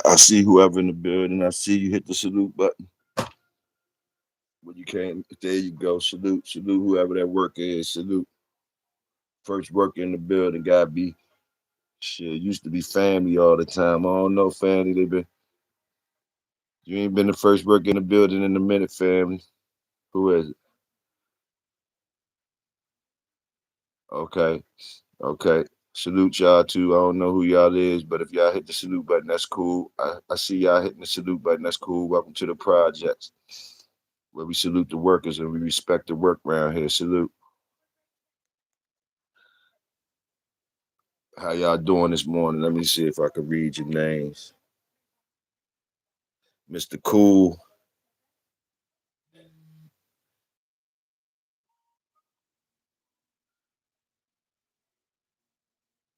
I see whoever in the building. I see you hit the salute button. When you came, there you go. Salute, salute whoever that worker is. Salute. First worker in the building. Gotta be shit. Used to be family all the time. I don't know, family. They been you ain't been the first worker in the building in a minute, family. Who is it? Okay. Okay. Salute y'all too. I don't know who y'all is, but if y'all hit the salute button, that's cool. I see y'all hitting the salute button. That's cool. Welcome to the projects where we salute the workers and we respect the work around here. Salute. How y'all doing this morning? Let me see if I can read your names. Mr. Cool,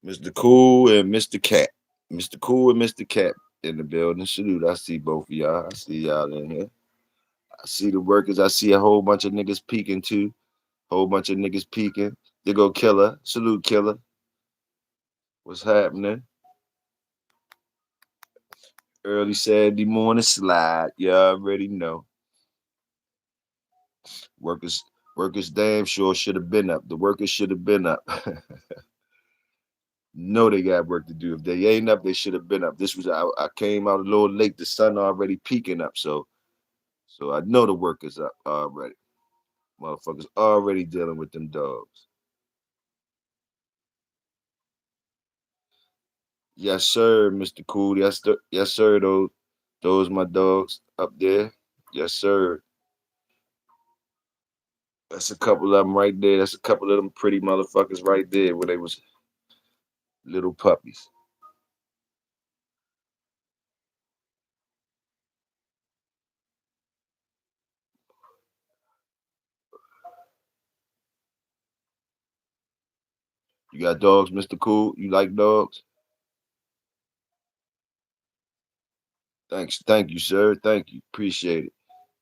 Mr. Cool, and Mr. Cat. Mr. Cool and Mr. Cat in the building. Salute. I see both of y'all. I see y'all in here. I see the workers. I see a whole bunch of niggas peeking too. Whole bunch of niggas peeking. They go Killer. Salute Killer. What's happening? Early Saturday morning slide. You already know. Workers workers damn sure should have been up. The workers should have been up. No, they got work to do. If they ain't up, they should have been up. I came out a little late. The sun already peaking up, so I know the workers up already. Motherfuckers already dealing with them dogs. Yes, sir, Mr. Cool. Yes, sir. Those my dogs up there. Yes, sir. That's a couple of them right there. That's a couple of them pretty motherfuckers right there where they was little puppies. You got dogs, Mr. Cool? You like dogs? Thanks. Thank you, sir. Thank you. Appreciate it.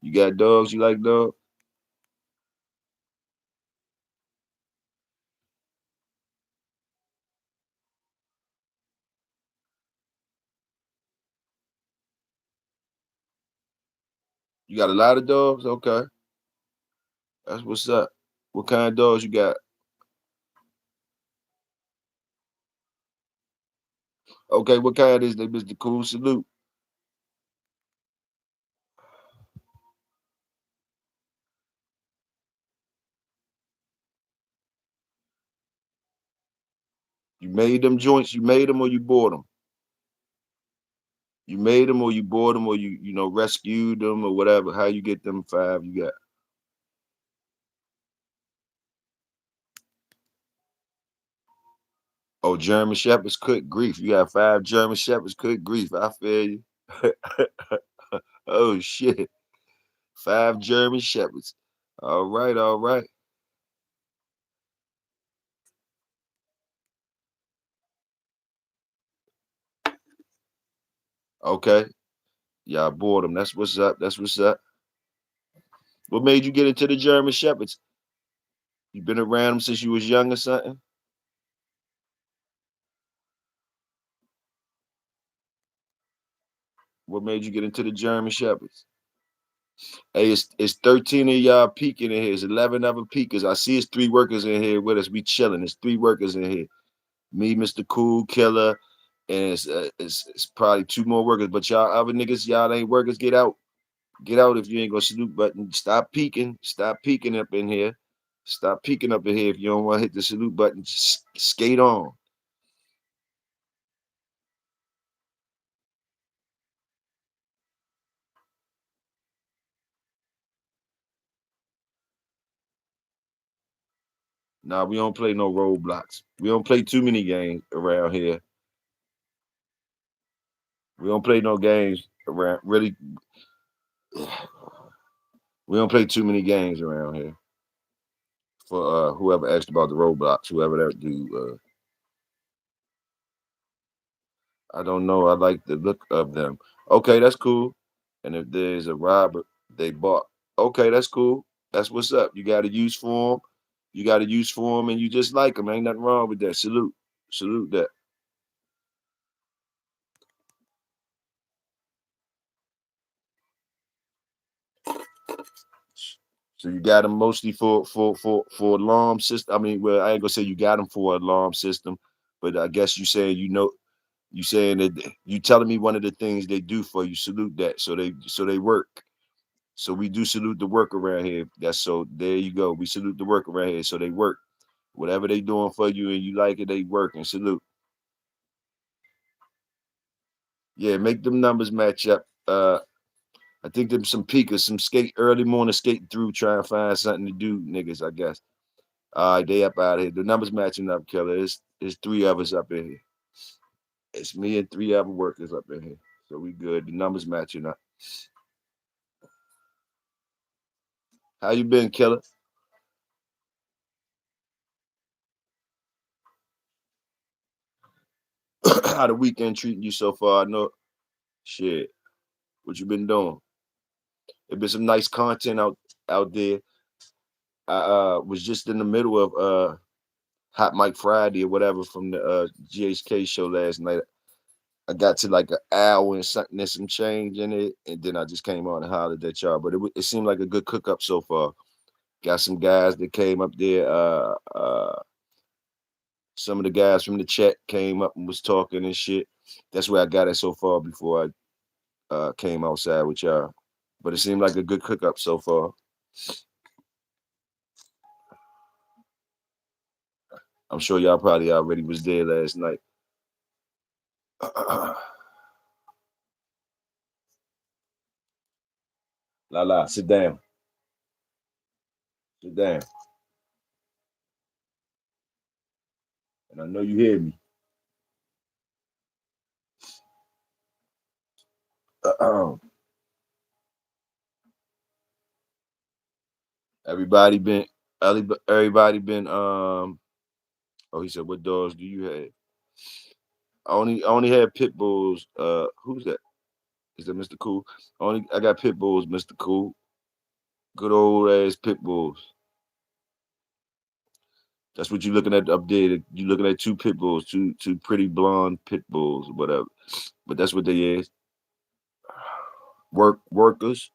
You got dogs? You like dogs? You got a lot of dogs? Okay. That's what's up. What kind of dogs you got? Okay, what kind is they, Mr. Cool? Salute. You made them joints? You made them or you bought them? You made them or you bought them or you rescued them or whatever? How you get them five you got? Oh, German Shepherds, cook grief. You got five German Shepherds, cook grief. I feel you. Oh shit. Five German Shepherds. All right, all right. Okay. Y'all bought them. That's what's up. That's what's up. What made you get into the German Shepherds? You been around them since you was young or something? What made you get into the German Shepherds? Hey, it's 13 of y'all peeking in here. It's 11 of them peekers. I see it's 3 workers in here with us. We chilling. It's 3 workers in here. Me, Mr. Cool Killer, and it's probably 2 more workers. But y'all other niggas, y'all ain't workers. Get out. Get out if you ain't gonna salute button. Stop peeking. Stop peeking up in here. Stop peeking up in here if you don't want to hit the salute button. Just skate on. Nah, we don't play no roadblocks. We don't play too many games around here. We don't play no games around. Really, we don't play too many games around here. For whoever asked about the roadblocks, whoever that do, I don't know. I like the look of them. Okay, that's cool. And if there's a robber they bought, okay, that's cool. That's what's up. You got to use for them. You got to use for them, and you just like them. Ain't nothing wrong with that. Salute, salute that. So you got them mostly for alarm system. I mean, well, I ain't gonna say you got them for alarm system, but I guess you saying you saying that you telling me one of the things they do for you. Salute that. So they work. So we do salute the work around here. That's so there you go. We salute the work around here. So they work. Whatever they doing for you and you like it, they work and salute. Yeah, make them numbers match up. I think them some peakers, some skate early morning skating through, trying to find something to do, niggas, I guess. All right, they up out of here. The numbers matching up, killer. It's 3 of us up in here. It's me and 3 other workers up in here. So we good. The numbers matching up. How you been, killer? How the weekend treating you so far? I know shit. What you been doing? There been some nice content out there. I was just in the middle of Hot Mike Friday or whatever from the GHK show last night. I got to like an hour and something and some change in it, and then I just came on and hollered at y'all. But it seemed like a good cook up so far. Got some guys that came up there. Some of the guys from the chat came up and was talking and shit. That's where I got it so far before I came outside with y'all. But it seemed like a good cook up so far. I'm sure y'all probably already was there last night. La la, sit down. Sit down. And I know you hear me. Everybody been everybody been oh, he said, what dogs do you have? I only had pit bulls. Who's that? Is that Mr. Cool? I got pit bulls, Mr. Cool. Good old ass pit bulls. That's what you looking at up there. You looking at 2 pit bulls, two pretty blonde pit bulls, whatever. But that's what they is. Workers,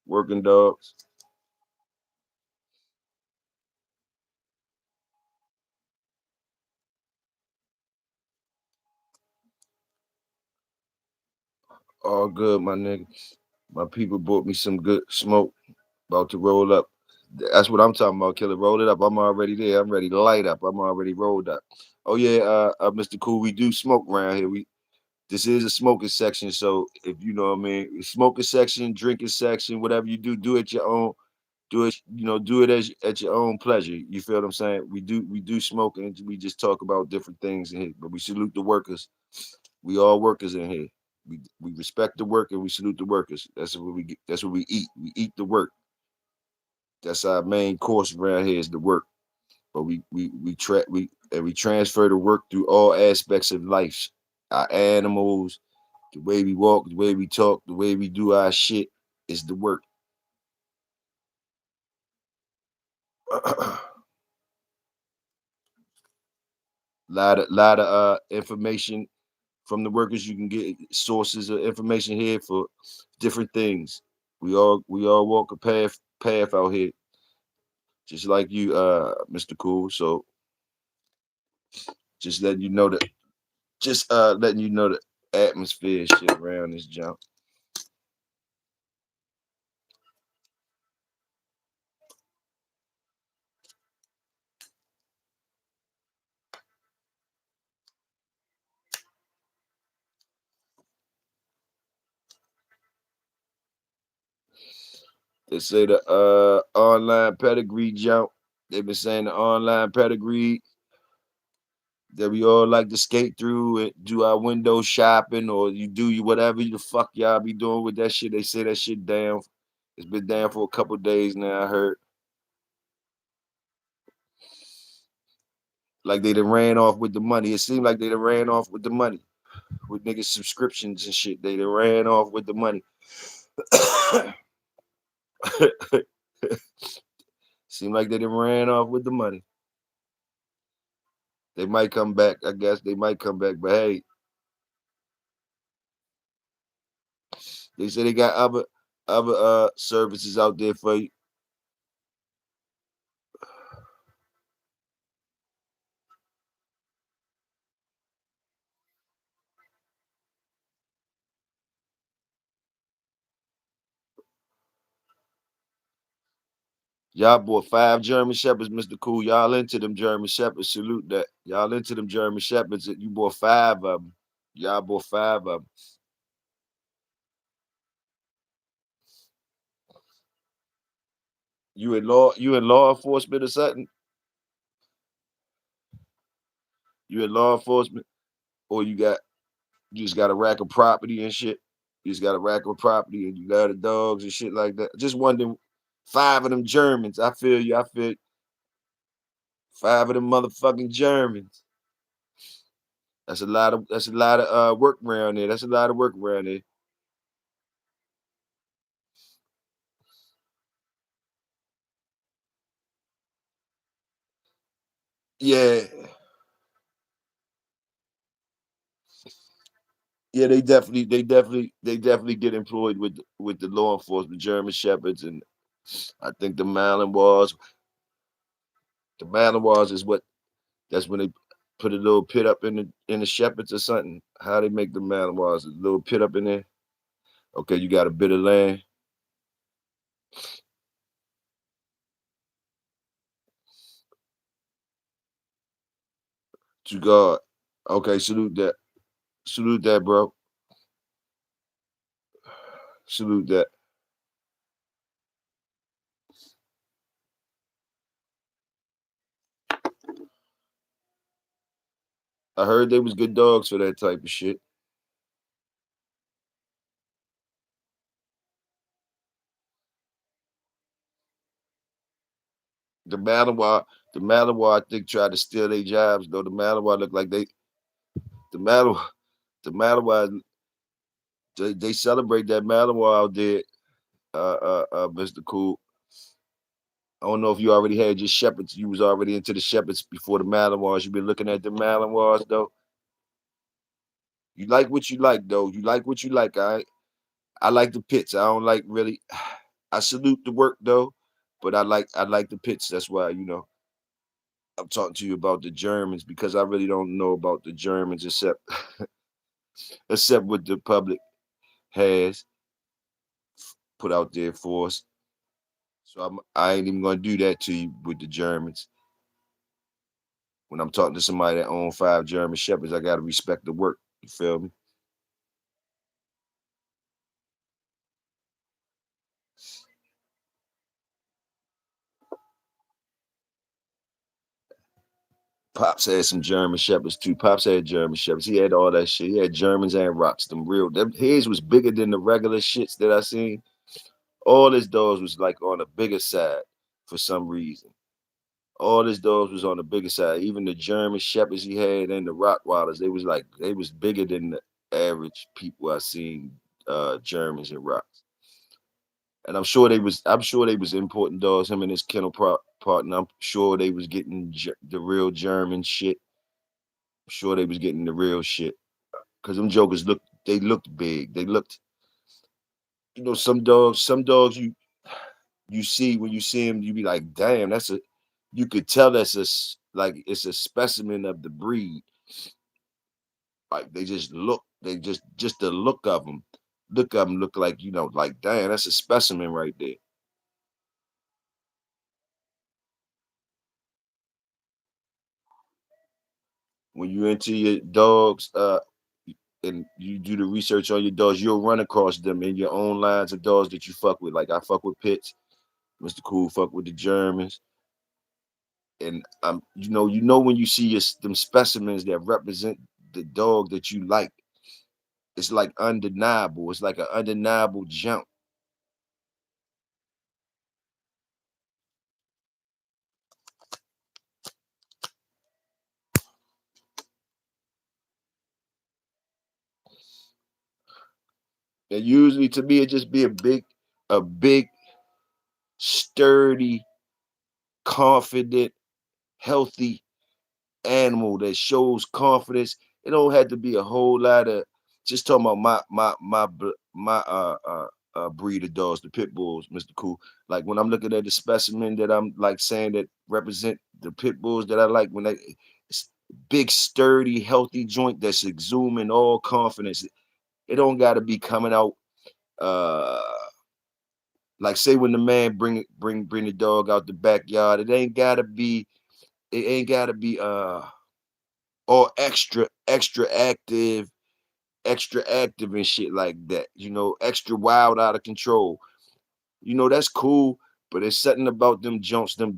working dogs. All good, my nigga. My people bought me some good smoke. About to roll up. That's what I'm talking about, killer. Roll it up. I'm already there. I'm ready to light up. I'm already rolled up. Oh yeah, Mr. Cool, we do smoke around here. This is a smoking section, so if you know what I mean, smoking section, drinking section, whatever you do at your own. Do it, do it as at your own pleasure. You feel what I'm saying? We do smoke and we just talk about different things in here, but we salute the workers. We all workers in here. We respect the work and we salute the workers. That's what we eat. We eat the work. That's our main course around here is the work. But we transfer the work through all aspects of life. Our animals, The way we walk, the way we talk, the way we do our shit is the work. lot of information from the workers. You can get sources of information here for different things. We all walk a path out here, just like you, Mr. Cool. So just letting you know that just letting you know the atmosphere and shit around this jump. They say the online pedigree jump. They've been saying the online pedigree that we all like to skate through and do our window shopping, or you do you whatever the fuck y'all be doing with that shit. They say that shit down. It's been down for a couple days now. I heard like they done ran off with the money. It seemed like they done ran off with the money with niggas subscriptions and shit. They done ran off with the money. Seemed like they done ran off with the money. They might come back. I guess they might come back, but hey, they say they got other services out there for you. Y'all bought 5 German Shepherds, Mr. Cool. Y'all into them German Shepherds. Salute that. Y'all into them German Shepherds. You bought 5 of them. Y'all bought 5 of them. You in law enforcement or something? You in law enforcement? Or you just got a rack of property and shit? You just got a rack of property and you got the dogs and shit like that. Just wondering, 5 of them Germans. I feel you. I feel 5 of them motherfucking Germans. That's a lot of work around there. That's a lot of work around there. Yeah. Yeah, they definitely get employed with the law enforcement, German Shepherds, and I think the Malinois is what that's when they put a little pit up in the Shepherds or something. How they make the Malinois? A little pit up in there. Okay, you got a bit of land to guard. Okay, salute that, bro. Salute that. I heard they was good dogs for that type of shit. The Malinois, the Malinois, I think tried to steal their jobs though. The Malinois look like the Malinois, the Malinois they celebrate that Malinois out there, Mr. Cool. I don't know if you already had your shepherds. You was already into the shepherds before the Malinois. You been looking at the Malinois though. You like what you like though. You like what you like. I like the pits. I don't like really. I salute the work though, but I like the pits. That's why I'm talking to you about the Germans because I really don't know about the Germans except what the public has put out there for us. So I ain't even gonna do that to you with the Germans. When I'm talking to somebody that owns 5 German Shepherds, I gotta respect the work. You feel me? Pops had some German Shepherds too. Pops had German Shepherds. He had all that shit. He had Germans and rocks. His was bigger than the regular shits that I seen. All his dogs was like on the bigger side for some reason. All his dogs was on the bigger side. Even the German Shepherds he had and the Rottweilers, they was bigger than the average people I seen Germans and rocks. And I'm sure they was importing dogs, him and his partner. I'm sure they was getting the real German shit. I'm sure they was getting the real shit. Cause them jokers looked big. They looked, some dogs you see when you see them, you be like, damn, you could tell like it's a specimen of the breed. Like they just the look of them look like, like, damn, that's a specimen right there. When you into your dogs, and you do the research on your dogs, you'll run across them in your own lines of dogs that you fuck with. Like I fuck with Pitts, Mr. Cool fuck with the Germans, and when you see them specimens that represent the dog that you like, it's like undeniable. It's like an undeniable jump. And usually, to me, it just be a big, sturdy, confident, healthy animal that shows confidence. It don't have to be a whole lot of, just talking about my breed of dogs, the pit bulls, Mr. Cool. Like when I'm looking at the specimen that I'm like saying that represent the pit bulls that I like, when it's big, sturdy, healthy joint that's exhuming all confidence. It don't got to be coming out. Uh, like say when the man bring the dog out the backyard, it ain't gotta be all extra active and shit like that. Extra wild, out of control. That's cool, but it's something about them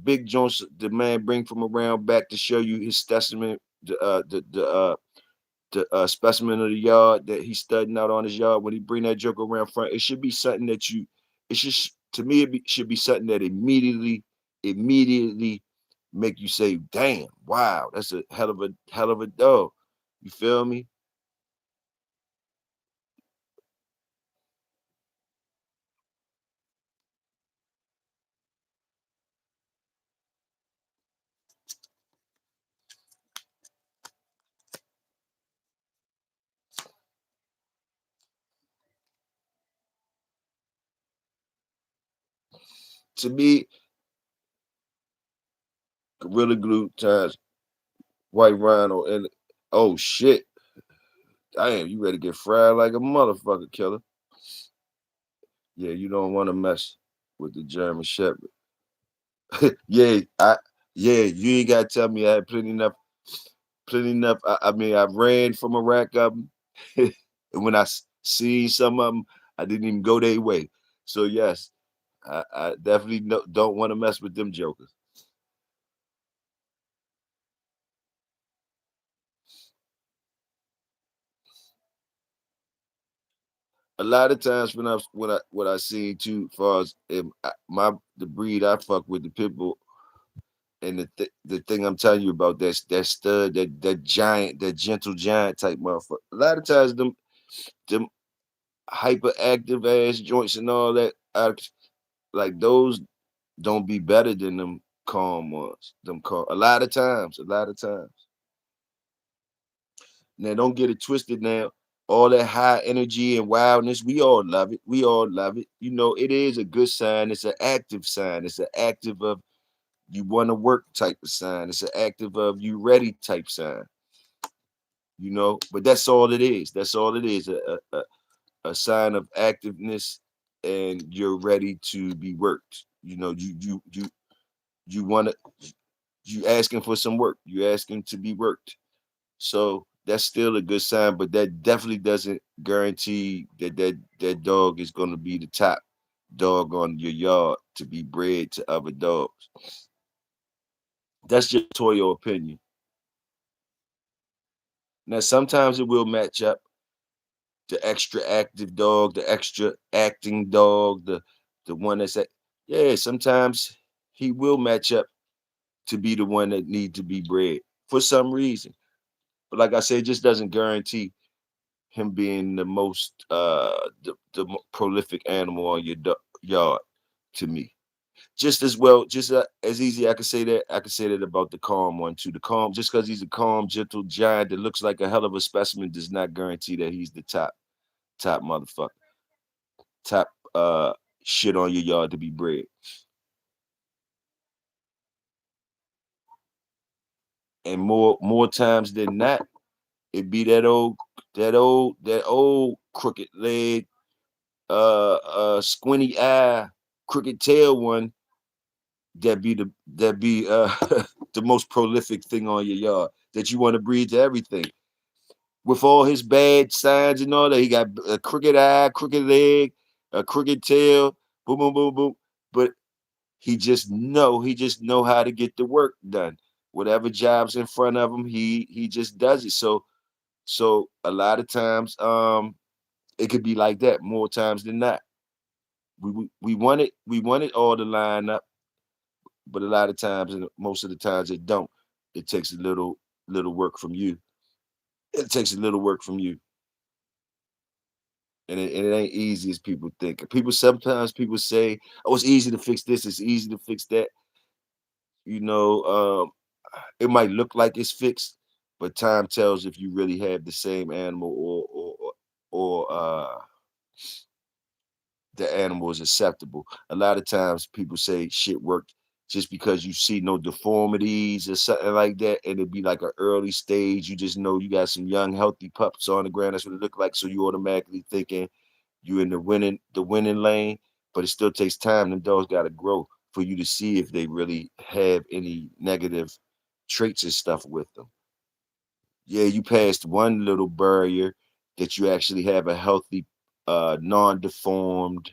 big joints the man bring from around back to show you his specimen, the specimen of the yard that he's studying out on his yard. When he bring that joke around front, it should be something it's just, to me, should be something that immediately make you say, damn, wow, that's a hell of a dog. You feel me? To me, Gorilla Glue times White Rhino, and oh shit, damn, you ready to get fried like a motherfucker, killer. Yeah, you don't want to mess with the German Shepherd. Yeah, you ain't gotta tell me I had plenty enough. I mean, I ran from a rack of them, and when seen some of them, I didn't even go their way. So yes, I definitely don't want to mess with them jokers. A lot of times when I seen too, far as the breed I fuck with, the pit bull, and the thing I'm telling you about, that stud, that giant, that gentle giant type motherfucker. A lot of times them hyperactive ass joints and all that, like those don't be better than them calm ones. Them calm. A lot of times. Now don't get it twisted. Now all that high energy and wildness, we all love it. We all love it. It is a good sign. It's an active sign. It's an active of you want to work type of sign. It's an active of you ready type sign. But that's all it is. That's all it is. A sign of activeness, and you're ready to be worked. You want to, you asking for some work. You asking to be worked. So that's still a good sign, but that definitely doesn't guarantee that dog is going to be the top dog on your yard to be bred to other dogs. That's just Toyo opinion. Now sometimes it will match up, the extra active dog, the extra acting dog, the one that's yeah, sometimes he will match up to be the one that need to be bred for some reason. But like I said, it just doesn't guarantee. him being the most prolific animal on your yard to me. Just as well, just as easy I could say that. I could say that about the calm one too. The calm, just because he's a calm, gentle giant that looks like a hell of a specimen, does not guarantee that he's the top motherfucker, top shit on your yard to be bred. And more times than not, it be that old crooked leg, squinty eye, crooked tail one that be the most prolific thing on your yard that you want to breed to everything. With all his bad signs and all that, he got a crooked eye, crooked leg, a crooked tail, boom, boom, boom, boom. But he just know how to get the work done. Whatever job's in front of him, he just does it. So a lot of times, it could be like that more times than not. We want it all to line up, but a lot of times, and most of the times, it don't. It takes a little work from you. It takes a little work from you, and it ain't easy as people think. People say, "Oh, it's easy to fix this. It's easy to fix that." You know, it might look like it's fixed, but time tells if you really have the same animal, or the animal is acceptable. A lot of times people say shit worked just because you see no deformities or something like that, and it'd be like an early stage. You just know you got some young, healthy pups on the ground. That's what it look like. So you automatically thinking you in the winning lane, but it still takes time. Them dogs gotta grow for you to see if they really have any negative traits and stuff with them. Yeah, you passed one little barrier that you actually have a healthy, non-deformed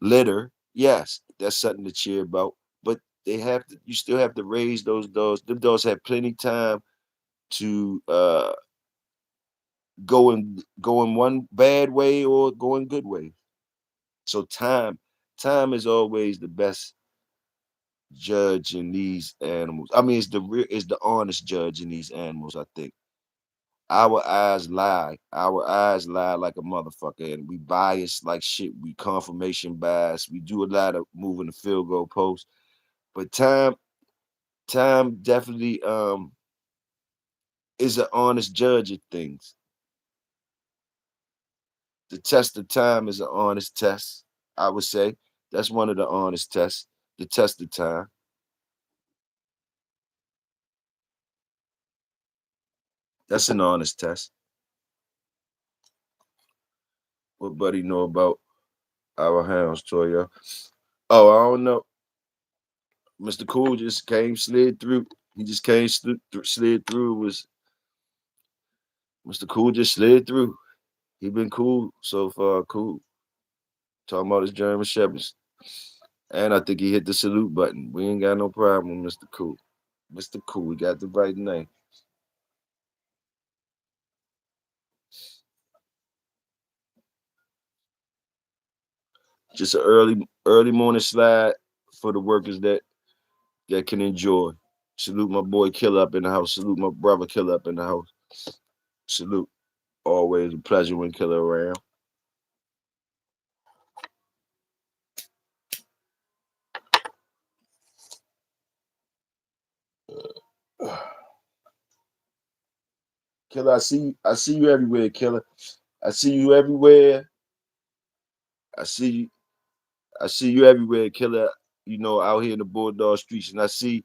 litter. Yes, that's something to cheer about. But you still have to raise those dogs. Them dogs have plenty time to go in one bad way or go in good way. So time is always the best judge in these animals. I mean, it's the honest judge in these animals, I think. Our eyes lie. Our eyes lie like a motherfucker, and we bias like shit. We confirmation bias. We do a lot of moving the field goal post. But time definitely is an honest judge of things. The test of time is an honest test. I would say that's one of the honest tests. The test of time. That's an honest test. What buddy know about our hounds, Toya? Oh, I don't know. Mr. Cool just came, slid through. He just came, slid through. Was Mr. Cool just slid through? He been cool so far. Cool. Talking about his German Shepherds. And I think he hit the salute button. We ain't got no problem with Mr. Cool. Mr. Cool, we got the right name. Just an early morning slide for the workers that can enjoy. Salute my boy Killer up in the house. Salute my brother Killer up in the house. Salute. Always a pleasure when Killer around. Killer, I see you everywhere, Killer. I see you everywhere. I see you. I see you everywhere, Killer. Out here in the Bulldog streets, and I see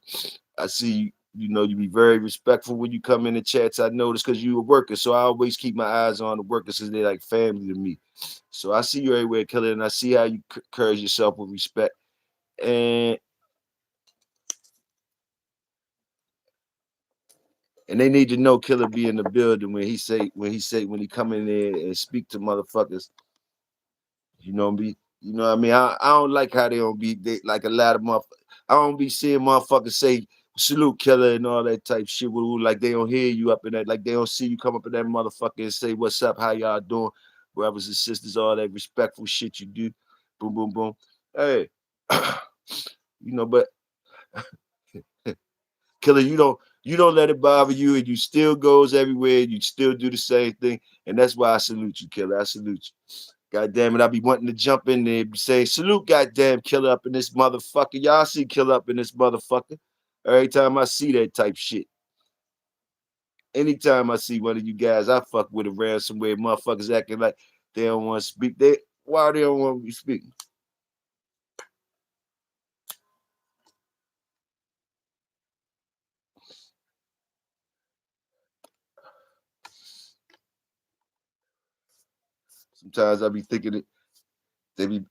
you. You be very respectful when you come in the chats. I notice because you a worker, so I always keep my eyes on the workers because they're like family to me. So I see you everywhere, Killer, and I see how you carry yourself with respect. And and they need to know Killer be in the building when he come in there and speak to motherfuckers. What I mean? I don't like how like a lot of motherfuckers. I don't be seeing motherfuckers say salute Killer and all that type shit. Like they don't hear you up in that, like they don't see you come up in that motherfucker and say, "What's up? How y'all doing?" Brothers and sisters, all that respectful shit you do. Boom, boom, boom. Hey, but Killer, you don't. You don't let it bother you, and you still goes everywhere. And you still do the same thing, and that's why I salute you, killer. I salute you. God damn it, I be wanting to jump in there and say, salute, goddamn killer up in this motherfucker. Y'all see killer up in this motherfucker. Every time I see that type shit. Anytime I see one of you guys, I fuck with around somewhere, motherfuckers acting like they don't want to speak. Why they don't want to be speaking? Sometimes I be thinking it, they be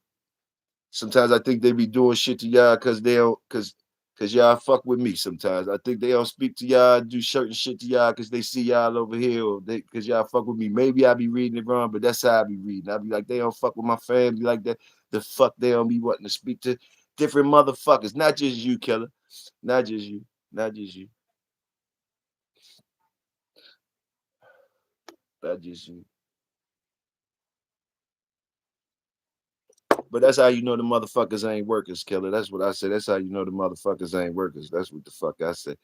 sometimes I think they be doing shit to y'all because they don't cause y'all fuck with me sometimes. I think they don't speak to y'all, do certain shit to y'all because they see y'all over here or they cause y'all fuck with me. Maybe I be reading it wrong, but that's how I be reading. I be like, they don't fuck with my family like that. The fuck they don't be wanting to speak to different motherfuckers, not just you, killer. Not just you. Not just you. Not just you. But that's how you know the motherfuckers ain't workers, killer. That's what I said. That's how you know the motherfuckers ain't workers. That's what the fuck I said.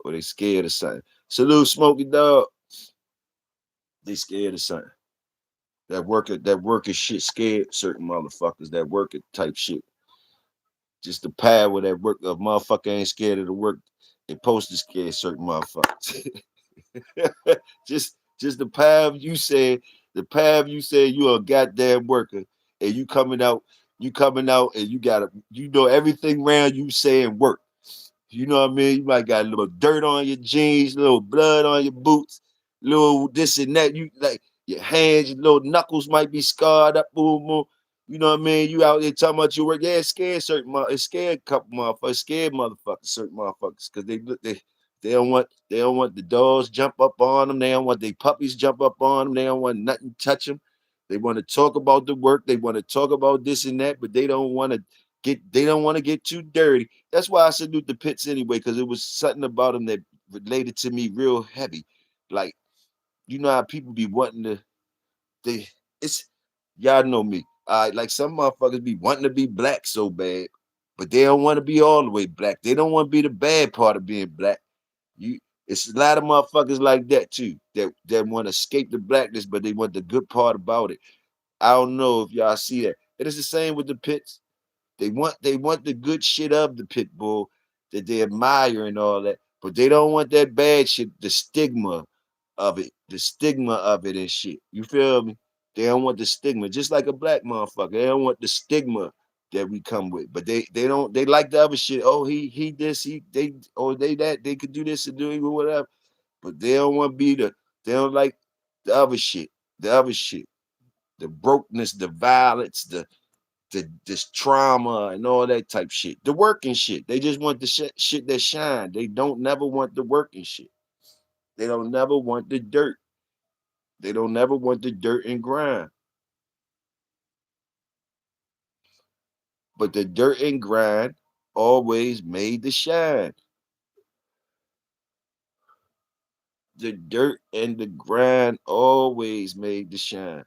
Or they scared of something. Salute, Smokey Dog. They scared of something. That worker shit scared certain motherfuckers. That worker type shit. Just the power that work a motherfucker ain't scared of the work. It supposed to scare certain motherfuckers. just the path you said you a goddamn worker and you coming out and you gotta you know everything around you saying work. You know what I mean? You might got a little dirt on your jeans, little blood on your boots, little this and that. You like your hands, your little knuckles might be scarred up, boom, boom. You know what I mean? You out there talking about your work. Yeah, it scared it scared a couple motherfuckers, scared motherfuckers, certain motherfuckers, because they don't want the dogs jump up on them. They don't want their puppies jump up on them. They don't want nothing touch them. They want to talk about the work. They want to talk about this and that, but they don't want to get too dirty. That's why I salute the Pits anyway, because it was something about them that related to me real heavy. Like, you know how people be wanting to they it's y'all know me. Like some motherfuckers be wanting to be black so bad, but they don't want to be all the way black. They don't want to be the bad part of being black. You it's a lot of motherfuckers like that too that want to escape the blackness, but they want the good part about it. I don't know if y'all see that. And it's the same with the Pits. They want the good shit of the pit bull that they admire and all that, but they don't want that bad shit, the stigma of it and shit. You feel me? They don't want the stigma, just like a black motherfucker. They don't want the stigma that we come with, but they like the other shit. Oh, he this he they or they that they could do this and do it or whatever, but they don't want to be they don't like the other shit, the other shit, the brokenness, the violence, this trauma and all that type shit. The working shit. They just want the shit that shine. They don't never want the working shit. They don't never want the dirt. They don't never want the dirt and grind. But the dirt and grind always made the shine. The dirt and the grind always made the shine.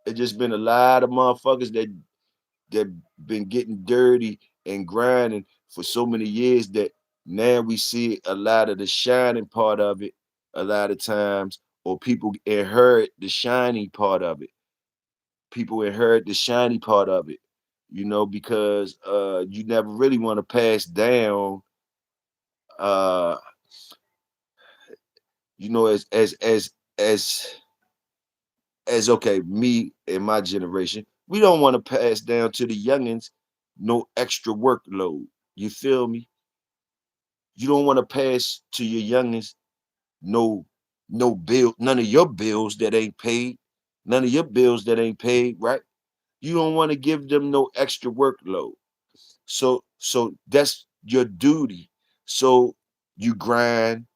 It just been a lot of motherfuckers that been getting dirty and grinding for so many years that now we see a lot of the shining part of it a lot of times, or people inherit the shiny part of it. People inherit the shiny part of it, because you never really want to pass down uh as okay, me and my generation, we don't want to pass down to the youngins no extra workload. You feel me? You don't want to pass to your youngins no bill, none of your bills that ain't paid, none of your bills that ain't paid, right? You don't want to give them no extra workload. So that's your duty. So you grind,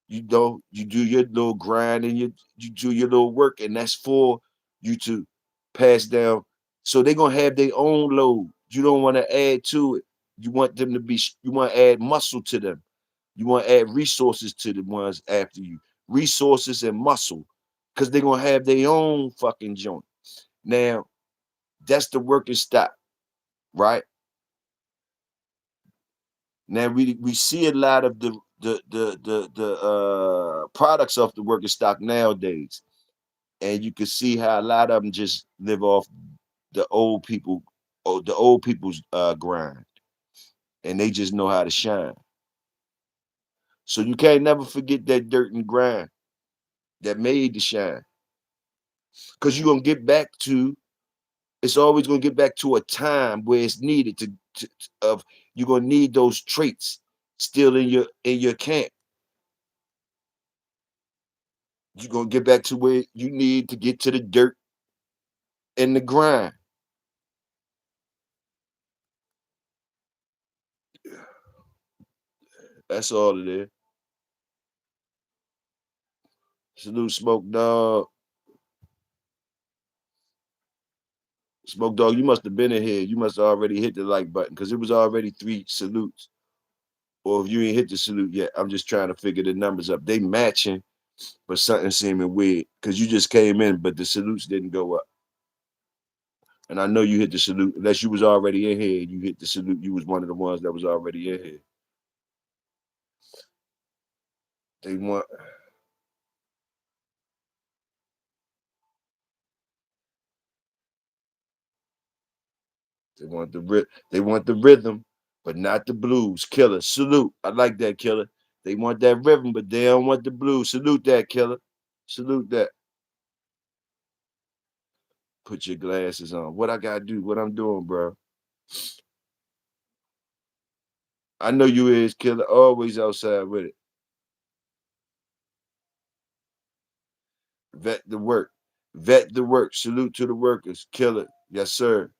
you do your little grind and you do your little work, and that's for you to pass down. So they're gonna have their own load. You don't want to add to it. You want them to be. You want to add muscle to them. You want to add resources to the ones after you. Resources and muscle, because they're gonna have their own fucking joint. Now that's the working stop, right? Now we see a lot of the products of the working stock nowadays, and you can see how a lot of them just live off the old people, the old people's grind, and they just know how to shine. So you can't never forget that dirt and grind that made the shine, because you're gonna get back to. It's always gonna get back to a time where it's needed to of you're gonna need those traits still in your camp. You're gonna get back to where you need to get to the dirt and the grind. That's all it is. Salute Smoke Dog. Smoke Dog, you must have been in here. You must have already hit the like button because it was already 3 salutes. Or if you ain't hit the salute yet, I'm just trying to figure the numbers up. They matching, but something seeming weird because you just came in, but the salutes didn't go up. And I know you hit the salute unless you was already in here. You hit the salute. You was one of the ones that was already in here. They want they want the rhythm, but not the blues. Killer, salute. I like that, Killer. They want that rhythm, but they don't want the blues. Salute that, Killer. Salute that. Put your glasses on. What I gotta do? What I'm doing, bro? I know you is, Killer. Always outside with it. Vet the work. Vet the work. Salute to the workers. Killer. Yes, sir.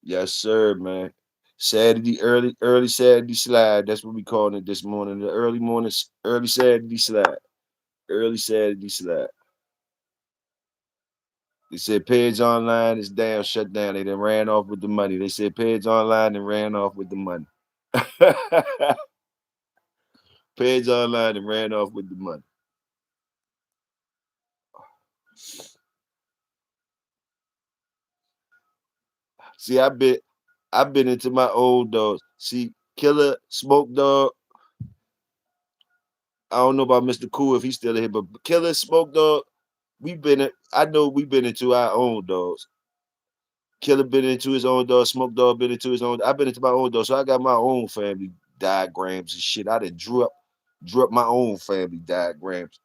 Yes, sir, man. Saturday, early Saturday slide. That's what we calling it this morning. The early morning, early Saturday slide. Early Saturday slide. They said Page Online is down, shut down. They done ran off with the money. They said Page Online and ran off with the money. Page Online and ran off with the money. See, I've been into my old dogs. See, Killer, Smoke Dog. I don't know about Mr. Cool if he's still here, but Killer, Smoke Dog, I know we've been into our own dogs. Killer been into his own dog, Smoke Dog been into his own. I've been into my own dog, so I got my own family diagrams and shit. I done drew up my own family diagrams.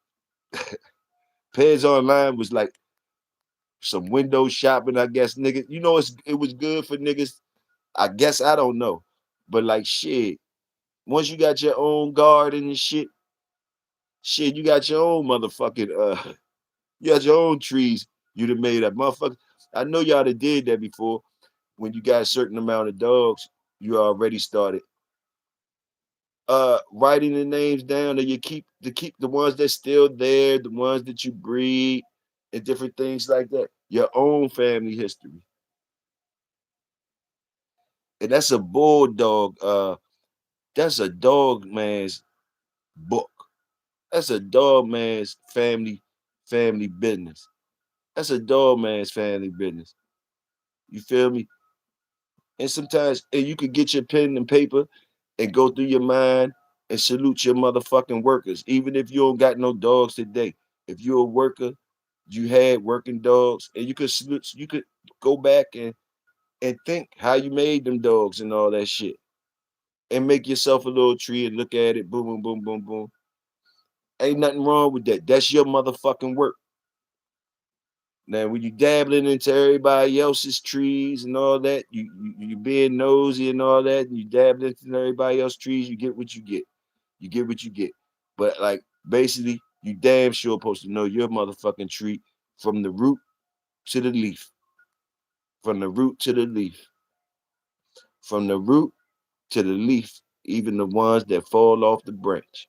Pairs Online was like some window shopping, I guess, nigga. You know, it was good for niggas. I guess I don't know, but like shit. Once you got your own garden and shit, you got your own motherfucking you got your own trees you done made up, motherfucker. I know y'all done did that before. When you got a certain amount of dogs, you already started writing the names down, and you keep the ones that's still there, the ones that you breed, and different things like that. Your own family history. And that's a bulldog, that's a dog man's book. That's a dog man's family business. That's a dog man's family business. You feel me? And sometimes and you could get your pen and paper and go through your mind and salute your motherfucking workers, even if you don't got no dogs today. If you're a worker, you had working dogs, and you could salute, you could go back and think how you made them dogs and all that shit, and make yourself a little tree and look at it. Boom, boom, boom, boom, boom. Ain't nothing wrong with that. That's your motherfucking work. Now, when you dabbling into everybody else's trees and all that, you being nosy and all that, and you dabbling into everybody else's trees, you get what you get. You get what you get. But like basically, you damn sure supposed to know your motherfucking tree from the root to the leaf. From the root to the leaf. From the root to the leaf, even the ones that fall off the branch.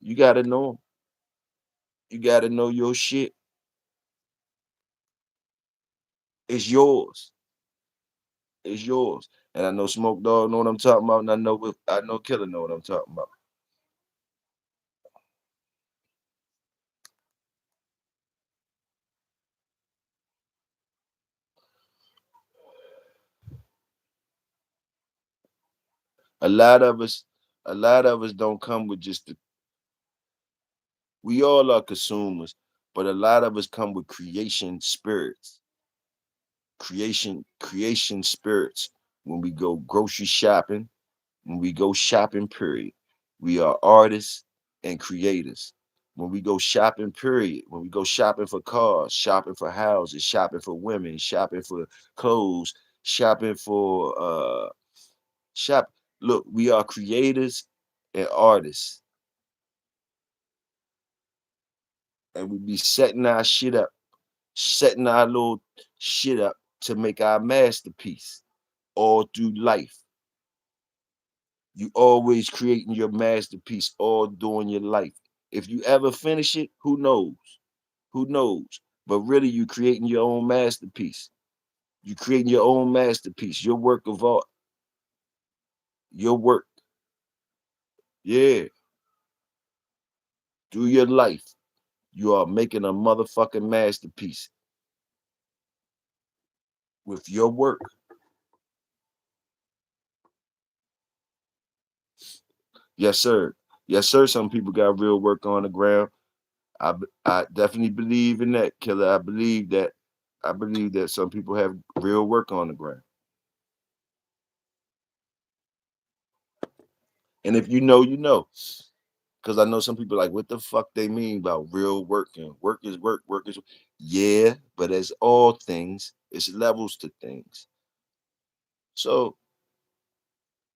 You gotta know 'em. You gotta know your shit. It's yours. It's yours. And I know Smoke Dog know what I'm talking about, and I know Killer know what I'm talking about. A lot of us, a lot of us don't come with just the. We all are consumers, but a lot of us come with creation spirits. Creation spirits. When we go grocery shopping, when we go shopping, period, we are artists and creators. When we go shopping, period, when we go shopping for cars, shopping for houses, shopping for women, shopping for clothes, shopping for shop. Look, we are creators and artists, and we be setting our little shit up to make our masterpiece all through life. You always creating your masterpiece all during your life. If you ever finish it, who knows? Who knows? But really, you creating your own masterpiece. You creating your own masterpiece, your work of art, your work. Yeah, through your life, you are making a motherfucking masterpiece with your work. Yes, sir. Yes, sir. Some people got real work on the ground. I definitely believe in that, Killer. I believe that. I believe that some people have real work on the ground. And if you know, you know. Because I know some people like, what the fuck they mean about real work and work is work, work is yeah, but as all things, it's levels to things. So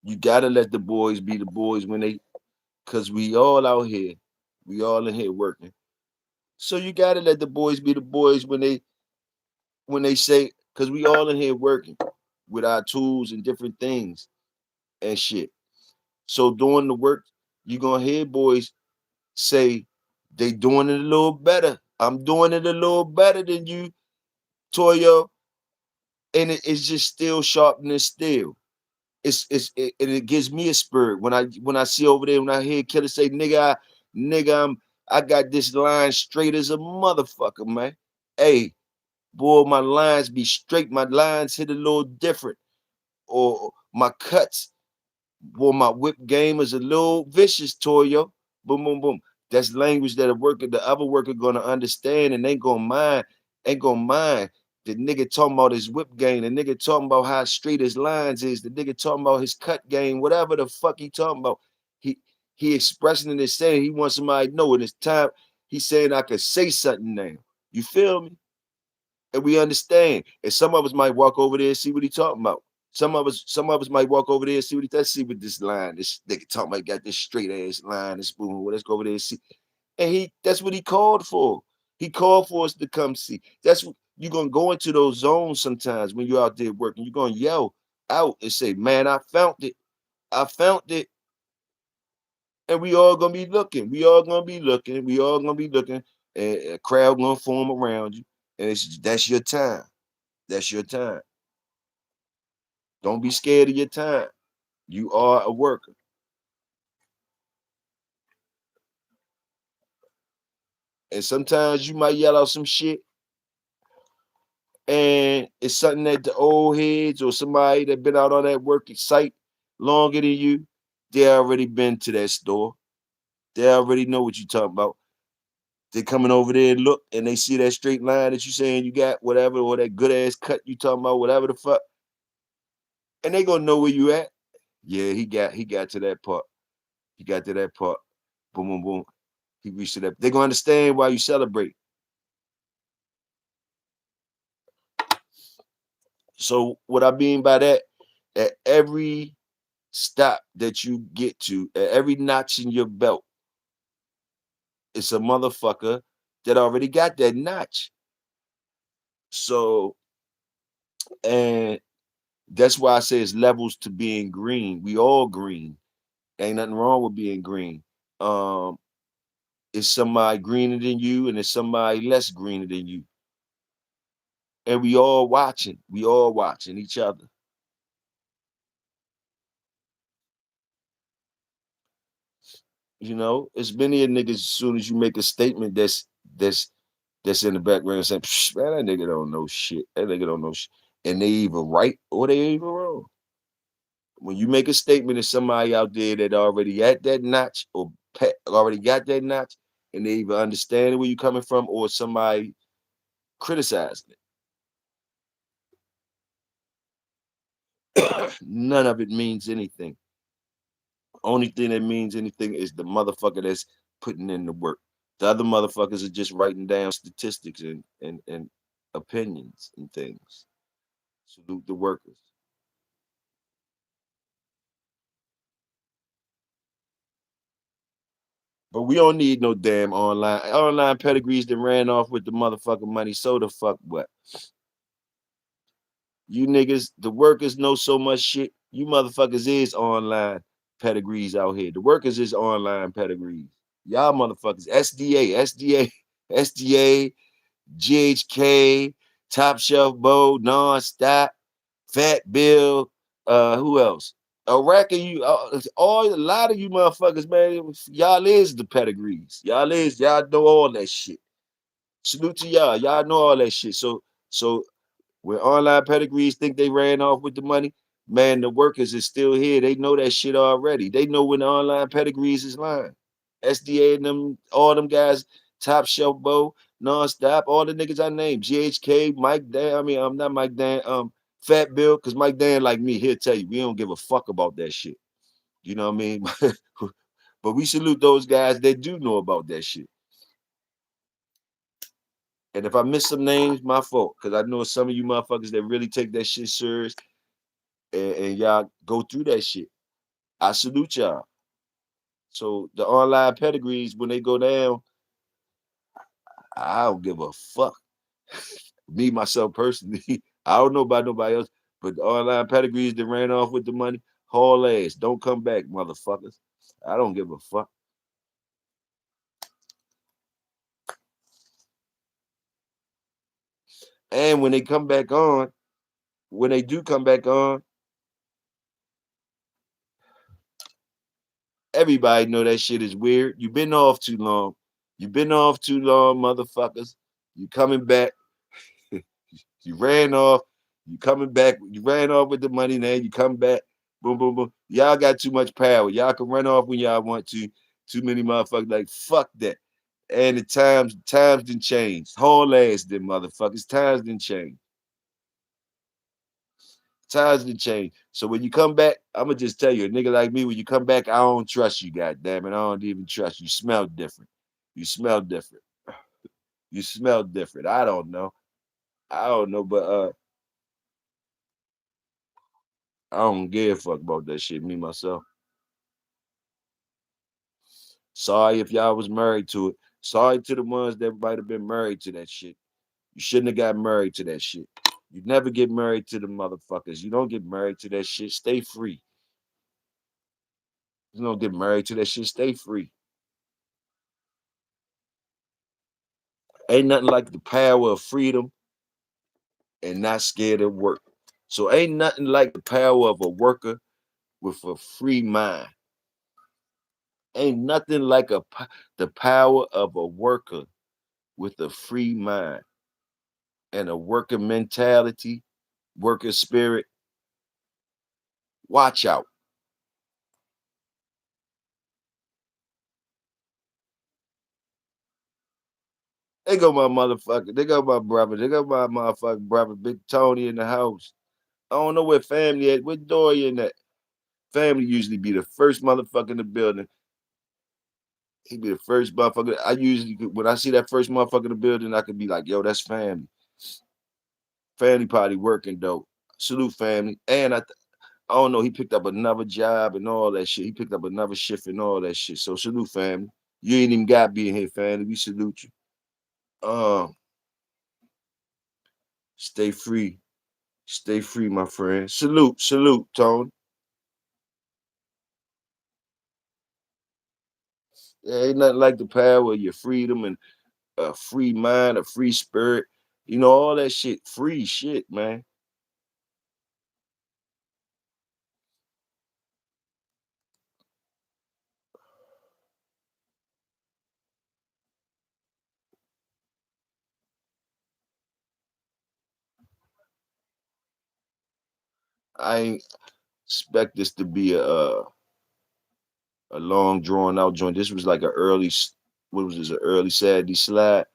you gotta let the boys be the boys when they cause we all out here, we all in here working. So you gotta let the boys be the boys when they say, cause we all in here working with our tools and different things and shit. So doing the work, you gonna hear boys say they doing it a little better. I'm doing it a little better than you, Toyo, and it's just still sharpening steel. And it gives me a spirit when I see over there when I hear Killer say, nigga, I got this line straight as a motherfucker, man. Hey, boy, my lines be straight. My lines hit a little different, or my cuts. Boy, my whip game is a little vicious, Toyo. Boom, boom, boom. That's language that the other worker gonna understand and ain't gonna mind. The nigga talking about his whip game, the nigga talking about how straight his lines is, the nigga talking about his cut game, whatever the fuck he talking about. He he expressing it and saying he wants somebody to know it. It's time. He's saying I could say something now. You feel me? And we understand. And some of us might walk over there and see what he talking about. Some of us might walk over there and see what he does. See what this line, this nigga talking about got this straight ass line, this boom. Well, let's go over there and see. And that's what he called for. He called for us to come see. That's what you're gonna go into those zones sometimes when you're out there working. You're gonna yell out and say, "Man, I found it. I found it." And we all gonna be looking. We all gonna be looking. We all gonna be looking. And a crowd gonna form around you. And that's your time. That's your time. Don't be scared of your time. You are a worker. And sometimes you might yell out some shit, and it's something that the old heads or somebody that been out on that work site longer than you, they already been to that store. They already know what you talking about. They coming over there and look, and they see that straight line that you saying you got, whatever, or that good ass cut you talking about, whatever the fuck, and they gonna know where you at. Yeah, he got to that part. He got to that part. Boom, boom, boom. He reached to that. They gonna understand why you celebrate. So what I mean by that, at every stop that you get to, at every notch in your belt, it's a motherfucker that already got that notch. So, and that's why I say it's levels to being green. We all green. Ain't nothing wrong with being green. Um, it's somebody greener than you, and it's somebody less greener than you. And we all watching. We all watching each other. You know, it's many of niggas as soon as you make a statement that's that's in the background saying, "Psh, man, that nigga don't know shit. That nigga don't know shit." And they either right or they either wrong. When you make a statement to somebody out there that already at that notch or already got that notch, and they either understand where you're coming from or somebody criticizing it, none of it means anything. Only thing that means anything is the motherfucker that's putting in the work. The other motherfuckers are just writing down statistics and opinions and things. Salute the workers. But we don't need no damn online pedigrees that ran off with the motherfucking money. So the fuck what? You niggas, the workers know so much shit. You motherfuckers is online pedigrees out here. The workers is online pedigrees. Y'all motherfuckers, SDA, GHK, Top Shelf Bow, Nonstop, Fat Bill, who else? A rack of you, all a lot of you motherfuckers, man. Y'all is the pedigrees. Y'all know all that shit. Salute to y'all. Y'all know all that shit. So when online pedigrees think they ran off with the money, man, the workers is still here. They know that shit already. They know when the online pedigrees is lying. SDA and them, all them guys, Top Shelf Bow, Nonstop, all the niggas I named, GHK, Mike Dan. I mean, I'm not Mike Dan, Fat Bill, because Mike Dan, like me, he'll tell you, we don't give a fuck about that shit. You know what I mean? But we salute those guys that do know about that shit. And if I miss some names, my fault. Because I know some of you motherfuckers that really take that shit serious and y'all go through that shit. I salute y'all. So the online pedigrees, when they go down, I don't give a fuck. Me, myself personally, I don't know about nobody else, but the online pedigrees that ran off with the money, haul ass. Don't come back, motherfuckers. I don't give a fuck. And when they come back on, when they do come back on, everybody know that shit is weird. You've been off too long. You've been off too long, motherfuckers. You coming back. You ran off. You coming back. You ran off with the money. Now you come back. Boom, boom, boom. Y'all got too much power. Y'all can run off when y'all want to. Too many motherfuckers like fuck that. And the times didn't change. Whole ass them motherfuckers. Times didn't change. Times didn't change. So when you come back, I'ma just tell you, a nigga like me, when you come back, I don't trust you, goddamn it. I don't even trust you. You smell different. You smell different. You smell different. I don't know. I don't know, but I don't give a fuck about that shit, me myself. Sorry if y'all was married to it. Sorry to the ones that might have been married to that shit. You shouldn't have got married to that shit. You never get married to the motherfuckers. You don't get married to that shit. Stay free. You don't get married to that shit. Stay free. Ain't nothing like the power of freedom and not scared of work. So ain't nothing like the power of a worker with a free mind. Ain't nothing like the power of a worker with a free mind and a worker mentality, worker spirit. Watch out. They go my motherfucker. They go my brother. They go my motherfucking brother, Big Tony in the house. I don't know where family at. Where Dory in that? Family usually be the first motherfucker in the building. He be the first motherfucker. I usually, when I see that first motherfucker in the building, I could be like, yo, that's family. Family party working though. Salute family. And I don't know, he picked up another job and all that shit. He picked up another shift and all that shit. So salute family. You ain't even got being here, family. We salute you. Um, stay free. Stay free, my friend. Salute, Tone. There ain't nothing like the power of your freedom and a free mind, a free spirit. You know, all that shit. Free shit, man. I ain't expect this to be a long drawn out joint. This was like what was this? An early Saturday slide.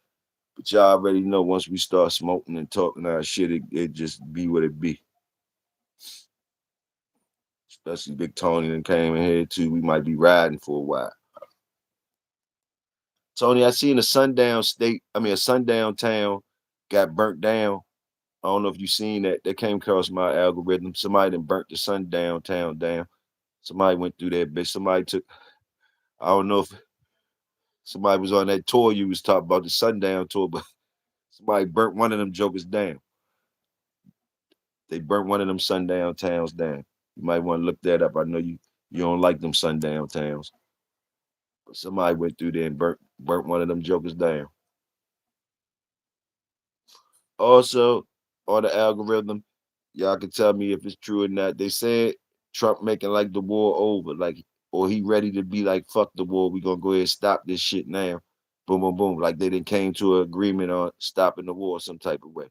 But y'all already know once we start smoking and talking our shit, it just be what it be. Especially Big Tony and came in here too. We might be riding for a while. Tony, I seen a sundown town got burnt down. I don't know if you seen that. That came across my algorithm. Somebody done burnt the sundown town down. Somebody went through that bitch. I don't know if somebody was on that tour you was talking about, the sundown tour, but somebody burnt one of them jokers down. They burnt one of them sundown towns down. You might want to look that up. I know you don't like them sundown towns. But somebody went through there and burnt one of them jokers down. Also, on the algorithm, y'all can tell me if it's true or not. They said Trump making like the war over, like, or he ready to be like, fuck the war. We gonna go ahead and stop this shit now. Boom, boom, boom. Like they didn't came to an agreement on stopping the war some type of way.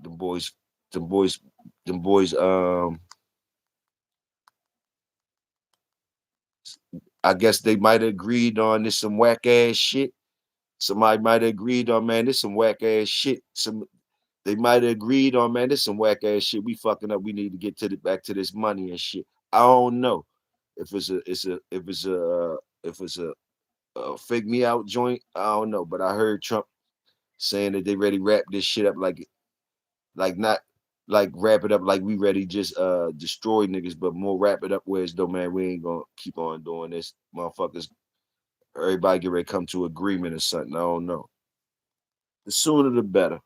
Them boys, them boys, them boys. I guess they might have agreed on this some whack ass shit. Somebody might have agreed on, man, this some whack ass shit. They might have agreed on, man, this some whack ass shit. We fucking up. We need to get to the back to this money and shit. I don't know if it's a fake me out joint. I don't know, but I heard Trump saying that they ready wrap this shit up like not like wrap it up like we ready just destroy niggas, but more wrap it up where it's though, man, we ain't gonna keep on doing this, motherfuckers. Everybody get ready to come to agreement or something. I don't know. The sooner the better.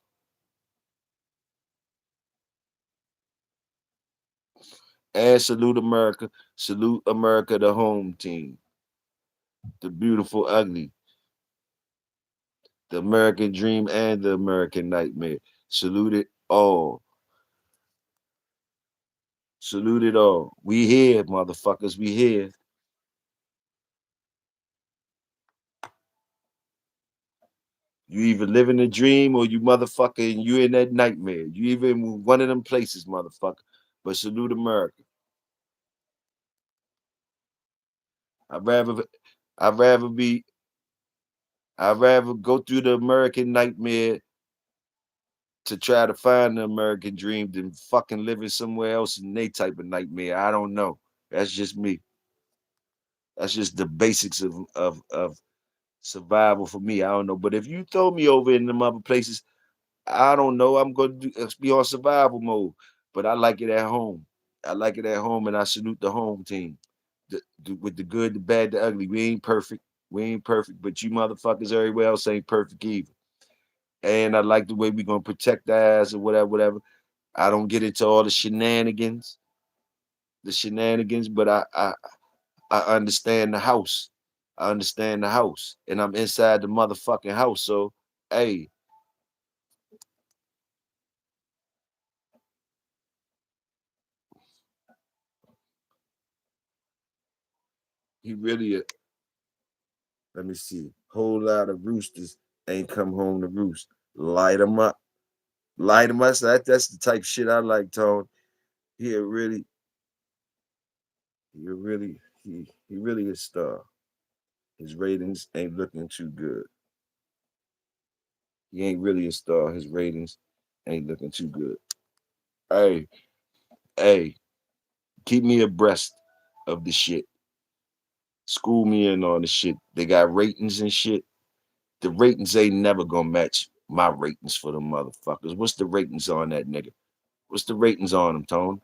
And salute America, the home team, the beautiful ugly, the American dream and the American nightmare. Salute it all. Salute it all. We here, motherfuckers. We here. You either living a dream or you motherfucker and you in that nightmare. You even one of them places, motherfucker. But salute America. I'd rather I'd rather be I'd rather go through the American nightmare to try to find the American dream than fucking living somewhere else in they type of nightmare. I don't know. That's just me. That's just the basics of survival for me. I don't know. But if you throw me over in them other places, I don't know. I'm going to be on survival mode. But I like it at home. I like it at home, and I salute the home team. With the good, the bad, the ugly. We ain't perfect. We ain't perfect, but you motherfuckers everywhere else ain't perfect either. And I like the way we gonna protect the ass or whatever, whatever. I don't get into all the shenanigans, but I understand the house. I understand the house, and I'm inside the motherfucking house. So, hey, he really. Let me see. Whole lot of roosters ain't come home to roost. Light them up. Light them up. So that's the type of shit I like, Tone. He a really, he really a star. His ratings ain't looking too good. He ain't really a star. His ratings ain't looking too good. Hey, hey, keep me abreast of the shit. School me in on the shit. They got ratings and shit. The ratings ain't never gonna match my ratings for the motherfuckers. What's the ratings on that nigga? What's the ratings on him, Tone?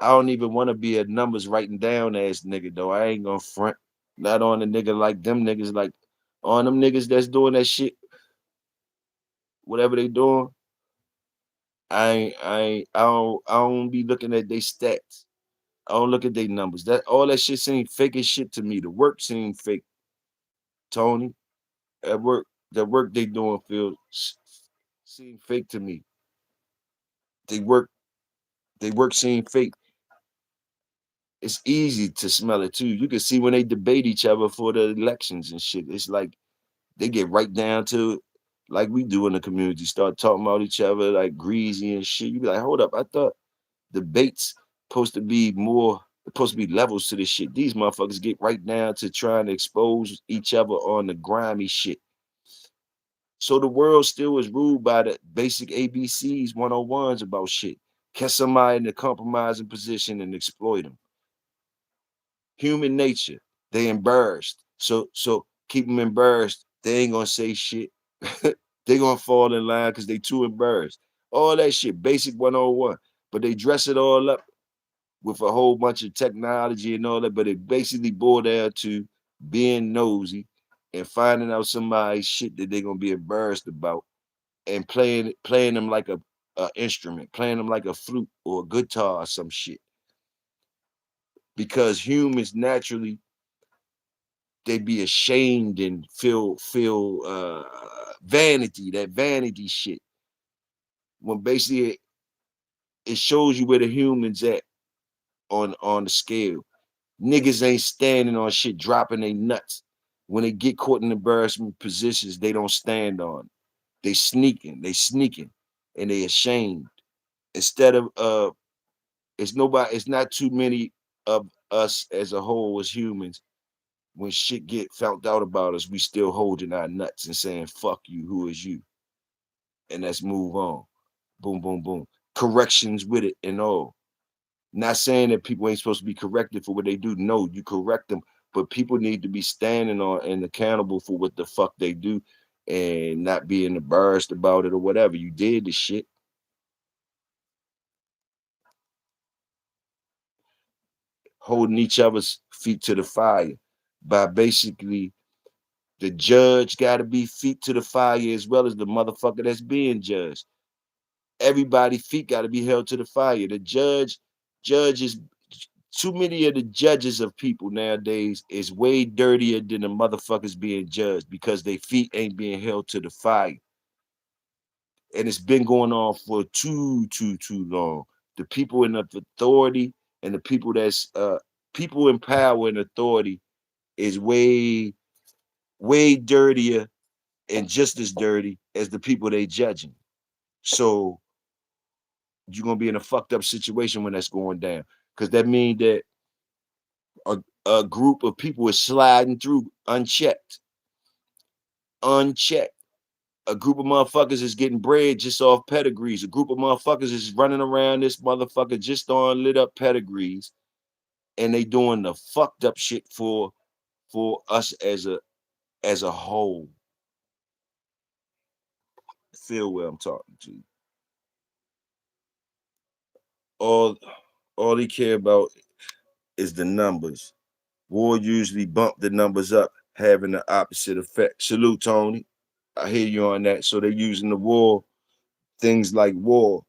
I don't even want to be a numbers writing down ass nigga though. I ain't gonna front. Not on a nigga like them niggas, like on them niggas that's doing that shit, whatever they doing. I don't be looking at their stats. I don't look at their numbers. That all that shit seem fake as shit to me. The work seem fake, Tony. That work they doing seem fake to me. They work, they work seem fake. It's easy to smell it too. You can see when they debate each other for the elections and shit. It's like they get right down to it. like we do in the community, start talking about each other like greasy and shit. You be like, hold up, I thought debates supposed to be levels to this shit. These motherfuckers get right down to trying to expose each other on the grimy shit. So the world still is ruled by the basic ABCs 101s about shit. Catch somebody in a compromising position and exploit them. Human nature, they embarrassed. So keep them embarrassed. They ain't gonna say shit. They gonna fall in line because they too embarrassed. All that shit, basic 101. But they dress it all up with a whole bunch of technology and all that. But it basically boiled down to being nosy and finding out somebody's shit that they're gonna be embarrassed about and playing them like a instrument, playing them like a flute or a guitar or some shit. Because humans naturally they be ashamed and feel vanity, that vanity shit. When basically it shows you where the humans at on the scale. Niggas ain't standing on shit, dropping they nuts. When they get caught in embarrassment positions, they don't stand on. They sneaking, and they ashamed. Instead of it's not too many of us as a whole as humans. When shit get found out about us, we still holding our nuts and saying, fuck you, who is you? And let's move on. Boom, boom, boom. Corrections with it and all. Not saying that people ain't supposed to be corrected for what they do. No, you correct them, but people need to be standing on and accountable for what the fuck they do and not being embarrassed about it or whatever. You did the shit. Holding each other's feet to the fire by basically the judge got to be feet to the fire as well as the motherfucker that's being judged. Everybody feet got to be held to the fire. The judges, too many of the judges of people nowadays is way dirtier than the motherfuckers being judged because their feet ain't being held to the fire. And it's been going on for too long. The people in authority and the people that's people in power and authority is way dirtier and just as dirty as the people they judging. So you're gonna be in a fucked up situation when that's going down. Cause that means that a group of people is sliding through unchecked. Unchecked. A group of motherfuckers is getting bread just off pedigrees. A group of motherfuckers is running around this motherfucker just on lit up pedigrees. And they doing the fucked up shit for us as a whole. Feel where I'm talking to. All all they care about is the numbers. War usually bump the numbers up, having the opposite effect. Salute, Tony. I hear you on that. So they're using the war, things like war,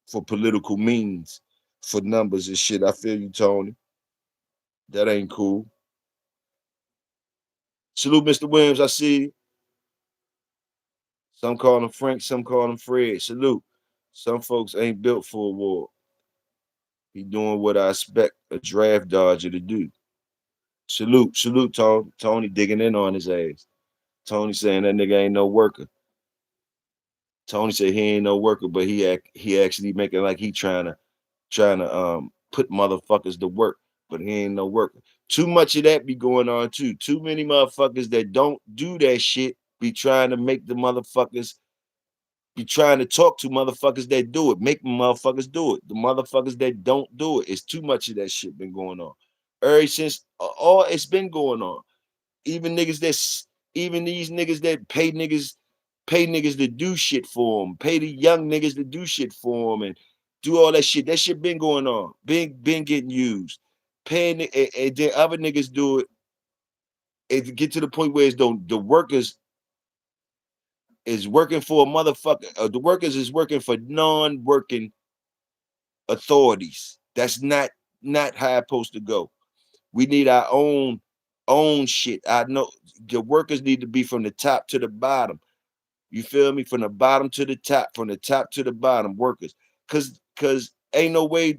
for political means, for numbers and shit. I feel you, Tony. That ain't cool. Salute, Mr. Williams. I see you. Some call him Frank, some call him Fred. Salute. Some folks ain't built for a war. He doing what I expect a draft dodger to do. Salute, Tony. Tony digging in on his ass. Tony saying that nigga ain't no worker. Tony said he ain't no worker, but he actually making like he trying to put motherfuckers to work, but he ain't no worker. Too much of that be going on too. Too many motherfuckers that don't do that shit be trying to make the motherfuckers be trying to talk to motherfuckers that do it. Make motherfuckers do it. The motherfuckers that don't do it. It's too much of that shit been going on. Ever since all it's been going on. Even niggas that's even these niggas that pay niggas to do shit for them, pay the young niggas to do shit for them, and do all that shit. That shit been going on, been getting used. Paying and then other niggas do it. It get to the point where it's the workers is working for a motherfucker. The workers is working for non-working authorities. That's not how it's supposed to go. We need our own shit. I know the workers need to be from the top to the bottom. You feel me? From the bottom to the top, from the top to the bottom, workers. Cause ain't no way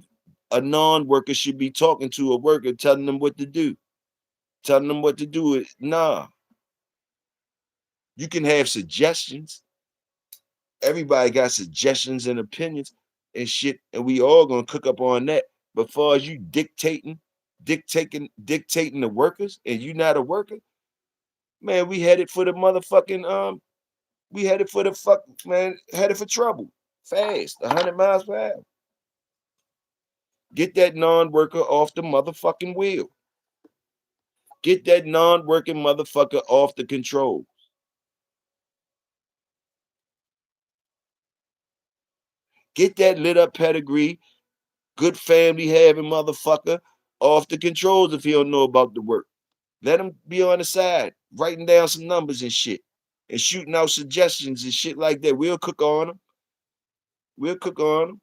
a non-worker should be talking to a worker, telling them what to do. Telling them what to do. Nah. You can have suggestions. Everybody got suggestions and opinions and shit, and we all gonna cook up on that. But far as you dictating the workers, and you not a worker, man, we headed for the motherfucking we headed for the fuck man, headed for trouble. Fast, 100 miles per hour. Get that non-worker off the motherfucking wheel. Get that non-working motherfucker off the control. Get that lit up pedigree, good family having motherfucker off the controls if he don't know about the work. Let him be on the side, writing down some numbers and shit, and shooting out suggestions and shit like that. We'll cook on them. We'll cook on them.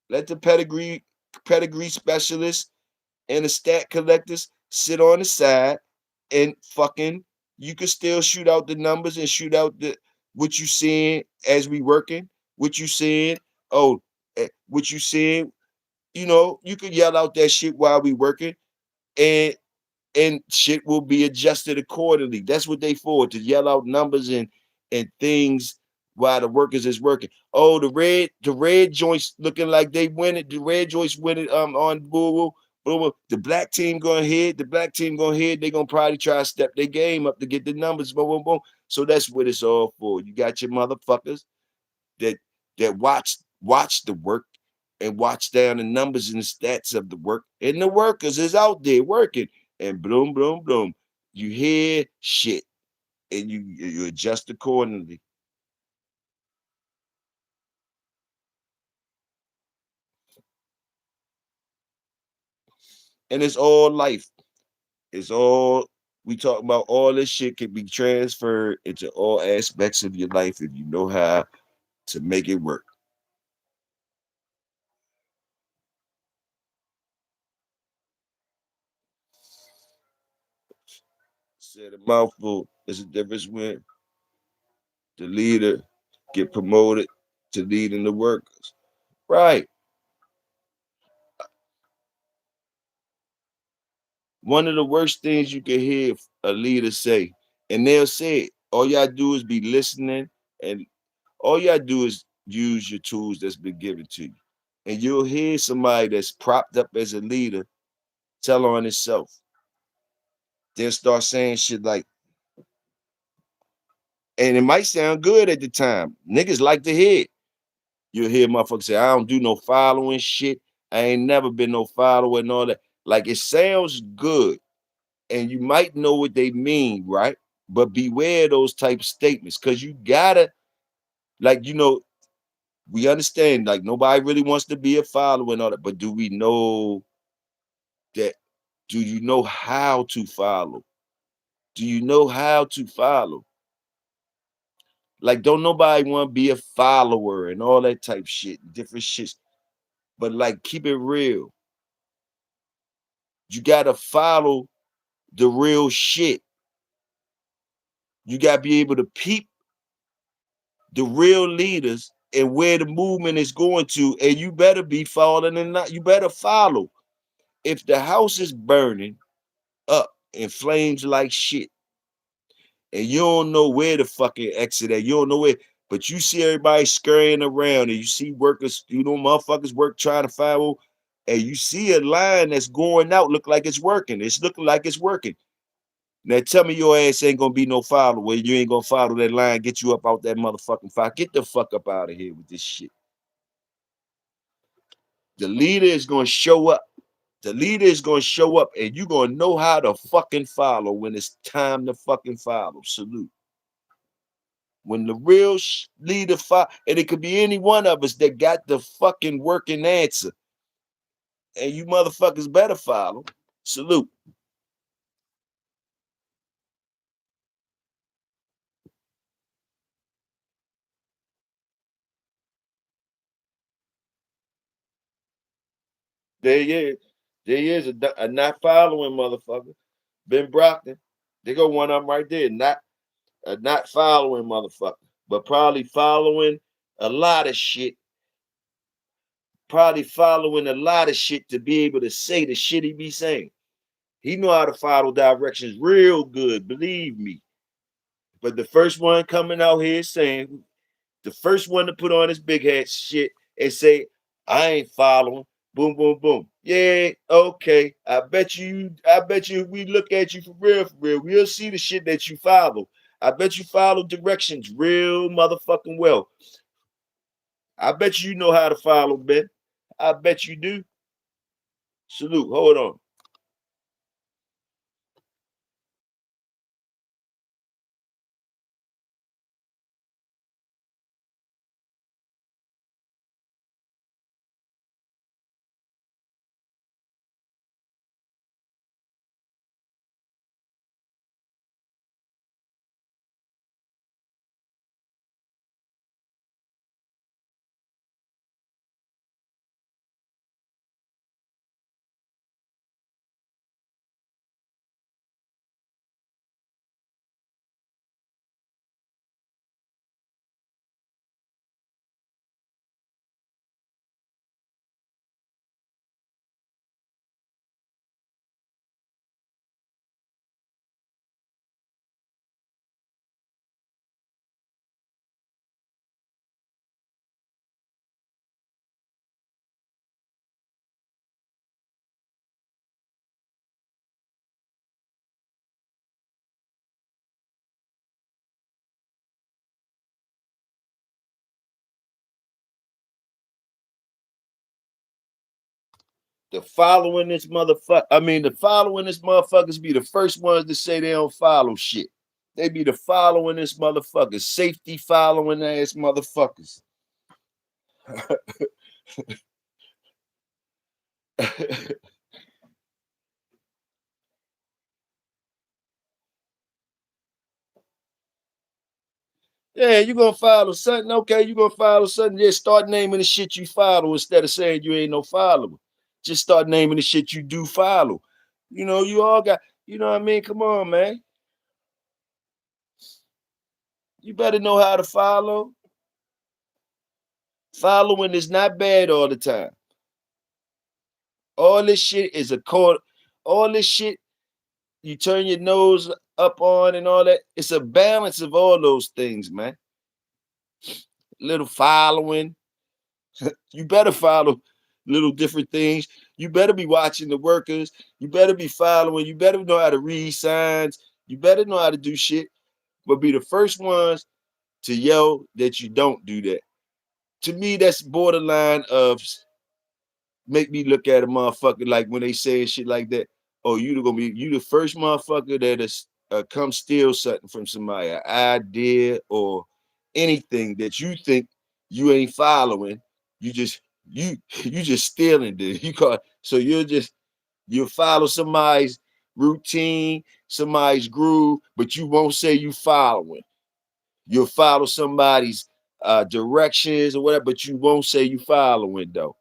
Let the pedigree specialists and the stat collectors sit on the side and fucking you can still shoot out the numbers and shoot out the what you seeing as we working, what you seeing, oh, what you seeing, you could yell out that shit while we working and shit will be adjusted accordingly. That's what they for, to yell out numbers and things while the workers is working. Oh, the red joints looking like they win it. The red joints win it on Google. The black team going ahead. The black team going ahead. They gonna probably try to step their game up to get the numbers. Boom, boom, boom. So that's what it's all for. You got your motherfuckers that watch the work and watch down the numbers and the stats of the work. And the workers is out there working. And bloom, bloom, bloom. You hear shit and you adjust accordingly. And it's all life. It's all we talk about. All this shit can be transferred into all aspects of your life if you know how to make it work. Said a mouthful. There's a difference when the leader get promoted to leading the workers. Right. One of the worst things you can hear a leader say, and they'll say it. All y'all do is be listening, and all y'all do is use your tools that's been given to you. And you'll hear somebody that's propped up as a leader tell on itself. They'll start saying shit like, and it might sound good at the time. Niggas like to hear it. You'll hear motherfuckers say, I don't do no following shit. I ain't never been no follower and all that. Like it sounds good. And you might know what they mean, right? But beware those type of statements because you gotta, like, we understand, like, nobody really wants to be a follower and all that, but do we know that? Do you know how to follow? Do you know how to follow? Like, don't nobody want to be a follower and all that type shit, different shit. But like, keep it real. You gotta follow the real shit. You gotta be able to peep the real leaders and where the movement is going to, and you better be following and not. You better follow. If the house is burning up in flames like shit, and you don't know where the fucking exit at, you don't know where, but you see everybody scurrying around, and you see workers, motherfuckers work trying to follow, and you see a line that's going out, look like it's working. It's looking like it's working. Now tell me your ass ain't gonna be no follower. You ain't gonna follow that line, get you up out that motherfucking fire. Get the fuck up out of here with this shit. The leader is gonna show up. The leader is gonna show up, and you're gonna know how to fucking follow when it's time to fucking follow. Salute. When the real leader follow, and it could be any one of us that got the fucking working answer, and you motherfuckers better follow. Salute. There he is. There he is, a not following motherfucker. Ben Brockton. They go one of them right there. Not following motherfucker, but probably following a lot of shit, probably following a lot of shit to be able to say the shit he be saying. He know how to follow directions real good, believe me. But the first one coming out here saying, the first one to put on his big hat shit and say, I ain't following. Boom, boom, boom. Yeah, okay. I bet you if we look at you for real, we'll see the shit that you follow. I bet you follow directions real motherfucking well. I bet you know how to follow, Ben. I bet you do. Salute. Hold on. The following this motherfucker. I mean, the following this motherfuckers be the first ones to say they don't follow shit. They be the following this motherfuckers, safety following ass motherfuckers. Yeah, you gonna follow something. Okay, you gonna follow something. Just start naming the shit you follow instead of saying you ain't no follower. Just start naming the shit you do follow. You know, you all got, you know what I mean? Come on, man. You better know how to follow. Following is not bad all the time. All this shit is a cord. All this shit you turn your nose up on and all that. It's a balance of all those things, man. Little following. You better follow little different things. You better be watching the workers. You better be following. You better know how to read signs. You better know how to do shit. But be the first ones to yell that you don't do that. To me, that's borderline of make me look at a motherfucker like when they saying shit like that. Oh, you the first motherfucker that is come steal something from somebody, an idea or anything that you think you ain't following. You just stealing this. You call so you'll follow somebody's routine, somebody's groove, but you won't say you following. You'll follow somebody's directions or whatever, but you won't say you following though.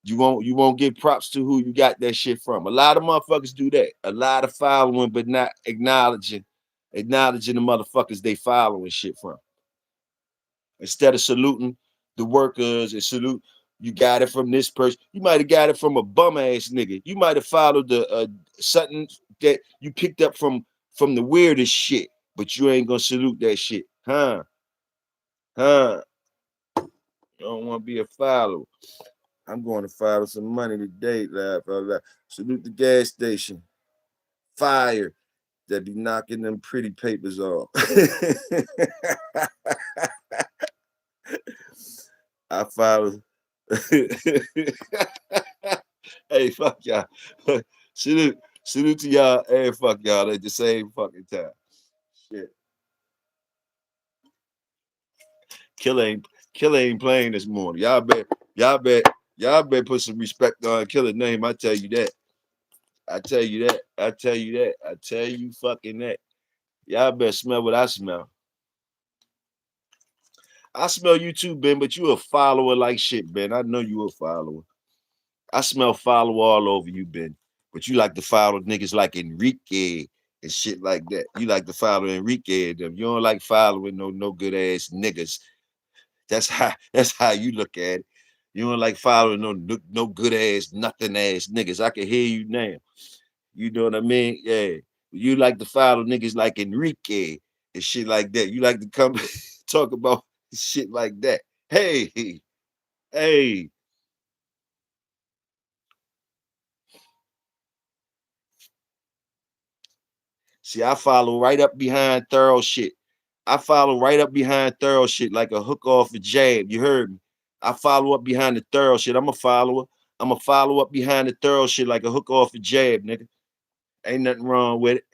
You won't give props to who you got that shit from. A lot of motherfuckers do that. A lot of following, but not acknowledging the motherfuckers they following shit from. Instead of saluting the workers and salute, you got it from this person. You might have got it from a bum ass nigga. You might have followed the something that you picked up from the weirdest shit, but you ain't gonna salute that shit, huh? Huh? You don't want to be a follower. I'm going to follow some money today, laugh out loud. Salute the gas station. Fire that be knocking them pretty papers off. I follow. Hey, fuck y'all. Salute to y'all and fuck y'all at the same fucking time. Shit. Killer ain't playing this morning. Y'all bet put some respect on Killer's name. I tell you that. I tell you that. I tell you that. I tell you fucking that. Y'all better smell what I smell. I smell you too, Ben, but you a follower like shit, Ben. I know you a follower. I smell follow all over you, Ben. But you like to follow niggas like Enrique and shit like that. You like to follow Enrique and them. You don't like following no good ass niggas. That's how you look at it. You don't like following no good ass, nothing ass niggas. I can hear you now. You know what I mean? Yeah. You like to follow niggas like Enrique and shit like that. You like to come talk about shit like that. Hey, hey. See, I follow right up behind thorough shit. I follow right up behind thorough shit like a hook off a jab. You heard me? I follow up behind the thorough shit. I'm a follower. I'm a follow up behind the thorough shit like a hook off a jab, nigga. Ain't nothing wrong with it.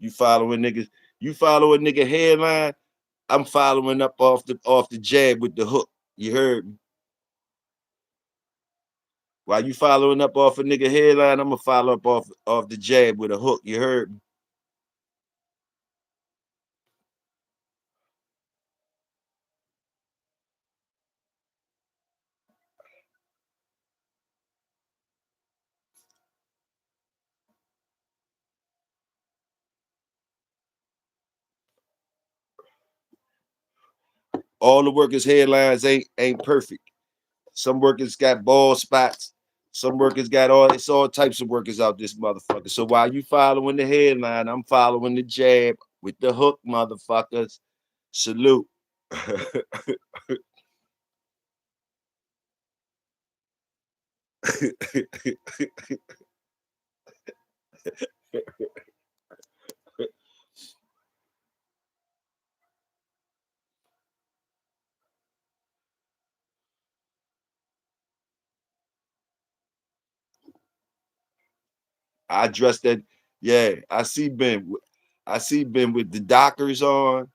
You following niggas, you follow a nigga headline, I'm following up off the jab with the hook. You heard me? While you following up off a nigga headline, I'm gonna follow up off the jab with a hook. You heard me? All the workers' headlines ain't perfect. Some workers got bald spots. Some workers got all types of workers out this motherfucker. So while you following the headline, I'm following the jab with the hook, motherfuckers. Salute. I dressed that. Yeah, I see Ben. I see Ben with the Dockers on.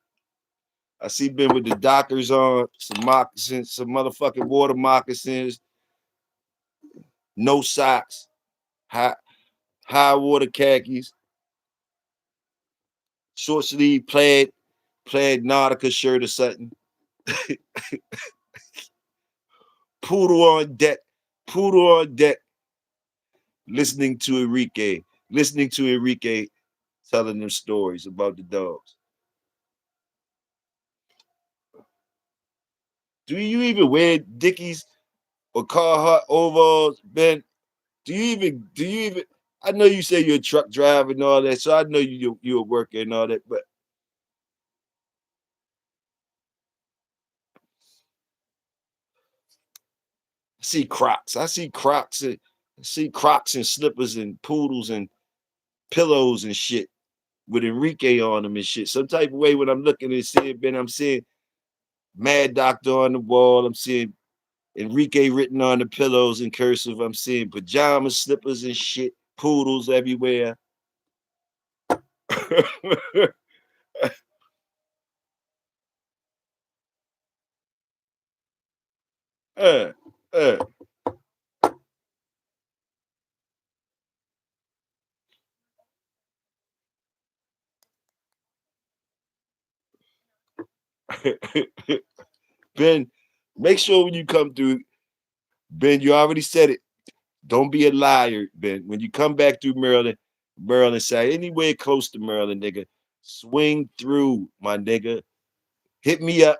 I see Ben with the Dockers on, some moccasins, some motherfucking water moccasins, no socks, high water khakis, short sleeve plaid Nautica shirt or something. Poodle on deck, poodle on deck, listening to Enrique telling them stories about the dogs. Do you even wear Dickies or Carhartt overalls, Ben? Do you even I know you say you're a truck driver and all that, so I know you're a worker and all that, but I see Crocs. I see Crocs and slippers and poodles and pillows and shit with Enrique on them and shit. Some type of way when I'm looking and seeing Ben, I'm seeing Mad Doctor on the wall. I'm seeing Enrique written on the pillows in cursive. I'm seeing pajamas, slippers and shit, poodles everywhere. uh, uh. Ben, make sure when you come through, Ben, you already said it. Don't be a liar, Ben. When you come back through Maryland side, anywhere close to Maryland, nigga, swing through, my nigga. Hit me up.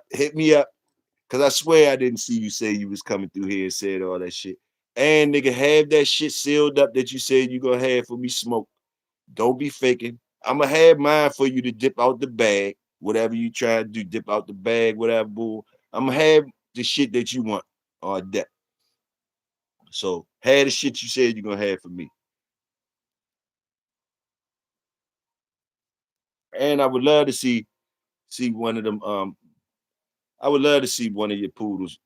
Cause I swear I didn't see you say you was coming through here and said all that shit. And nigga, have that shit sealed up that you said you gonna have for me smoke. Don't be faking. I'ma have mine for you to dip out the bag. Whatever you try to do, dip out the bag, whatever, boo. I'ma have the shit that you want on deck. So have the shit you said you're gonna have for me. And I would love to see one of them. I would love to see one of your poodles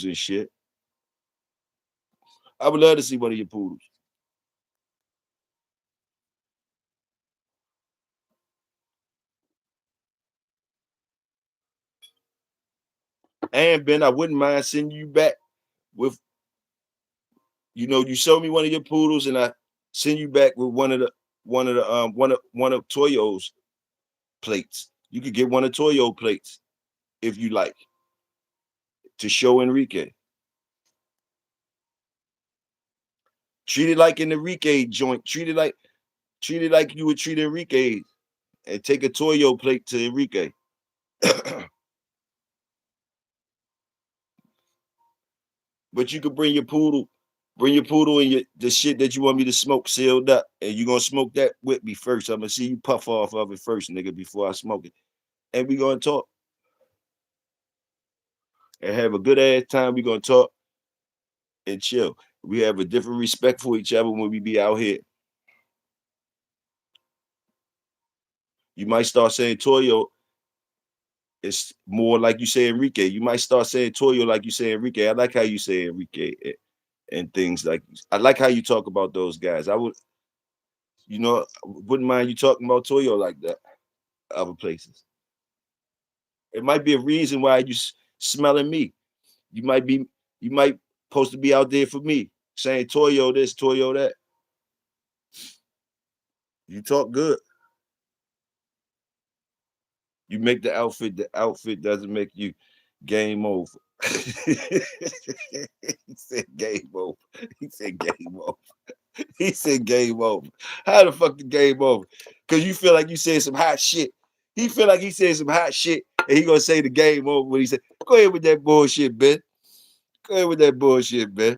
and shit. I would love to see one of your poodles. And Ben, I wouldn't mind sending you back with, you show me one of your poodles, and I send you back with one of Toyo's. plates. You could get one of Toyo plates if you like to show Enrique. Treat it like an Enrique joint. Treat it like you would treat Enrique, and take a Toyo plate to Enrique. But you could bring your poodle and the shit that you want me to smoke sealed up, and you gonna smoke that with me first. I'm gonna see you puff off of it first, nigga, before I smoke it, and we gonna talk and have a good ass time. We gonna talk and chill. We have a different respect for each other when we be out here. You might start saying Toyo. It's more like you say Enrique. You might start saying Toyo like you say Enrique. I like how you say Enrique and things like. I like how you talk about those guys. I would, wouldn't mind you talking about Toyo like that. Other places. It might be a reason why you smelling me. You might be, you might supposed to be out there for me, saying Toyo this, Toyo that. You talk good. You make the outfit. The outfit doesn't make you game over. He said game over. He said game over. He said game over. How the fuck the game over? Because you feel like you said some hot shit. He feel like he said some hot shit, and he gonna say the game over when he said, "Go ahead with that bullshit, Ben. Go ahead with that bullshit, Ben."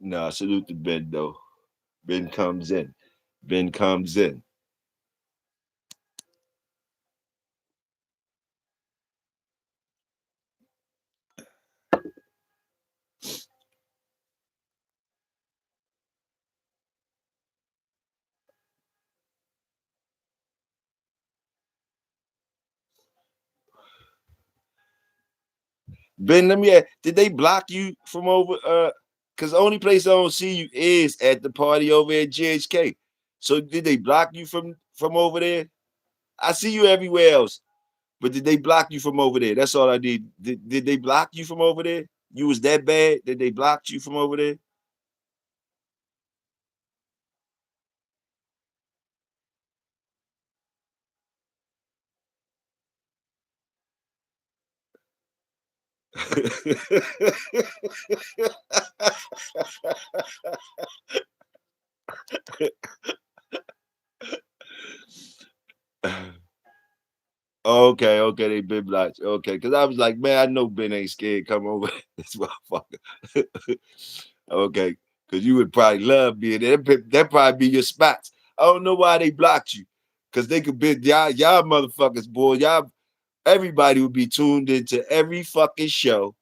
Nah, salute to Ben though. Ben comes in. Ben comes in. Ben, let me ask, did they block you from over because the only place I don't see you is at the party over at GHK. So did they block you from over there? I see you everywhere else, but did they block you from over there? That's all I need. Did they block you from over there? You was that bad that they blocked you from over there? Okay, okay, they been blocked. Okay, because I was like, man, I know Ben ain't scared. Come over this motherfucker. Okay, because you would probably love being there. That probably be your spots. I don't know why they blocked you, because they could be y'all motherfuckers, boy. Y'all, everybody would be tuned into every fucking show.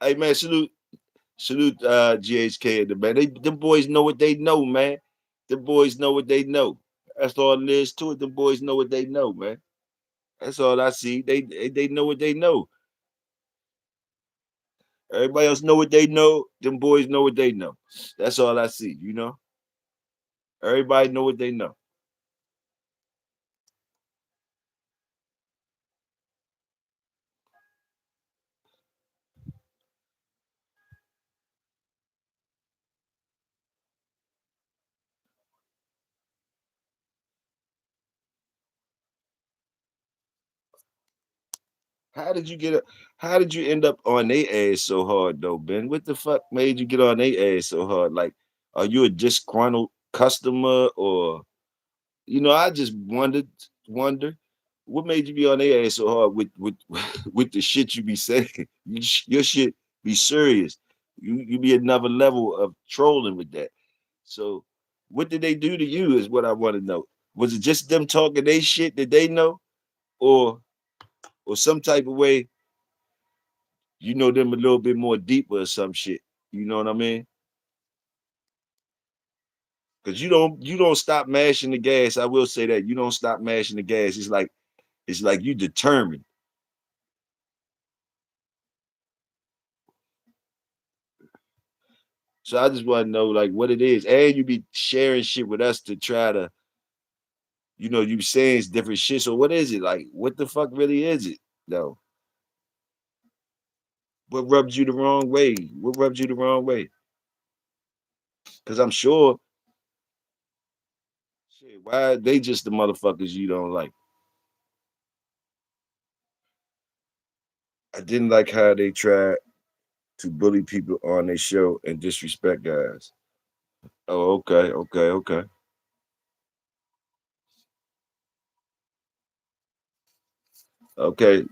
Hey man, salute GHK and the man. Them boys know what they know, man. The boys know what they know. That's all it is to it. The boys know what they know, man. That's all I see. They know what they know. Everybody else know what they know. Them boys know what they know. That's all I see. Everybody know what they know. How did you get a, How did you end up on their ass so hard though, Ben? What the fuck made you get on their ass so hard? Like, are you a disgruntled customer, or I just wonder what made you be on their ass so hard with with the shit you be saying. Your shit be serious. You be another level of trolling with that. So what did they do to you is what I want to know. Was it just them talking they shit that they know, or some type of way you know them a little bit more deeper or some shit? You know what I mean? Because you don't stop mashing the gas. I will say that you don't stop mashing the gas. It's like you determined. So I just want to know like what it is, and you be sharing shit with us to try to, you saying it's different shit. So what is it like? What the fuck really is it though? What rubs you the wrong way? What rubs you the wrong way? Because I'm sure, shit, why they just the motherfuckers you don't like? I didn't like how they tried to bully people on their show and disrespect guys. Oh, okay, okay, okay. Okay,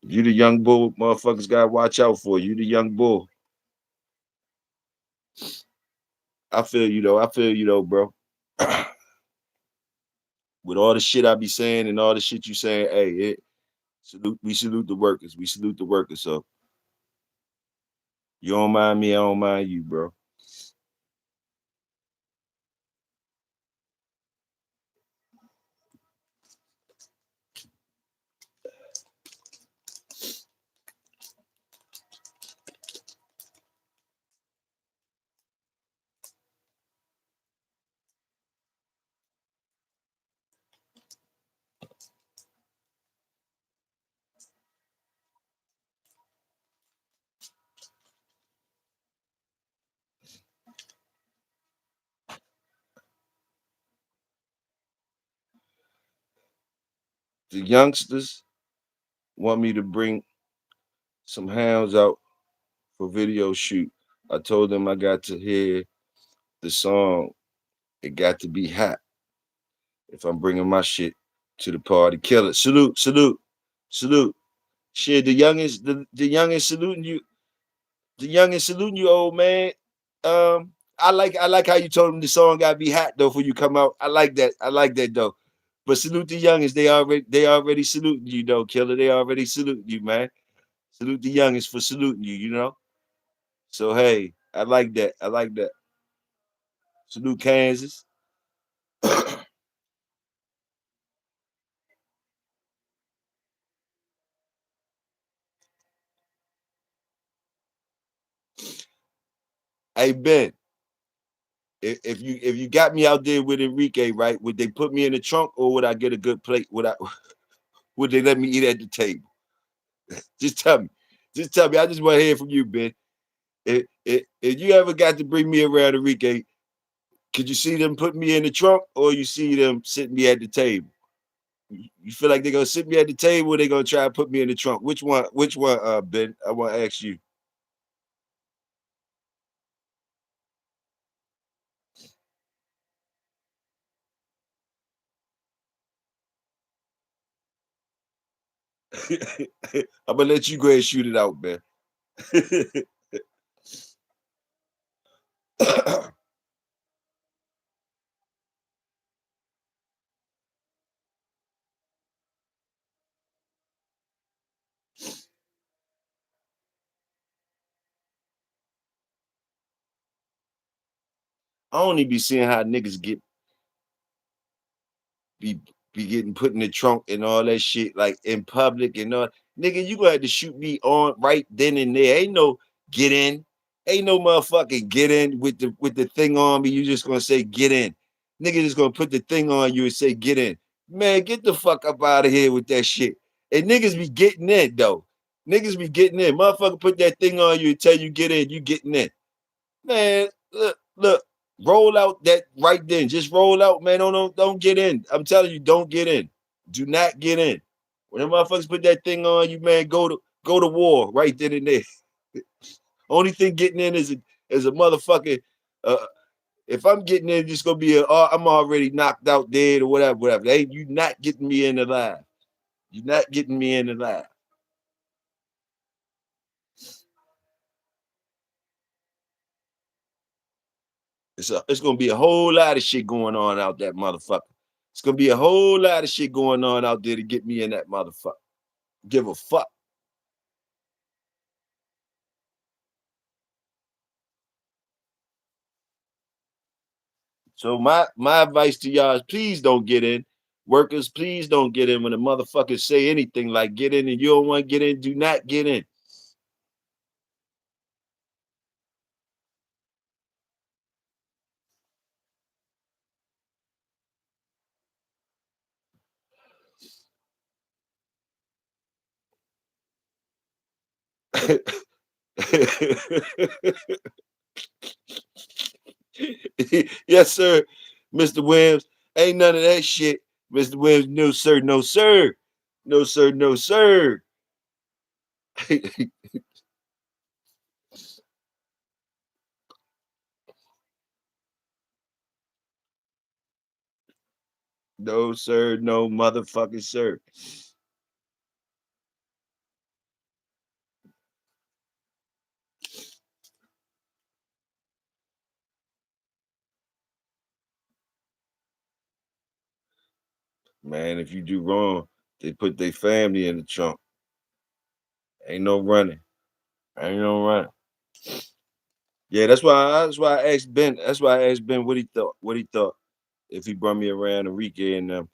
you the young bull, motherfuckers gotta watch out for you. The young bull. I feel you though. I feel you though, bro. With all the shit I be saying and all the shit you saying, hey, we salute the workers. We salute the workers. So you don't mind me, I don't mind you, bro. The youngsters want me to bring some hounds out for video shoot. I told them I got to hear the song. It got to be hot if I'm bringing my shit to the party. Kill it. Salute, salute, salute. Shit, the youngest saluting you. The youngest saluting you, old man. I like how you told him the song gotta be hot though for you come out. I like that. I like that though. But salute the youngest. They already saluting you though, killer. They already saluting you, man. Salute the youngest for saluting you, you know. So hey, I like that. I like that. Salute Kansas. Hey Ben, if you got me out there with Enrique, right? Would they put me in the trunk or would I get a good plate? Would they let me eat at the table? Just tell me. Just tell me. I just want to hear from you, Ben. If you ever got to bring me around Enrique, could you see them put me in the trunk or you see them sitting me at the table? You feel like they're gonna sit me at the table or they're gonna try to put me in the trunk? Which one, Ben? I want to ask you. I'm gonna let you go ahead and shoot it out, man. I only be seeing how niggas be be getting put in the trunk and all that shit, like in public and all. Nigga, you gonna have to shoot me on right then and there. Ain't no get in. Ain't no motherfucking get in with the thing on me. You just gonna say get in. Nigga just gonna put the thing on you and say get in. Man, get the fuck up out of here with that shit. And niggas be getting in though. Niggas be getting in. Motherfucker put that thing on you and tell you get in, you getting in. Man, look, roll out that right then. Just roll out, man. Don't get in. I'm telling you, don't get in. Do not get in. When the motherfuckers put that thing on you, man, go to war right then and there. Only thing getting in is a motherfucking. Uh, if I'm getting in, it's gonna be I'm already knocked out, dead or whatever, whatever. Hey, you not getting me in alive. You're not getting me in alive. It's gonna be a whole lot of shit going on out that motherfucker. It's gonna be a whole lot of shit going on out there to get me in that motherfucker. Give a fuck. So my advice to y'all is please don't get in. Workers, please don't get in when the motherfuckers say anything like get in and you don't want to get in, do not get in. Yes, sir, Mr. Williams. Ain't none of that shit, Mr. Williams. No, sir, no, sir. No, sir, no, sir. No, sir, no motherfucking sir. Man, if you do wrong, they put their family in the trunk. Ain't no running. Ain't no running. Yeah, that's why I asked Ben. That's why I asked Ben what he thought. What he thought if he brought me around Enrique and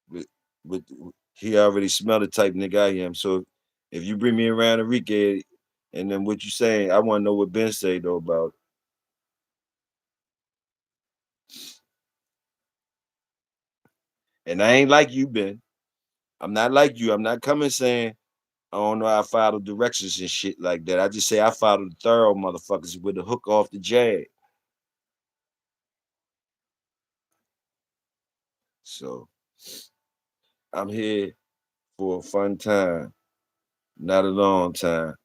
with, with he already smelled the type nigga I am. So if you bring me around Enrique and then what you saying, I want to know what Ben say though about it. And I ain't like you, Ben. I'm not like you. I'm not coming saying I don't know how I follow directions and shit like that. I just say I follow the thorough motherfuckers with the hook off the jag. So I'm here for a fun time, not a long time.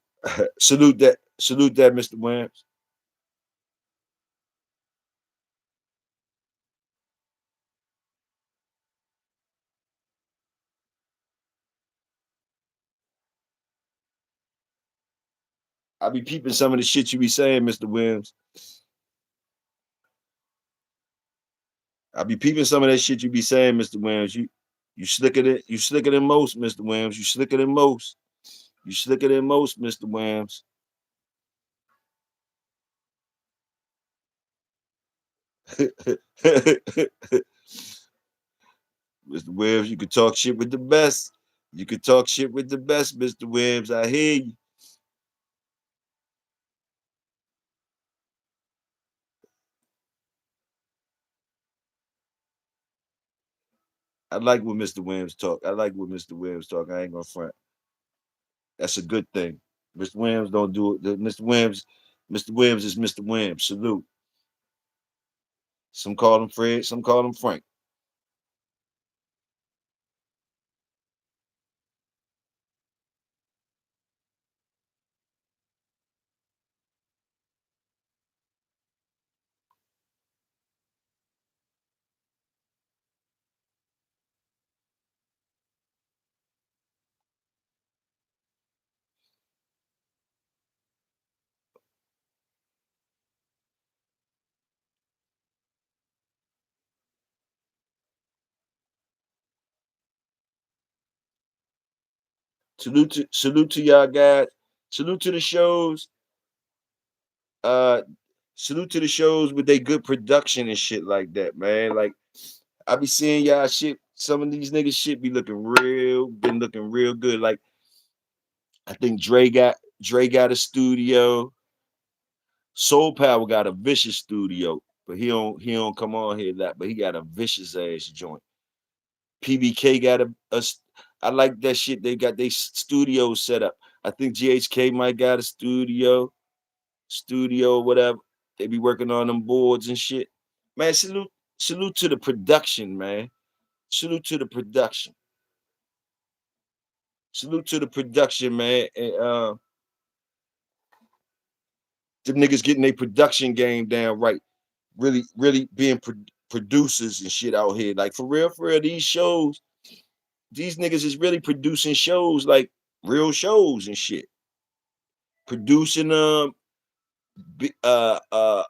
Salute that, Mr. Williams. I be peeping some of the shit you be saying, Mr. Williams. I be peeping some of that shit you be saying, Mr. Williams. You slicker than most, Mr. Williams. You slicker than most. You slicker than most, Mr. Williams. Mr. Williams, you could talk shit with the best. You could talk shit with the best, Mr. Williams. I hear you. I like when Mr. Williams talk. I like when Mr. Williams talk. I ain't gonna front. That's a good thing. Mr. Williams don't do it. Mr. Williams is Mr. Williams. Salute. Some call him Fred, some call him Frank. Salute to y'all guys. Salute to the shows. Uh Salute to the shows with their good production and shit like that, man. Like I be seeing y'all shit. Some of these niggas shit been looking real good. Like I think Dre got a studio. Soul Power got a vicious studio, but he don't come on here that, but he got a vicious ass joint. PBK got I like that shit. They got their studio set up. I think GHK might got a studio, whatever. They be working on them boards and shit. Man, salute to the production, man. Salute to the production. Salute to the production, man. And them niggas getting their production game down right. Really being producers and shit out here. Like for real, these niggas is really producing shows like real shows and shit. Producing them,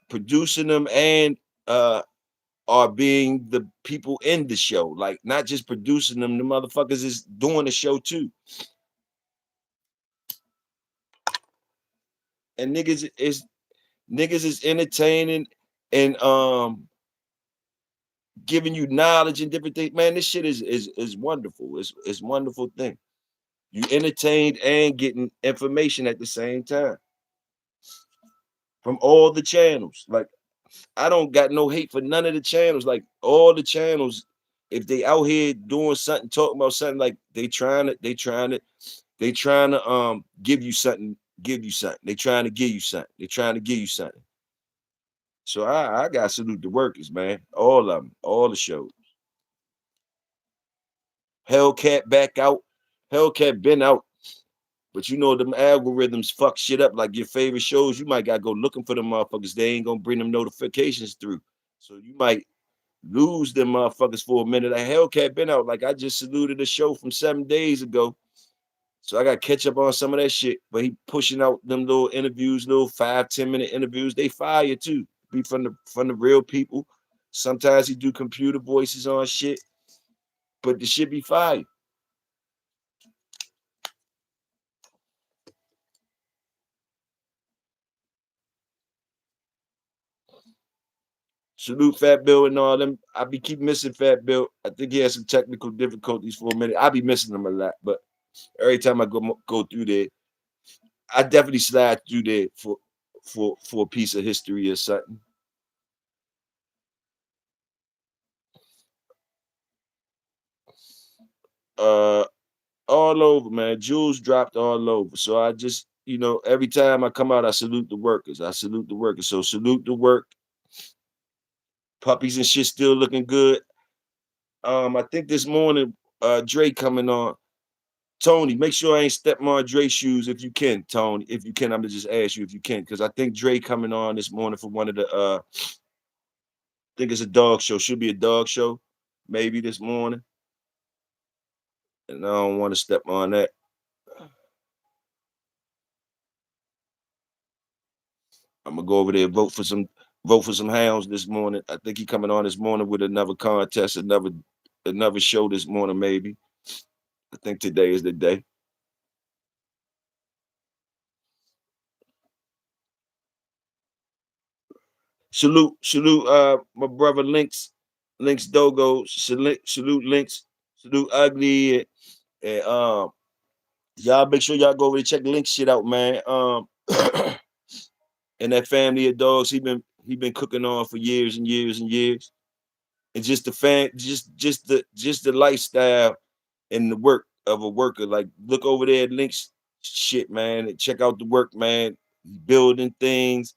producing them and are being the people in the show. Like not just producing them, the motherfuckers is doing the show too. And niggas is entertaining and giving you knowledge and different things. Man, this shit is wonderful. It's wonderful thing. You entertained and getting information at the same time from all the channels. Like I don't got no hate for none of the channels. Like all the channels, if they out here doing something, talking about something, like they trying to give you something. They trying to give you something. They trying to give you something. So I got to salute the workers, man. All of them, all the shows. Hellcat back out. Hellcat been out. But you know them algorithms fuck shit up. Like your favorite shows, you might gotta go looking for them motherfuckers. They ain't gonna bring them notifications through. So you might lose them motherfuckers for a minute. Like Hellcat been out. Like I just saluted a show from 7 days ago. So I got to catch up on some of that shit. But he pushing out them little interviews, little 5-10 minute interviews. They fire too. Be from the real people. Sometimes he do computer voices on shit, but the shit be fire. Salute Fat Bill and all them. I be keep missing Fat Bill. I think he has some technical difficulties for a minute. I be missing him a lot, but every time I go through there, I definitely slide through there for a piece of history or something. Uh, all over, man. Jewels dropped all over. So I just, every time I come out, I salute the workers. I salute the workers. So salute the work. Puppies and shit still looking good. I think this morning, Dre coming on. Tony, make sure I ain't step on Dre shoes if you can, Tony. If you can, I'm gonna just ask you if you can, because I think Dre coming on this morning for one of the I think it's a dog show. Should be a dog show, maybe this morning. And I don't want to step on that. I'm gonna go over there, vote for some hounds this morning. I think he coming on this morning with another contest, another show this morning, maybe. I think today is the day. Salute, my brother Links Dogo, salute Links, salute Ugly, and y'all make sure y'all go over and check Links shit out, man. And that family of dogs he been cooking on for years and years and years. And just the just the lifestyle and the work of a worker. Like look over there at Links shit, man, and check out the work, man. He building things.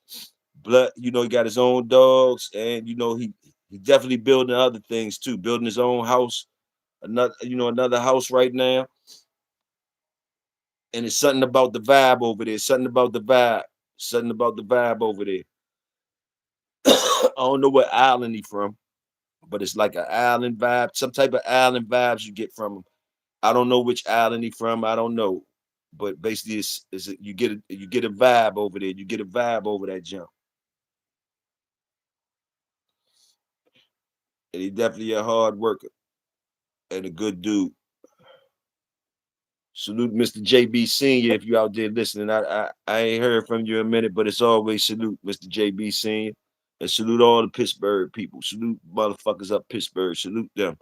Blood, he got his own dogs, and he definitely building other things too. Building his own house, another house right now. And it's something about the vibe over there. Something about the vibe. Something about the vibe over there. I don't know what island he from, but it's like an island vibe. Some type of island vibes you get from him. I don't know which island he from. I don't know, but basically, you get a vibe over there. You get a vibe over that jump, and he definitely a hard worker and a good dude. Salute Mr. JB Senior if you out there listening. I ain't heard from you in a minute, but it's always salute Mr. JB Senior, and salute all the Pittsburgh people. Salute motherfuckers up Pittsburgh. Salute them.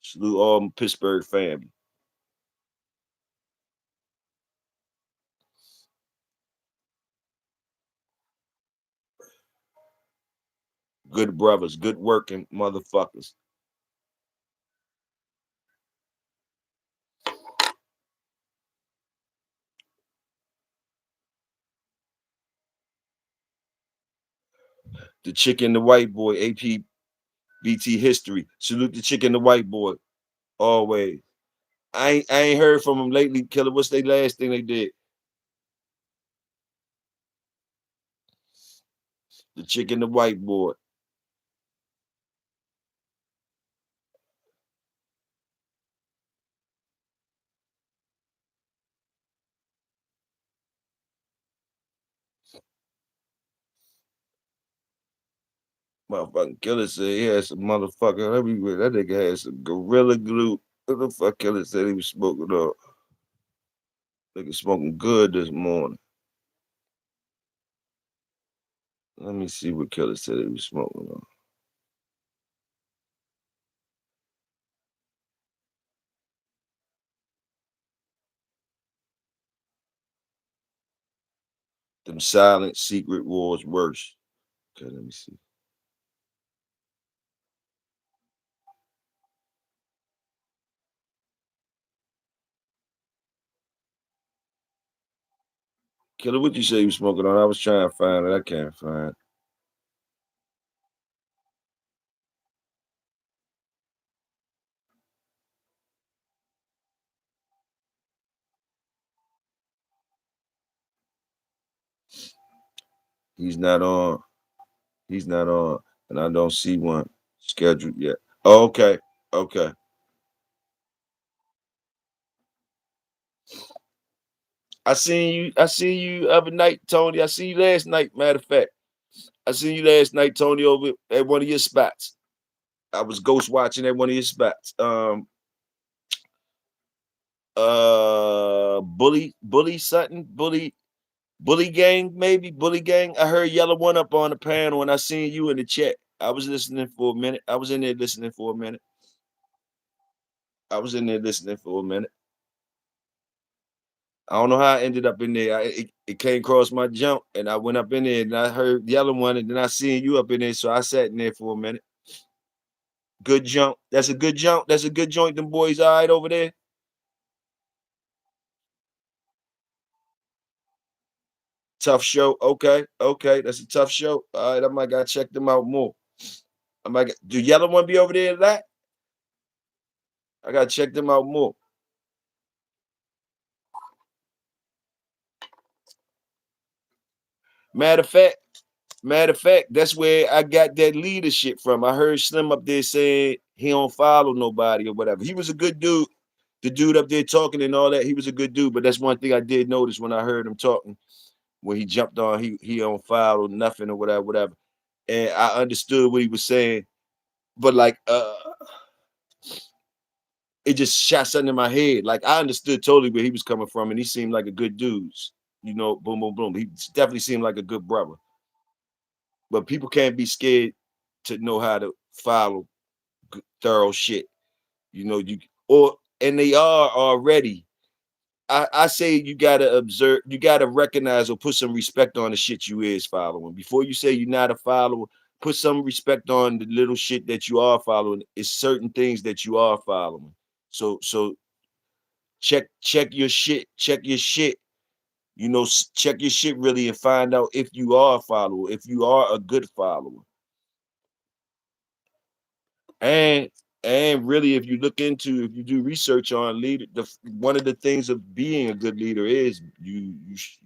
Salute all my Pittsburgh family. Good brothers, good working motherfuckers. The chick and the white boy, APBT history. Salute the chick and the white boy. Always. I ain't heard from them lately, Killer. What's their last thing they did? The chick and the white boy. Motherfucking Killer said he had some motherfucker everywhere. That nigga had some gorilla glue. What the fuck Killer said he was smoking up? Nigga smoking good this morning. Let me see what Killer said he was smoking on. Them silent secret wars worse. Okay, let me see. Killer, what you say you was smoking on? I was trying to find it. I can't find it. He's not on. He's not on. And I don't see one scheduled yet. Oh, okay. Okay. I seen you other night, Tony. I seen you last night, matter of fact. I seen you last night, Tony, over at one of your spots. I was ghost watching at one of your spots. Bully something, bully gang, maybe bully gang. I heard yellow one up on the panel and I seen you in the chat. I was listening for a minute. I was in there listening for a minute. I was in there listening for a minute. I don't know how I ended up in there. It came across my jump and I went up in there and I heard yellow one and then I seen you up in there. So I sat in there for a minute. Good jump. That's a good jump. That's a good joint. Them boys all right over there. Tough show. Okay. Okay. That's a tough show. All right. I might gotta check them out more. Do yellow one be over there a lot? I gotta check them out more. Matter of fact, that's where I got that leadership from. I heard Slim up there saying he don't follow nobody or whatever. He was a good dude. The dude up there talking and all that, he was a good dude. But that's one thing I did notice when I heard him talking. When he jumped on, he don't follow nothing or whatever, whatever. And I understood what he was saying, but like it just shot something in my head. Like I understood totally where he was coming from, and he seemed like a good dude. You know, boom, boom, boom. He definitely seemed like a good brother. But people can't be scared to know how to follow thorough shit. You know, you or and they are already. I say you gotta observe, you gotta recognize or put some respect on the shit you is following. Before you say you're not a follower, put some respect on the little shit that you are following. It's certain things that you are following. So check your shit, check your shit. You know, check your shit really and find out if you are a follower, if you are a good follower. And really, if you look into, if you do research on leader, one of the things of being a good leader is you're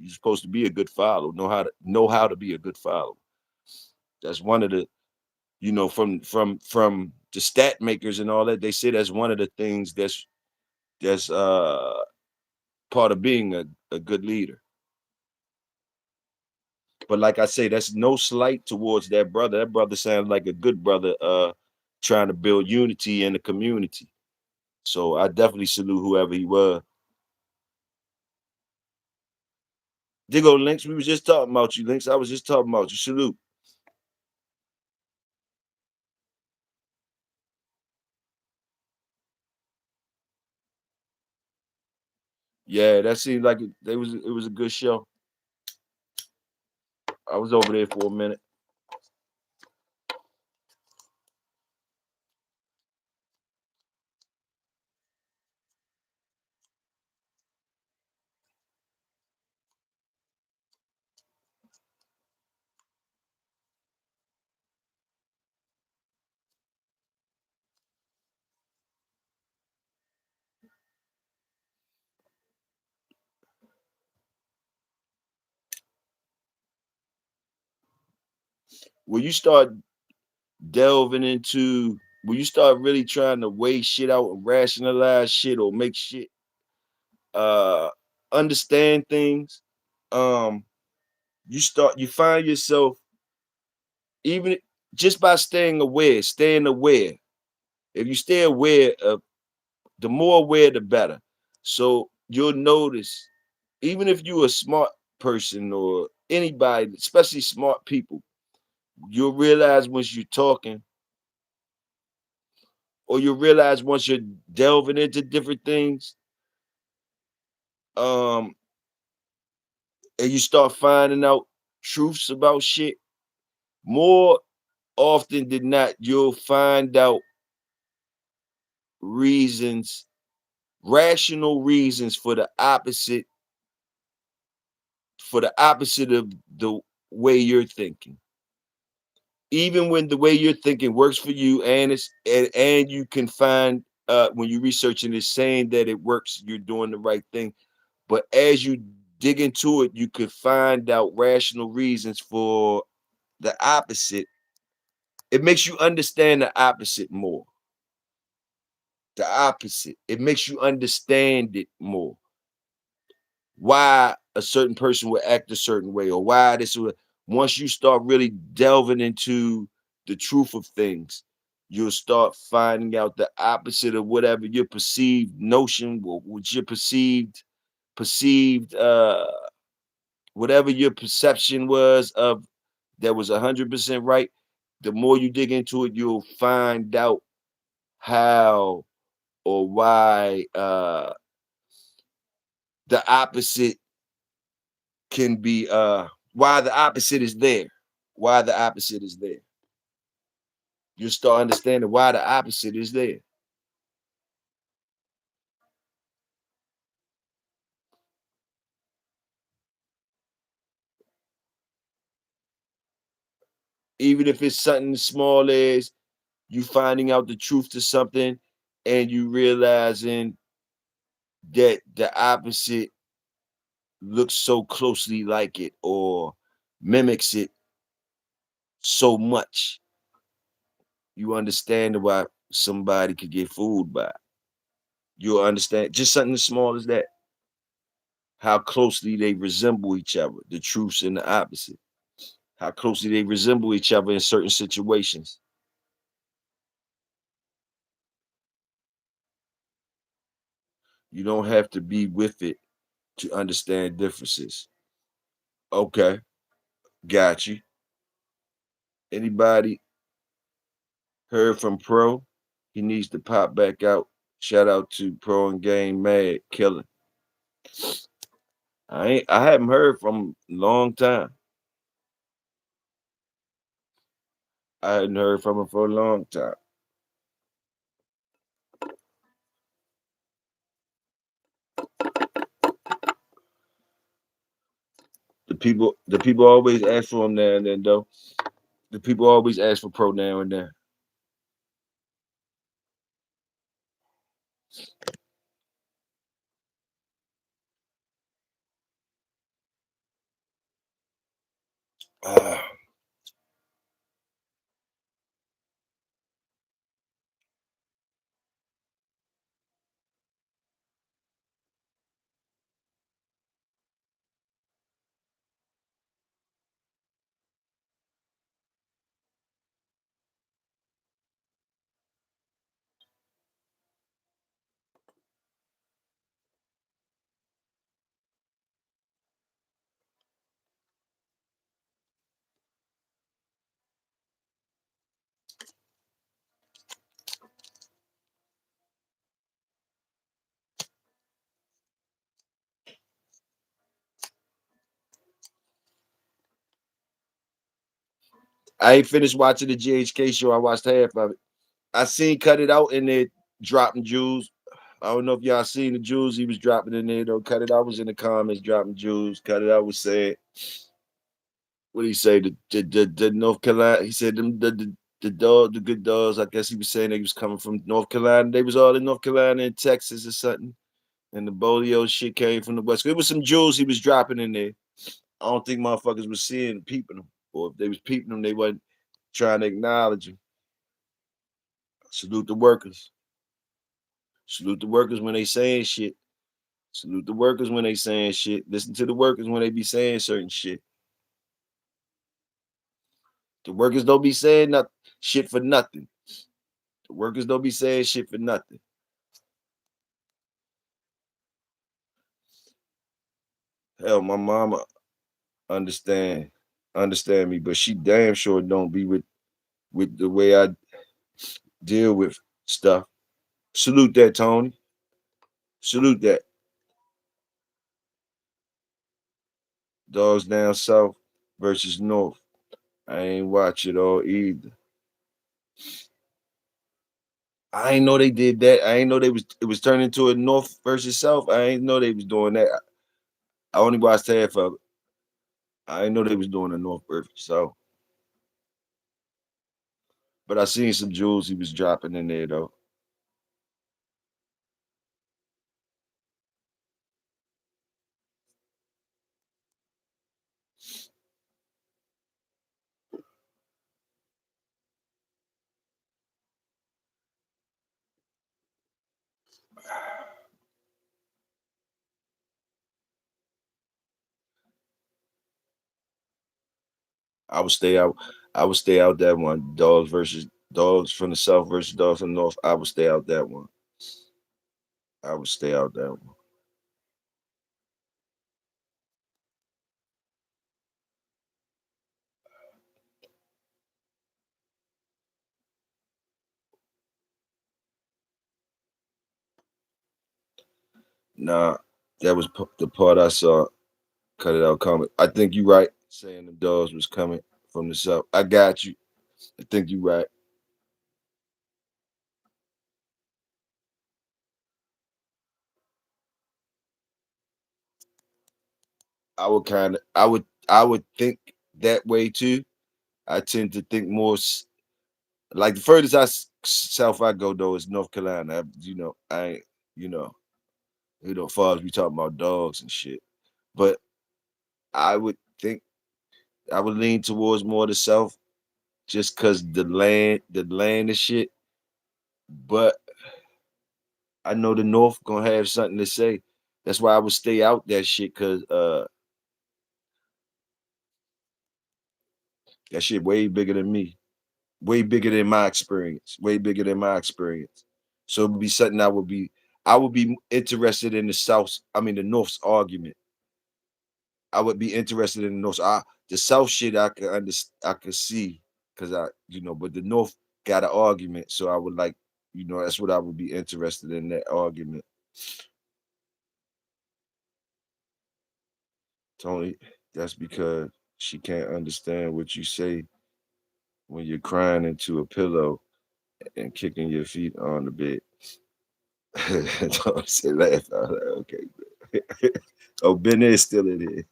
supposed to be a good follower, know how to be a good follower. That's one of the, you know, from the stat makers and all that, they say that's one of the things that's part of being a good leader. But like I say, that's no slight towards that brother. That brother sounds like a good brother, trying to build unity in the community. So I definitely salute whoever he was. There go Links. We was just talking about you, Links. I was just talking about you. Salute. Yeah, that seemed like it was a good show. I was over there for a minute. When you start delving into, when you start really trying to weigh shit out and rationalize shit or make shit uh understand things, um, you find yourself, even just by staying aware. If you stay aware of, the more aware the better. So you'll notice, even if you're a smart person or anybody, especially smart people, You'll realize once you're talking, or you'll realize once you're delving into different things, um, and you start finding out truths about shit, more often than not, you'll find out reasons, rational reasons for the opposite of the way you're thinking. Even when the way you're thinking works for you, and and you can find when you're researching it's saying that it works, you're doing the right thing. But as you dig into it, you could find out rational reasons for the opposite. It makes you understand the opposite more. The opposite. It makes you understand it more. Why a certain person would act a certain way, or why this would. Once you start really delving into the truth of things, you'll start finding out the opposite of whatever your perceived notion, what your perceived whatever your perception was of that was 100% right. The more you dig into it, you'll find out how or why the opposite can be why the opposite is there. Why the opposite is there. You start understanding why the opposite is there. Even if it's something as small as you finding out the truth to something and you realizing that the opposite looks so closely like it or mimics it so much, you understand why somebody could get fooled by it. You'll understand just something as small as that, how closely they resemble each other, the truths and the opposite, how closely they resemble each other in certain situations. You don't have to be with it to understand differences. Okay, got you. Anybody heard from Pro? He needs to pop back out. Shout out to Pro and Game Mad Killer. I haven't heard from him in a long time. I hadn't heard from him for a long time. The people always ask for him now and then though. The people always ask for Pro now and then. Uh, I ain't finished watching the GHK show. I watched half of it. I seen Cut It Out in there dropping jewels. I don't know if y'all seen the jewels he was dropping in there though. Cut It Out was in the comments dropping jewels. Cut It Out was saying, what did he say? The North Carolina. He said them the good dogs. I guess he was saying they was coming from North Carolina. They was all in North Carolina and Texas or something. And the Bolio shit came from the West. It was some jewels he was dropping in there. I don't think motherfuckers was seeing peeping them, or if they was peeping them, they wasn't trying to acknowledge them. Salute the workers. Salute the workers when they saying shit. Salute the workers when they saying shit. Listen to the workers when they be saying certain shit. The workers don't be saying nothing shit for nothing. The workers don't be saying shit for nothing. Hell, my mama understand. understand me, but she damn sure don't be with the way I deal with stuff. Salute that, Tony. Salute that. Dogs down south versus north. I ain't watch it all either. I ain't know they did that. I ain't know it was turning into a north versus south. I ain't know they was doing that. I only watched half of it. I ain't know they was doing a north versus south. But I seen some jewels he was dropping in there though. I would stay out. I would stay out that one. Dogs from the south versus dogs from the north. I would stay out that one. I would stay out that one. Nah, that was the part I saw. Cut it out coming. I think you right saying the dogs was coming from the south. I got you. I think you right. I would think that way too. I tend to think more like the furthest south I go though is North Carolina. I ain't, you know, far as we talking about dogs and shit. But I would think I would lean towards more the south just cause the land and shit. But I know the north gonna have something to say. That's why I would stay out that shit cause that shit way bigger than me. Way bigger than my experience. Way bigger than my experience. So it would be something I would be interested in the South, I mean the North's argument. I would be interested in the North. The South shit I could understand, I could see because but the North got an argument. So I would like, that's what I would be interested in, that argument. Tony, that's because she can't understand what you say when you're crying into a pillow and kicking your feet on the bed. Don't say laugh out loud. Okay. Oh, Ben is still in here.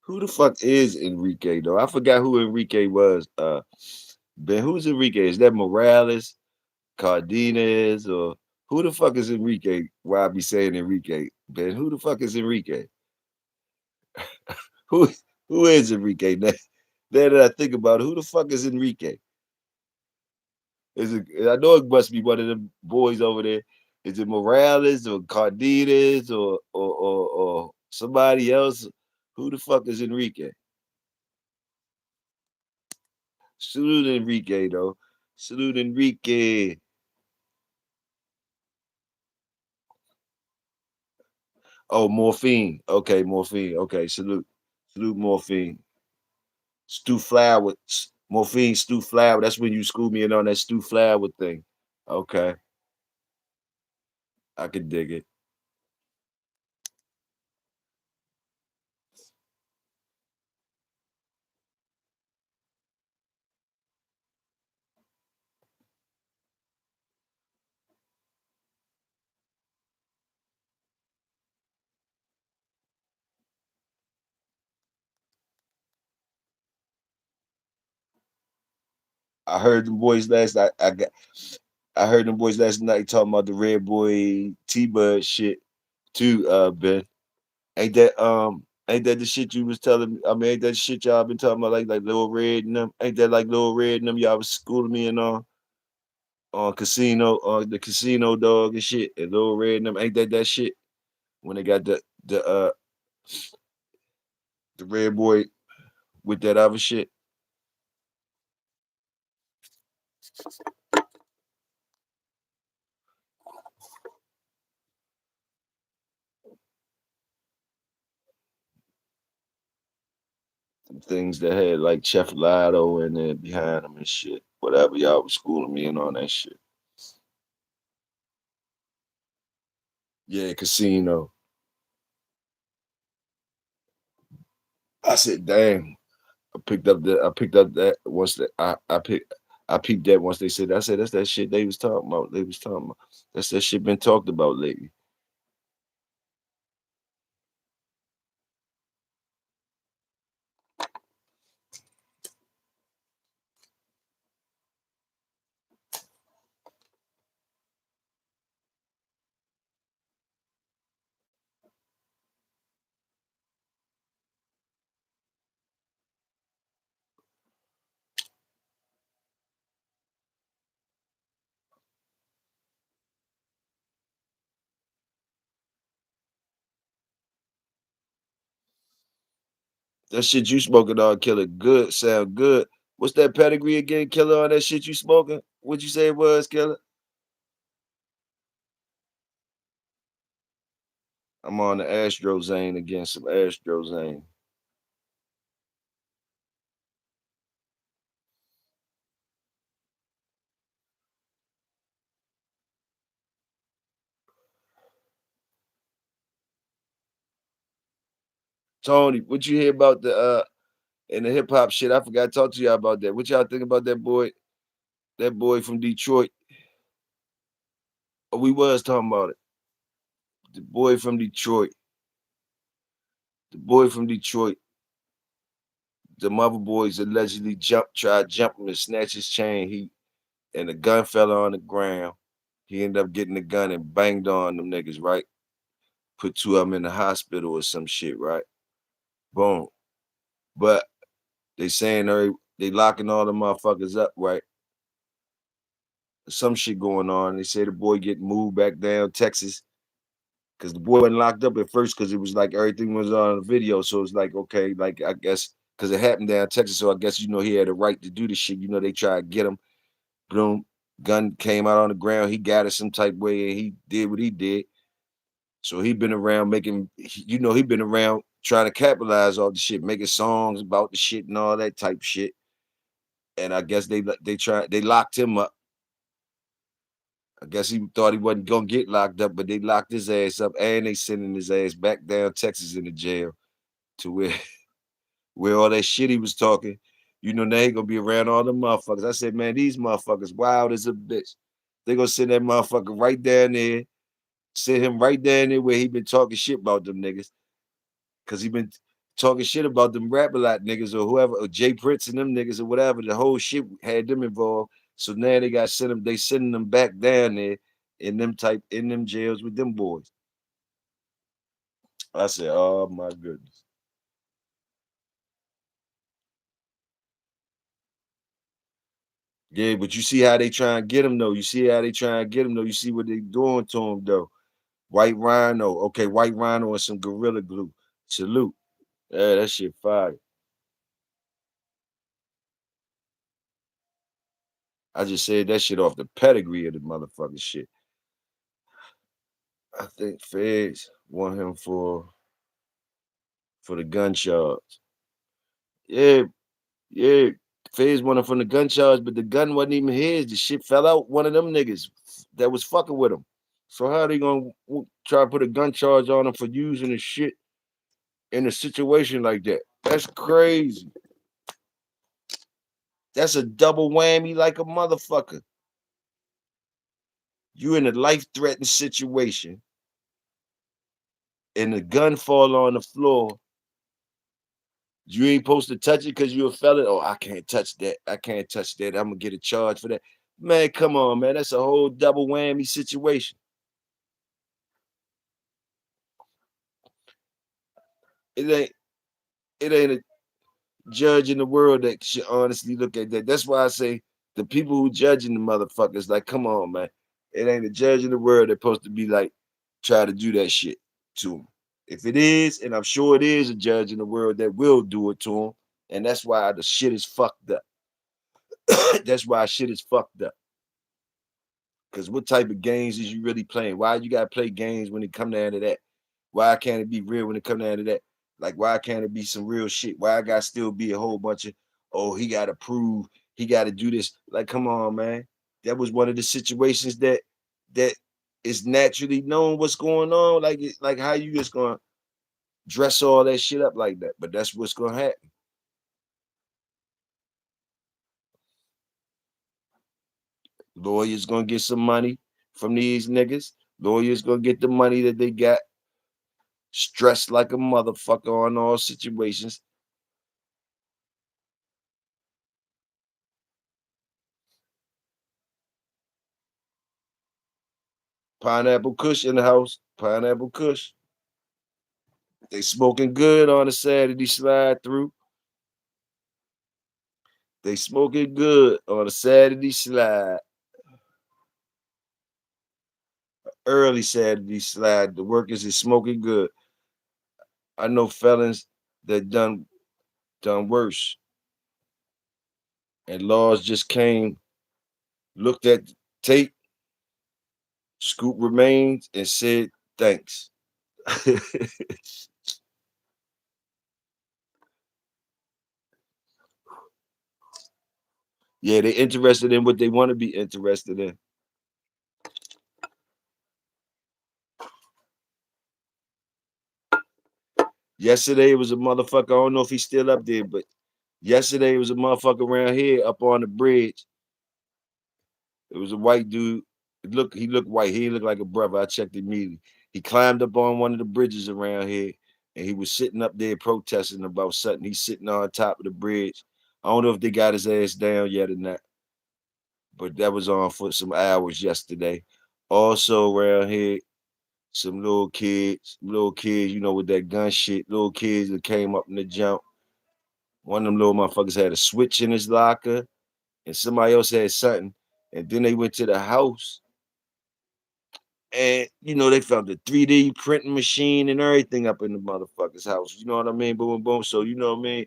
Who the fuck is Enrique though? I forgot who Enrique was. Ben, who's Enrique? Is that Morales, Cardenas, or who the fuck is Enrique? Why I be saying Enrique? Ben, who the fuck is Enrique? Who who is Enrique? Now that I think about it, who the fuck is Enrique? Is it? I know it must be one of the boys over there. Is it Morales or Cardenas or somebody else? Who the fuck is Enrique? Salute Enrique though. Salute Enrique. Oh, morphine. Okay, morphine. Okay, salute. Salute morphine. Stu Flower. Morphine, Stu Flower. That's when you schooled me in on that Stu Flower thing. Okay, I can dig it. I heard them boys last night. I heard them boys last night talking about the Red Boy T Bud shit too, Ben. Ain't that the shit you was telling me? I mean, ain't that shit y'all been talking about like Lil Red and them? Ain't that like Lil Red and them y'all was schooling me and on casino, on the casino dog and shit, and Lil Red and them, ain't that shit? When they got The the red boy with that other shit. Things that had like Chef Lotto in there behind them and shit. Whatever y'all was schooling me in on that shit. Yeah, casino. I said, damn. I picked up that once that I peeped that once they said I said that's that shit they was talking about. They was talking about that's that shit been talked about lately. That shit you smoking on, killer, good, sound good. What's that pedigree again, killer? On that shit you smoking? What'd you say it was, killer? I'm on the Astrozane again, some Astrozane. Tony, what you hear about the and the hip hop shit? I forgot to talk to y'all about that. What y'all think about that boy? That boy from Detroit. Oh, we was talking about it. The boy from Detroit. The boy from Detroit. The mother boys allegedly tried to jump him and snatch his chain. And the gun fell on the ground. He ended up getting the gun and banged on them niggas, right? Put two of them in the hospital or some shit, right? Boom. But they saying they locking all the motherfuckers up, right? Some shit going on. They say the boy getting moved back down Texas because the boy wasn't locked up at first because it was like everything was on the video. So it's like, okay, like I guess because it happened down Texas. So I guess, he had a right to do the shit. They tried to get him. Boom. Gun came out on the ground. He got it some type way and he did what he did. So he been around he been around trying to capitalize off the shit, making songs about the shit and all that type shit. And I guess they locked him up. I guess he thought he wasn't gonna get locked up, but they locked his ass up and they sending his ass back down Texas in the jail to where where all that shit he was talking. Now he gonna be around all the motherfuckers. I said, man, these motherfuckers wild as a bitch. They gonna send that motherfucker right down there, send him right down there where he been talking shit about them niggas. Cause he been talking shit about them rap a lot niggas or whoever, or Jay Prince and them niggas or whatever. The whole shit had them involved. So now they sending them back down there in them jails with them boys. I said, oh my goodness. Yeah, but you see how they try and get him though. You see how they try and get him though. You see what they doing to him though. White Rhino. Okay, White Rhino and some Gorilla Glue. Salute. Yeah, that shit fire. I just said that shit off the pedigree of the motherfucking shit. I think Feds want him for the gun charge. Yeah, yeah. Feds want him from the gun charge, but the gun wasn't even his. The shit fell out one of them niggas that was fucking with him. So how they gonna try to put a gun charge on him for using the shit in a situation like that? That's crazy. That's a double whammy like a motherfucker. You in a life-threatening situation and the gun fall on the floor. You ain't supposed to touch it because you a felon. Oh, I can't touch that. I can't touch that. I'm gonna get a charge for that. Man, come on, man. That's a whole double whammy situation. It ain't it ain't a judge in the world that should honestly look at that. That's why I say the people who judging the motherfuckers, like, come on, man. It ain't a judge in the world that's supposed to be like try to do that shit to them. If it is, and I'm sure it is a judge in the world that will do it to him, and that's why the shit is fucked up. That's why shit is fucked up. Because what type of games is you really playing? Why you gotta play games when it come down to that? Why can't it be real when it come down to that? Like, why can't it be some real shit? Why I gotta still be a whole bunch of, oh, he gotta prove, he gotta do this. Like, come on, man. That was one of the situations that is naturally known what's going on. Like how you just gonna dress all that shit up like that? But that's what's gonna happen. Lawyers gonna get some money from these niggas. Lawyers gonna get the money that they got. Stressed like a motherfucker on all situations. Pineapple Kush in the house. Pineapple Kush. They smoking good on a Saturday slide through. They smoking good on a Saturday slide. Early Saturday slide. The workers is smoking good. I know felons that done worse. And laws just came, looked at the tape, scooped remains, and said thanks. Yeah, they interested in what they want to be interested in. Yesterday it was a motherfucker. I don't know if he's still up there, but yesterday it was a motherfucker around here up on the bridge. It was a white dude. He looked white. He looked like a brother. I checked immediately. He climbed up on one of the bridges around here, and he was sitting up there protesting about something. He's sitting on top of the bridge. I don't know if they got his ass down yet or not, but that was on for some hours yesterday. Also around here, some little kids, with that gun shit, little kids that came up in the jump. One of them little motherfuckers had a switch in his locker, and somebody else had something. And then they went to the house, and they found the 3D printing machine and everything up in the motherfucker's house. You know what I mean? Boom, boom. So you know what I mean,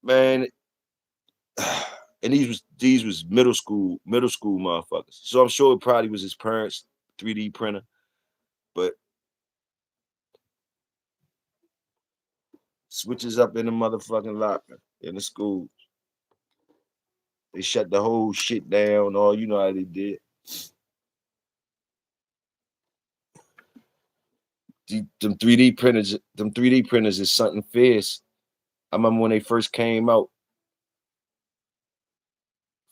man. And these was middle school motherfuckers. So I'm sure it probably was his parents' 3D printer, but switches up in the motherfucking locker in the school. They shut the whole shit down. All you know how they did. Them 3D printers is something fierce. I remember when they first came out.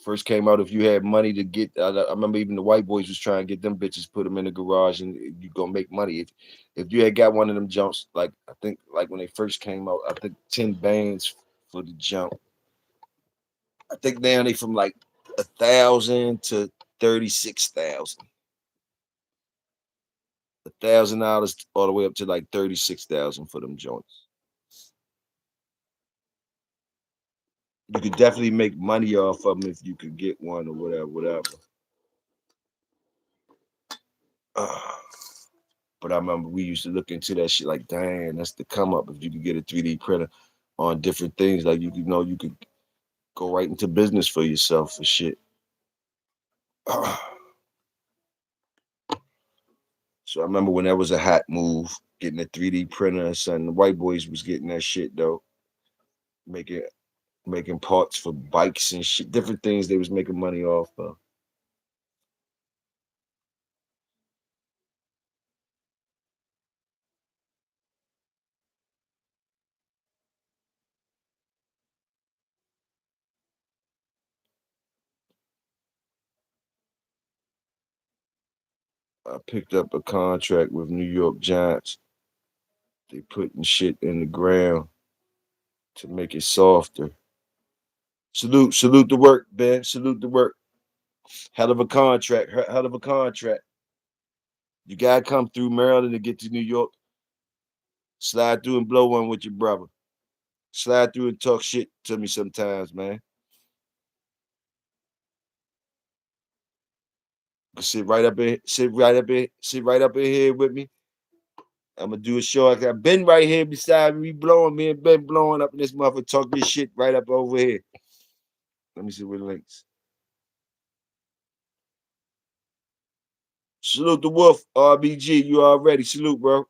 If you had money to get, I remember even the white boys was trying to get them bitches, put them in the garage, and you gonna make money. If you had got one of them jumps, like I think, like when they first came out, I think 10 bands for the jump. I think now they from like 1,000 to 36,000. $1,000 all the way up to like 36,000 for them joints. You could definitely make money off of them if you could get one or whatever. Uh, but I remember we used to look into that shit like, dang, that's the come up if you could get a 3D printer on different things. Like you could go right into business for yourself for shit. So I remember when that was a hot move, getting a 3D printer and something. The white boys was getting that shit though, making making parts for bikes and shit, different things they was making money off of. I picked up a contract with New York Giants. They putting shit in the ground to make it softer. Salute the work, Ben. Salute the work. Hell of a contract. Hell of a contract. You gotta come through Maryland to get to New York. Slide through and blow one with your brother. Slide through and talk shit to me sometimes, man. Sit right up in here with me. I'm gonna do a show. I got Ben right here beside me, blowing me and Ben blowing up in this motherfucker. Talk this shit right up over here. Let me see where the links. Salute the Wolf, RBG. You already salute, bro.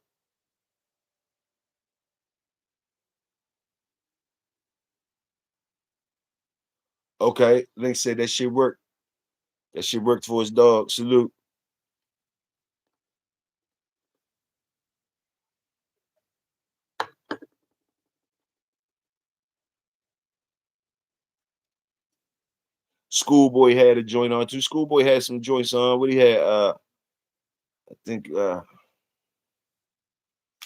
Okay, Link said that shit worked. That shit worked for his dog. Salute. Schoolboy had a joint on too. Schoolboy had some joints on. What he had? I think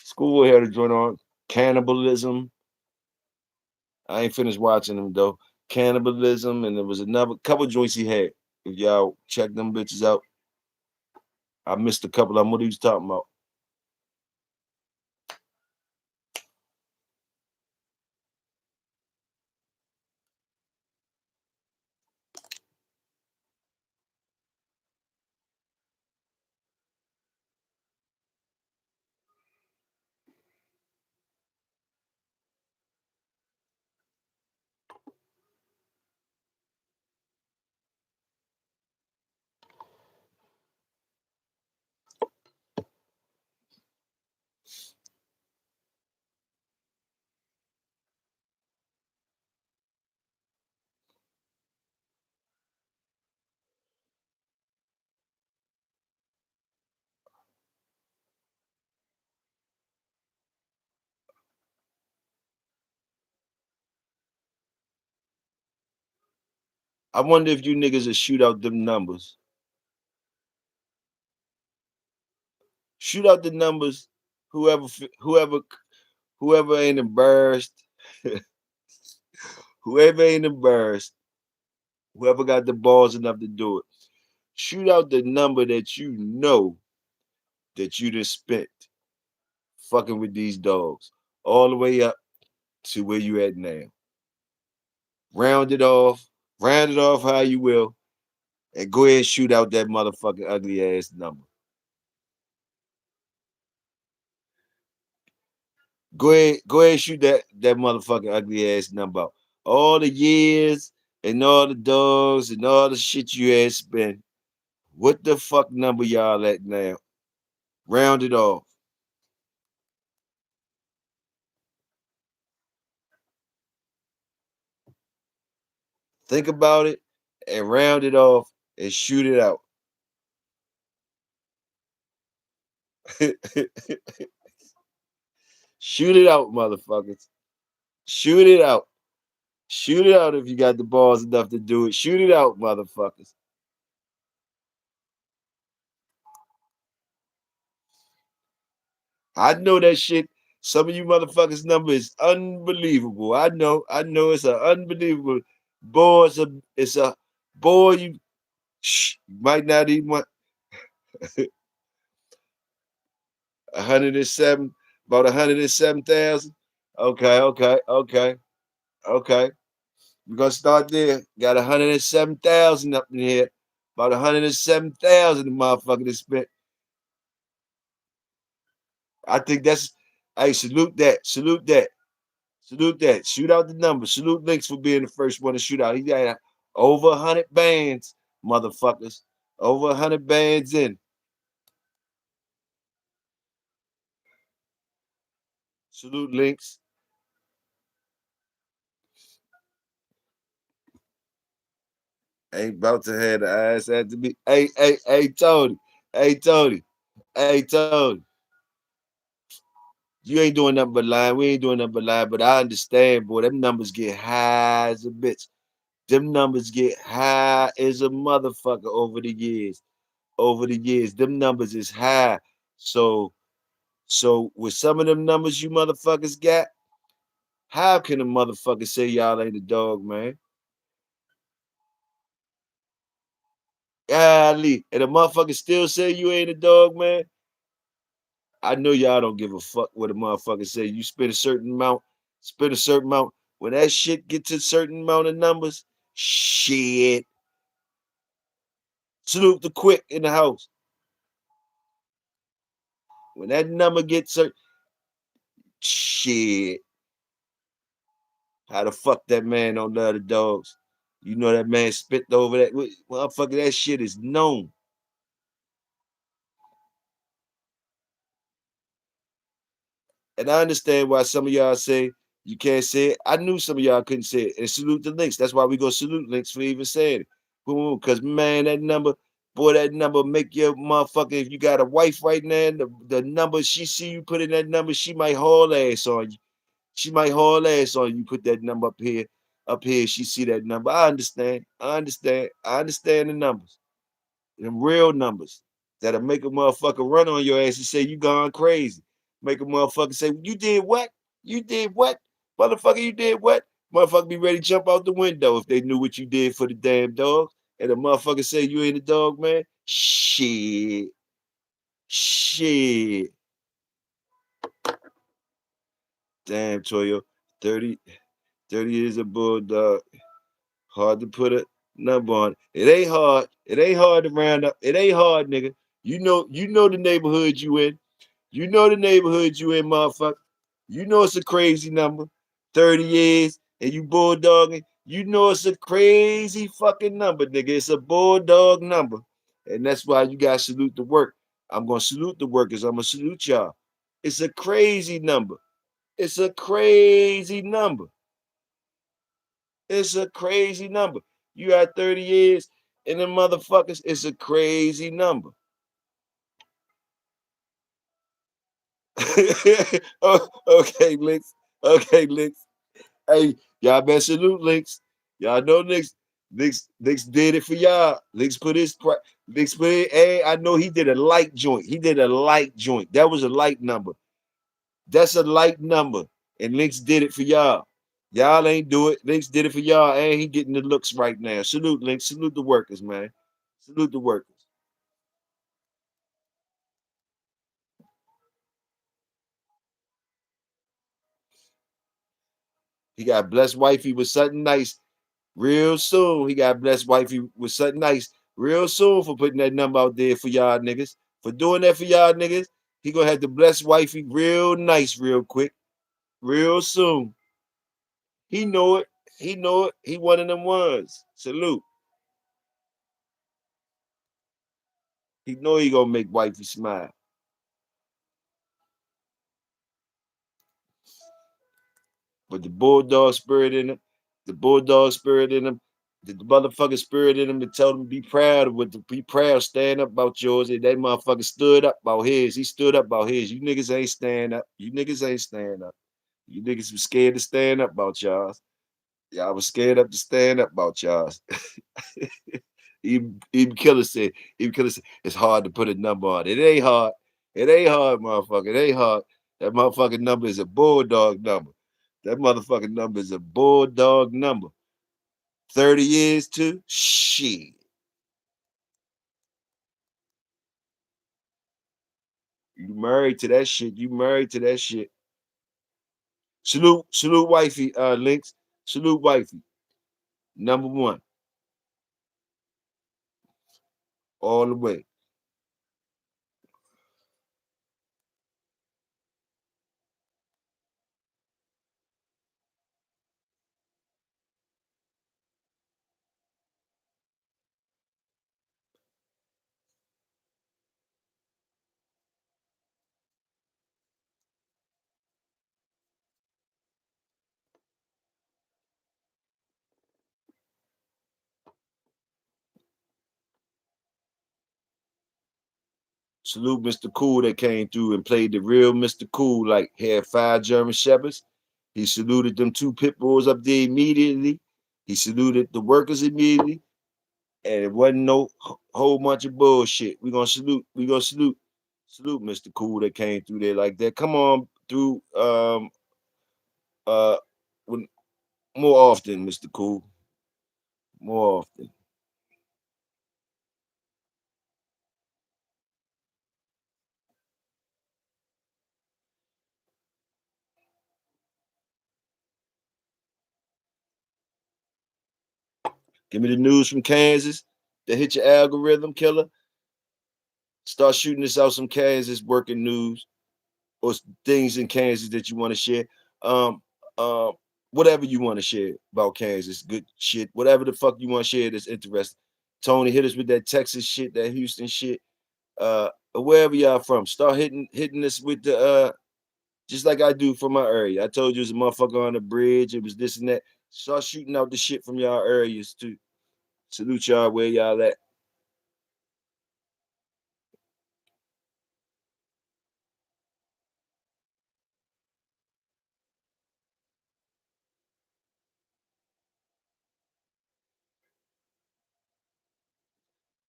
Schoolboy had a joint on. Cannibalism. I ain't finished watching them though. Cannibalism, and there was another couple joints he had. If y'all check them bitches out, I missed a couple of them. What he was talking about? I wonder if you niggas will shoot out them numbers. Shoot out the numbers. Whoever, whoever, whoever ain't embarrassed, whoever ain't embarrassed, whoever got the balls enough to do it. Shoot out the number that you know that you just spent fucking with these dogs all the way up to where you at now. Round it off how you will, and go ahead and shoot out that motherfucking ugly ass number. Go ahead and shoot that motherfucking ugly ass number out. All the years and all the dogs and all the shit you had spent. What the fuck number y'all at now? Round it off. Think about it and round it off and shoot it out. Shoot it out, motherfuckers. Shoot it out. Shoot it out if you got the balls enough to do it. Shoot it out, motherfuckers. I know that shit. Some of you motherfuckers' number is unbelievable. I know it's an unbelievable boy. It's a boy. You might not even want 107, about 107,000. Okay. We're gonna start there. Got 107,000 up in here. About 107,000 the motherfucker that spent. I think that's hey, salute that. Salute that. Salute that. Shoot out the number. Salute Links for being the first one to shoot out. He got over 100 bands, motherfuckers. Over 100 bands in. Salute Links. Ain't about to have the ass after me. Hey, Tony. Hey, Tony. Hey, Tony. You ain't doing nothing but lying. We ain't doing nothing but lying. But I understand, boy. Them numbers get high as a bitch. Them numbers get high as a motherfucker over the years. Over the years, them numbers is high. So with some of them numbers you motherfuckers got, how can a motherfucker say y'all ain't a dog, man? Golly, and a motherfucker still say you ain't a dog, man. I know y'all don't give a fuck what a motherfucker say. You spend a certain amount, spend a certain amount. When that shit get to a certain amount of numbers, shit. Salute the quick in the house. When that number gets shit, how the fuck that man don't love the dogs? You know that man spit over that motherfucker. That shit is known. And I understand why some of y'all say you can't say it. I knew some of y'all couldn't say it. And salute the links. That's why we go salute links for even saying it. Because man, that number, boy, that number make your motherfucker. If you got a wife right now, the number she see you put in that number, she might haul ass on you. She might haul ass on you. Put that number up here, up here. She see that number. I understand. I understand. I understand the numbers. Them real numbers that'll make a motherfucker run on your ass and say you gone crazy. Make a motherfucker say, you did what? You did what? Motherfucker, you did what? Motherfucker be ready to jump out the window if they knew what you did for the damn dog. And the motherfucker say you ain't a dog, man. Shit. Shit. Damn, Toyo. 30, 30 years of bulldog. Hard to put a number on it. It ain't hard. It ain't hard to round up. It ain't hard, nigga. You know the neighborhood you in. You know the neighborhood you in, motherfucker. You know it's a crazy number. 30 years and you bulldogging. You know it's a crazy fucking number, nigga. It's a bulldog number. And that's why you gotta salute the work. I'm gonna salute the workers. I'm gonna salute y'all. It's a crazy number. It's a crazy number. It's a crazy number. You got 30 years and the motherfuckers, it's a crazy number. Oh, okay, Links. Okay, Links. Hey, y'all better salute Links. Y'all know Links did it for y'all. Links put Links put it. Hey, I know he did a light joint. He did a light joint. That was a light number. That's a light number. And Links did it for y'all. Y'all ain't do it. Links did it for y'all. And he getting the looks right now. Salute Links. Salute the workers, man. Salute the workers. He got blessed wifey with something nice real soon. He got blessed wifey with something nice real soon for putting that number out there for y'all niggas. For doing that for y'all niggas, he gonna have to bless wifey real nice, real quick, real soon. He know it. He know it. He one of them ones. Salute. He know he gonna make wifey smile. But the bulldog spirit in him, the motherfucking spirit in him to tell him be proud of what to be proud, stand up about yours. And that motherfucker stood up about his. He stood up about his. You niggas ain't stand up. You niggas ain't stand up. You niggas was scared to stand up about y'all. Y'all was scared up to stand up about y'all. Even Killer said, it's hard to put a number on it. It ain't hard. It ain't hard, motherfucker. It ain't hard. That motherfucking number is a bulldog number. That motherfucking number is a bulldog number. 30 years too? Shit. You married to that shit. You married to that shit. Salute wifey, Links. Salute wifey. Number one. All the way. Salute Mr. Cool that came through and played the real Mr. Cool, like had 5 German Shepherds. He saluted them 2 pit bulls up there immediately. He saluted the workers immediately. And it wasn't no whole bunch of bullshit. We gonna salute Mr. Cool that came through there like that. Come on through uh when, more often, Mr. Cool. More often. Give me the news from Kansas that hit your algorithm, killer. Start shooting this out some Kansas working news. or things in Kansas that you want to share. Um, uh, whatever you want to share about Kansas, good shit. Whatever the fuck you want to share that's interesting. Tony, hit us with that Texas shit, that Houston shit. Or wherever y'all from. Start hitting us with the just like I do from my area. I told you it was a motherfucker on the bridge, it was this and that. Start shooting out the shit from y'all areas too. Salute y'all where y'all at.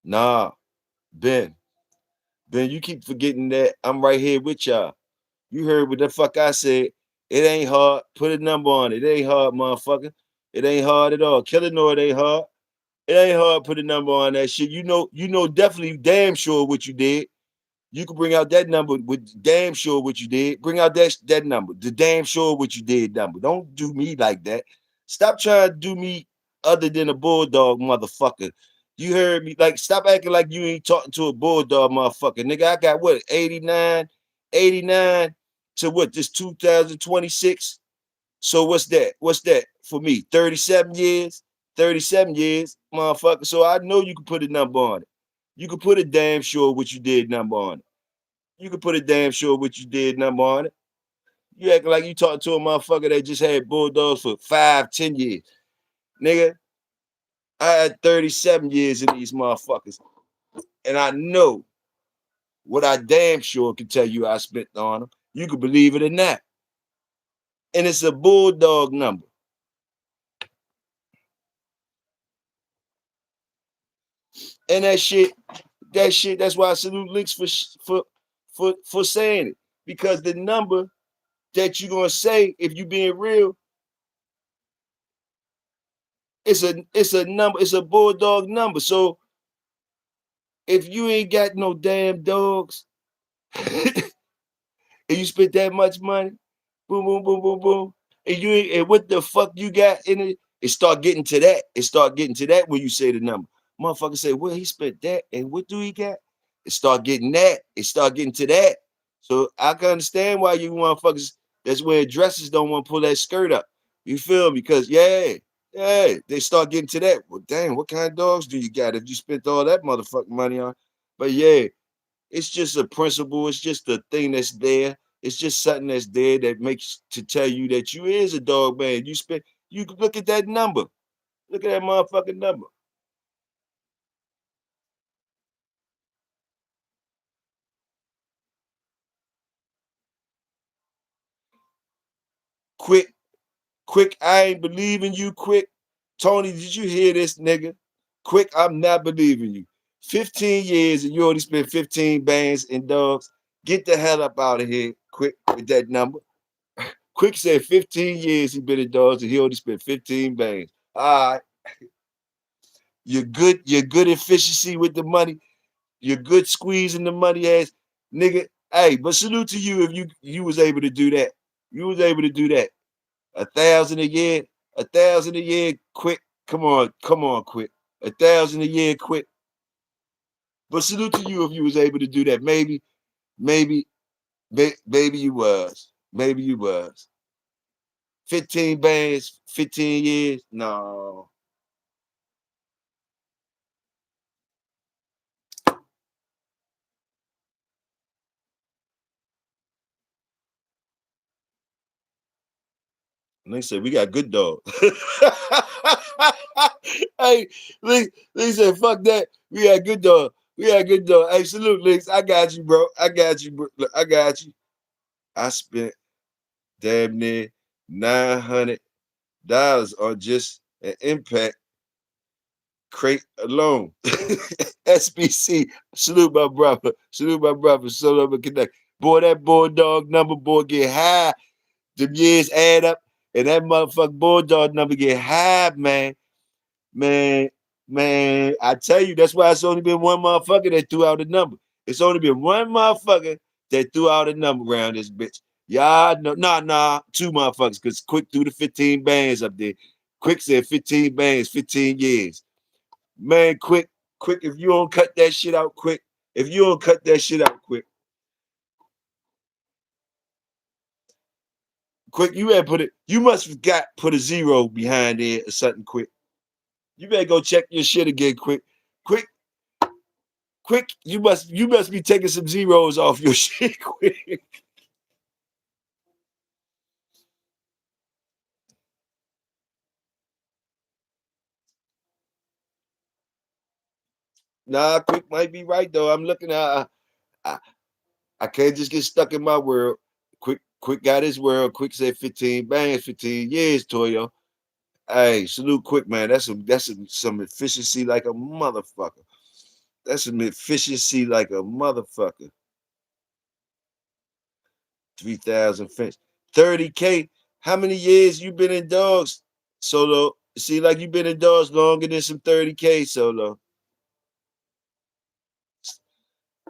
Nah, Ben. Ben, you keep forgetting that I'm right here with y'all. You heard what the fuck I said. It ain't hard. Put a number on it. It ain't hard, motherfucker. It ain't hard at all. Killer know it ain't hard. It ain't hard. Put a number on that shit. You know definitely damn sure what you did. You can bring out that number with damn sure what you did. Bring out that number, the damn sure what you did number. Don't do me like that. Stop trying to do me other than a bulldog, motherfucker. You heard me? Like, stop acting like you ain't talking to a bulldog, motherfucker. Nigga, I got what, 89 to what, this 2026? So what's that? What's that for me? 37 years? 37 years, motherfucker. So I know you can put a number on it. You can put a damn sure what you did number on it. You can put a damn sure what you did number on it. You acting like you talking to a motherfucker that just had bulldogs for 5, 10 years. Nigga, I had 37 years in these motherfuckers. And I know what I damn sure can tell you I spent on them. You can believe it or not. And it's a bulldog number. And that's why I salute Links for saying it. Because the number that you're gonna say, if you being real, it's a number, it's a bulldog number. So if you ain't got no damn dogs and you spent that much money, boom, boom, boom, boom, boom, and you ain't, and what the fuck you got in it, it start getting to that. It start getting to that when you say the number. Motherfucker say, well, he spent that, and what do he got? It start getting that. It start getting to that. So I can understand why you motherfuckers that's wearing dresses don't want to pull that skirt up. You feel me? Because yeah, they start getting to that. Well, damn, what kind of dogs do you got if you spent all that motherfucking money on? But yeah, it's just a principle. It's just a thing that's there. It's just something that's there that makes to tell you that you is a dog man. You can look at that number. Look at that motherfucking number. Quick, quick, I ain't believing you, quick. Tony, did you hear this, nigga? Quick, I'm not believing you. 15 years and you already spent 15 bands in dogs. Get the hell up out of here, quick, with that number. Quick said 15 years he been in dogs and he already spent 15 bands. All right. You're good efficiency with the money. You're good squeezing the money ass nigga. Hey, but salute to you if you was able to do that. You was able to do that. 1,000 a year, 1,000 a year, quick. Come on, quick. 1,000 a year, quick. But salute to you if you was able to do that. Maybe, maybe you was. Maybe you was. 15 bands, 15 years. No. And they said, we got good dogs. Hey, they said, fuck that. We got good dog. We got good dog. Hey, salute, Links. I got you, bro. I got you, bro. Look, I got you. I spent damn near $900 on just an impact crate alone. SBC. Salute my brother. Salute my brother. Salute my connect. Boy, that bulldog number, boy, get high. The years add up, and that motherfucking bulldog number get high, man. Man, man, I tell you, that's why it's only been one motherfucker that threw out a number. It's only been one motherfucker that threw out a number around this bitch. Y'all know, nah, two motherfuckers, because Quick threw the 15 bands up there. Quick said 15 bands, 15 years. Man, quick, if you don't cut that shit out quick, if you don't cut that shit out quick, Quick, you better put it. You must have got put a zero behind there or something. Quick, you better go check your shit again. Quick, quick, quick. You must be taking some zeros off your shit. Quick. Nah, quick might be right though. I'm looking at. I, I can't just get stuck in my world. Quick got his world. Quick said 15 bangs, 15 years, Toyo. Hey, salute Quick, man. Some efficiency like a motherfucker. That's some efficiency like a motherfucker. 3,000 fence. 30K. How many years you been in dogs? Solo. See, like you been in dogs longer than some 30K, Solo.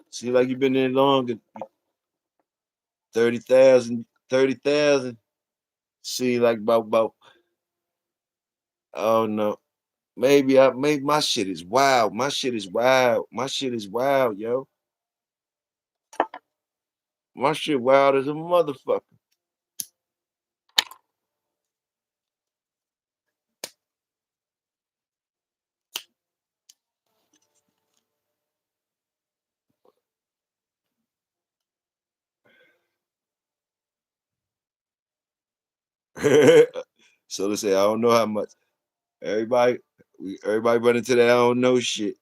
See, like you been in longer. 30,000, 30,000. See, like about oh no. Maybe my shit is wild. My shit is wild. My shit is wild, yo. My shit wild as a motherfucker. So they say I don't know how much. Everybody, everybody run into that I don't know shit.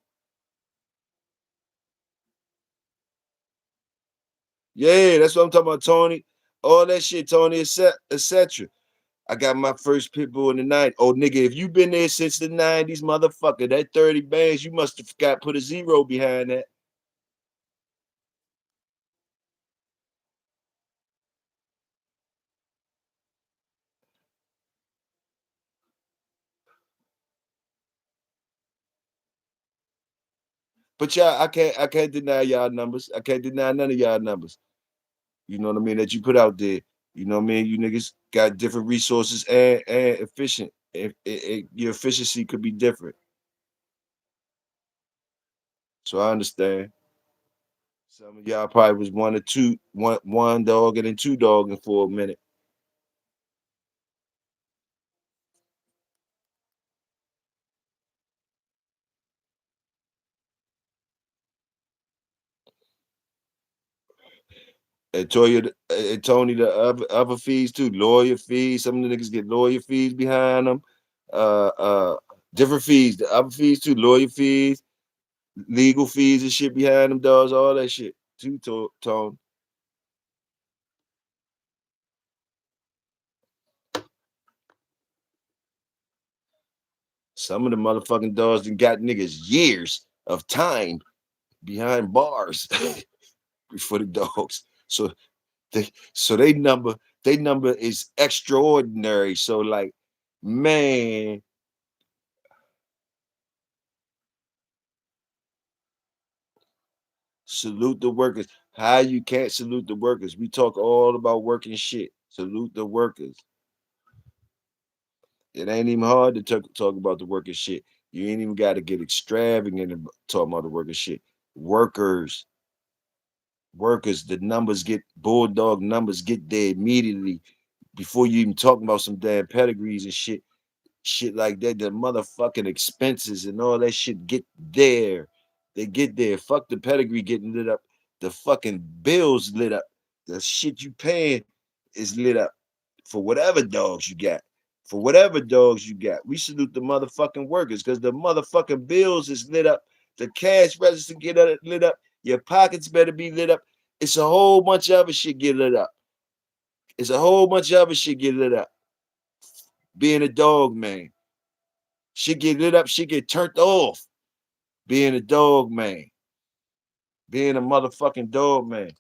Yeah, that's what I'm talking about, Tony. All that shit, Tony, etc. I got my first pit bull in the night. Oh, nigga, if you been there since the 90s, motherfucker, that 30 bands, you must have forgot put a zero behind that. But y'all, I can't deny y'all numbers. I can't deny none of y'all numbers. You know what I mean? That you put out there. You know what I mean? You niggas got different resources and efficient. Your efficiency could be different. So I understand. Some of y'all probably was one or two, one dog and then two dogging for a minute. And Toya and Tony, the other fees too, lawyer fees. Some of the niggas get lawyer fees behind them. Different fees, the other fees too, lawyer fees, legal fees and shit behind them dogs, all that shit too, Tone. Some of the motherfucking dogs done got niggas years of time behind bars for the dogs. So they number is extraordinary. So like, man, salute the workers. How you can't salute the workers? We talk all about working shit. Salute the workers. It ain't even hard to talk about the working shit. You ain't even got to get extravagant and talk about the working shit. Workers, workers, the numbers get bulldog numbers get there immediately before you even talk about some damn pedigrees and shit like that. The motherfucking expenses and all that shit get there. They get there. Fuck the pedigree getting lit up. The fucking bills lit up. The shit you paying is lit up for whatever dogs you got. For whatever dogs you got. We salute the motherfucking workers because the motherfucking bills is lit up. The cash register get lit up. Your pockets better be lit up. It's a whole bunch of other shit get lit up. It's a whole bunch of other shit get lit up. Being a dog, man. Shit get lit up, shit get turned off. Being a dog, man. Being a motherfucking dog, man.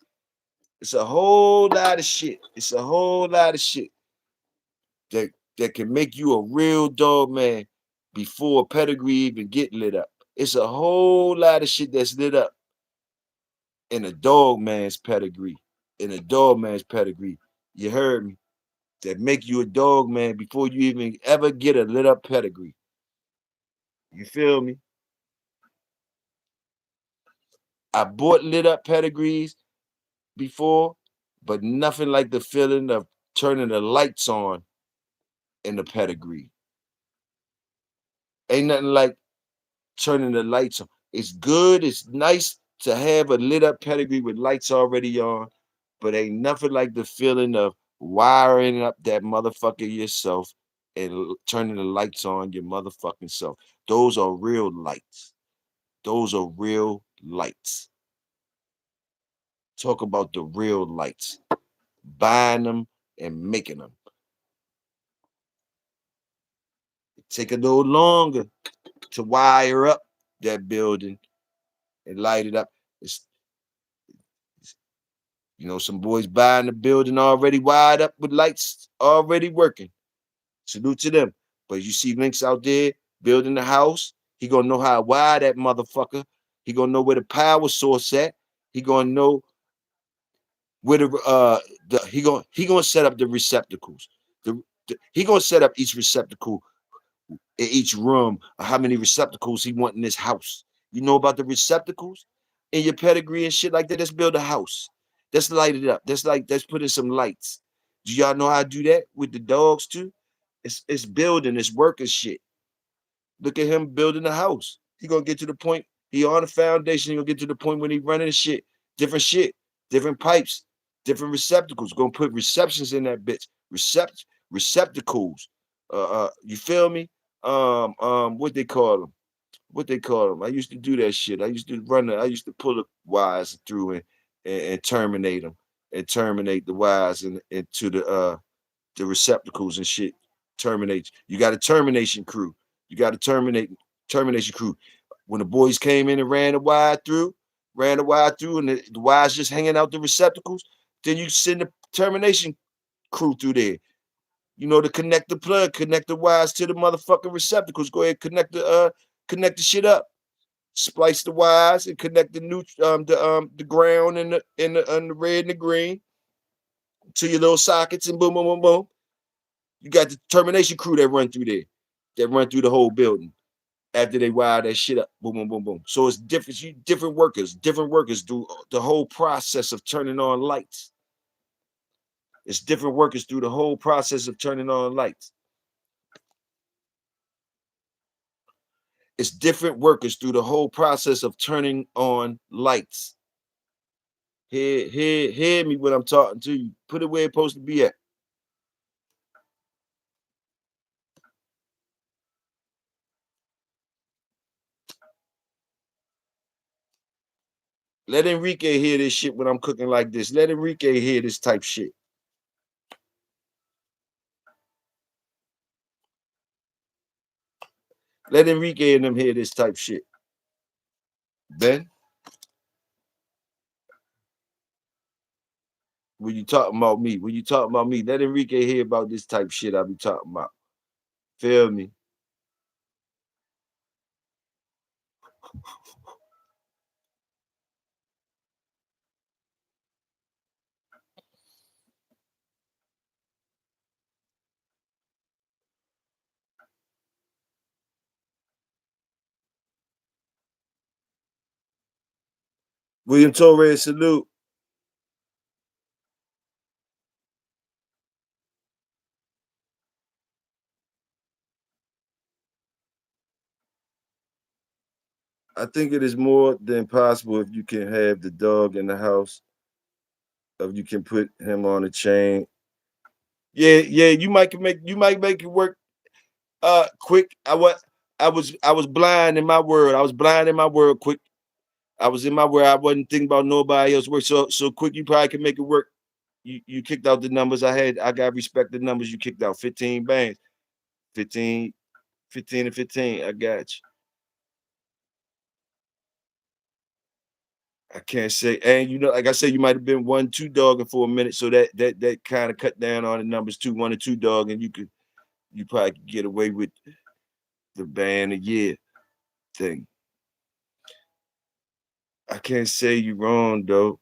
It's a whole lot of shit. It's a whole lot of shit that that can make you a real dog, man, before a pedigree even get lit up. It's a whole lot of shit that's lit up in a dog man's pedigree. In a dog man's pedigree. You heard me? That make you a dog man before you even ever get a lit up pedigree. You feel me? I bought lit up pedigrees before, but nothing like the feeling of turning the lights on in the pedigree. Ain't nothing like turning the lights on. It's good, it's nice to have a lit up pedigree with lights already on, but ain't nothing like the feeling of wiring up that motherfucker yourself and turning the lights on your motherfucking self. Those are real lights. Those are real lights. Talk about the real lights. Buying them and making them. Take a little longer to wire up that building and light it up. It's, some boys buying the building already wired up with lights already working. Salute to them. But you see Links out there building the house. He gonna know how to wire that motherfucker. He gonna know where the power source at. He gonna know where he gonna set up the receptacles. He gonna set up each receptacle in each room, how many receptacles he want in this house. You know about the receptacles in your pedigree and shit like that? Let's build a house. Let's light it up. Let's put in some lights. Do y'all know how to do that with the dogs too? It's building, it's working shit. Look at him building a house. He gonna get to the point. He on the foundation. He gonna get to the point when he running shit, different pipes, different receptacles. Gonna put receptions in that bitch. Receptacles. You feel me? What they call them? What they call them? I used to do that shit. I used to I used to pull the wires through and terminate them and terminate the wires into the receptacles and shit. Terminate. You got a termination crew. You got a termination crew. When the boys came in and ran the wire through, and the wires just hanging out the receptacles, then you send the termination crew through there. To connect the plug, connect the wires to the motherfucking receptacles. Go ahead, connect the shit up. Splice the wires and connect the ground and the red and the green to your little sockets and boom, boom, boom, boom. You got the termination crew that run through there, that run through the whole building after they wire that shit up. Boom, boom, boom, boom. So it's different workers do the whole process of turning on lights. It's different workers through the whole process of turning on lights. It's different workers through the whole process of turning on lights. Hear me when I'm talking to you. Put it where it's supposed to be at. Let Enrique hear this shit when I'm cooking like this. Let Enrique hear this type shit. Let Enrique and them hear this type shit. Ben, when you talking about me, let Enrique hear about this type shit I be talking about. Feel me? William Torres, salute. I think it is more than possible if you can have the dog in the house, if you can put him on a chain. Yeah, you might make it work quick. I was blind in my world. I was blind in my world quick. I was in my world. I wasn't thinking about nobody else work. So quick you probably can make it work. You kicked out the numbers I had. I got respect the numbers you kicked out. 15 bands. 15 and 15. I got you. I can't say, and like I said, you might have been 1-2 dogging for a minute, so that kind of cut down on the numbers too. 1 or 2 dog, and you probably could get away with the band a year thing. I can't say you wrong though,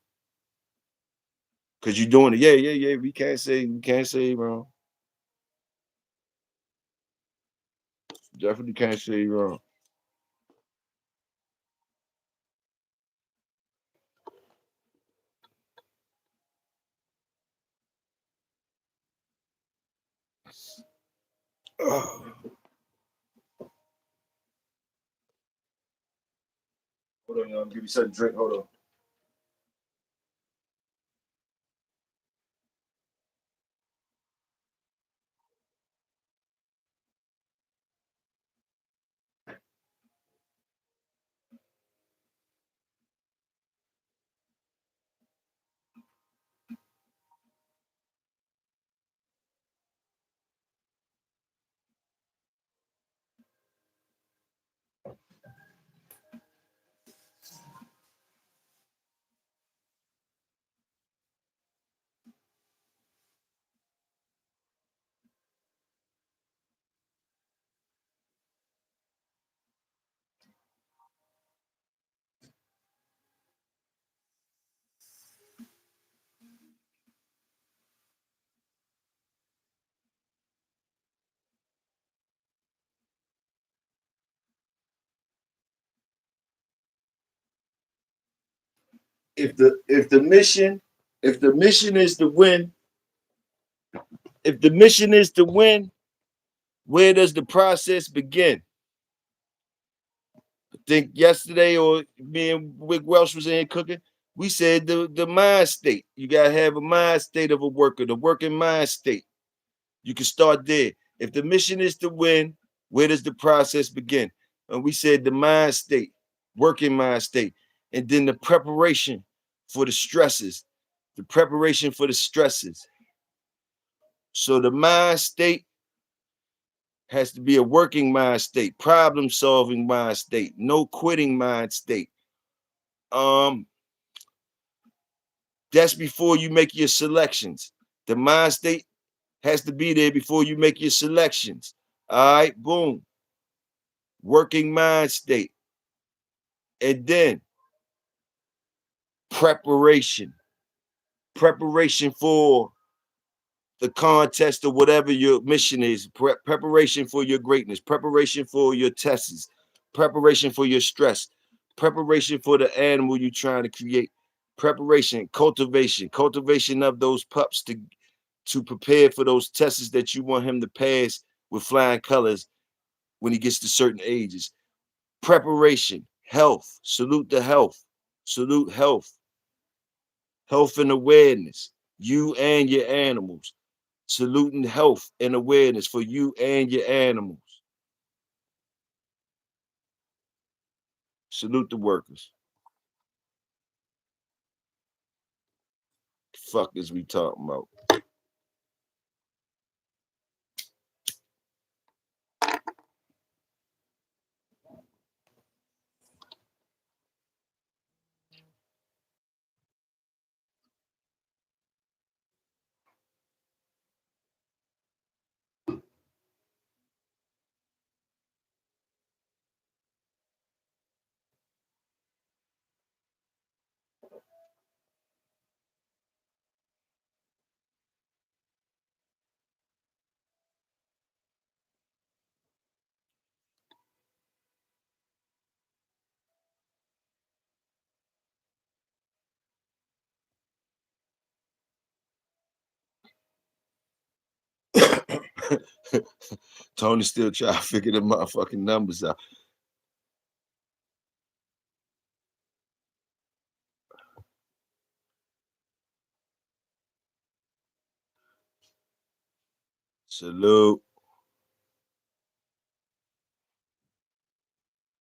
cause you're doing it. Yeah. We can't say you wrong. Definitely can't say you wrong. Hold on, y'all. Give me something to drink. Hold on. If the mission is to win, if the mission is to win, where does the process begin? I think yesterday or me and Wick Welsh was in here cooking. We said the mind state. You gotta have a mind state of a worker, the working mind state. You can start there. If the mission is to win, where does the process begin? And we said the mind state, working mind state, and then the preparation for the stresses, the preparation for the stresses. So the mind state has to be a working mind state, problem solving mind state, no quitting mind state. Um, that's before you make your selections. The mind state has to be there before you make your selections. All right, boom. Working mind state. And then preparation. Preparation for the contest or whatever your mission is. Preparation for your greatness. Preparation for your tests. Preparation for your stress. Preparation for the animal you're trying to create. Preparation, cultivation of those pups to prepare for those tests that you want him to pass with flying colors when he gets to certain ages. Preparation, health, salute the health, salute health, health and awareness, you and your animals, saluting health and awareness for you and your animals. Salute the workers. The fuck is we talking about? Tony still trying to figure the motherfucking numbers out. Salute.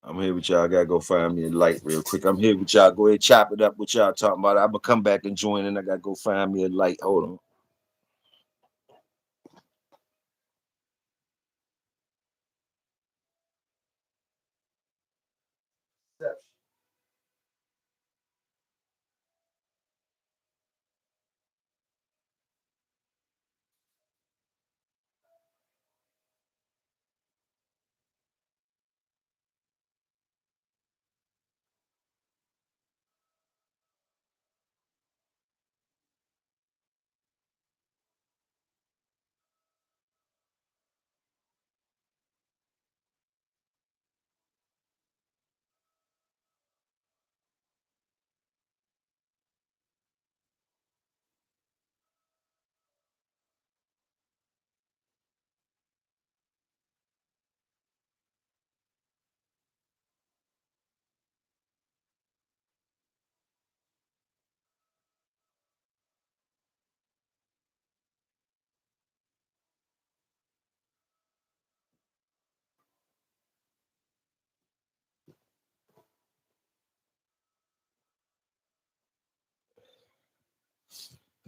I'm here with y'all. I gotta go find me a light real quick. I'm here with y'all. Go ahead, chop it up. What y'all talking about? I'm gonna come back and join, and I gotta go find me a light. Hold on.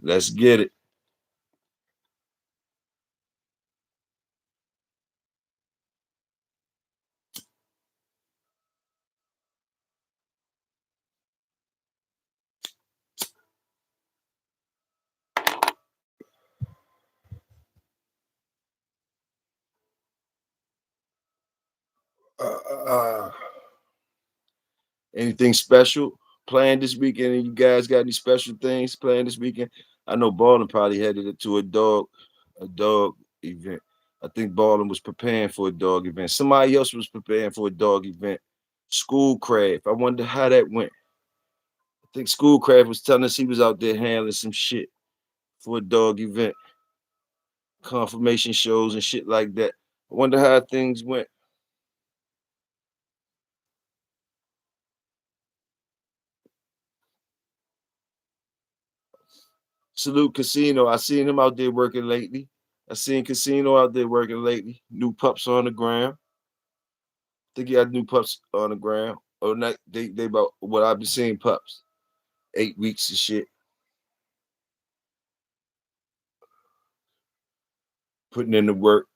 Let's get it. Uh, Anything special planned this weekend? You guys got any special things planned this weekend? I know Ballin probably headed it to a dog event. I think Ballin was preparing for a dog event. Somebody else was preparing for a dog event. Schoolcraft. I wonder how that went. I think Schoolcraft was telling us he was out there handling some shit for a dog event, confirmation shows and shit like that. I wonder how things went. Salute Casino. I seen him out there working lately. I seen Casino out there working lately. New pups on the ground. Think he had new pups on the ground. Or not they about what I've been seeing pups. 8 weeks and shit. Putting in the work.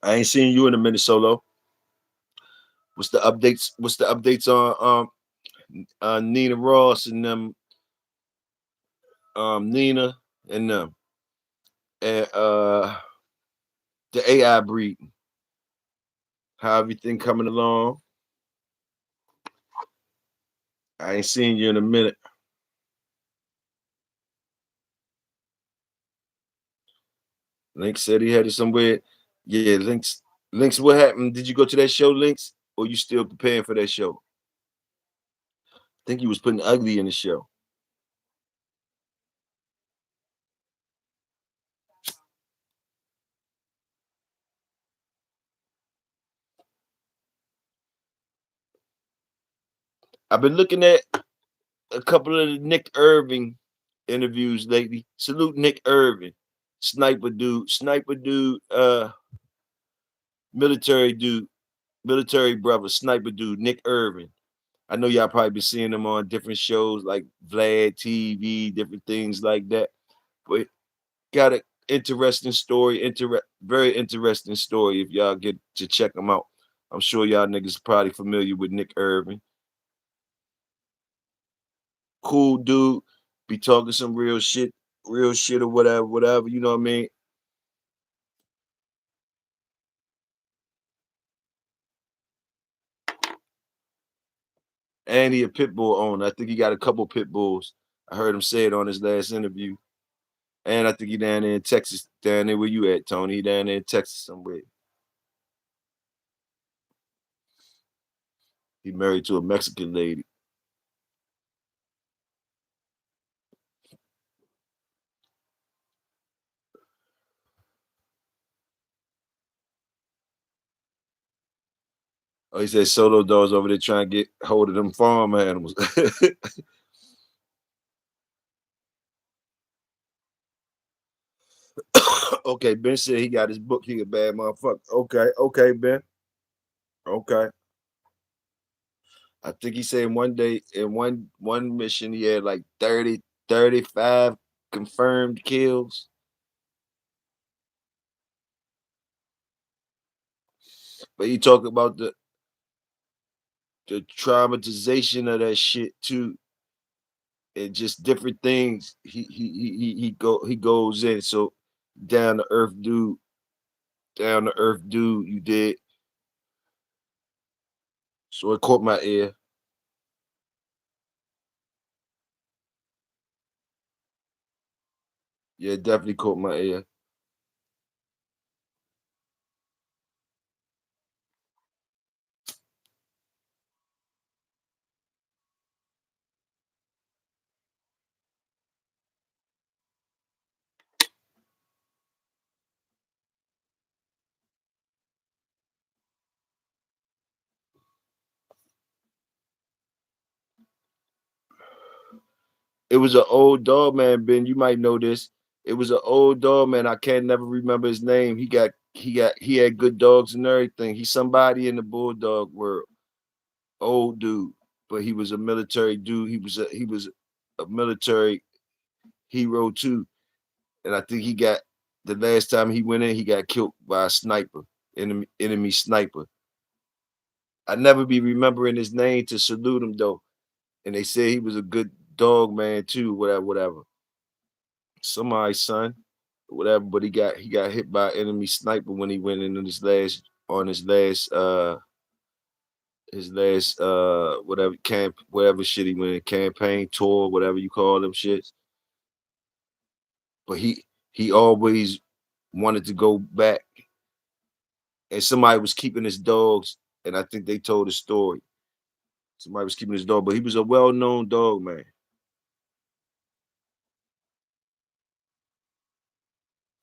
I ain't seen you in a minute, Solo. What's the updates? What's the updates on Nina Ross and them Nina and them and the AI breed? How everything coming along? I ain't seen you in a minute. Link said he had it somewhere. Yeah, Links. Links, what happened? Did you go to that show, Links? Or you still preparing for that show? I think he was putting ugly in the show. I've been looking at a couple of the Nick Irving interviews lately. Salute Nick Irving. Sniper dude, military dude, military brother, sniper dude, Nick Irving. I know y'all probably been seeing him on different shows like Vlad TV, different things like that. But got an interesting story, very interesting story. If y'all get to check him out, I'm sure y'all niggas probably familiar with Nick Irving. Cool dude, be talking some real shit or whatever, whatever. You know what I mean? And he a pit bull owner. I think he got a couple pit bulls. I heard him say it on his last interview. And I think he down there in Texas, down there where you at, Tony. He down there in Texas somewhere. He married to a Mexican lady. Oh, he said Solo Dog's over there trying to get hold of them farm animals. Okay, Ben said he got his book. He a bad motherfucker. Okay, Ben. Okay. I think he said one day in one mission he had like 30, 35 confirmed kills. But he talked about the traumatization of that shit too, and just different things. He goes in. So down to earth dude, down to earth dude. You did. So it caught my ear. Yeah, it definitely caught my ear. It was an old dog man, Ben. You might know this. It was an old dog man. I can't never remember his name. he had good dogs and everything. He's somebody in the bulldog world. Old dude, but he was a military dude. He was a military hero too. And I think he got the last time he went in, he got killed by a sniper, enemy sniper. I never be remembering his name to salute him though. And they say he was a good dog man too, whatever, whatever. Somebody's son, whatever. But he got hit by an enemy sniper when he went in his last whatever camp, whatever shit he went in, campaign tour, whatever you call them shits. But he always wanted to go back, and somebody was keeping his dogs, and I think they told a story. Somebody was keeping his dog, but he was a well-known dog man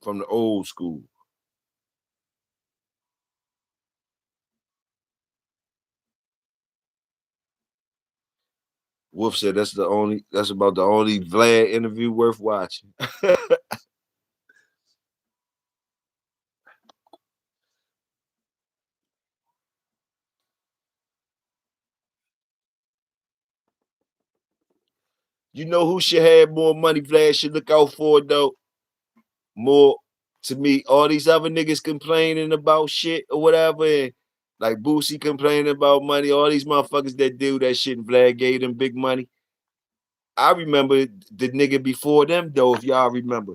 from the old school. Wolf said that's about the only Vlad interview worth watching. You know who should have more money Vlad should look out for though? More to me, all these other niggas complaining about shit or whatever, and like Boosie complaining about money, all these motherfuckers that do that shit and Vlad gave them big money. I remember the nigga before them though, if y'all remember.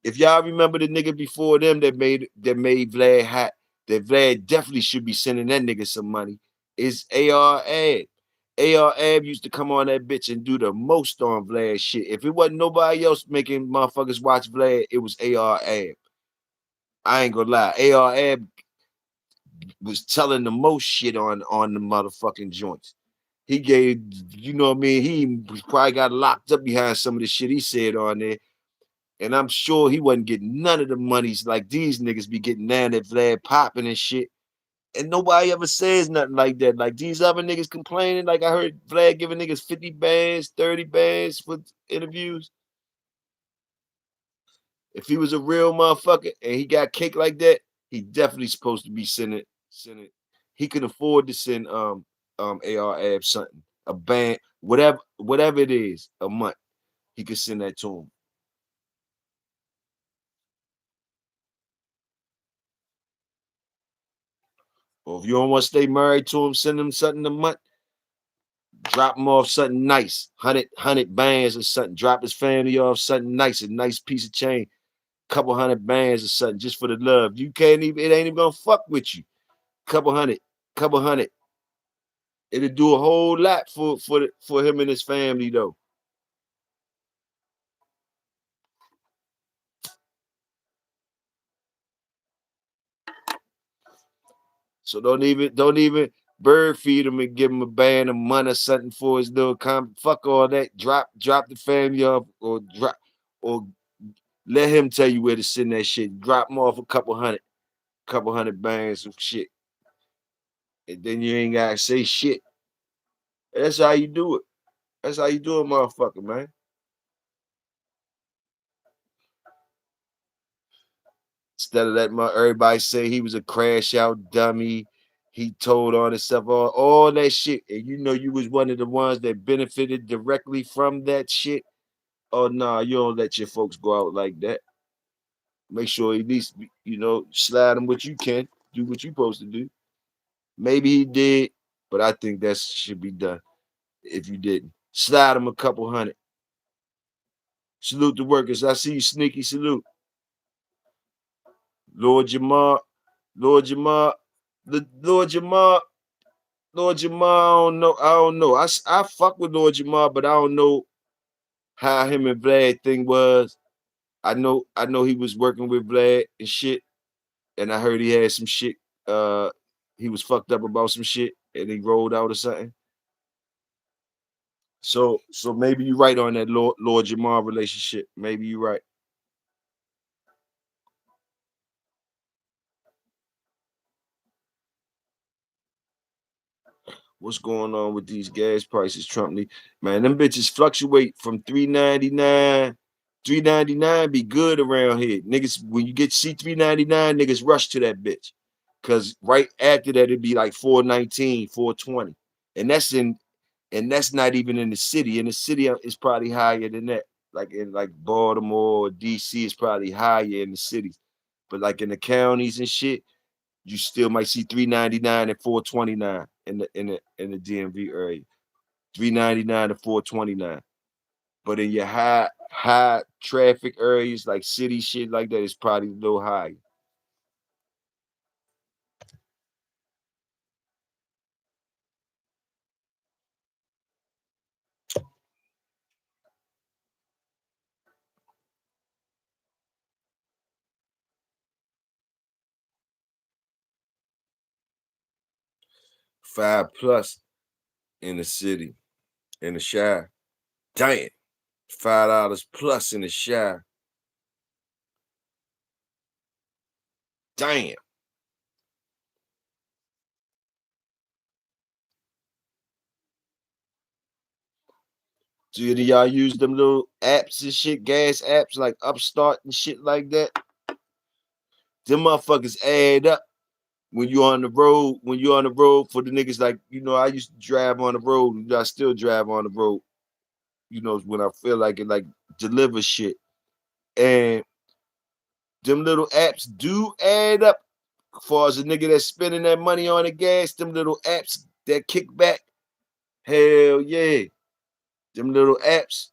If y'all remember the nigga before them that made Vlad hot, that Vlad definitely should be sending that nigga some money, is AR Ab. AR Ab used to come on that bitch and do the most on Vlad shit. If it wasn't nobody else making motherfuckers watch Vlad, it was AR Ab. I ain't gonna lie. AR Ab was telling the most shit on the motherfucking joints. He gave, you know what I mean? He probably got locked up behind some of the shit he said on there. And I'm sure he wasn't getting none of the monies like these niggas be getting now that Vlad popping and shit. And nobody ever says nothing like that. Like these other niggas complaining. Like I heard Vlad giving niggas 50 bands, 30 bands for interviews. If he was a real motherfucker and he got cake like that, he definitely supposed to be sending. He can afford to send AR Ab something, a band, whatever it is, a month. He could send that to him. Or if you don't want to stay married to him, send him something a month. Drop him off something nice, 100 bands or something. Drop his family off something nice, a nice piece of chain, couple hundred bands or something, just for the love. You can't even, it ain't even gonna fuck with you. Couple hundred, couple hundred. It'll do a whole lot for him and his family though. So don't even bird feed him and give him a band a month or something for his little fuck all that. Drop the family off or let him tell you where to send that shit. Drop him off a couple hundred bands of shit. And then you ain't gotta say shit. That's how you do it. That's how you do it, motherfucker, man. Instead of letting everybody say he was a crash out dummy, he told on himself, all that shit, and you know you was one of the ones that benefited directly from that shit. Oh nah, you don't let your folks go out like that. Make sure at least slide them what you can, do what you supposed to do. Maybe he did, but I think that should be done. If you didn't, slide him a couple hundred. Salute the workers. I see you, sneaky. Salute, Lord Jamar, Lord Jamar, the Lord Jamar, Lord Jamar. I don't know. I fuck with Lord Jamar, but I don't know how him and Vlad thing was. I know he was working with Vlad and shit, and I heard he had some shit. Uh, he was fucked up about some shit, and he rolled out or something. So maybe you're right on that Lord Jamar relationship. Maybe you're right. What's going on with these gas prices, Trump? Man, them bitches fluctuate from 3.99. $3.99 be good around here. Niggas, when you get see $3.99, niggas rush to that bitch. Cause right after that, it'd be like $4.19, $4.20. And that's not even in the city. In the city, it's probably higher than that. Like in like Baltimore or DC, it's probably higher in the cities. But like in the counties and shit, you still might see $3.99 and $4.29 in the DMV area. $3.99 to $4.29. But in your high traffic areas like city shit like that, it's probably a little higher. Five plus in the city, in the Shire. Damn. $5 plus in the Shire. Damn. Do any of y'all use them little apps and shit, gas apps like Upstart and shit like that? Them motherfuckers add up when you're on the road. When you're on the road for the niggas, like, I used to drive on the road. I still drive on the road, when I feel like it, like deliver shit. And them little apps do add up. As far as a nigga that's spending that money on the gas, them little apps that kick back, hell yeah. Them little apps,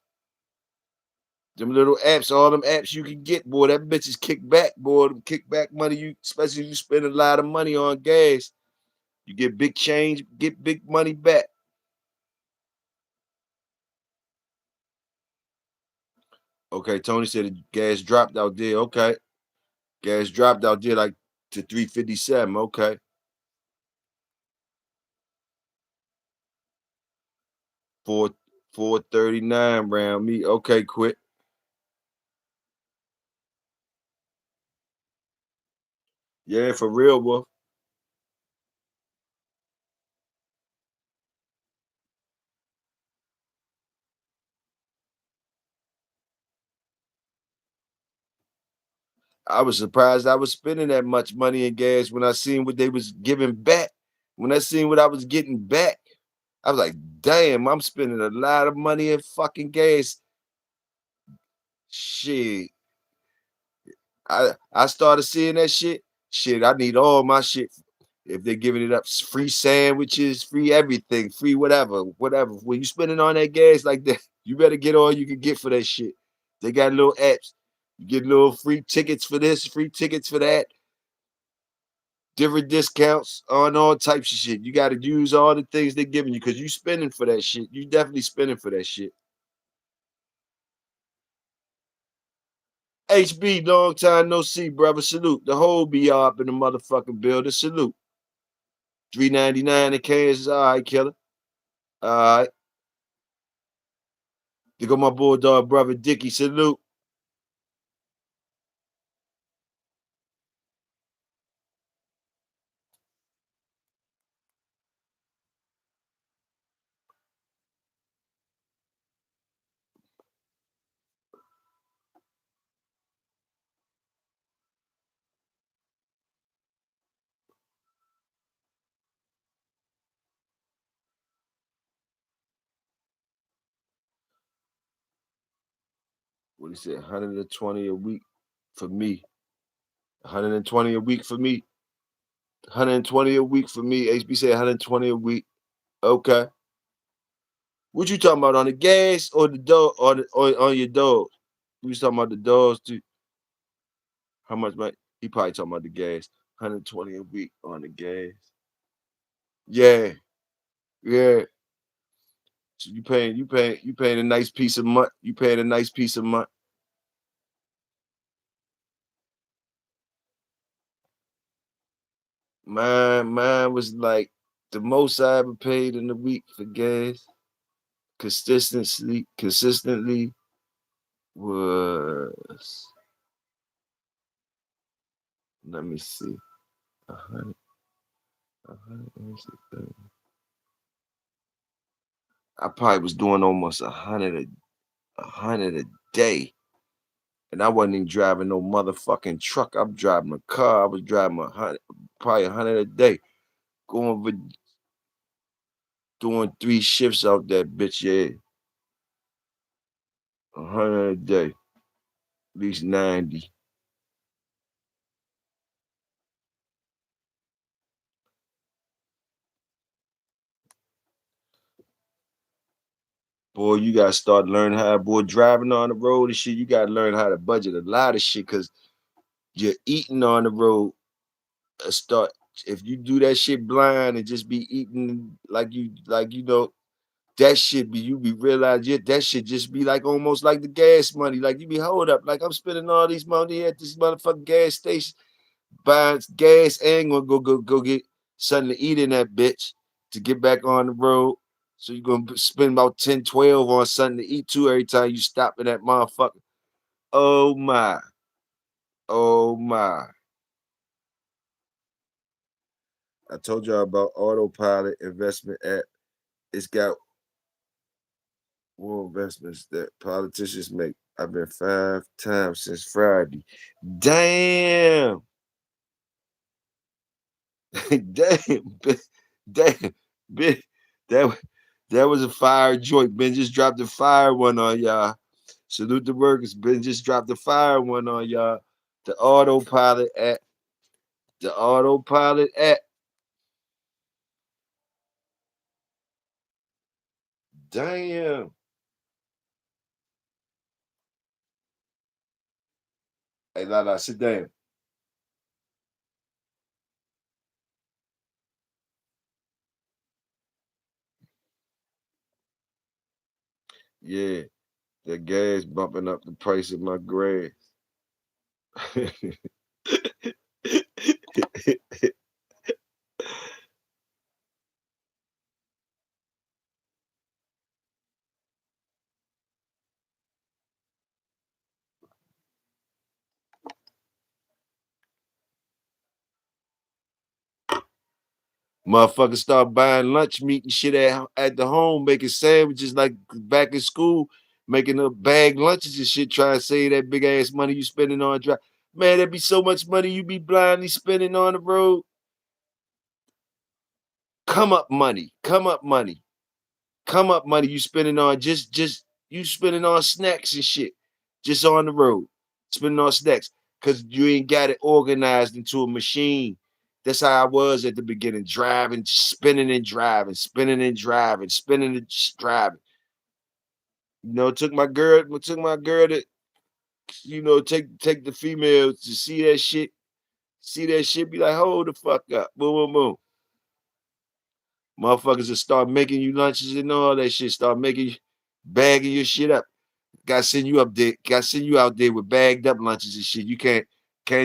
all them apps you can get, boy, that bitch is kick back, boy. Them kickback money, especially if you spend a lot of money on gas, you get big change, get big money back. Okay, Tony said the gas dropped out there. Okay. Gas dropped out there like to 357. Okay. 4 439 round me. Okay, quit. Yeah, for real, boy. I was surprised I was spending that much money in gas when I seen what they was giving back. When I seen what I was getting back, I was like, damn, I'm spending a lot of money in fucking gas. Shit. I started seeing that shit. Shit, I need all my shit. If they're giving it up, free sandwiches, free everything, free whatever, whatever. When you spending on that gas like that, you better get all you can get for that shit. They got little apps. You get little free tickets for this, free tickets for that, different discounts on all types of shit. You got to use all the things they're giving you because you spending for that shit. You definitely spending for that shit. HB, long time no see, brother. Salute. The whole be up in the motherfucking building. Salute. 3.99 in Kansas. All right, killer. All right. They got my bulldog brother Dickie. Salute. What he said, 120 a week for me. 120 a week for me. 120 a week for me. HB said 120 a week. Okay. What you talking about on the gas or the dog or on your dogs? We was talking about the dogs too. How much money? He probably talking about the gas. 120 a week on the gas. Yeah, yeah. So you paying a nice piece of month. You paying a nice piece of month. Mine was like the most I ever paid in a week for gas consistently was, let me see, 100, 100, let me see, I probably was doing almost 100 a day. And I wasn't even driving no motherfucking truck. I'm driving a car. I was driving probably 100 a day, going with doing 3 shifts out that bitch. Yeah, 100 a day, at least 90. Boy, you gotta start learning how, boy, driving on the road and shit. You gotta learn how to budget a lot of shit because you're eating on the road. Start if you do that shit blind and just be eating like you know that shit be you be realize yeah, that shit just be like almost like the gas money. Like you be hold up, like I'm spending all these money at this motherfucking gas station, buying gas and gonna go get something to eat in that bitch to get back on the road. So you're gonna spend about 10, 12 on something to eat too every time you stop in that motherfucker. Oh my, oh my. I told y'all about autopilot investment app. It's got more investments that politicians make. I've been 5 times since Friday. Damn. Damn. Damn. Ben, that, that was a fire joint. Ben just dropped a fire one on y'all. Salute the workers. Ben just dropped a fire one on y'all. The autopilot app. The autopilot app. Damn. Hey, Lala, sit down. Yeah, that gas bumping up the price of my grass. Motherfuckers start buying lunch meat and shit at the home, making sandwiches like back in school, making up bag lunches and shit, trying to save that big ass money you spending on drive. Man, there'd be so much money you be blindly spending on the road. Come up money, come up money, come up money you spending on just you spending on snacks and shit, just on the road, spending on snacks because you ain't got it organized into a machine. That's how I was at the beginning, driving, just spinning and driving, spinning and driving, spinning and just driving. You know, took my girl to, you know, take the females to see that shit, be like, hold the fuck up, boom, boom, boom. Motherfuckers will start making you lunches and all that shit, start making bagging your shit up. Gotta send you up there, gotta send you out there with bagged up lunches and shit. You can't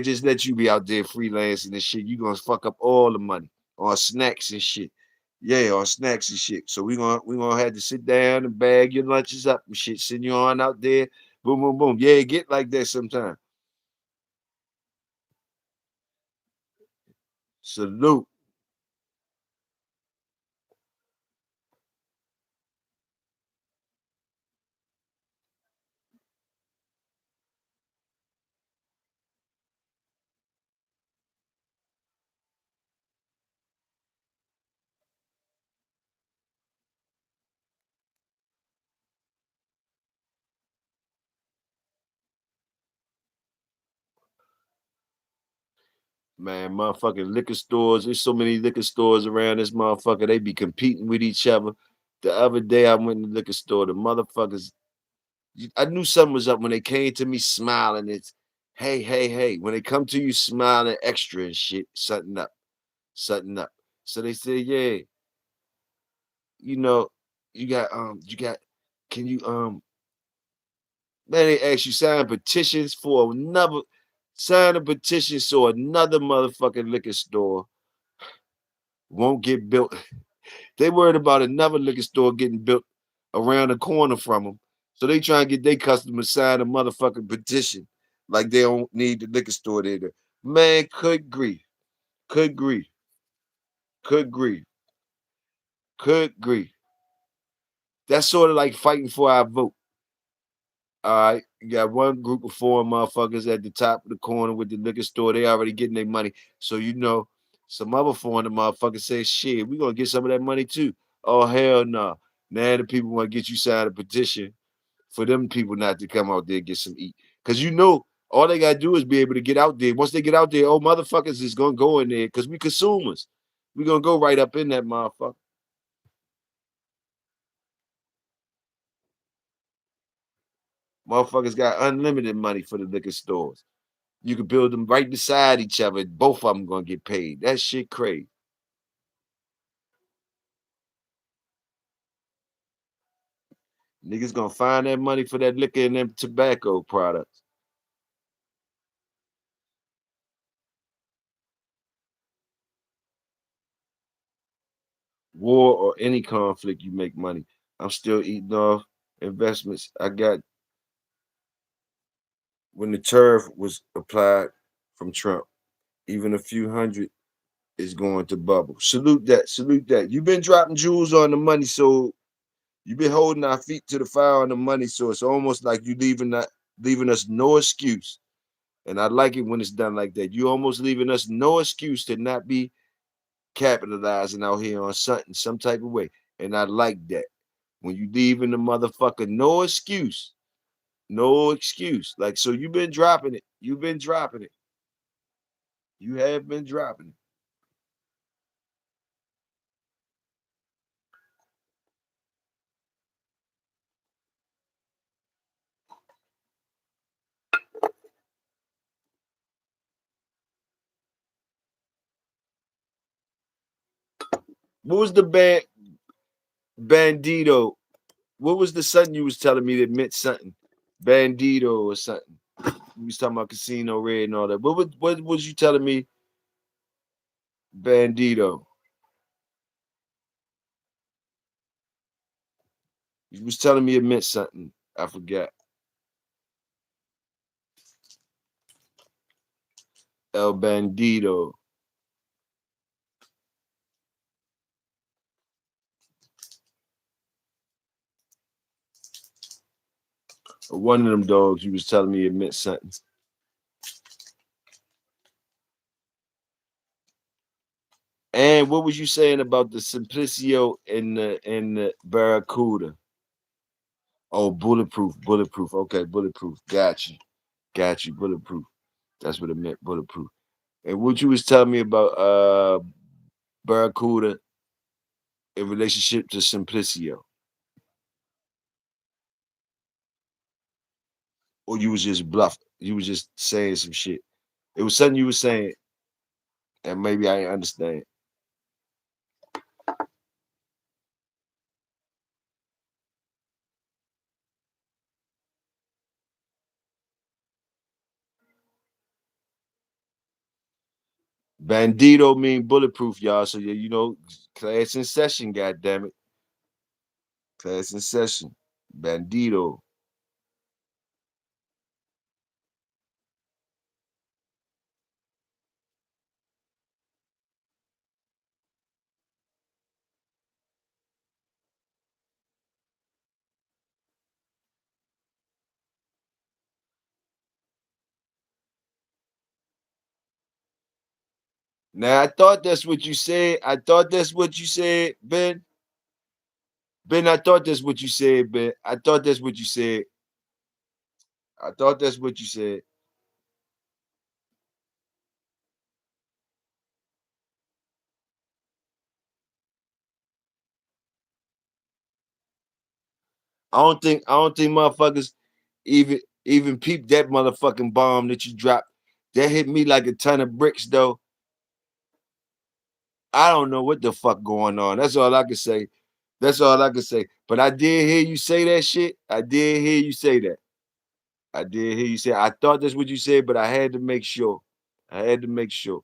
just let you be out there freelancing and shit. You gonna fuck up all the money on snacks and shit. Yeah, on snacks and shit. So we gonna have to sit down and bag your lunches up and shit. Send you on out there. Boom, boom, boom. Yeah, it get like that sometimes. Salute. Man, motherfucking liquor stores. There's so many liquor stores around this motherfucker. They be competing with each other. The other day I went in the liquor store. The motherfuckers, I knew something was up when they came to me smiling. It's hey, hey, hey. When they come to you smiling extra and shit, something up, something up. So they say, yeah, you know, you got, can you man, they ask you sign petitions for another, sign a petition so another motherfucking liquor store won't get built. They worried about another liquor store getting built around the corner from them. So they try and get their customers sign a motherfucking petition like they don't need the liquor store there. Man, could grief, could grief, could grief, could grief. That's sort of like fighting for our vote. All right. You got one group of four motherfuckers at the top of the corner with the liquor store. They already getting their money. So you know, some other 400 motherfuckers say, shit, we gonna get some of that money too. Oh hell no. Now the people want to get you signed a petition for them people not to come out there and get some eat. Cause you know, all they gotta do is be able to get out there. Once they get out there, oh motherfuckers is gonna go in there because we consumers. We gonna go right up in that motherfucker. Motherfuckers got unlimited money for the liquor stores. You can build them right beside each other. Both of them gonna get paid. That shit crazy. Niggas gonna find that money for that liquor and them tobacco products. War or any conflict, you make money. I'm still eating off investments I got when the tariff was applied from Trump. Even a few hundred is going to bubble. Salute that. Salute that. You've been dropping jewels on the money, so you've been holding our feet to the fire on the money. So it's almost like you leaving us no excuse. And I like it when it's done like that. You almost leaving us no excuse to not be capitalizing out here on something, some type of way. And I like that. When you leaving the motherfucker no excuse. No excuse. Like, so you've been dropping it. You've been dropping it. You have been dropping it. What was the bandito? What was the something you was telling me that meant something? Bandito or something. You was talking about Casino Red and all that. What was you telling me? Bandito. You was telling me it meant something. I forgot. El Bandito. One of them dogs, you was telling me it meant something. And what was you saying about the Simplicio and the Barracuda? Oh, bulletproof, bulletproof. Okay, bulletproof. Got you. Bulletproof. That's what it meant, bulletproof. And what you was telling me about Barracuda in relationship to Simplicio, or you was just bluffing. You was just saying some shit. It was something you was saying, and maybe I ain't understand. Bandito mean bulletproof, y'all. So yeah, class in session. God damn it, class in session. Bandito. Now I thought that's what you said. I thought that's what you said, Ben. Ben, I thought that's what you said, Ben. I thought that's what you said. I thought that's what you said. I don't think motherfuckers even peep that motherfucking bomb that you dropped. That hit me like a ton of bricks though. I don't know what the fuck going on. That's all I can say. That's all I can say. But I did hear you say that shit. I did hear you say that. I did hear you say. I thought that's what you said, but I had to make sure. I had to make sure.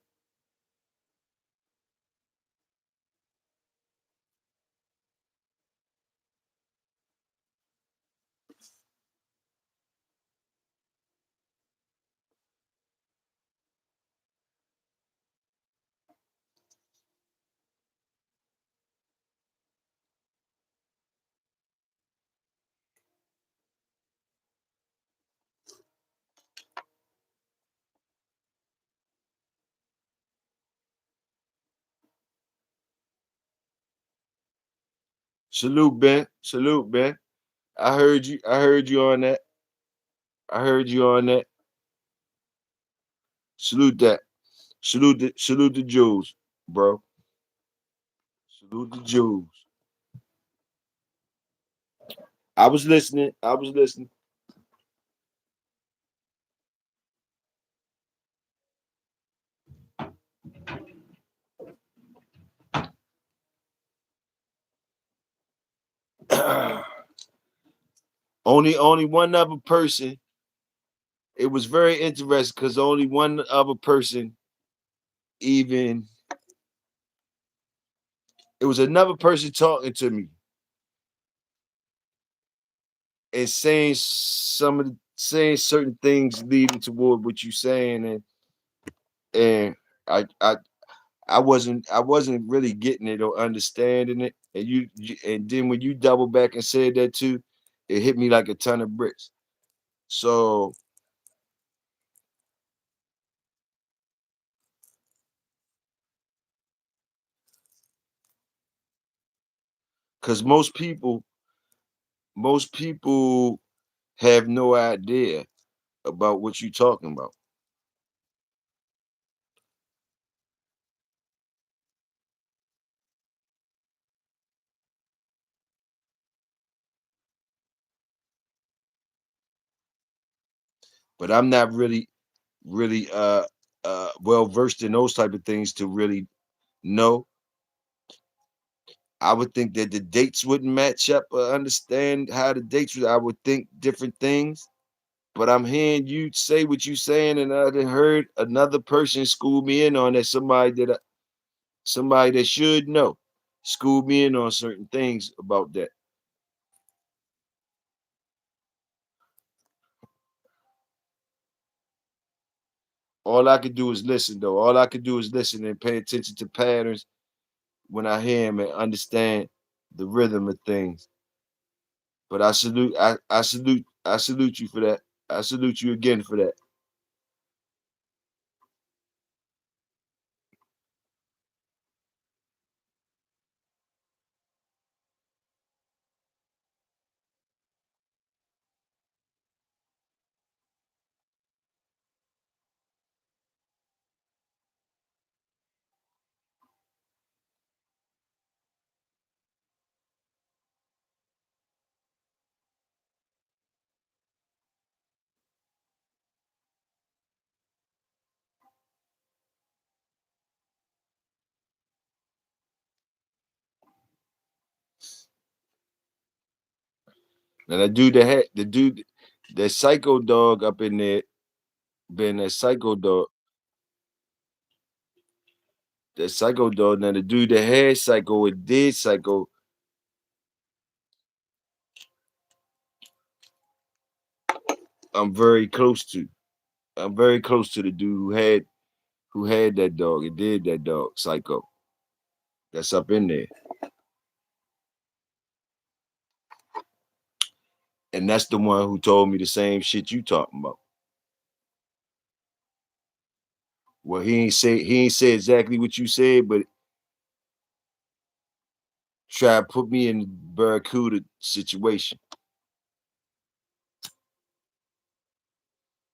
Salute, Ben. Salute, Ben. I heard you. I heard you on that. I heard you on that. Salute that. Salute the Jews, bro. Salute the Jews. I was listening. I was listening. Only one other person. It was very interesting because only one other person even it was another person talking to me and saying saying certain things leading toward what you saying and I I I wasn't really getting it or understanding it and and then when you double back and said that too, it hit me like a ton of bricks. So because most people have no idea about what you're talking about. But I'm not really well versed in those type of things to really know. I would think that the dates wouldn't match up or understand how the dates would. I would think different things. But I'm hearing you say what you saying, and I done heard another person school me in on that. Somebody that should know, school me in on certain things about that. All I could do is listen, though. All I could do is listen and pay attention to patterns when I hear him and understand the rhythm of things. But I salute you for that. I salute you again for that. Now the dude, that psycho dog up in there, been that psycho dog. Now the dude that had psycho and did psycho, I'm very close to. I'm very close to the dude who had that dog and did that dog psycho. That's up in there, and that's the one who told me the same shit you talking about. Well, he ain't say exactly what you said, but try to put me in the Barracuda situation.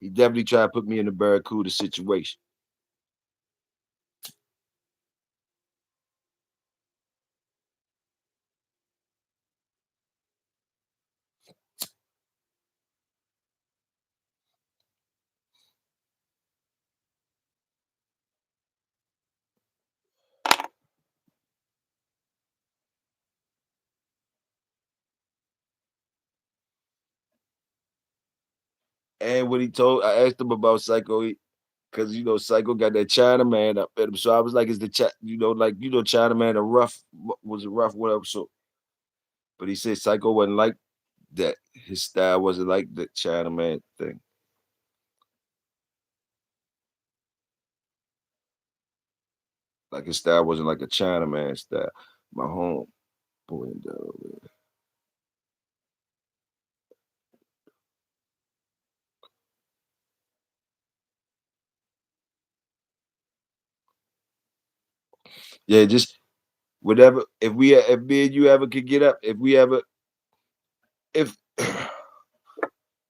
He definitely tried to put me in the Barracuda situation. And what he told, I asked him about Psycho because Psycho got that China man up at him. So I was like, "Is the China man a rough? Was a rough whatever?" So, but he said Psycho wasn't like that. His style wasn't like the China man thing. Like his style wasn't like a China man style. My home boy, yeah, just whatever. If me and you ever could get up, if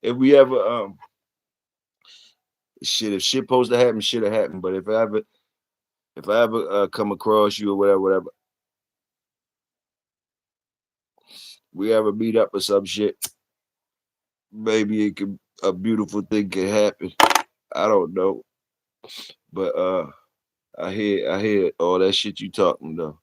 if we ever shit, if shit supposed to happen, shit have happened. But if I ever come across you or whatever, we ever meet up or some shit, maybe it could a beautiful thing could happen. I don't know, but I hear all that shit you talking though.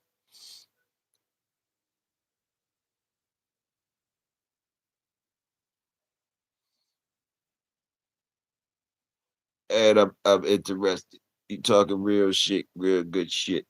And I'm interested. You talking real shit, real good shit.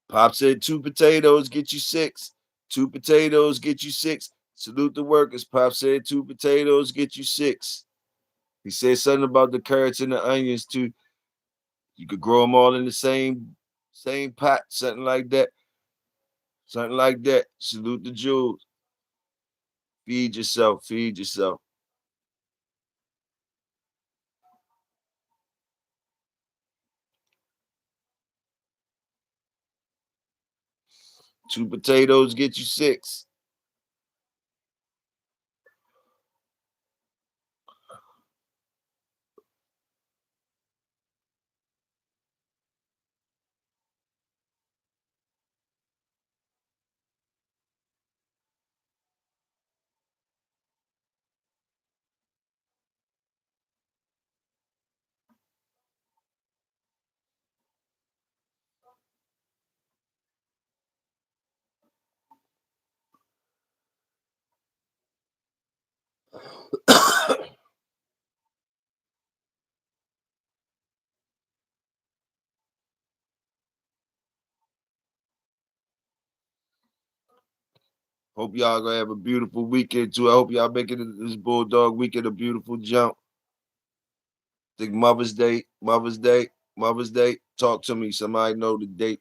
Pop said 2 potatoes get you 6. 2 potatoes get you 6. Salute the workers. Pop said 2 potatoes get you 6. He said something about the carrots and the onions too. You could grow them all in the same pot, something like that. Something like that. Salute the Jews. Feed yourself. Feed yourself. 2 potatoes get you 6. Hope y'all gonna have a beautiful weekend too. I hope y'all making this Bulldog weekend a beautiful jump. Think Mother's Day, Mother's Day, Mother's Day. Talk to me. Somebody know the date.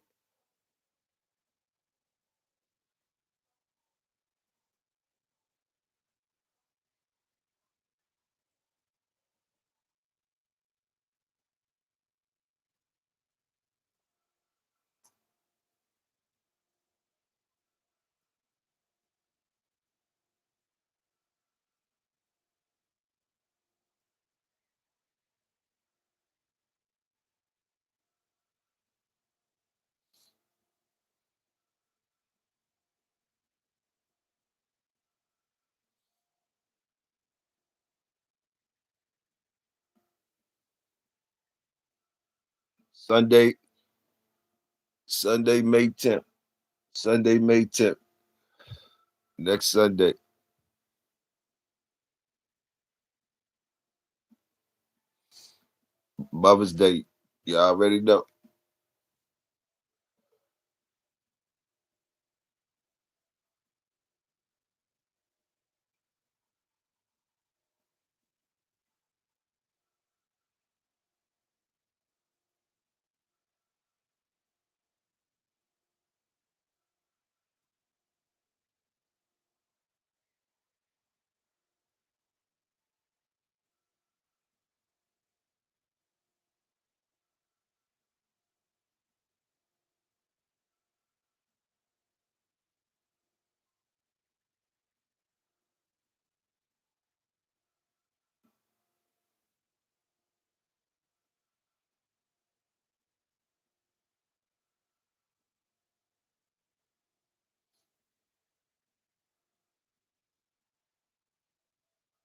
Sunday, Sunday, May 10th. Sunday, May 10th. Next Sunday. Mother's Day. You already know.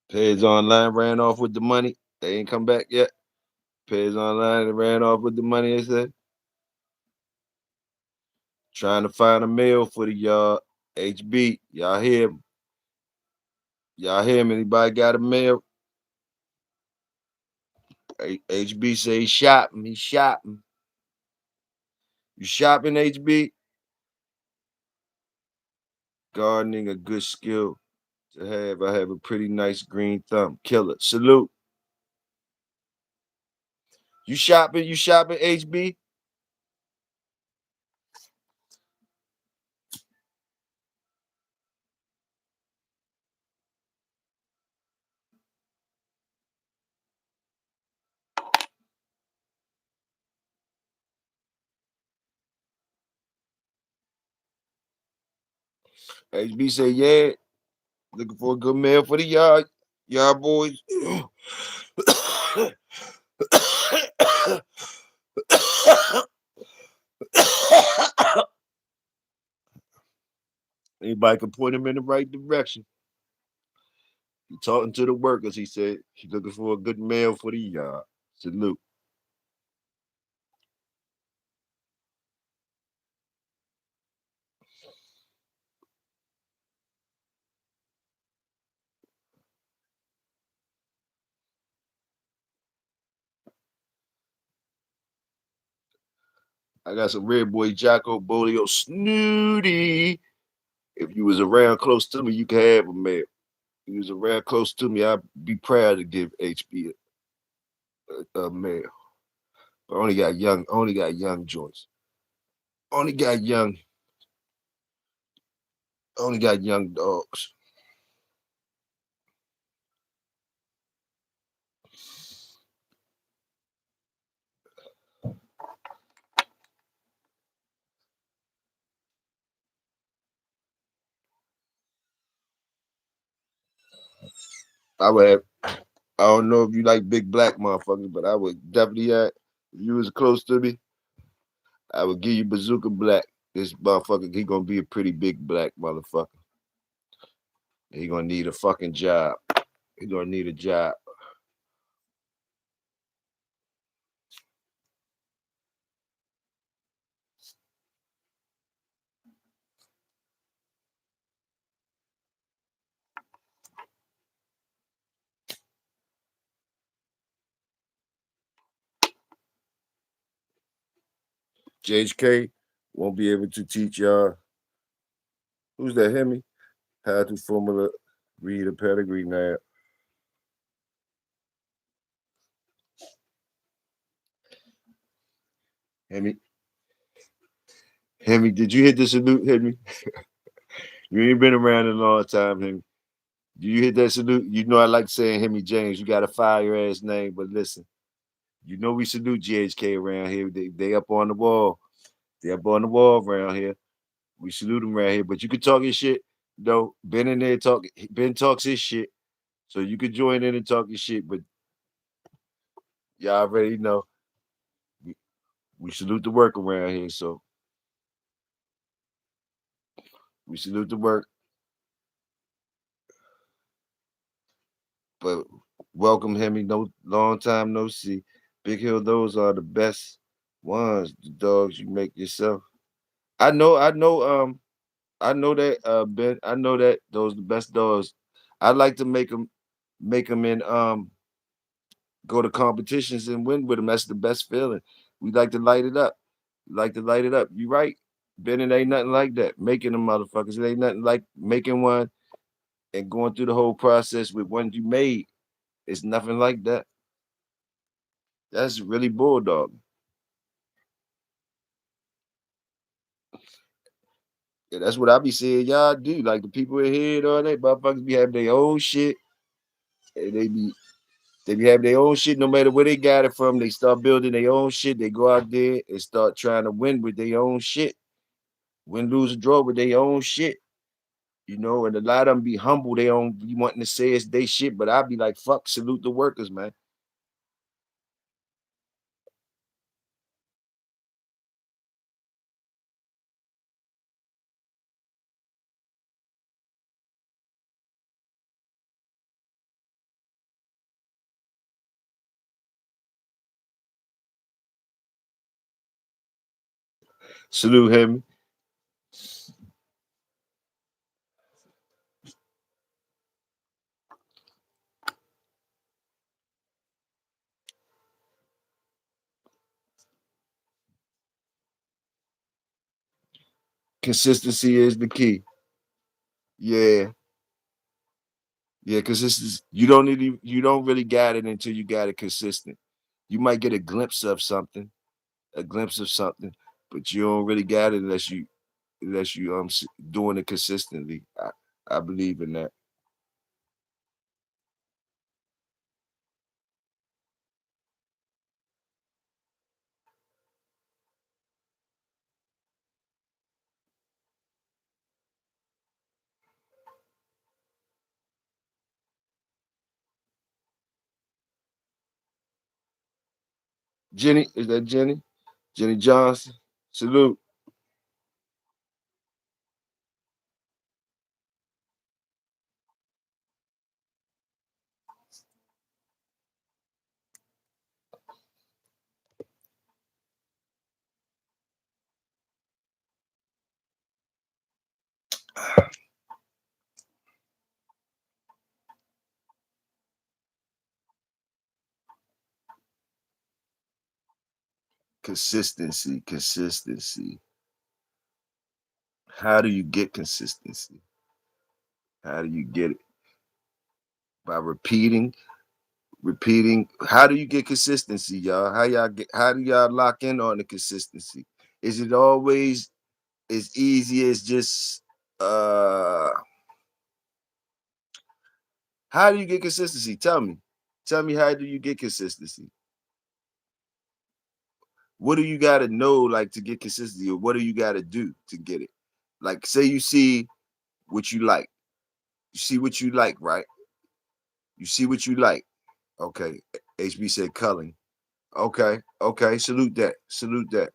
Page Online ran off with the money. They ain't come back yet. Page Online ran off with the money. They said trying to find a mail for the y'all. HB, y'all hear? Y'all hear me? Anybody got a mail? HB say he shopping. He shopping. You shopping, HB? Gardening a good skill to have. I have a pretty nice green thumb. Killer. Salute. You shopping? You shopping, HB? HB say, yeah. Looking for a good mail for the y'all boys. Anybody can point him in the right direction. He talking to the workers. He said he's looking for a good mail for the yard. Salute. I got some Red Boy Jocko Bolio Snooty. If you was around close to me, you can have a mail. If you was around close to me, I'd be proud to give HB a mail. But only got young joints. Only got young, only got young dogs. I would have, I don't know if you like big black motherfuckers, but I would definitely have, if you was close to me, I would give you Bazooka Black. This motherfucker, he gonna be a pretty big black motherfucker. He gonna need a fucking job. He gonna need a job. JHK won't be able to teach y'all. Who's that? Hemi? How to formula read a pedigree now. Hemi, Hemi, did you hit the salute, Hemi? You ain't been around in a long time, Hemi. Do you hit that salute? You know I like saying Hemi James. You got a fire ass name, but listen, you know we salute GHK around here. They up on the wall. They up on the wall around here. We salute them around here. But you can talk your shit, though. Ben in there talk. Ben talks his shit, so you could join in and talk your shit. But y'all already know we, we salute the work around here. So we salute the work. But welcome, Hemi. No long time no see. Big Hill, those are the best ones. The dogs you make yourself. I know that Ben. I know that those the best dogs. I like to make them in go to competitions and win with them. That's the best feeling. We like to light it up. We like to light it up. You right. Ben, it ain't nothing like that. Making them motherfuckers. It ain't nothing like making one and going through the whole process with one you made. It's nothing like that. That's really bulldog. Yeah, that's what I be seeing y'all do. Like the people in here and all that motherfuckers be having their own shit. And they be having their own shit no matter where they got it from. They start building their own shit. They go out there and start trying to win with their own shit. Win, lose, or draw with their own shit. You know, and a lot of them be humble. They don't be wanting to say it's they shit, but I be like, fuck, salute the workers, man. Salute him. Consistency is the key. Yeah. Yeah, because this is you don't really got it until you got it consistent. You might get a glimpse of something, but you don't really got it unless you doing it consistently. I believe in that. Jenny, is that Jenny? Jenny Johnson. Salute. Consistency, consistency. How do you get consistency? How do you get it? By repeating. How do you get consistency, y'all? How do y'all lock in on the consistency? Is it always as easy as just uh how do you get consistency? Tell me. Tell me, how do you get consistency? What do you gotta know like to get consistency, or what do you gotta do to get it? Like say you see what you like. You see what you like, right? You see what you like. Okay. HB said culling. Okay, okay. Salute that. Salute that.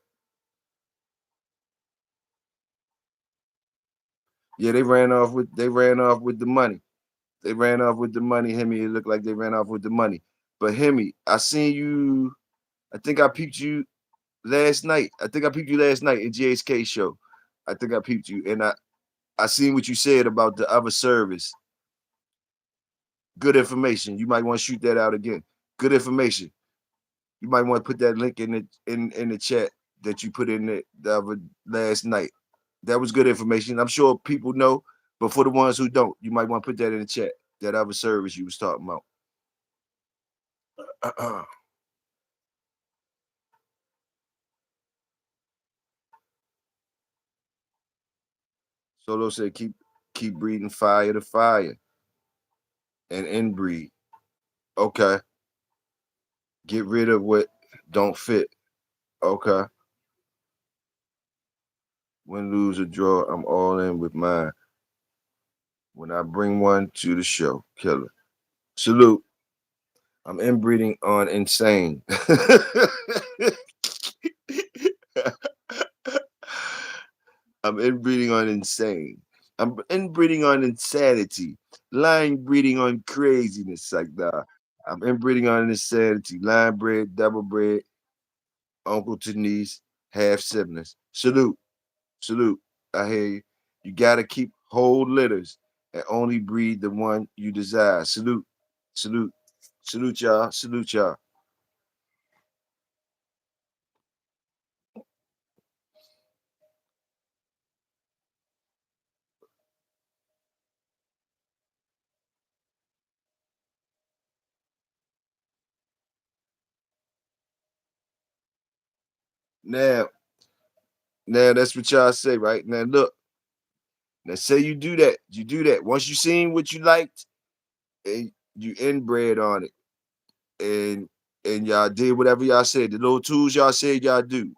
Yeah, they ran off with the money. They ran off with the money. Hemi, it looked like they ran off with the money. But Hemi, I seen you. I think I peeped you last night. I think I peeped you last night in GHK show. I think I peeped you, and I seen what you said about the other service. Good information. You might want to shoot that out again. Good information. You might want to put that link in the chat that you put in the other last night. That was good information. I'm sure people know, but for the ones who don't, you might want to put that in the chat. That other service you was talking about. Solo said keep breathing fire to fire and inbreed. Okay. Get rid of what don't fit. Okay. Win, lose, or draw, I'm all in with mine. When I bring one to the show, killer. Salute. I'm inbreeding on insane. I'm inbreeding on insane. I'm inbreeding on insanity. Line breeding on craziness like that. I'm inbreeding on insanity. Line bred, double bred, uncle to niece, half siblings. Salute. Salute. I hear you. You gotta keep whole litters and only breed the one you desire. Salute. Salute. Salute y'all. Salute y'all. Now, now that's what y'all say, right? Now look, now say you do that. You do that. Once you seen what you liked and you inbred on it and y'all did whatever y'all said, the little tools y'all said y'all do.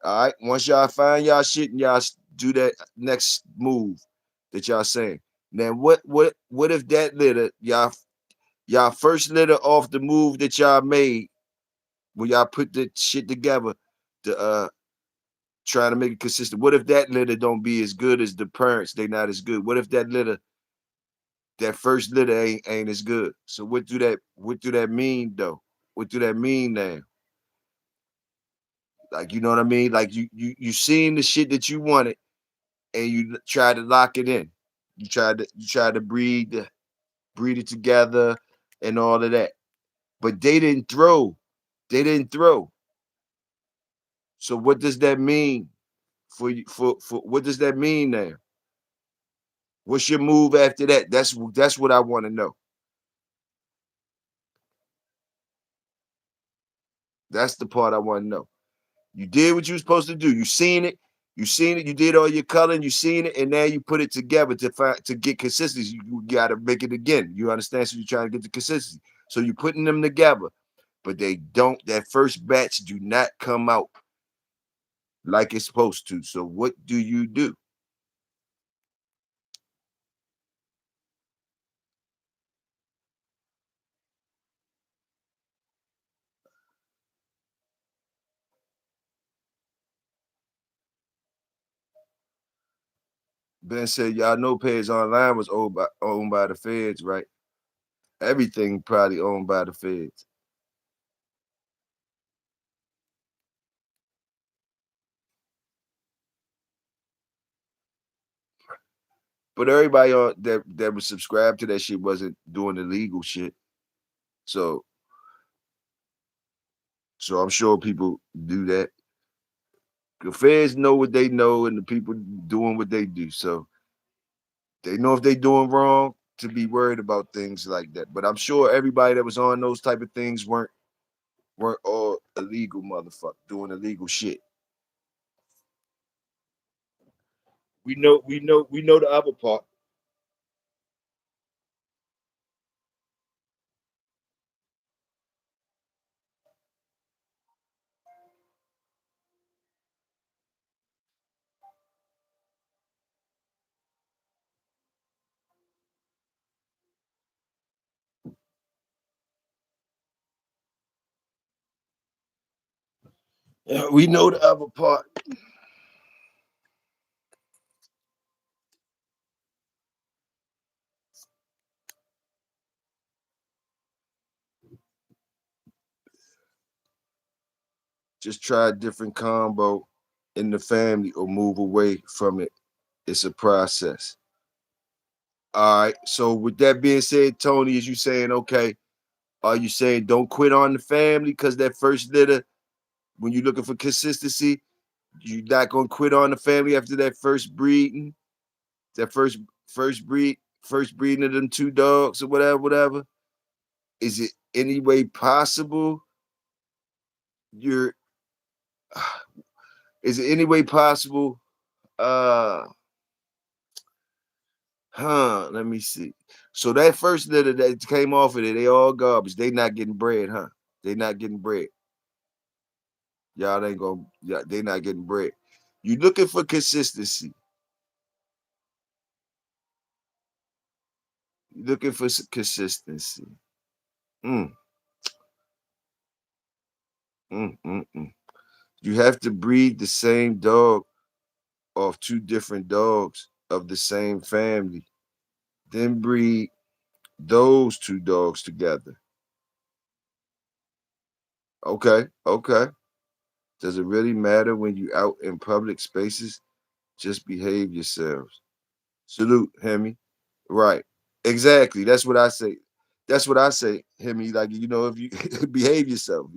All right. Once y'all find y'all shit and y'all do that next move that y'all saying. Now what if that litter, y'all first litter off the move that y'all made when y'all put the shit together to trying to make it consistent. What if that litter don't be as good as the parents? They not as good. What if that litter, that first litter ain't as good? So what do that mean though? What do that mean now? Like you know what I mean? Like you seen the shit that you wanted and you tried to lock it in. You tried to breed it together and all of that. But they didn't throw. They didn't throw. So what does that mean for you? For what does that mean now? What's your move after that? That's what I want to know. That's the part I want to know. You did what you were supposed to do. You seen it. You seen it. You did all your coloring. You seen it, and now you put it together to get consistency. You got to make it again. You understand? So you're trying to get the consistency. So you're putting them together, but they don't. That first batch do not come out like it's supposed to. So what do you do? Ben said, "Y'all know Page Online was owned by the feds, right? Everything probably owned by the feds." But everybody on that was subscribed to that shit wasn't doing the legal shit. So so I'm sure people do that. The feds know what they know, and the people doing what they do. So they know if they doing wrong to be worried about things like that. But I'm sure everybody that was on those type of things weren't all illegal motherfuckers doing illegal shit. We know the other part. We know the other part. Just try a different combo in the family or move away from it. It's a process. All right. So with that being said, Tony, is you saying okay? Are you saying don't quit on the family because that first litter, when you're looking for consistency, you're not gonna quit on the family after that first breeding, that first breeding of them two dogs or whatever, whatever. Is it any way possible you're is it any way possible uh let me see. So that first litter that came off of it, they all garbage. They not getting bread, huh? They not getting bread. Y'all ain't gonna. Yeah, they not getting bread. You looking for consistency. You looking for consistency. Mm, mm. You have to breed the same dog off two different dogs of the same family. Then breed those two dogs together. Okay, okay. Does it really matter when you out in public spaces? Just behave yourselves. Salute, Hemi. Right. Exactly. That's what I say. That's what I say. Him, he like, you know, if you behave yourself.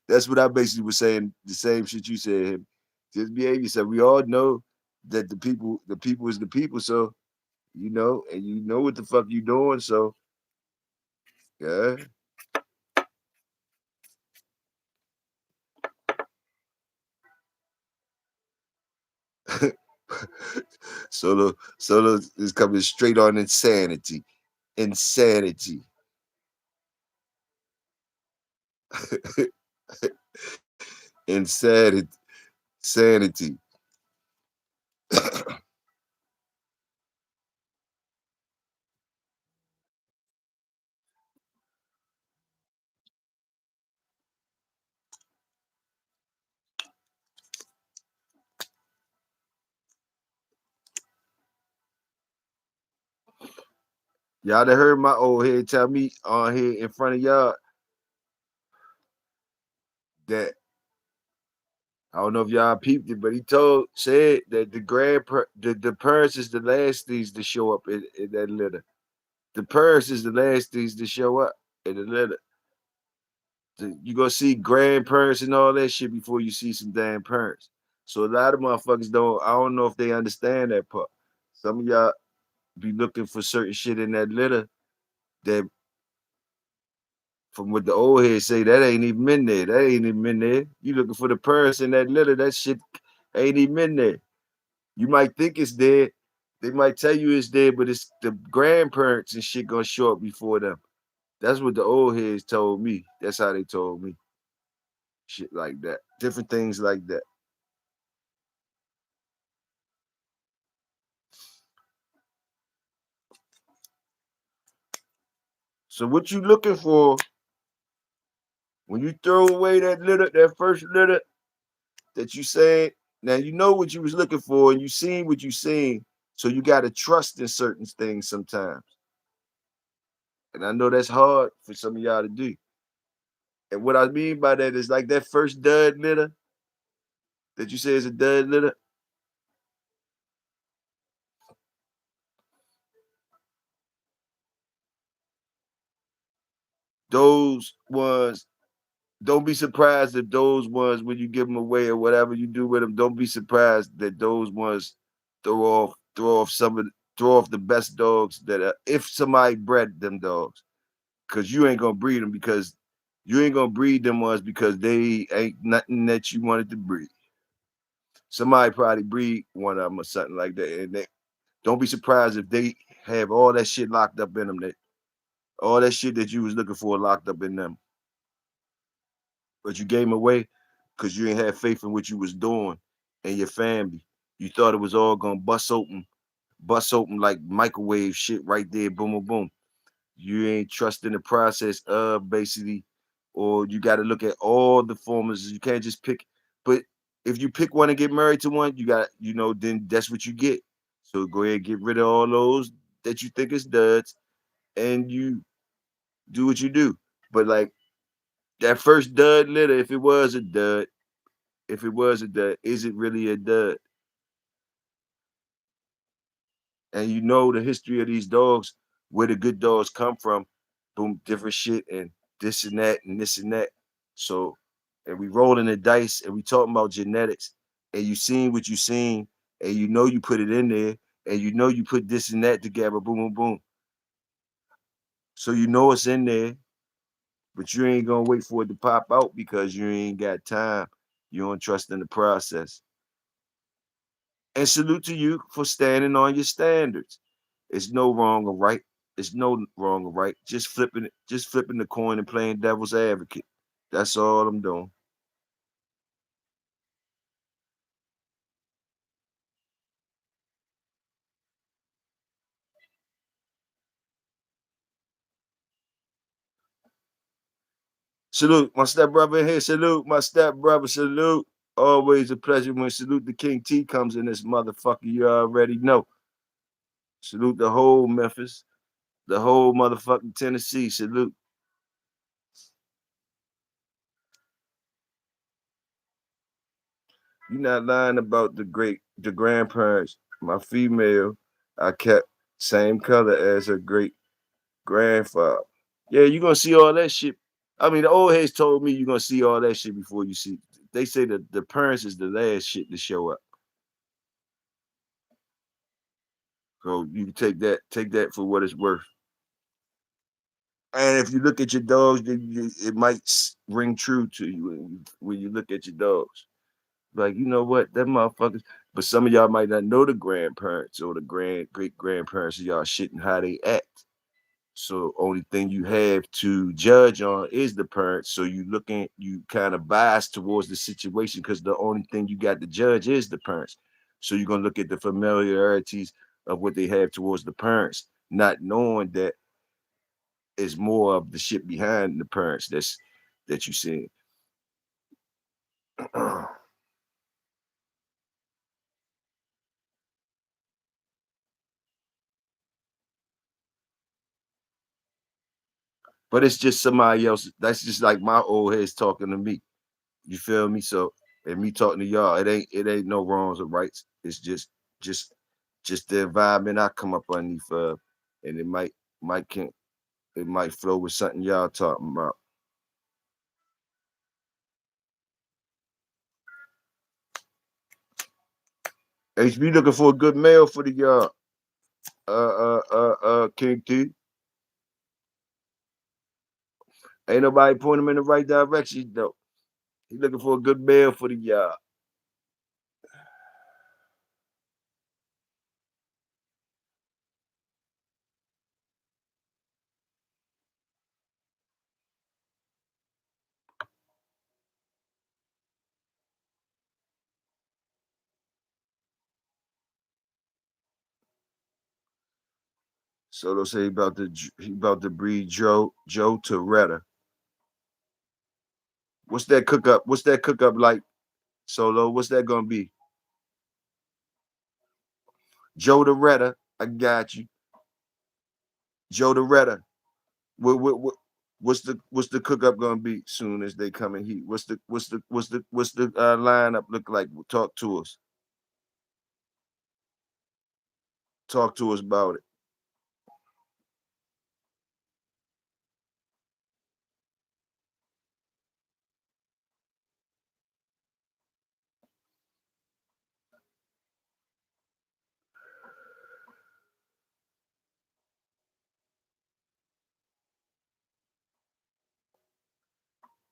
That's what I basically was saying. The same shit you said. Him, just behave yourself. We all know that the people is the people. So you know, and you know what the fuck you doing. So yeah. Solo is coming straight on insanity. Insanity. Insanity. Sanity. Y'all done heard my old head tell me on here in front of y'all that I don't know if y'all peeped it, but he said that the parents is the last things to show up in that litter. The parents is the last things to show up in the litter. You gonna see grandparents and all that shit before you see some damn parents. So a lot of motherfuckers don't. I don't know if they understand that part. Some of y'all be looking for certain shit in that litter that, from what the old heads say, that ain't even in there. That ain't even in there. You looking for the parents in that litter. That shit ain't even in there. You might think it's dead. They might tell you it's dead, but it's the grandparents and shit gonna show up before them. That's what the old heads told me. That's how they told me. Shit like that. Different things like that. So what you looking for when you throw away that litter, that first litter that you said? Now you know what you was looking for, and you seen what you seen. So you got to trust in certain things sometimes. And I know that's hard for some of y'all to do. And what I mean by that is like that first dud litter that you say is a dud litter. Those ones, don't be surprised if those ones, when you give them away or whatever you do with them, don't be surprised that those ones throw off throw off the best dogs that if somebody bred them dogs, because you ain't gonna breed them because you ain't gonna breed them ones because they ain't nothing that you wanted to breed. Somebody probably breed one of them or something like that, and they don't be surprised if they have all that shit locked up in them. That all that shit that you was looking for locked up in them, but you gave them away because you ain't had faith in what you was doing and your family. You thought it was all gonna bust open like microwave shit right there, boom, boom, boom. You ain't trusting the process of basically, or you got to look at all the formulas. You can't just pick. But if you pick one and get married to one, you got, then that's what you get. So go ahead, get rid of all those that you think is duds, and you do what you do. But like that first dud litter, if it was a dud, is it really a dud? And you know the history of these dogs, where the good dogs come from, boom, different shit and this and that and this and that. So, and we rolling the dice and we talking about genetics, and you seen what you seen, and you know you put it in there, and you know you put this and that together, boom, boom, boom. So you know it's in there, but you ain't gonna wait for it to pop out because you ain't got time. You don't trust in the process. And salute to you for standing on your standards. It's no wrong or right. It's no wrong or right. Just flipping the coin and playing devil's advocate. That's all I'm doing. Salute my step brother in here. Salute my step brother. Salute. Always a pleasure when Salute the King T comes in this motherfucker. You already know. Salute the whole Memphis, the whole motherfucking Tennessee. Salute. You're not lying about the grandparents. My female, I kept same color as her great grandfather. Yeah, you're gonna see all that shit. I mean, the old heads told me you're gonna see all that shit before you see. They say that the parents is the last shit to show up. So you can take that for what it's worth. And if you look at your dogs, it might ring true to you when you look at your dogs. Like, you know what, that motherfuckers. But some of y'all might not know the grandparents or the great grandparents of y'all shit and how they act. So only thing you have to judge on is the parents. So you kind of bias towards the situation because the only thing you got to judge is the parents. So you're gonna look at the familiarities of what they have towards the parents, not knowing that it's more of the shit behind the parents that you see. But it's just somebody else. That's just like my old heads talking to me. You feel me? So and me talking to y'all, it ain't no wrongs or rights. It's just just the environment I come up underneath and might can it might flow with something y'all talking about. HB looking for a good male for the yard. King T. Ain't nobody pointing him in the right direction though. He looking for a good male for the yard. So they'll say he about to breed Joe Toretta. What's that cook up? What's that cook up like, Solo? What's that gonna be? Joe Toretta. I got you. Joe Toretta. What's the cook up gonna be soon as they come in heat? What's the lineup look like? Talk to us. Talk to us about it.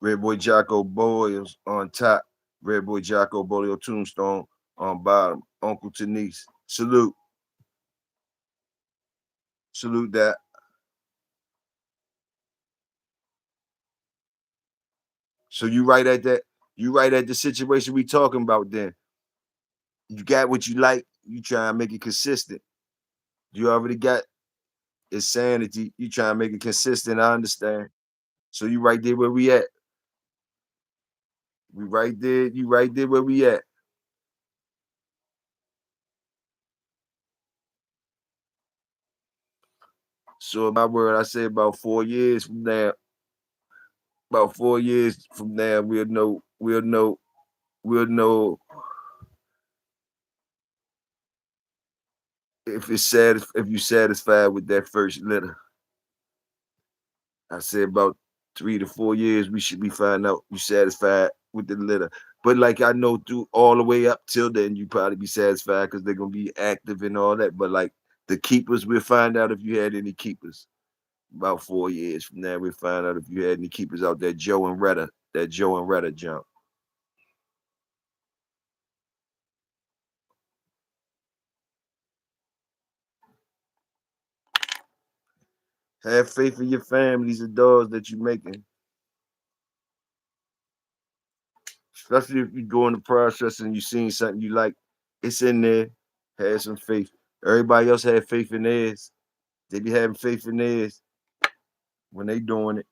Red Boy Jocko Boyles on top. Red Boy Jocko Bolio Tombstone on bottom. Uncle Denise. Salute. Salute that. So you right at that. You right at the situation we talking about then. You got what you like. You try and make it consistent. You already got insanity. You try and make it consistent. I understand. So you right there where we at. We right there. You right there where we at. So my word, I say about 4 years from now, about 4 years from now, we'll know if it's sad if you satisfied with that first litter. I said about 3 to 4 years, we should be finding out you satisfied with the litter. But like I know through all the way up till then, you probably be satisfied because they're gonna be active and all that. But like the keepers, we'll find out if you had any keepers. About 4 years from now, we'll find out if you had any keepers out there, that Joe and Retta jump. Have faith in your families and dogs that you're making, especially if you go in the process and you seen something you like. It's in there. Have some faith. Everybody else had faith in theirs. They be having faith in theirs when they doing it.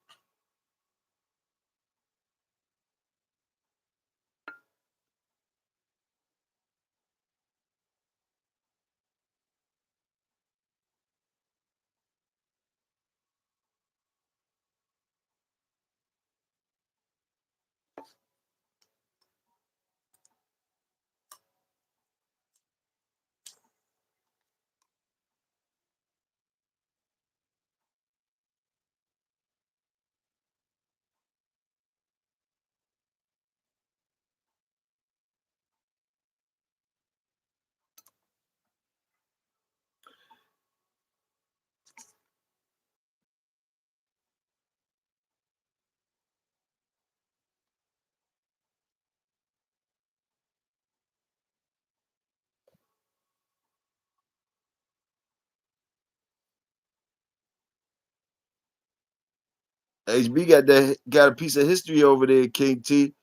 HB got a piece of history over there, King T.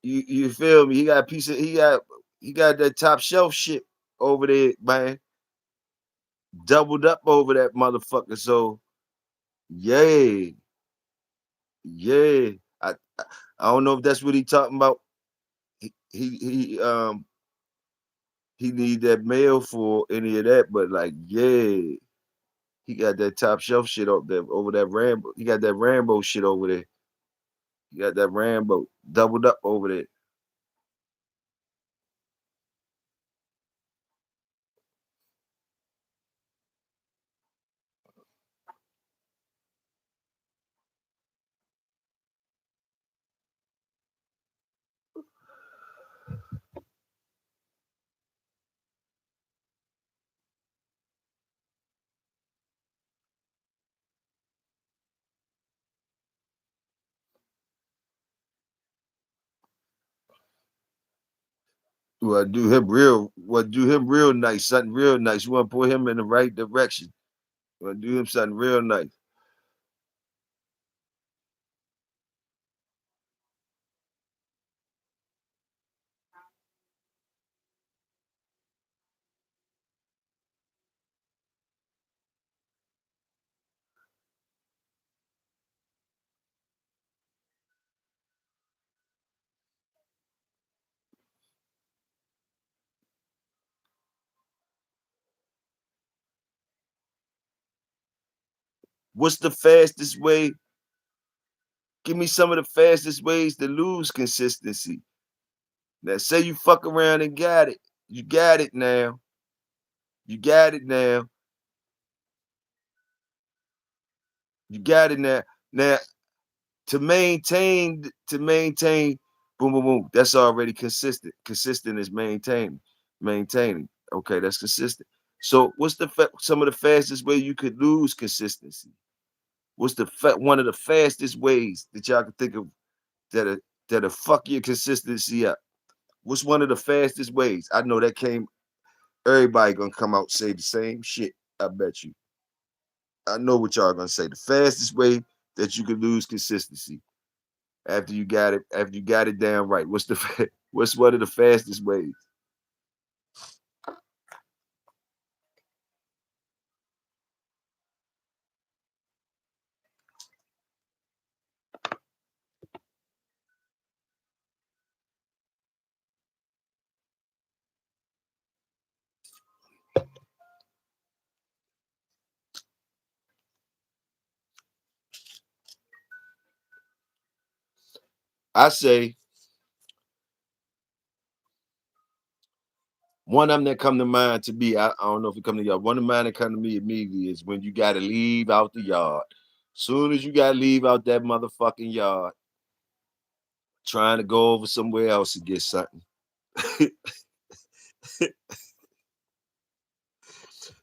You feel me? He got a piece of he got that top shelf shit over there, man. Doubled up over that motherfucker. So yeah, yeah. I don't know if that's what he talking about. He need that mail for any of that, but like yeah, he got that top shelf shit up there over that Rambo. He got that Rambo shit over there. He got that Rambo doubled up over there. Do him real nice, something real nice. You want to put him in the right direction. You want to do him something real nice. What's the fastest way? Give me some of the fastest ways to lose consistency. Now, say you fuck around and got it. You got it now. You got it now. You got it now. Now, to maintain, boom, boom, boom. That's already consistent. Consistent is maintaining. Maintaining. Okay, that's consistent. So, what's some of the fastest way you could lose consistency? What's one of the fastest ways that y'all can think of that'll fuck your consistency up? What's one of the fastest ways? I know that came. Everybody gonna come out and say the same shit. I bet you. I know what y'all gonna say. The fastest way that you could lose consistency after you got it. After you got it down right. What's one of the fastest ways? I say one of them that come to mind to me. I don't know if it come to y'all. One of mine that come to me immediately is when you got to leave out the yard. Soon as you got to leave out that motherfucking yard, trying to go over somewhere else to get something.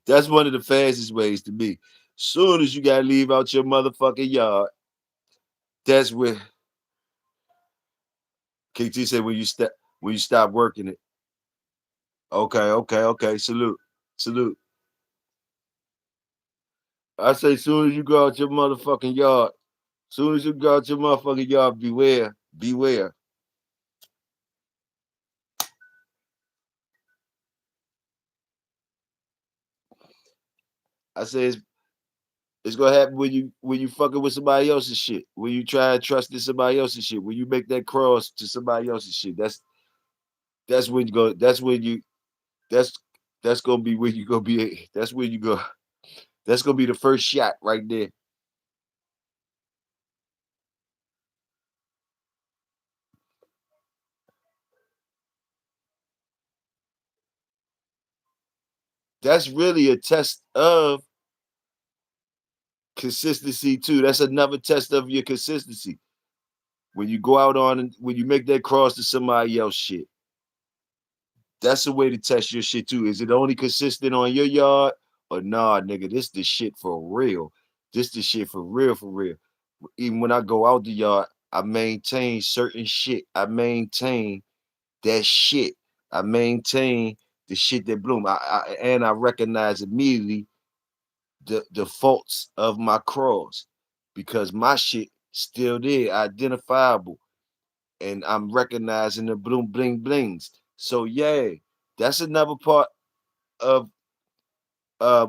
That's one of the fastest ways to be. Soon as you gotta leave out your motherfucking yard, that's where KT said when you stop working it. Okay, okay, okay. Salute. Salute. I say soon as you go out your motherfucking yard, soon as you go out your motherfucking yard, beware. Beware. I say it's gonna happen when you fucking with somebody else's shit. When you try to trust in somebody else's shit. When you make that cross to somebody else's shit. That's when you go. That's that's gonna be where you gonna be. That's where you go. That's gonna be the first shot right there. That's really a test of consistency too. That's another test of your consistency. When you go out on and when you make that cross to somebody else shit. That's a way to test your shit too. Is it only consistent on your yard? Or nah, nigga, this the shit for real. This the shit for real, for real. Even when I go out the yard, I maintain certain shit. I maintain that shit. I maintain the shit that bloom. And I recognize immediately the faults of my cross because my shit still there, identifiable, and I'm recognizing the bloom bling blings. So yeah, that's another part of uh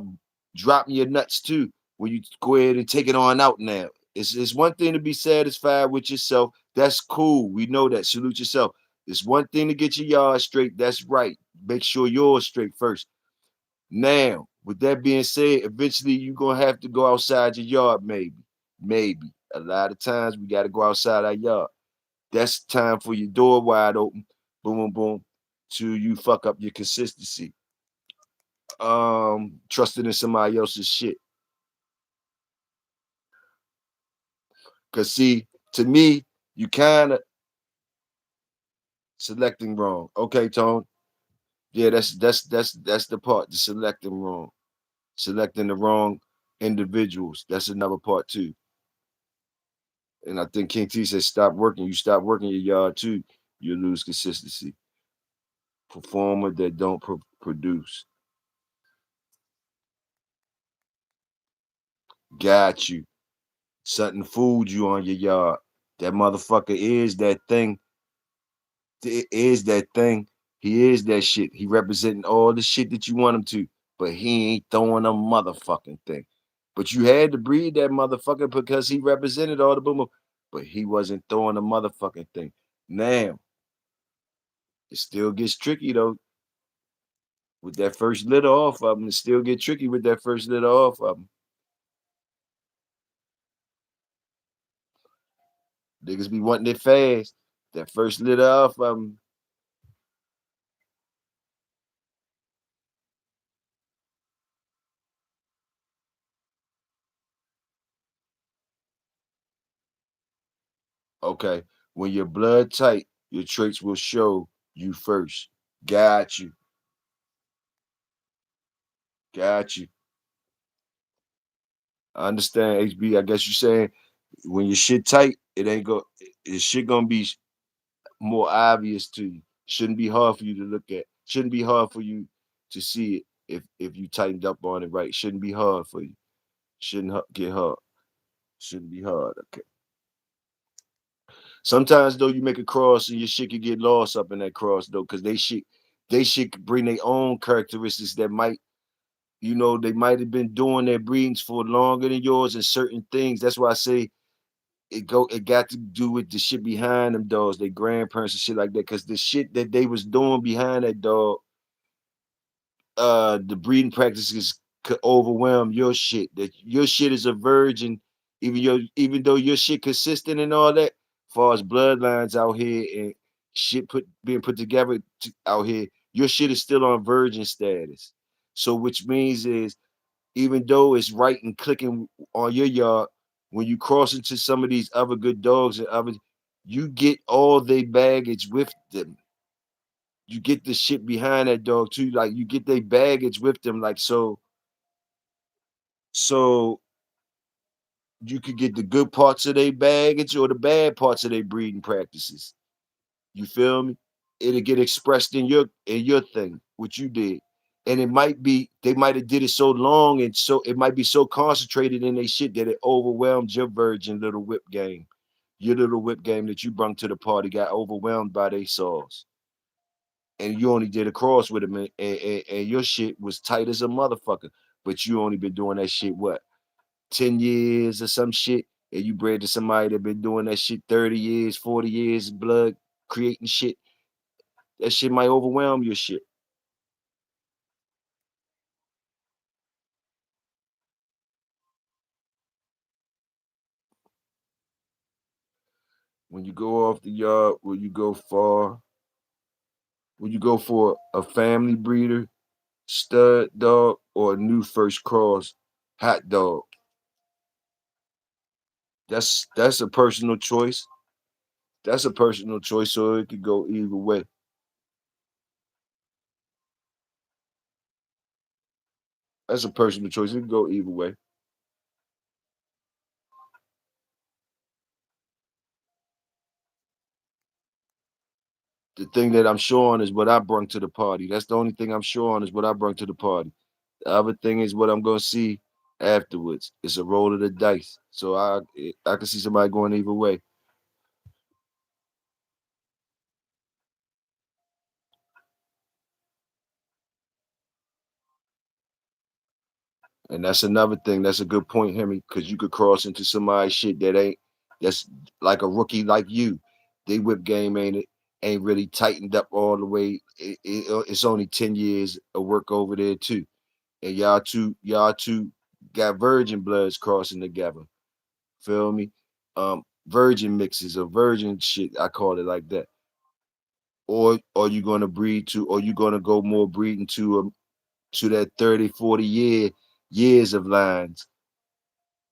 dropping your nuts too. When you go ahead and take it on out now. It's one thing to be satisfied with yourself. That's cool. We know that. Salute yourself. It's one thing to get your yard straight. That's right. Make sure yours straight first. Now, with that being said, eventually you're gonna have to go outside your yard, maybe. Maybe. A lot of times we gotta go outside our yard. That's time for your door wide open. Boom, boom, boom. Till you fuck up your consistency. Trusting in somebody else's shit. Cause see, to me, you kind of selecting wrong. Okay, Tone. Yeah, that's the part. The selecting wrong. Selecting the wrong individuals. That's another part too. And I think King T said, stop working. You stop working your yard too, you lose consistency. Performer that don't produce. Got you. Something fooled you on your yard. That motherfucker is that thing. It is that thing. He is that shit. He representing all the shit that you want him to, but he ain't throwing a motherfucking thing. But you had to breed that motherfucker because he represented all the boom, but he wasn't throwing a motherfucking thing. Now, it still gets tricky though. With that first litter off of him, it still get tricky with that first litter off of him. Niggas be wanting it fast. That first litter off of him. Okay. When your blood tight, your traits will show you first. Got you. Got you. I understand, HB. I guess you're saying when your shit tight, it ain't go. It shit gonna be more obvious to you. Shouldn't be hard for you to look at. Shouldn't be hard for you to see it if you tightened up on it right. Shouldn't be hard for you. Shouldn't get hard. Shouldn't be hard. Okay. Sometimes though, you make a cross and your shit can get lost up in that cross though, because they shit bring their own characteristics that might, they might have been doing their breedings for longer than yours and certain things. That's why I say it got to do with the shit behind them dogs, their grandparents and shit like that. Cause the shit that they was doing behind that dog, the breeding practices could overwhelm your shit. That your shit is a virgin, even though your shit consistent and all that, far as bloodlines out here and shit being put together out here, your shit is still on virgin status. So which means is even though it's right and clicking on your yard, when you cross into some of these other good dogs and others, you get all their baggage with them. You get the shit behind that dog too. Like you get their baggage with them. Like so you could get the good parts of their baggage or the bad parts of their breeding practices. You feel me? It'll get expressed in your thing, what you did. And it might be they might have did it so long and so it might be so concentrated in their shit that it overwhelmed your virgin little whip game. Your little whip game that you brought to the party got overwhelmed by their sauce. And you only did a cross with them and your shit was tight as a motherfucker. But you only been doing that shit what 10 years or some shit, and you bred to somebody that been doing that shit 30 years, 40 years, blood creating shit, that shit might overwhelm your shit. When you go off the yard, will you go far? Will you go for a family breeder, stud dog, or a new first cross hot dog? That's a personal choice. That's a personal choice, so it could go either way. That's a personal choice. It could go either way. The thing that I'm sure on is what I brought to the party. That's the only thing I'm sure on is what I brought to the party. The other thing is what I'm gonna see afterwards. It's a roll of the dice. So I can see somebody going either way. And that's another thing. That's a good point, Henry, because you could cross into somebody's shit that's like a rookie like you. They whip game ain't really tightened up all the way. It's only 10 years of work over there too. And y'all two got virgin bloods crossing together. Feel me? Virgin mixes or virgin shit. I call it like that. Or are you gonna breed to, or you gonna go more breeding to that 30, 40 years of lines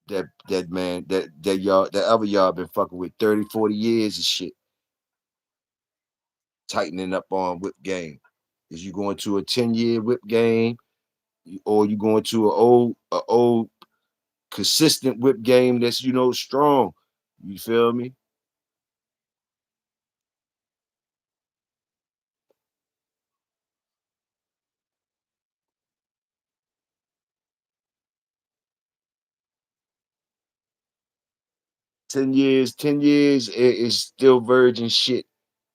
that man that other y'all been fucking with 30, 40 years of shit, tightening up on whip game. Is you going to a 10-year whip game, or you going to a old consistent whip game that's strong? You feel me? 10 years is still virgin shit.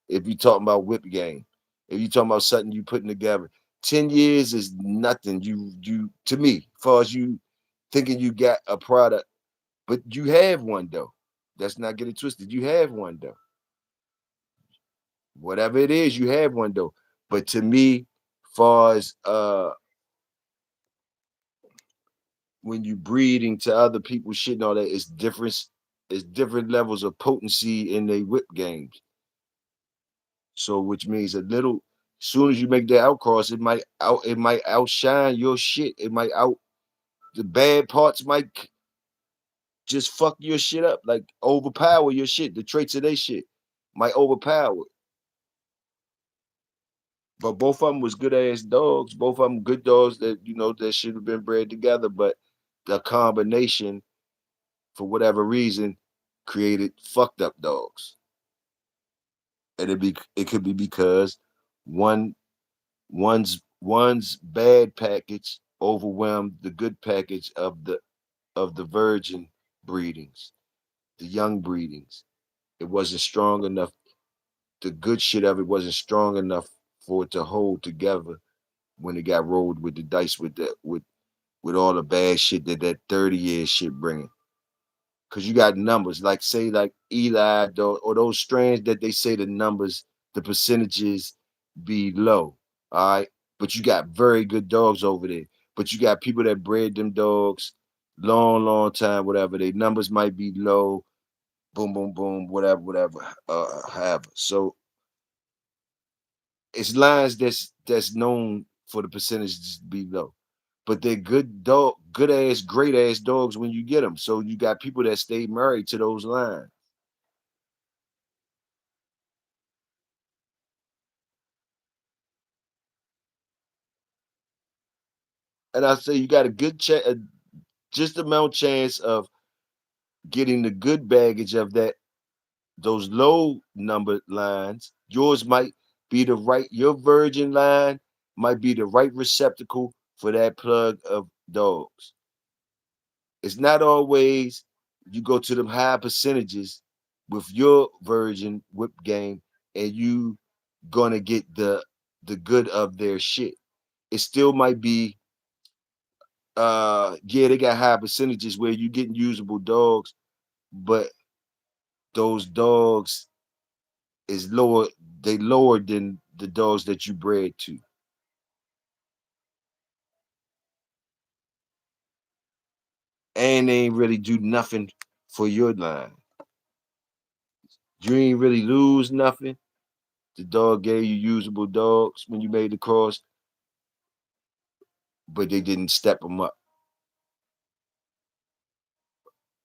If you talking about whip game, if you talking about something you putting together, 10 years is nothing. You to me, as far as you thinking you got a product, but you have one though. Let's not get it twisted. You have one though. Whatever it is, you have one though. But to me, far as when you breeding to other people's shit and all that, it's different levels of potency in the whip games. So which means a little soon as you make that outcross, it might outshine your shit. It might out the bad parts might just fuck your shit up, like overpower your shit. The traits of their shit might overpower. But both of them was good ass dogs. Both of them good dogs that should have been bred together. But the combination, for whatever reason, created fucked up dogs. And it could be because one one's bad package overwhelmed the good package of the virgin breedings, the young breedings. It wasn't strong enough. The good shit of it wasn't strong enough for it to hold together when it got rolled with the dice with all the bad shit that 30 year shit bringing. Cause you got numbers like say like Eli or those strands that they say the numbers, the percentages be low. All right. But you got very good dogs over there. But you got people that bred them dogs long, long time, whatever. Their numbers might be low, boom, boom, boom, whatever, have. So it's lines that's known for the percentages to be low. But they're good ass, great ass dogs when you get them. So you got people that stay married to those lines. And I say you got a good just amount chance of getting the good baggage of those low number lines. Yours might be your virgin line might be the right receptacle for that plug of dogs. It's not always you go to them high percentages with your virgin whip game and you gonna get the good of their shit. It still might be yeah, they got high percentages where you getting usable dogs, but those dogs is lower, they lower than the dogs that you bred to. And they ain't really do nothing for your line. You ain't really lose nothing. The dog gave you usable dogs when you made the cross, but they didn't step them up.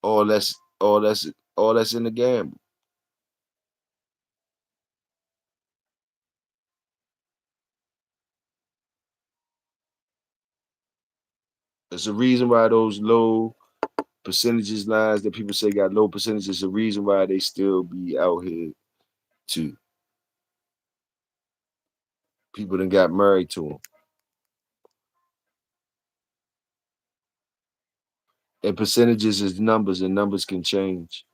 All that's all that's in the gamble. There's a reason why those low percentages lines that people say got low percentages. The reason why they still be out here too. People that got married to them. And percentages is numbers, and numbers can change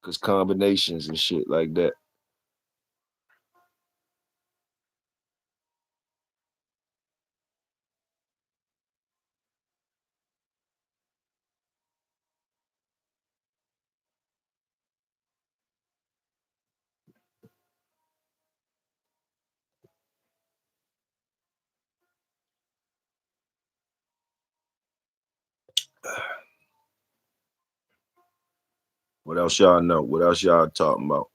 because combinations and shit like that. What else y'all know? What else y'all talking about?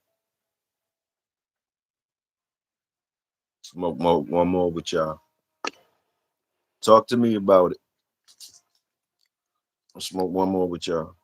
Smoke more, one more with y'all. Talk to me about it. I'll smoke one more with y'all.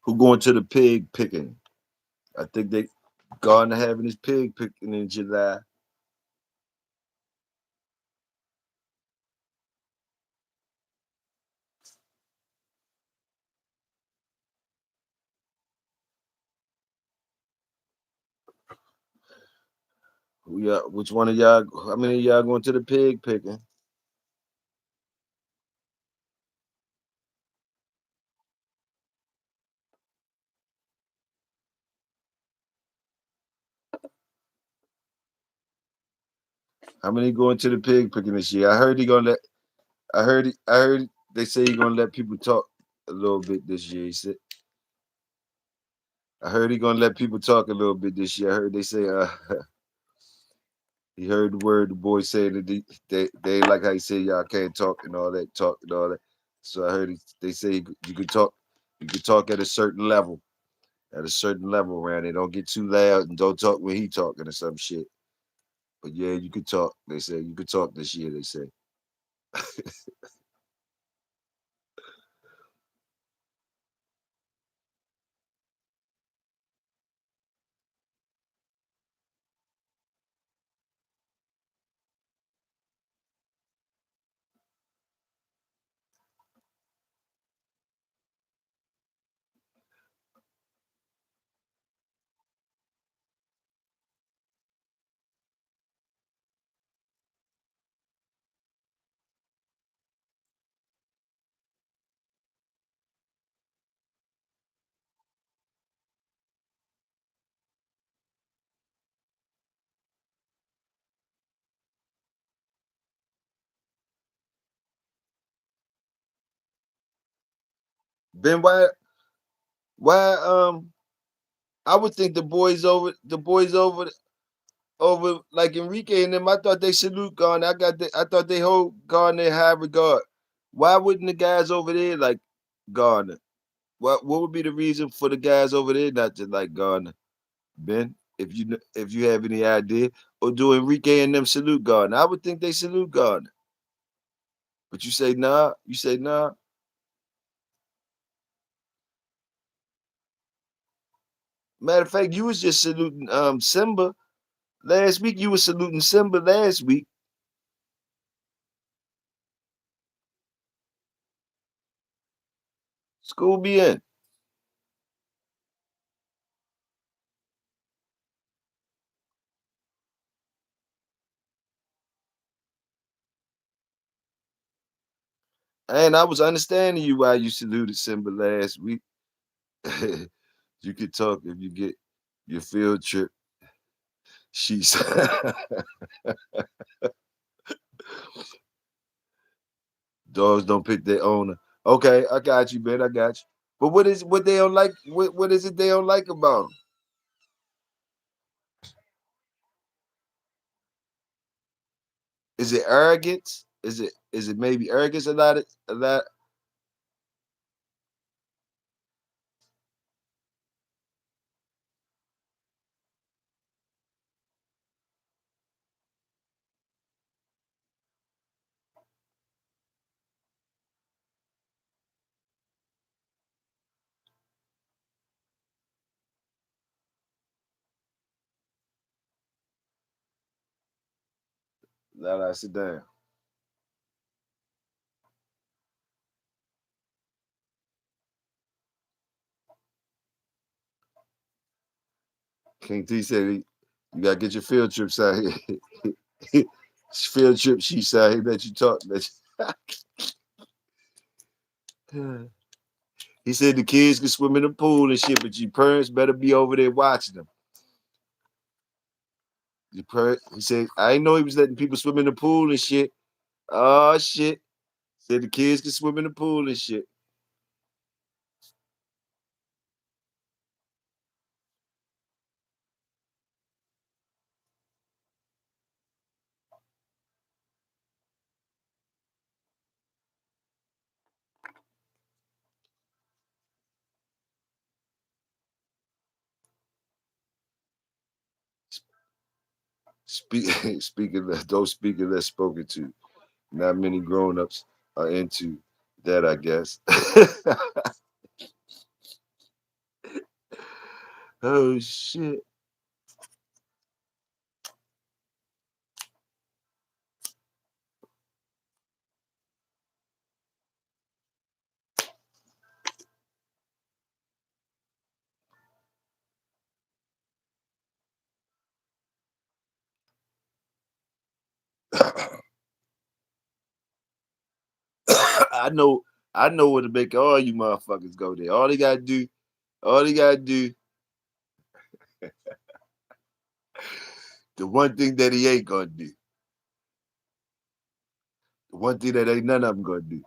Who going to the pig picking? I think they Gardner having his pig picking in July. Who y'all, which one of y'all? How many of y'all going to the pig picking? How many going to the pig picking this year? I heard he gonna let. I heard. I heard they say he gonna let people talk a little bit this year. He said. I heard he gonna let people talk a little bit this year. I heard they say. He heard the word the boy said that they like how he said y'all can't talk and all that talk and all that. So I heard they say you could talk. You could talk at a certain level. At a certain level around it. Don't get too loud and don't talk when he talking or some shit. But yeah, you could talk. They say you could talk this year. They say. Ben, why I would think the boys over like Enrique and them. I thought they salute Garner. I thought they hold Garner in high regard. Why wouldn't the guys over there like Garner? What would be the reason for the guys over there not to like Garner? Ben, if you have any idea, or do Enrique and them salute Garner? I would think they salute Garner. But you say nah. You say nah. Matter of fact, you was just saluting Simba last week. You was saluting Simba last week. School be in. And I was understanding you why you saluted Simba last week. You could talk if you get your field trip. She's Dogs don't pick their owner. Okay, I got you, man. I got you. But what they don't like? What is it they don't like about them? Is it arrogance? Is it maybe arrogance? A lot. Now I sit down. King T said you gotta get your field trips out here. Field trip sheets out here that you talk that. He said the kids can swim in the pool and shit, but your parents better be over there watching them. He said, I didn't know he was letting people swim in the pool and shit. Oh shit. Said the kids can swim in the pool and shit. Speak, speaking of those speakers that's spoken to, not many grown-ups are into that, I guess. Oh shit. I know I know what to make all you motherfuckers go there. All they gotta do, the one thing that he ain't gonna do. The one thing that ain't none of them gonna do.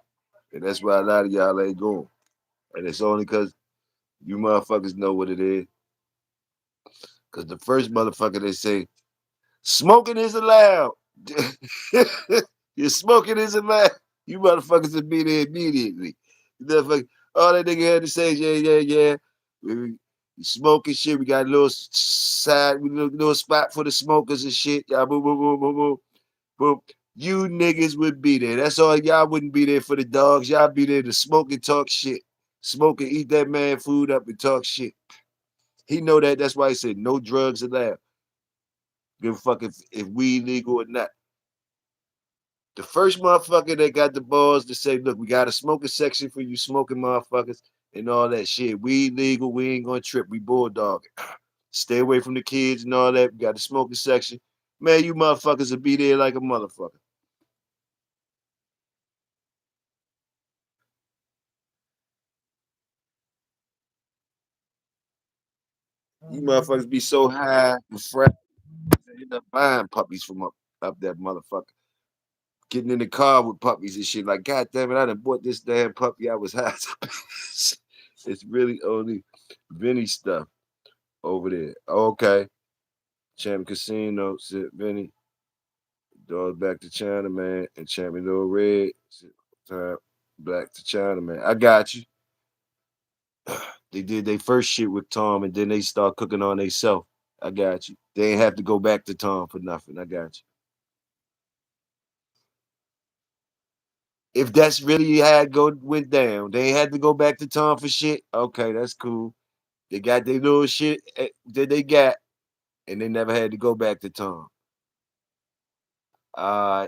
And that's why a lot of y'all ain't going. And it's only because you motherfuckers know what it is. Because the first motherfucker they say, smoking is allowed. Your smoking is allowed. You motherfuckers will be there immediately. You motherfuckers, all that nigga had to say is, yeah. We smoking shit. We got a little side, little spot for the smokers and shit. Y'all boom, boom, boom, boom, boom, boom. You niggas would be there. That's all. Y'all wouldn't be there for the dogs. Y'all be there to smoke and talk shit. Smoke and eat that man food up and talk shit. He know that. That's why he said no drugs allowed. Give a fuck if weed legal or not. The first motherfucker that got the balls to say, look, we got a smoking section for you smoking motherfuckers and all that shit. Weed legal. We ain't gonna trip. We bulldog it. Stay away from the kids and all that. We got the smoking section. Man, you motherfuckers will be there like a motherfucker. You motherfuckers be so high and fresh. They end up buying puppies from up that motherfucker. Getting in the car with puppies and shit. Like, God damn it, I done bought this damn puppy. I was high. It's really only Vinny stuff over there. Okay. Champion Casino, sit Vinny. Dog back to China, man. And Champion Little Red. Time back to China, man. I got you. They did their first shit with Tom and then they start cooking on themselves. I got you. They ain't have to go back to Tom for nothing. I got you. If that's really how it went down, they ain't had to go back to Tom for shit. Okay, that's cool. They got their little shit that they got, and they never had to go back to Tom. Uh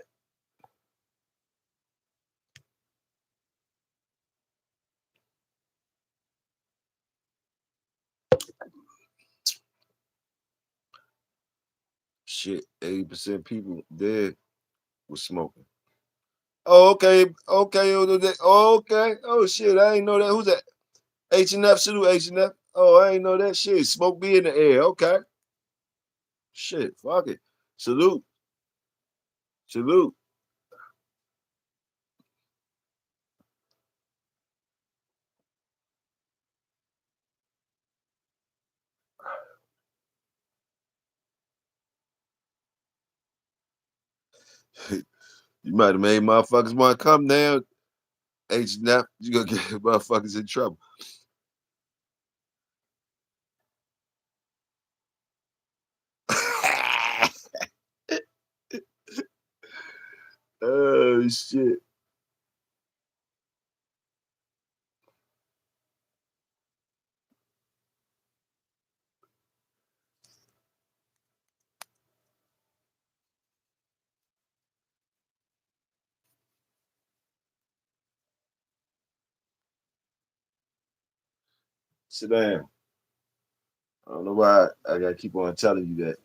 shit. 80% people dead was smoking. Oh, okay, okay, okay. Oh shit, I ain't know that. Who's that? H&F, salute H&F. Oh, I ain't know that shit. Smoke be in the air. Okay. Shit, fuck it. Salute. Salute. You might have made motherfuckers want to come down. H Nap, you gonna get motherfuckers in trouble. Oh shit. Sit down. I don't know why I gotta keep on telling you that.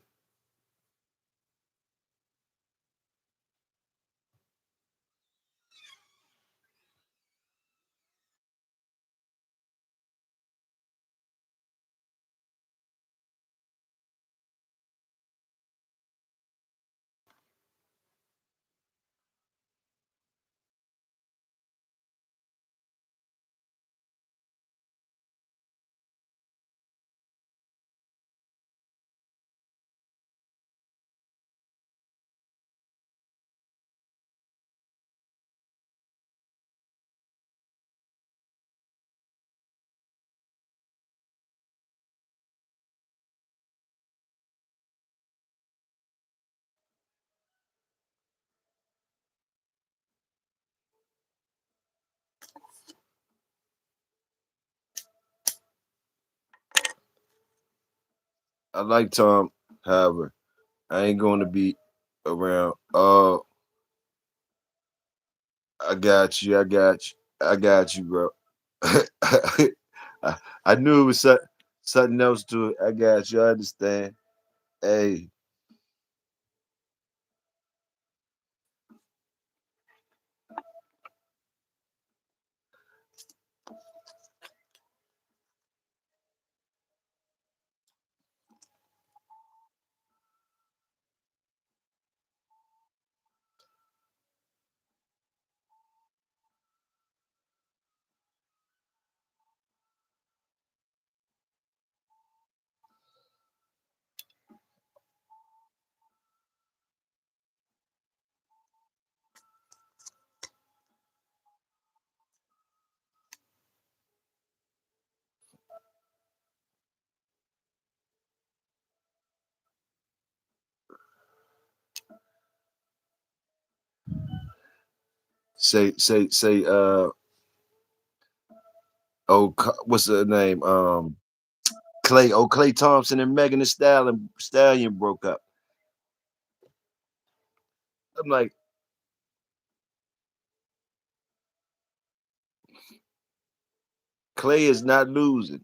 I like Tom, however, I ain't going to be around. Oh, I got you. I got you. I got you, bro. I, I knew it was something else to it. I got you. I understand. Hey, say. What's her name? Clay. Oh, Clay Thompson and Megan Thee Stallion broke up. I'm like, Clay is not losing.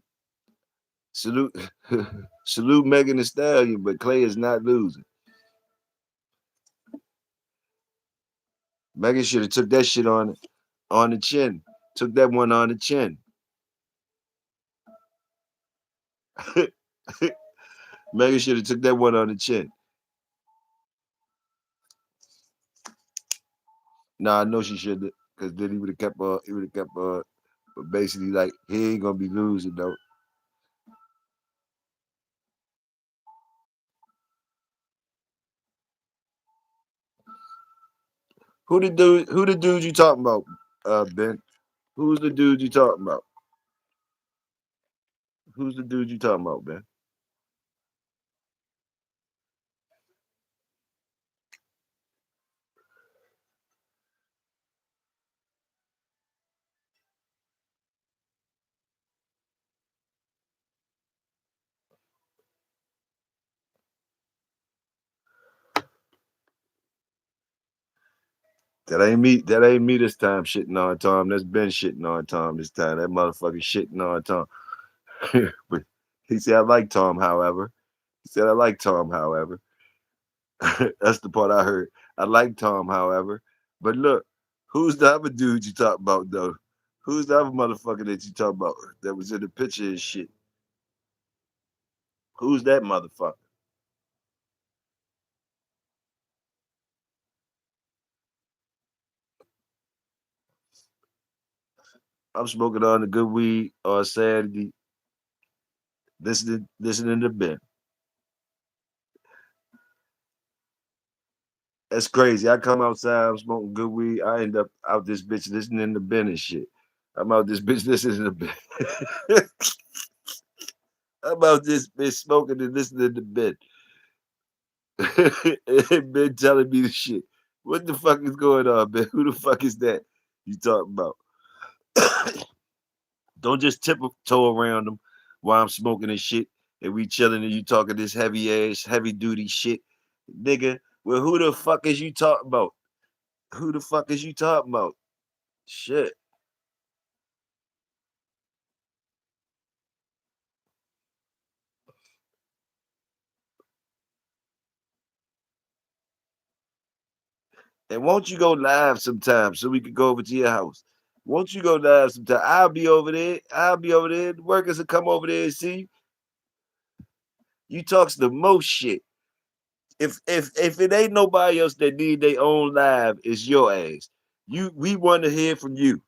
Salute, salute Megan Thee Stallion, but Clay is not losing. Megan should have took that shit on the chin. Took that one on the chin. Megan should have took that one on the chin. Nah, I know she should have, because then he would have kept he would have kept but basically like he ain't gonna be losing though. Who the dude you talking about, Ben? Who's the dude you talking about? Who's the dude you talking about, Ben? That ain't me this time shitting on Tom. That's Ben shitting on Tom this time. That motherfucker shitting on Tom. But he said I like Tom, however. He said I like Tom, however. That's the part I heard. I like Tom, however. But look, who's the other dude you talk about though? Who's the other motherfucker that you talk about that was in the picture and shit? Who's that motherfucker? I'm smoking on the good weed on Saturday, listening to Ben. That's crazy. I come outside, I'm smoking good weed. I end up out this bitch listening to Ben and shit. I'm out this bitch listening to Ben. I'm out this bitch smoking and listening to Ben. And Ben telling me the shit. What the fuck is going on, Ben? Who the fuck is that you talking about? Don't just tiptoe around them while I'm smoking and shit and we chilling and you talking this heavy ass, heavy duty shit. Nigga, well, who the fuck is you talking about? Who the fuck is you talking about? Shit. And won't you go live sometime so we could go over to your house? Won't you go live sometime? I'll be over there. I'll be over there. The workers will come over there and see you. You talks the most shit. If it ain't nobody else that need their own live, it's your ass. We want to hear from you.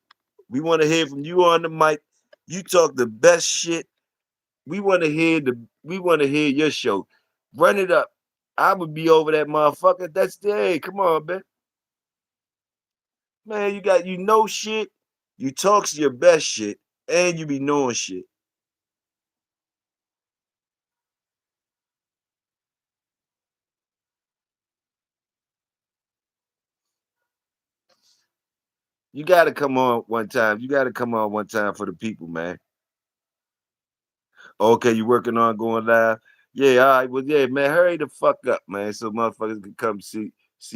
We want to hear from you on the mic. You talk the best shit. We want to hear your show. Run it up. I would be over that motherfucker. That's the hey, come on, man. Man, you know shit. You talks your best shit, and you be knowing shit. You gotta come on one time. You gotta come on one time for the people, man. Okay, you working on going live? Yeah, all right. Well, yeah, man, hurry the fuck up, man, so motherfuckers can come see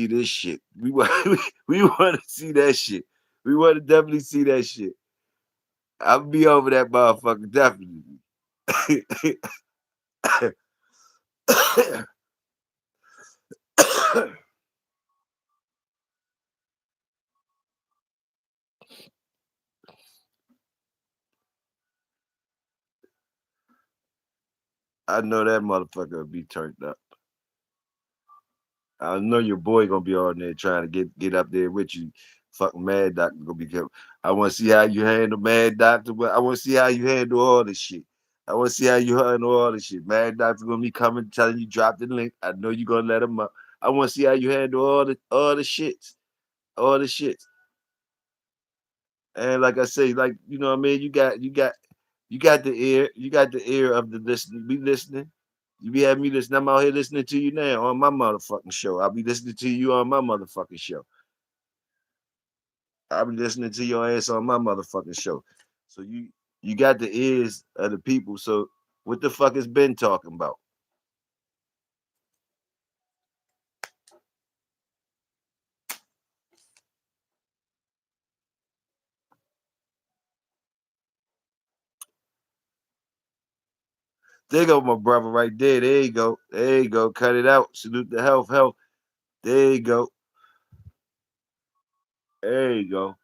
this shit. We want we want to see that shit. We want to definitely see that shit. I'll be over that motherfucker definitely. I know that motherfucker will be turned up. I know your boy gonna be on there trying to get up there with you. Fucking Mad Doctor gonna be careful. I want to see how you handle Mad Doctor. But I want to see how you handle all this shit. I want to see how you handle all this shit. Mad Doctor gonna be coming, telling you drop the link. I know you gonna let him up. I want to see how you handle all the shits, all the shits. And like I say, like you know what I mean. You got the ear. You got the ear of the listener. Be listening. You be having me listen. I'm out here listening to you now on my motherfucking show. I'll be listening to you on my motherfucking show. I'll be listening to your ass on my motherfucking show. So you got the ears of the people. So what the fuck has Ben talking about? There go my brother right there. There you go. There you go. Cut it out. Salute the health, health. There you go. There you go.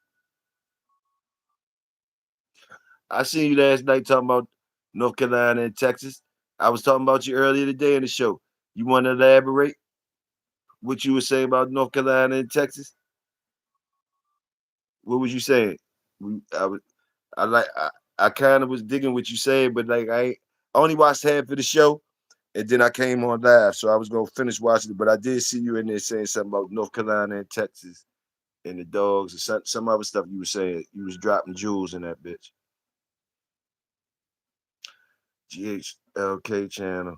I seen you last night talking about North Carolina and Texas. I was talking about you earlier today in the show. You want to elaborate what you were saying about North Carolina and Texas? What was you saying? I was, I kind of was digging what you said, but like I only watched half of the show, and then I came on live, so I was gonna finish watching it. But I did see you in there saying something about North Carolina and Texas and the dogs and some other stuff you were saying. You was dropping jewels in that bitch. GHLK channel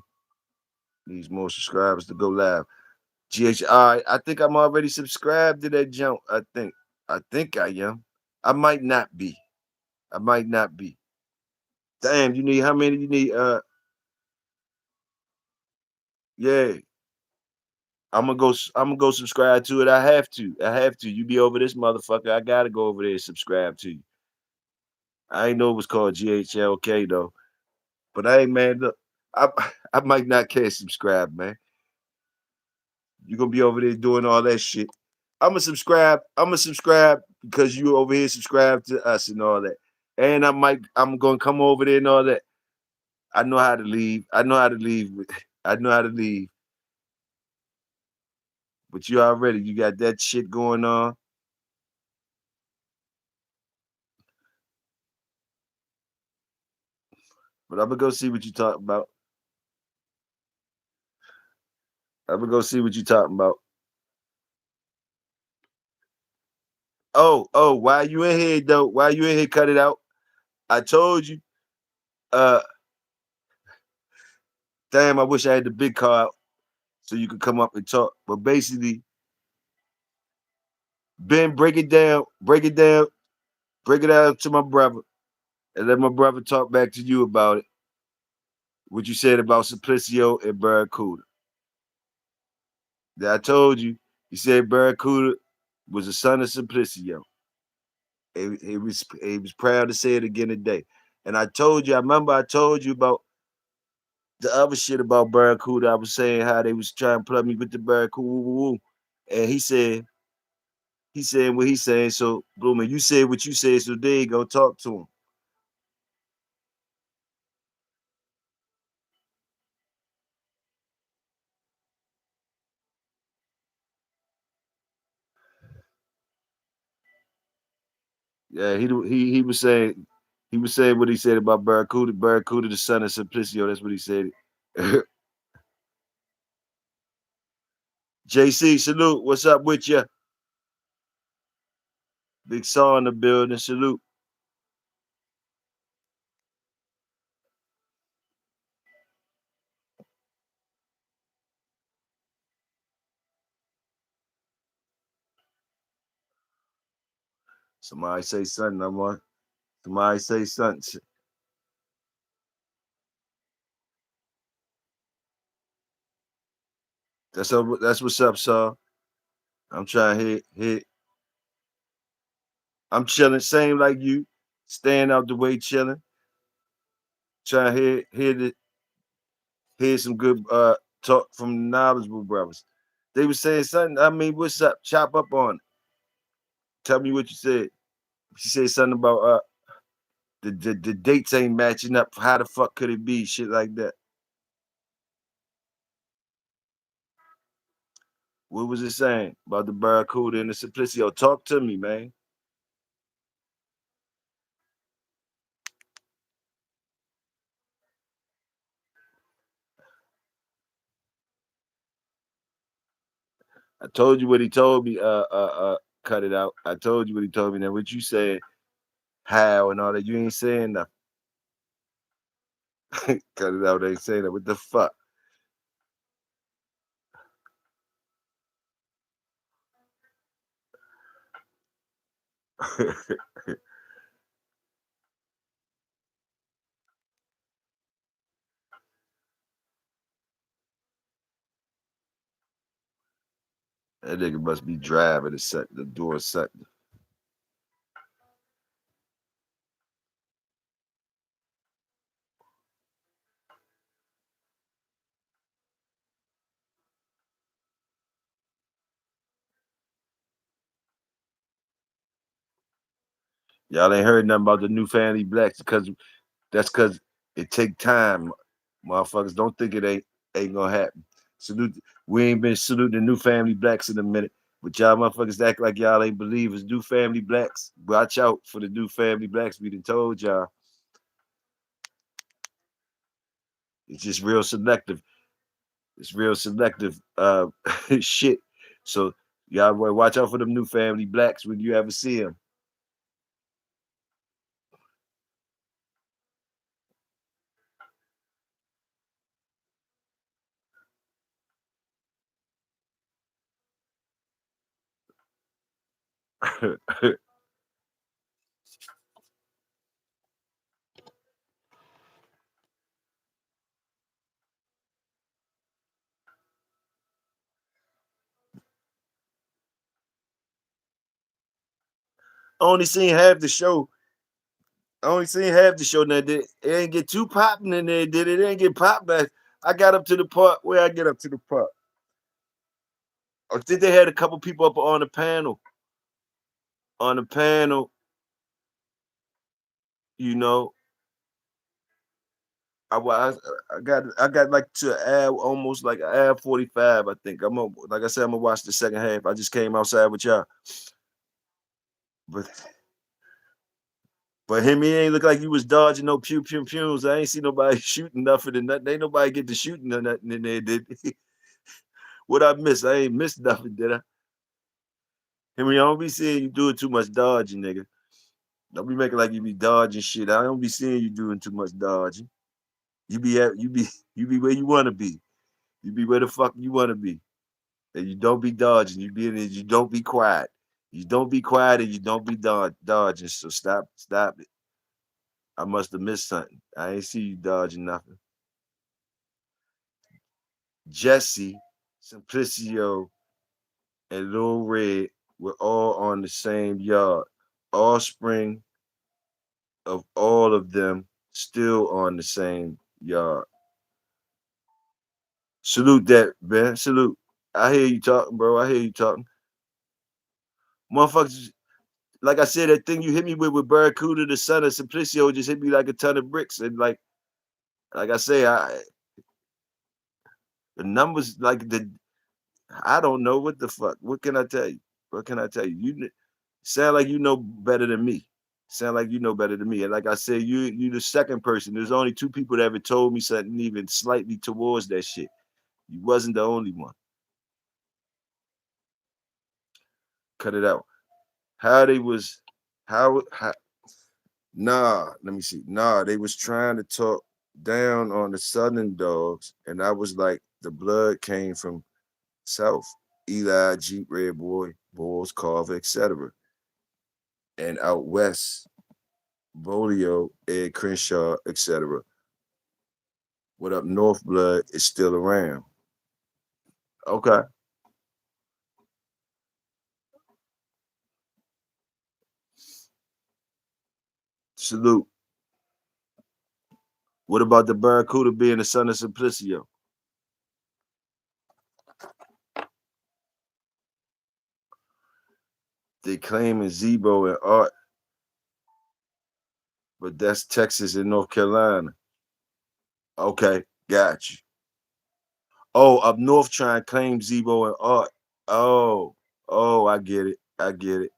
needs more subscribers to go live. GHI, I think I'm already subscribed to that jump. I think I am. I might not be. I might not be. Damn, you need how many you need? Yeah. I'm gonna go subscribe to it. I have to. I have to. You be over this motherfucker. I gotta go over there and subscribe to you. I ain't know it was called GHLK though. But hey man, look, I I might not care subscribe, man. You gonna be over there doing all that shit. I'ma subscribe. I'ma subscribe because you over here subscribe to us and all that. And I'm gonna come over there and all that. I know how to leave. I know how to leave. I know how to leave. But you got that shit going on. But I'm gonna go see what you talking about. I'm gonna go see what you talking about. Why you in here though? Why you in here? Cut it out. I told you. Uh, damn. I wish I had the big car out so you could come up and talk. But basically, Ben, break it down to my brother, and let my brother talk back to you about it. What you said about Simplicio and Barracuda. That I told you. You said Barracuda was the son of Simplicio. He was proud to say it again today. And I told you, I remember I told you about the other shit about Barracuda. I was saying how they was trying to plug me with the Barracuda. Woo, woo, woo. And he said what he's saying. So, Bloomer, you said what you said. So there you go. Talk to him. Yeah, he was saying what he said about Barracuda. Barracuda, the son of Simplicio. That's what he said. JC, salute. What's up with you? Big Saw in the building. Salute. Somebody say something. I'm on. Somebody say something. That's what's up, Saw. I'm trying to hit. I'm chilling, same like you. Staying out the way, chilling. Trying to hear some good talk from knowledgeable brothers. They were saying something. I mean, what's up? Chop up on it. Tell me what you said. She said something about the dates ain't matching up. How the fuck could it be? Shit like that. What was it saying about the Barracuda and the Simplicio? Talk to me, man. I told you what he told me. Cut it out. I told you what he told me. Now what you said, how and all that. You ain't saying nothing. Cut it out. They ain't saying that. What the fuck? That nigga must be driving the door set. Y'all ain't heard nothing about the new family blacks because that's because it take time. Motherfuckers don't think it ain't gonna happen. Salute. We ain't been saluting the new family blacks in a minute, but y'all motherfuckers act like y'all ain't believers. New family blacks, watch out for the new family blacks. We done told y'all. It's just real selective. It's real selective shit. So y'all boy, watch out for them new family blacks when you ever see them. Only seen half the show. I only seen half the show. Now it ain't get too popping in there, did it? It ain't get popped back. I got up to the part where I get up to the part. I think they had a couple people up on the panel. On the panel, you know, I got like to almost like an hour 45. I think like I said, I'm gonna watch the second half. I just came outside with y'all, but him, he ain't look like he was dodging no pew pew pews. I ain't see nobody shooting nothing and nothing. Ain't nobody get to shooting or nothing in there. Did what I missed? I ain't missed nothing, did I? Henry, I don't be seeing you doing too much dodging, nigga. Don't be making like you be dodging shit. I don't be seeing you doing too much dodging. You be where you wanna be. You be where the fuck you wanna be. And you don't be dodging. You don't be quiet. You don't be quiet and you don't be dodging. So stop it. I must have missed something. I ain't see you dodging nothing. Jesse, Simplicio, and Lil Red were all on the same yard. Offspring of all of them still on the same yard. Salute that, man. Salute. I hear you talking, bro. I hear you talking. Motherfuckers, like I said, that thing you hit me with Barracuda, the son of Simplicio, just hit me like a ton of bricks. And like I say, the numbers, I don't know what the fuck. What can I tell you? What can I tell you? You sound like you know better than me. Sound like you know better than me. And like I said, you the second person. There's only two people that ever told me something even slightly towards that shit. You wasn't the only one. Cut it out. How they was how nah, let me see. Nah, they was trying to talk down on the Southern dogs, and I was like, the blood came from South. Eli, Jeep, Red Boy, Bulls, Carver, etc. And out west, Bolio, Ed Crenshaw, etc. What up, North Blood is still around. Okay. Salute. What about the Barracuda being the son of Simplicio? They claiming Zebo and Art, but that's Texas and North Carolina. Okay, got you. Oh, up north trying to claim Zebo and Art. Oh, I get it. I get it.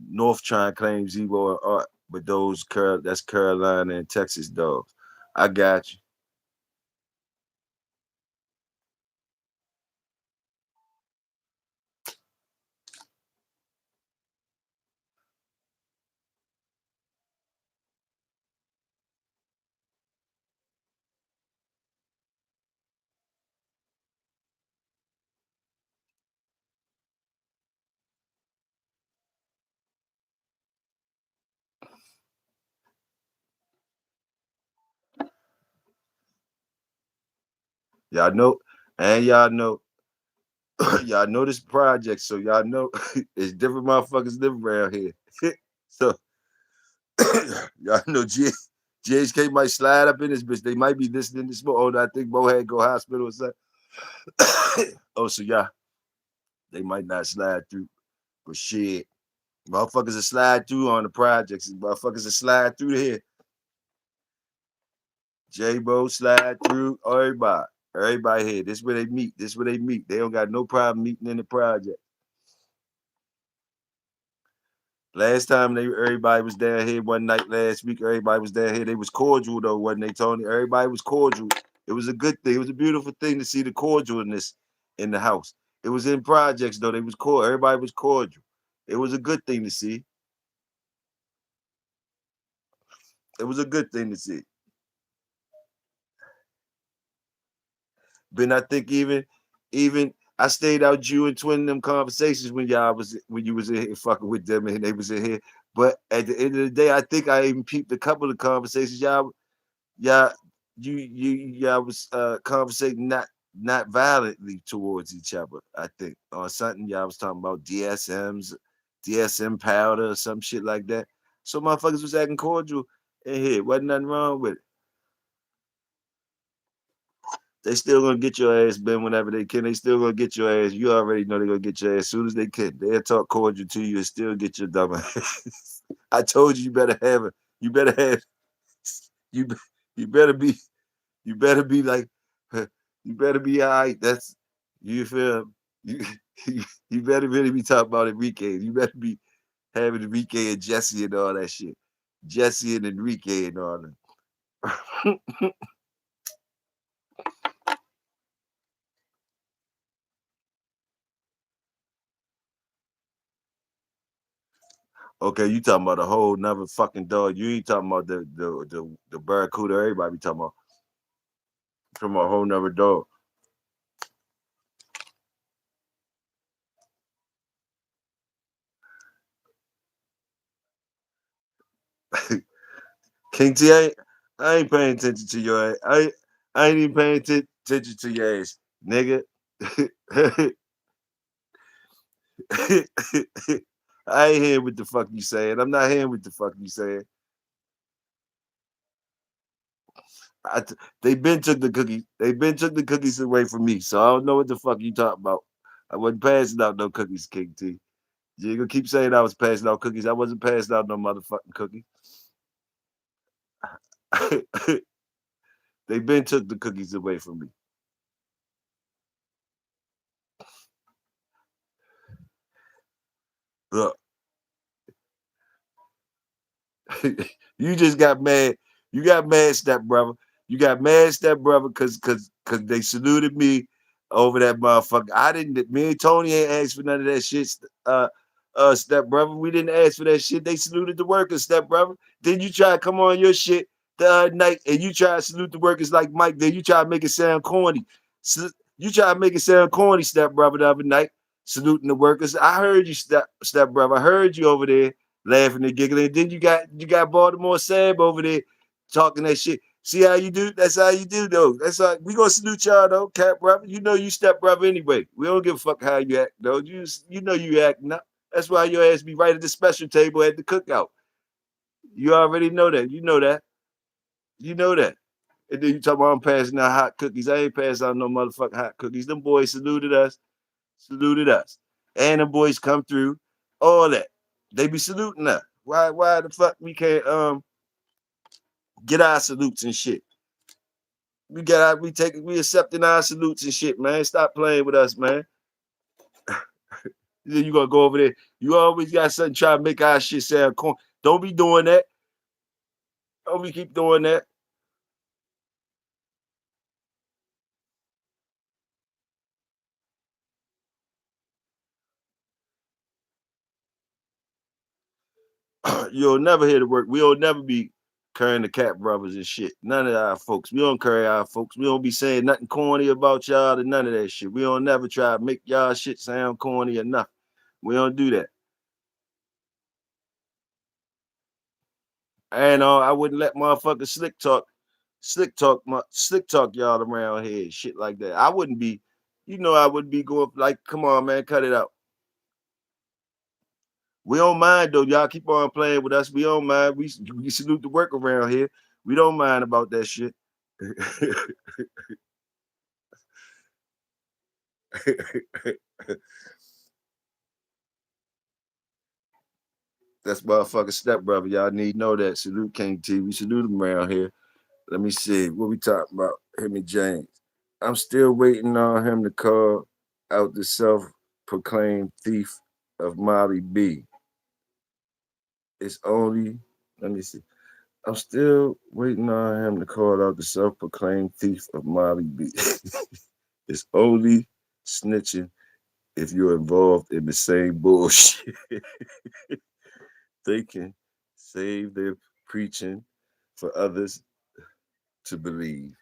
North trying to claim Zebo and Art, but that's Carolina and Texas dogs. I got you. Y'all know, and y'all know, y'all know this project, so y'all know it's different motherfuckers live around here. So y'all know GHK might slide up in this bitch. They might be listening to this. Oh, I think Mo had go hospital or something. Oh, so y'all, they might not slide through, but shit. Motherfuckers will slide through on the projects. Motherfuckers will slide through here. J-Bo slide through. Everybody. Everybody here. This where they meet. This where they meet. They don't got no problem meeting in the project. Last time everybody was down here one night last week. Everybody was down here. They was cordial though, wasn't they, Tony? Everybody was cordial. It was a good thing. It was a beautiful thing to see the cordialness in the house. It was in projects though. They was cordial. Everybody was cordial. It was a good thing to see. It was a good thing to see. But I think even I stayed out you and twin them conversations when you was in here fucking with them and they was in here. But at the end of the day, I think I even peeped a couple of conversations. Y'all y'all was conversating not violently towards each other, I think. Or something y'all was talking about DSM powder or some shit like that. So motherfuckers was acting cordial in here. Wasn't nothing wrong with it. They still gonna get your ass, Ben, whenever they can. They still gonna get your ass. You already know they're gonna get your ass as soon as they can. They'll talk cordial to you and still get your dumb ass. I told you better have it. You better have you you better be you better be like you better be all right. That's you feel you you better really be talking about Enrique. You better be having Enrique and Jesse and all that shit. Jesse and Enrique and all that. Okay, you talking about a whole nother fucking dog. You ain't talking about the barracuda everybody be talking about. From a whole nother dog. King T, I ain't paying attention to your ass. I ain't even paying attention to your ass, nigga. I ain't hearing what the fuck you saying. I'm not hearing what the fuck you saying. They been took the cookies. They been took the cookies away from me. So I don't know what the fuck you talking about. I wasn't passing out no cookies, King T. You gonna keep saying I was passing out cookies. I wasn't passing out no motherfucking cookies. They been took the cookies away from me. Look, you just got mad. You got mad, step brother. You got mad, step brother, cause they saluted me over that motherfucker. I didn't. Me and Tony ain't asked for none of that shit. Uh, step brother, we didn't ask for that shit. They saluted the workers, step brother. Then you try to come on your shit the other night and you try to salute the workers like Mike. Then you try to make it sound corny. So, you try to make it sound corny, step brother, the other night saluting the workers. I heard you, step brother. I heard you over there laughing and giggling. Then you got Baltimore Sam over there talking that shit. See how you do? That's how you do, though. That's how we gonna salute y'all though, cat brother. You know you step brother anyway. We don't give a fuck how you act, though. You know you acting up. That's why your ass be right at the special table at the cookout. You already know that. You know that. You know that. And then you talk about I'm passing out hot cookies. I ain't passing out no motherfucking hot cookies. Them boys saluted us. And the boys come through, all that. They be saluting us. Why the fuck we can't get our salutes and shit? We accepting our salutes and shit, man. Stop playing with us, man. Then you gonna go over there. You always got something trying to make our shit sound corny. Don't be doing that. Don't be keep doing that. You'll never hear the work. We'll never be carrying the cat brothers and shit. None of our folks. We don't carry our folks. We don't be saying nothing corny about y'all and none of that shit. We don't never try to make y'all shit sound corny or nothing. We don't do that. And I wouldn't let motherfuckers slick talk y'all around here, shit like that. I wouldn't be, I wouldn't be going like, come on, man, cut it out. We don't mind though. Y'all keep on playing with us. We don't mind. We salute the work around here. We don't mind about that shit. That's motherfucking stepbrother. Y'all need to know that. Salute King T. We salute him around here. Let me see. What we talking about? Him and James. I'm still waiting on him to call out the self-proclaimed thief of Molly B. It's only, let me see. I'm still waiting on him to call out the self-proclaimed thief of Molly B. It's only snitching if you're involved in the same bullshit. They can save their preaching for others to believe.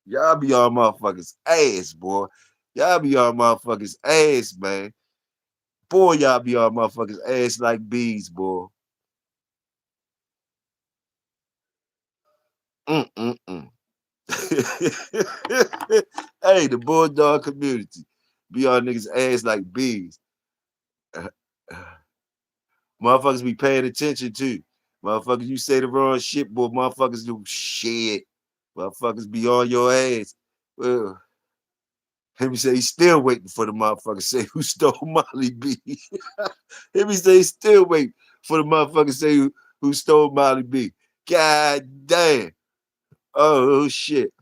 Y'all be on motherfuckers' ass, boy. Y'all be on motherfuckers' ass, man. Boy, y'all be on motherfuckers' ass like bees, boy. Mm-mm-mm. Hey, the bulldog community be on niggas' ass like bees. Motherfuckers be paying attention too. Motherfuckers, you say the wrong shit, boy. Motherfuckers do shit. Motherfuckers be on your ass. Well, him say he's still waiting for the motherfucker say who stole Molly B. Him say he's still waiting for the motherfucker say who stole Molly B. God damn. Oh shit.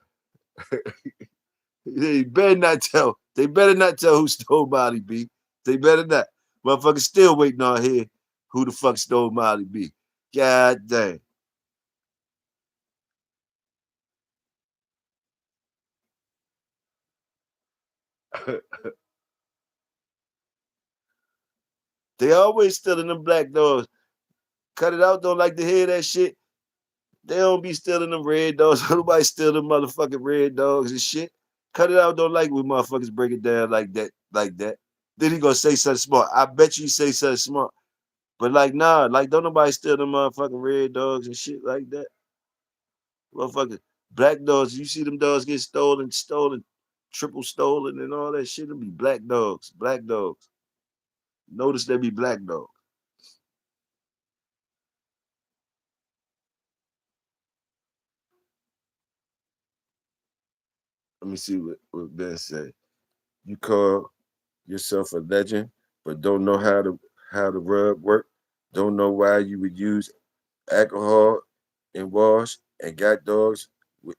They better not tell. They better not tell who stole Molly B. They better not. Motherfuckers still waiting on here who the fuck stole Molly B. God damn. They always stealing them black dogs. Cut it out, don't like to hear that shit. They don't be stealing them red dogs. Nobody steal them motherfucking red dogs and shit. Cut it out, don't like when motherfuckers break it down like that, like that. Then he gonna say something smart. I bet you he say something smart. But like, nah, like don't nobody steal them motherfucking red dogs and shit like that. Motherfucker, black dogs, you see them dogs get stolen, triple stolen and all that shit. Them be black dogs, black dogs. Notice they be black dogs. Let me see what Ben said. You call yourself a legend, but don't know how the rub work. Don't know why you would use alcohol and wash and got dogs with,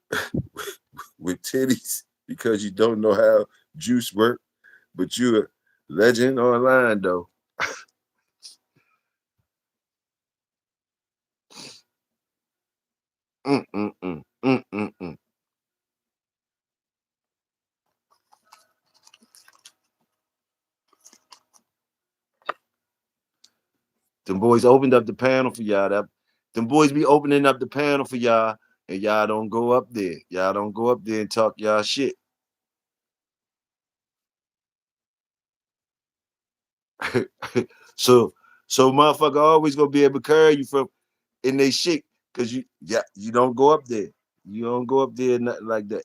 with titties because you don't know how juice work. But you a legend online though. Mm-mm-mm. Mm-mm-mm. Them boys opened up the panel for y'all. Them boys be opening up the panel for y'all, and y'all don't go up there. Y'all don't go up there and talk y'all shit. so so motherfucker always gonna be able to carry you from in they shit because you don't go up there. You don't go up there nothing like that.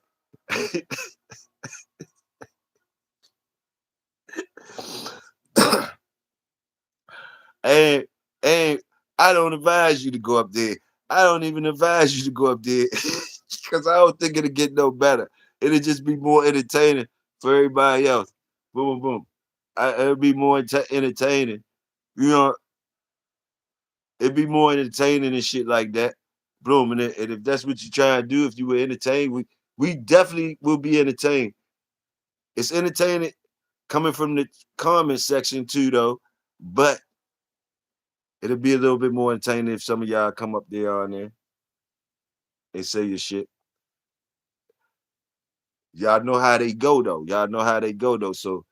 and and I don't advise you to go up there. I don't even advise you to go up there because I don't think it'll get no better. It'll just be more entertaining for everybody else. Boom, boom, boom. It'll be more entertaining. You know, it'd be more entertaining and shit like that. Boom, and if that's what you try to do, if you were entertained, we definitely will be entertained. It's entertaining coming from the comment section too, though, but it'll be a little bit more entertaining if some of y'all come up there on there and say your shit. Y'all know how they go though. Y'all know how they go though. So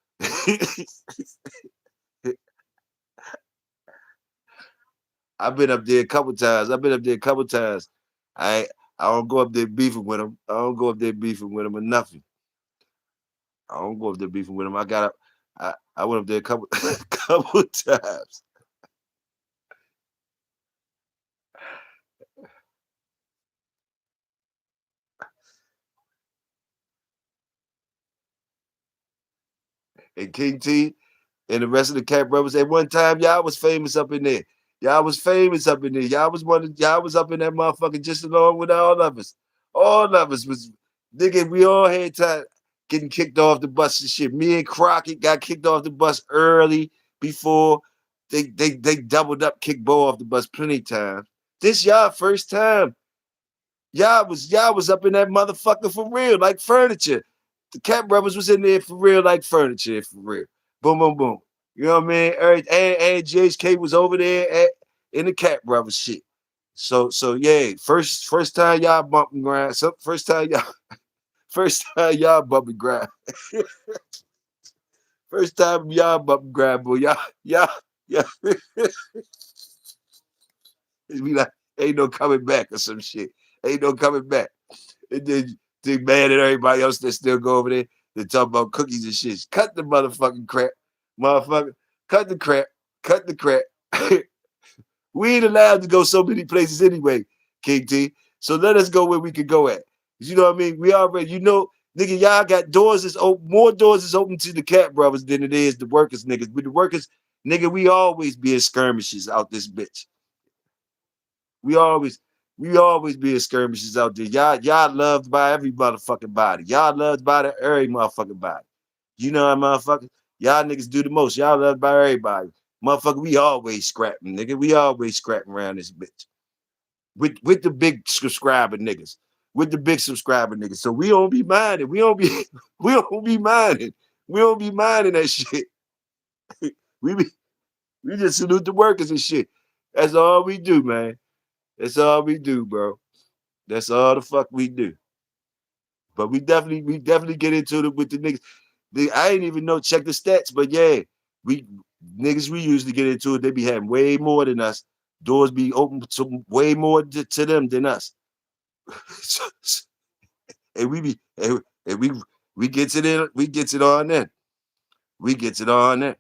I've been up there a couple times. I've been up there a couple times. I I don't go up there beefing with them. I don't go up there beefing with them or nothing. I don't go up there beefing with them. I went up there a couple couple times. And King T and the rest of the Cat Brothers. At one time, y'all was famous up in there. Y'all was famous up in there. Y'all was up in that motherfucker just along with all of us. All of us was nigga. We all had time getting kicked off the bus and shit. Me and Crockett got kicked off the bus early before they doubled up, kicked Bo off the bus plenty of times. This y'all first time. Y'all was up in that motherfucker for real, like furniture. The Cat Brothers was in there for real, like furniture, for real. Boom, boom, boom. You know what I mean? And GHK was over there in the Cat Brothers shit. So yeah, first time y'all bumping grind. So first time y'all bumping grind. First time y'all bumping grind, boy. Y'all it be like ain't no coming back or some shit. Ain't no coming back. And then they mad at everybody else that still go over there. They talk about cookies and shit. Cut the motherfucking crap, motherfucker. Cut the crap. Cut the crap. We ain't allowed to go so many places anyway, King T. So let us go where we can go at. You know what I mean? We already, nigga, y'all got doors is open, more doors is open to the Cat Brothers than it is the workers niggas. With the workers, nigga, we always be in skirmishes out this bitch. We always, we always be in skirmishes out there. Y'all loved by every motherfucking body. Y'all loved by every motherfucking body. You know what, motherfucker? Y'all niggas do the most. Y'all loved by everybody. Motherfucker, we always scrapping, nigga. We always scrapping around this bitch. With the big subscriber niggas. With the big subscriber niggas. So we don't be minding. We don't be we don't be minding. We don't be minding that shit. We be we just salute the workers and shit. That's all we do, man. That's all we do, bro. That's all the fuck we do. But we definitely get into it with the niggas. I ain't even know check the stats, but yeah, we Niggas we usually get into it, they be having way more than us. Doors be open to way more to them than us. And we be and we gets it in, we gets it on then. We gets it on then.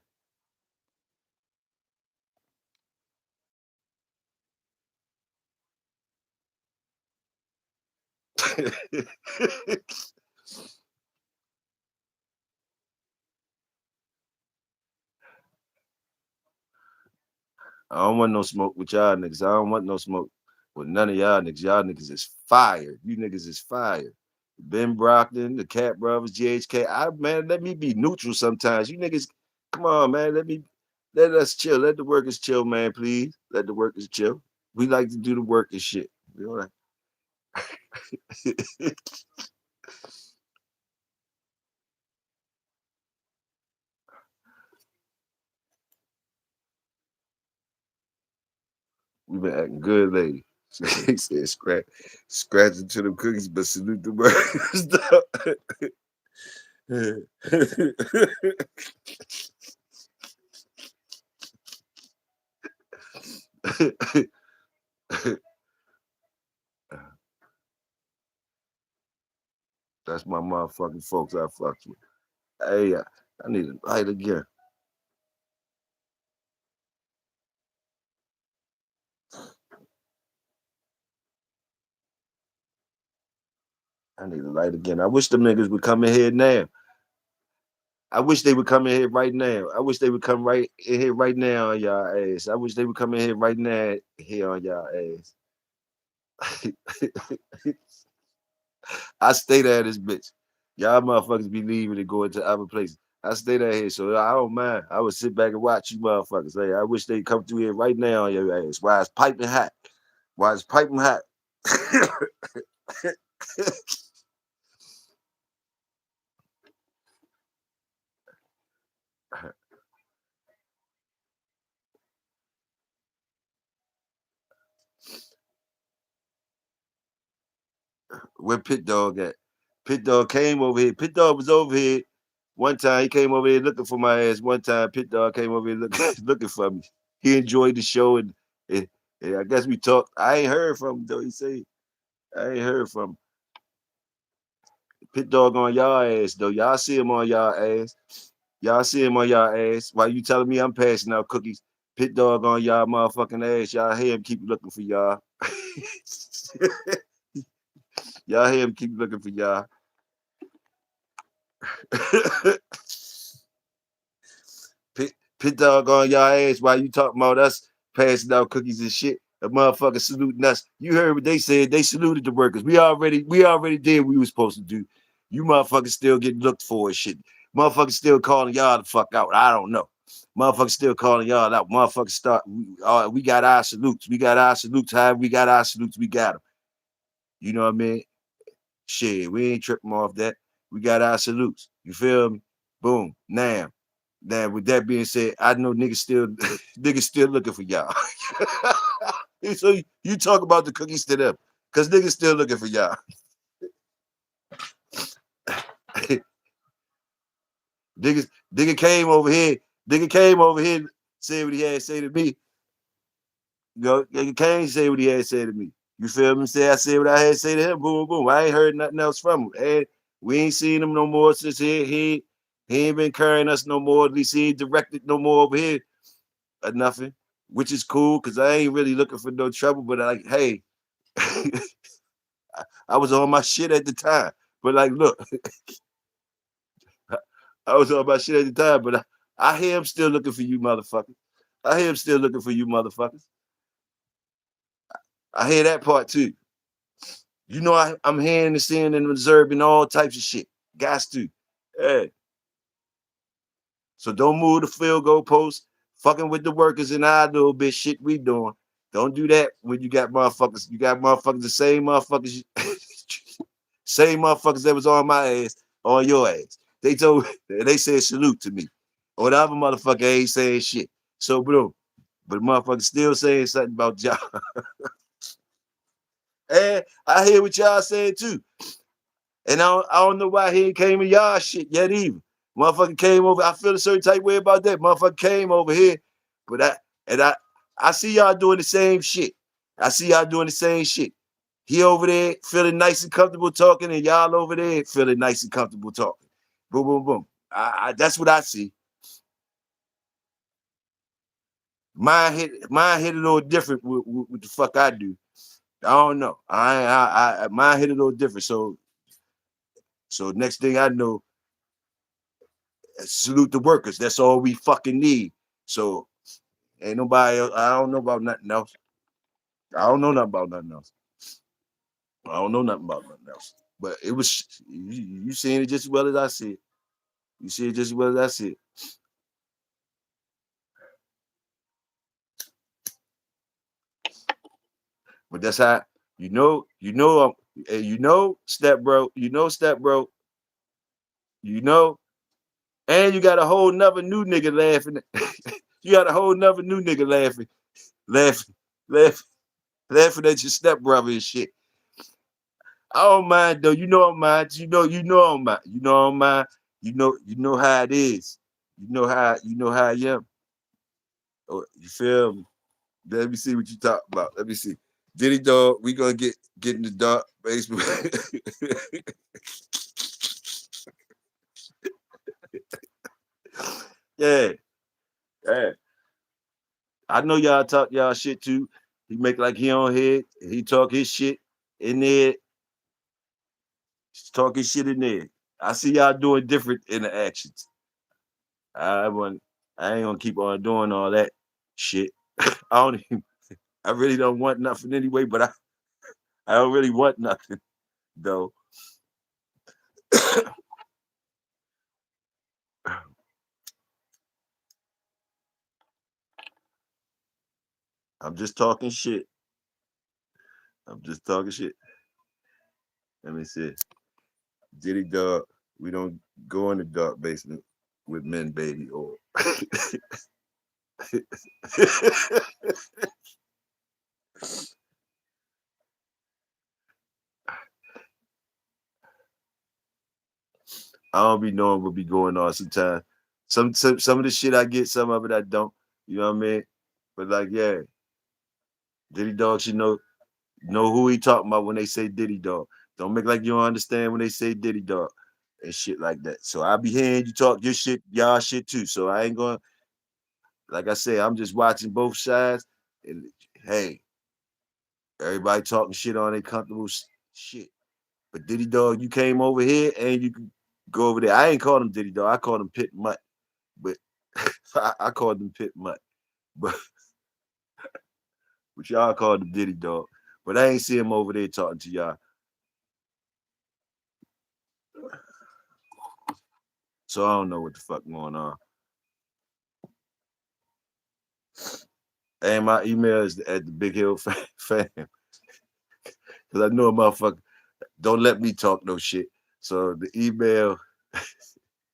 I don't want no smoke with y'all niggas. I don't want no smoke with none of y'all niggas. Y'all niggas is fire. You niggas is fire. Ben Brockton, the Cat Brothers, GHK. Man, let me be neutral sometimes. You niggas, come on, man. Let us chill. Let the workers chill, man, please. Let the workers chill. We like to do the work and shit. You know that? We been acting good lately. He said scratch into them cookies, but salute the workers. That's my motherfucking folks I fucked with. Hey, I need a light again. I need a light again. I wish them niggas would come in here now. I wish they would come in here right now. I wish they would come right in here right now on y'all ass. I wish they would come in here right now here on y'all ass. I stay there at this bitch. Y'all motherfuckers be leaving and going to other places. I stay there here, so I don't mind. I would sit back and watch you motherfuckers. Hey, I wish they'd come through here right now on your ass. Why it's piping hot? Why it's piping hot? Where Pit Dog at? Pit Dog came over here. Pit Dog was over here one time. He came over here looking for my ass. One time, Pit Dog came over here looking for me. He enjoyed the show and, and I guess we talked. I ain't heard from him though. He said I ain't heard from him. Pit Dog on y'all ass though. Y'all see him on y'all ass. Y'all see him on y'all ass. Why you telling me I'm passing out cookies? Pit Dog on y'all motherfucking ass. Y'all hear him keep looking for y'all. Y'all hear him keep looking for y'all. Pit Dog on y'all ass while you talking about us passing out cookies and shit. A motherfucker saluting us. You heard what they said. They saluted the workers. We already did what we was supposed to do. You motherfuckers still getting looked for and shit. Motherfuckers still calling y'all the fuck out. I don't know. Motherfuckers still calling y'all out. Motherfuckers start. We got our salutes. We got our salutes. However, we got our salutes. We got them. You know what I mean? Shit, we ain't tripping off that. We got our salutes. You feel me? Boom. Now, with that being said, I know niggas still niggas still looking for y'all. So you talk about the cookies to them, cause niggas still looking for y'all. niggas, nigga came over here. Nigga came over here, said what he had to say to me. You know, nigga came say what he had to say to me. You feel me? Say I said what I had to say to him. Boom, boom. I ain't heard nothing else from him. And we ain't seen him no more since he ain't been carrying us no more. At least he ain't directed no more over here or nothing, which is cool because I ain't really looking for no trouble. But like, hey, I was on my shit at the time. But like, look, I was on my shit at the time. But I hear him still looking for you, motherfuckers. I hear him still looking for you, motherfuckers. I hear that part too. You know, I'm hearing and seeing and observing all types of shit. Got to. Hey. So don't move the field goal post, fucking with the workers and our little bit shit we doing. Don't do that when you got motherfuckers. You got motherfuckers, the same motherfuckers, same motherfuckers that was on my ass, on your ass. They said salute to me. Or the other motherfucker ain't saying shit. So, bro, but motherfuckers still saying something about y'all. And I hear what y'all saying too. And I don't know why he ain't came in y'all shit yet either. Motherfucker came over. I feel a certain type way about that. Motherfucker came over here, but I see y'all doing the same shit. I see y'all doing the same shit. He over there feeling nice and comfortable talking, and y'all over there feeling nice and comfortable talking. Boom, boom, boom. That's what I see. Mine hit a little different with the fuck I do. I don't know. Mine hit a little different. So next thing I know, salute the workers. That's all we fucking need. So ain't nobody else. I don't know about nothing else. I don't know nothing about nothing else. I don't know nothing about nothing else. But it was you seeing it just as well as I see it. You see it just as well as I see it. But that's how step bro, and you got a whole nother new nigga laughing. You got a whole nother new nigga laughing, laughing, laughing at your stepbrother and shit. I don't mind though. You know I'm mind. I'm mind. I'm mind. You know how it is. You know how I am. Oh, you feel me? Let me see what you talk about. Let me see. Diddy Dog, we gonna get in the dark basement. Yeah. Yeah. I know y'all talk y'all shit too. He make like he on head. He talk his shit in there. Talking shit in there. I see y'all doing different interactions. I want. I ain't gonna keep on doing all that shit. I don't. Even, I really don't want nothing anyway. But I don't really want nothing though. I'm just talking shit. I'm just talking shit. Let me see. Diddy Dog, we don't go in the dark basement with men, baby. Or I don't be knowing what be going on sometimes. Some of the shit I get, some of it I don't. You know what I mean? But like, yeah, Diddy Dog should know who he talking about when they say Diddy Dog. Don't make like you don't understand when they say Diddy Dog and shit like that. So I be hearing you talk your shit, y'all shit too. So I ain't going. Like I say, I'm just watching both sides. And hey, everybody talking shit on their comfortable shit. But Diddy Dog, you came over here and you can go over there. I ain't called him Diddy Dog. I called him Pit Mutt. But I called him Pit Mutt. But y'all called him Diddy Dog. But I ain't see him over there talking to y'all. So I don't know what the fuck going on. And my email is at the Big Hill fam. Because I know a motherfucker don't let me talk no shit. So the email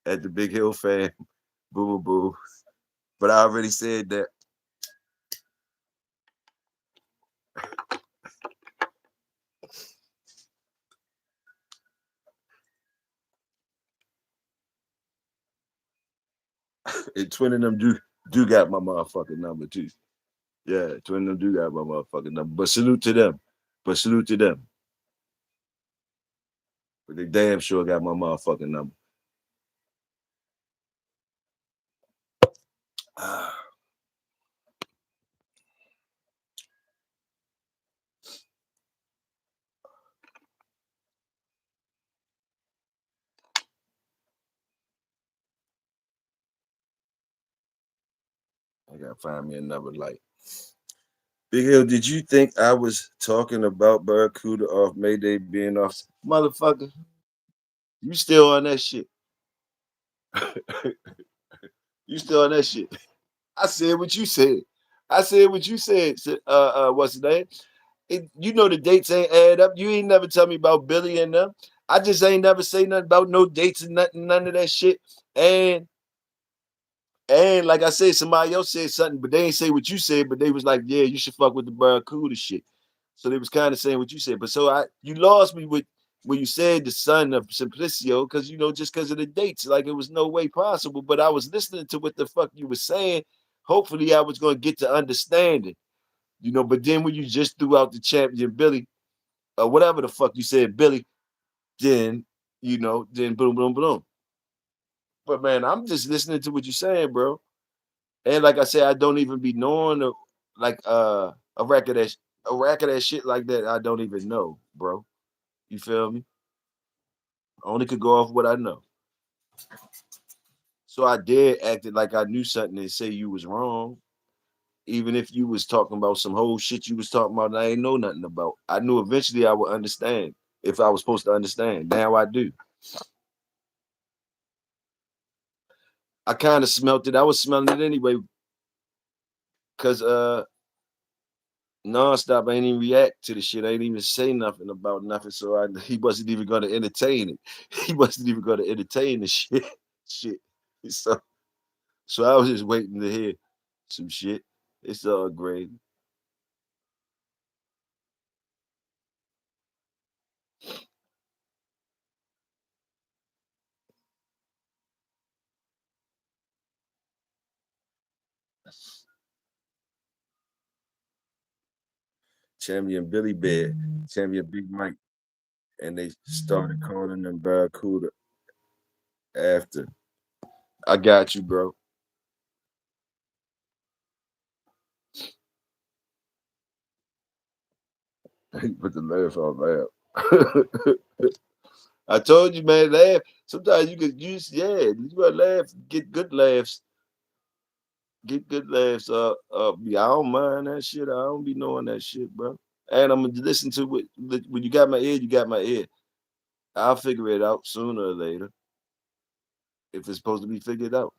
at the Big Hill fam, boo boo boo. But I already said that. And twin of them do got my motherfucking number too. Yeah, twin of them do got my motherfucking number. But salute to them. But they damn sure got my motherfucking number. I gotta find me another light. Big Hill, did you think I was talking about Barracuda off Mayday being off? Motherfucker, you still on that shit. You still on that shit. I said what you said. I said what you said. What's the name? You know the dates ain't add up. You ain't never tell me about Billy and them. I just ain't never say nothing about no dates and nothing, none of that shit. And like I said, somebody else said something, but they ain't say what you said. But they was like, "Yeah, you should fuck with the Barracuda shit." So they was kind of saying what you said. But so you lost me with when you said the son of Simplicio, because just because of the dates, like it was no way possible. But I was listening to what the fuck you were saying. Hopefully, I was gonna get to understand it. But then when you just threw out the champion Billy, or whatever the fuck you said, Billy, then then boom, boom, boom. But man, I'm just listening to what you're saying, bro. And like I said, I don't even be knowing like a record that shit like that. I don't even know, bro. You feel me? I only could go off what I know. So I did act it like I knew something and say you was wrong. Even if you was talking about some whole shit you was talking about and I ain't know nothing about. I knew eventually I would understand if I was supposed to understand. Now I do. I kind of smelt it. I was smelling it anyway, because nonstop ain't even react to the shit. I ain't even say nothing about nothing. So he wasn't even gonna entertain it. He wasn't even gonna entertain the shit. shit. So I was just waiting to hear some shit. It's all great. Champion Billy Bear, Champion Big Mike, and they started calling them Barracuda after. I got you, bro. He put the laugh on laugh. I told you, man, laugh. Sometimes you could use, yeah, you gotta laugh, get good laughs, get good laughs. Yeah, I don't mind that shit. I don't be knowing that shit, bro. And I'm gonna listen to it when you got my ear. You got my ear. I'll figure it out sooner or later if it's supposed to be figured out.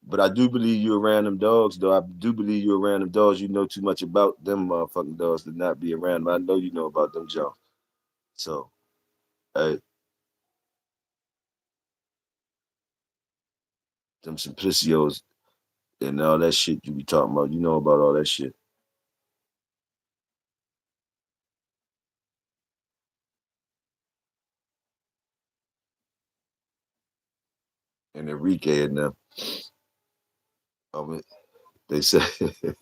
But I do believe you around them dogs, though. I do believe you around them dogs. You know too much about them motherfucking dogs to not be around them. I know you know about them Jones. So, hey, them Simplicios and all that shit you be talking about. You know about all that shit. And Enrique and them. I mean, they say, let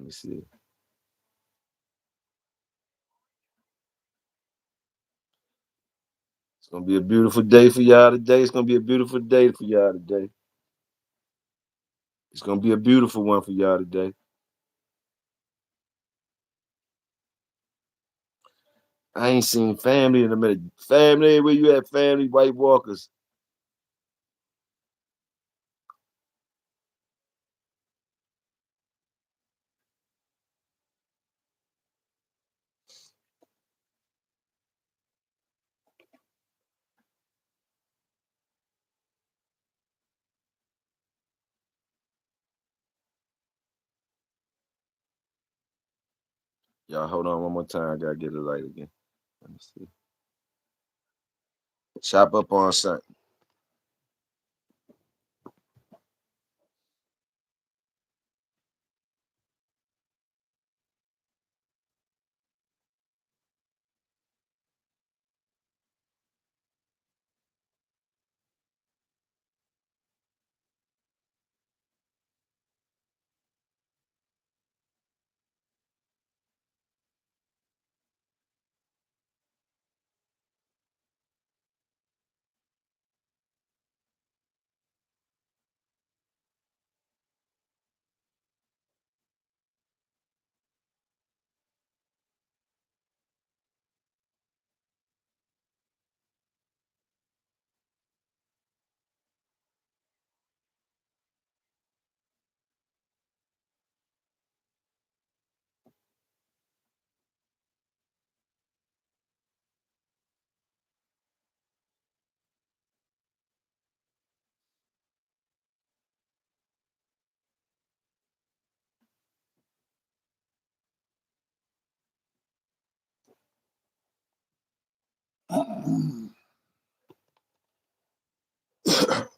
me see. It's gonna be a beautiful day for y'all today. It's gonna be a beautiful day for y'all today. It's gonna be a beautiful one for y'all today. I ain't seen family in a minute. Family, where you at, family? White Walkers. Y'all hold on one more time. I gotta get it light again. Let me see. Chop up on something.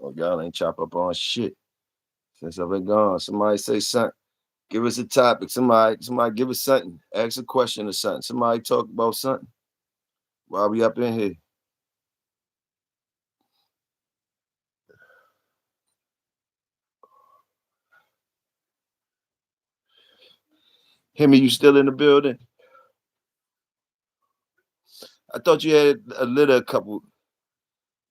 Oh, y'all ain't chop up on shit since I've been gone. Somebody say something. Give us a topic. Somebody give us something. Ask a question or something. Somebody talk about something while we up in here. Hemi, you still in the building? I thought you had a litter a couple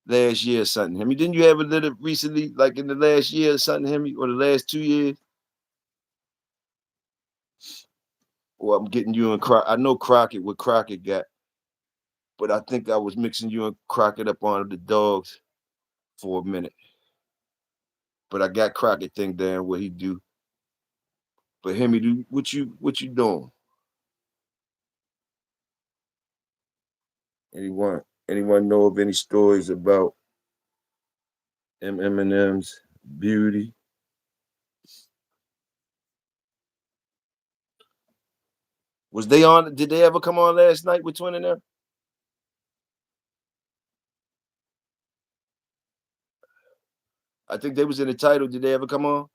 last year or something. Hemi, didn't you have a litter recently, like in the last year or something, Hemi, or the last 2 years? Well, I'm getting you and Crockett. I know Crockett what Crockett got, but I think I was mixing you and Crockett up on the dogs for a minute. But I got Crockett thing down what he do. But Hemi, do what you doing? Anyone know of any stories about Eminem's beauty? Was they on? Did they ever come on last night with Twin and them? I think they was in the title. Did they ever come on?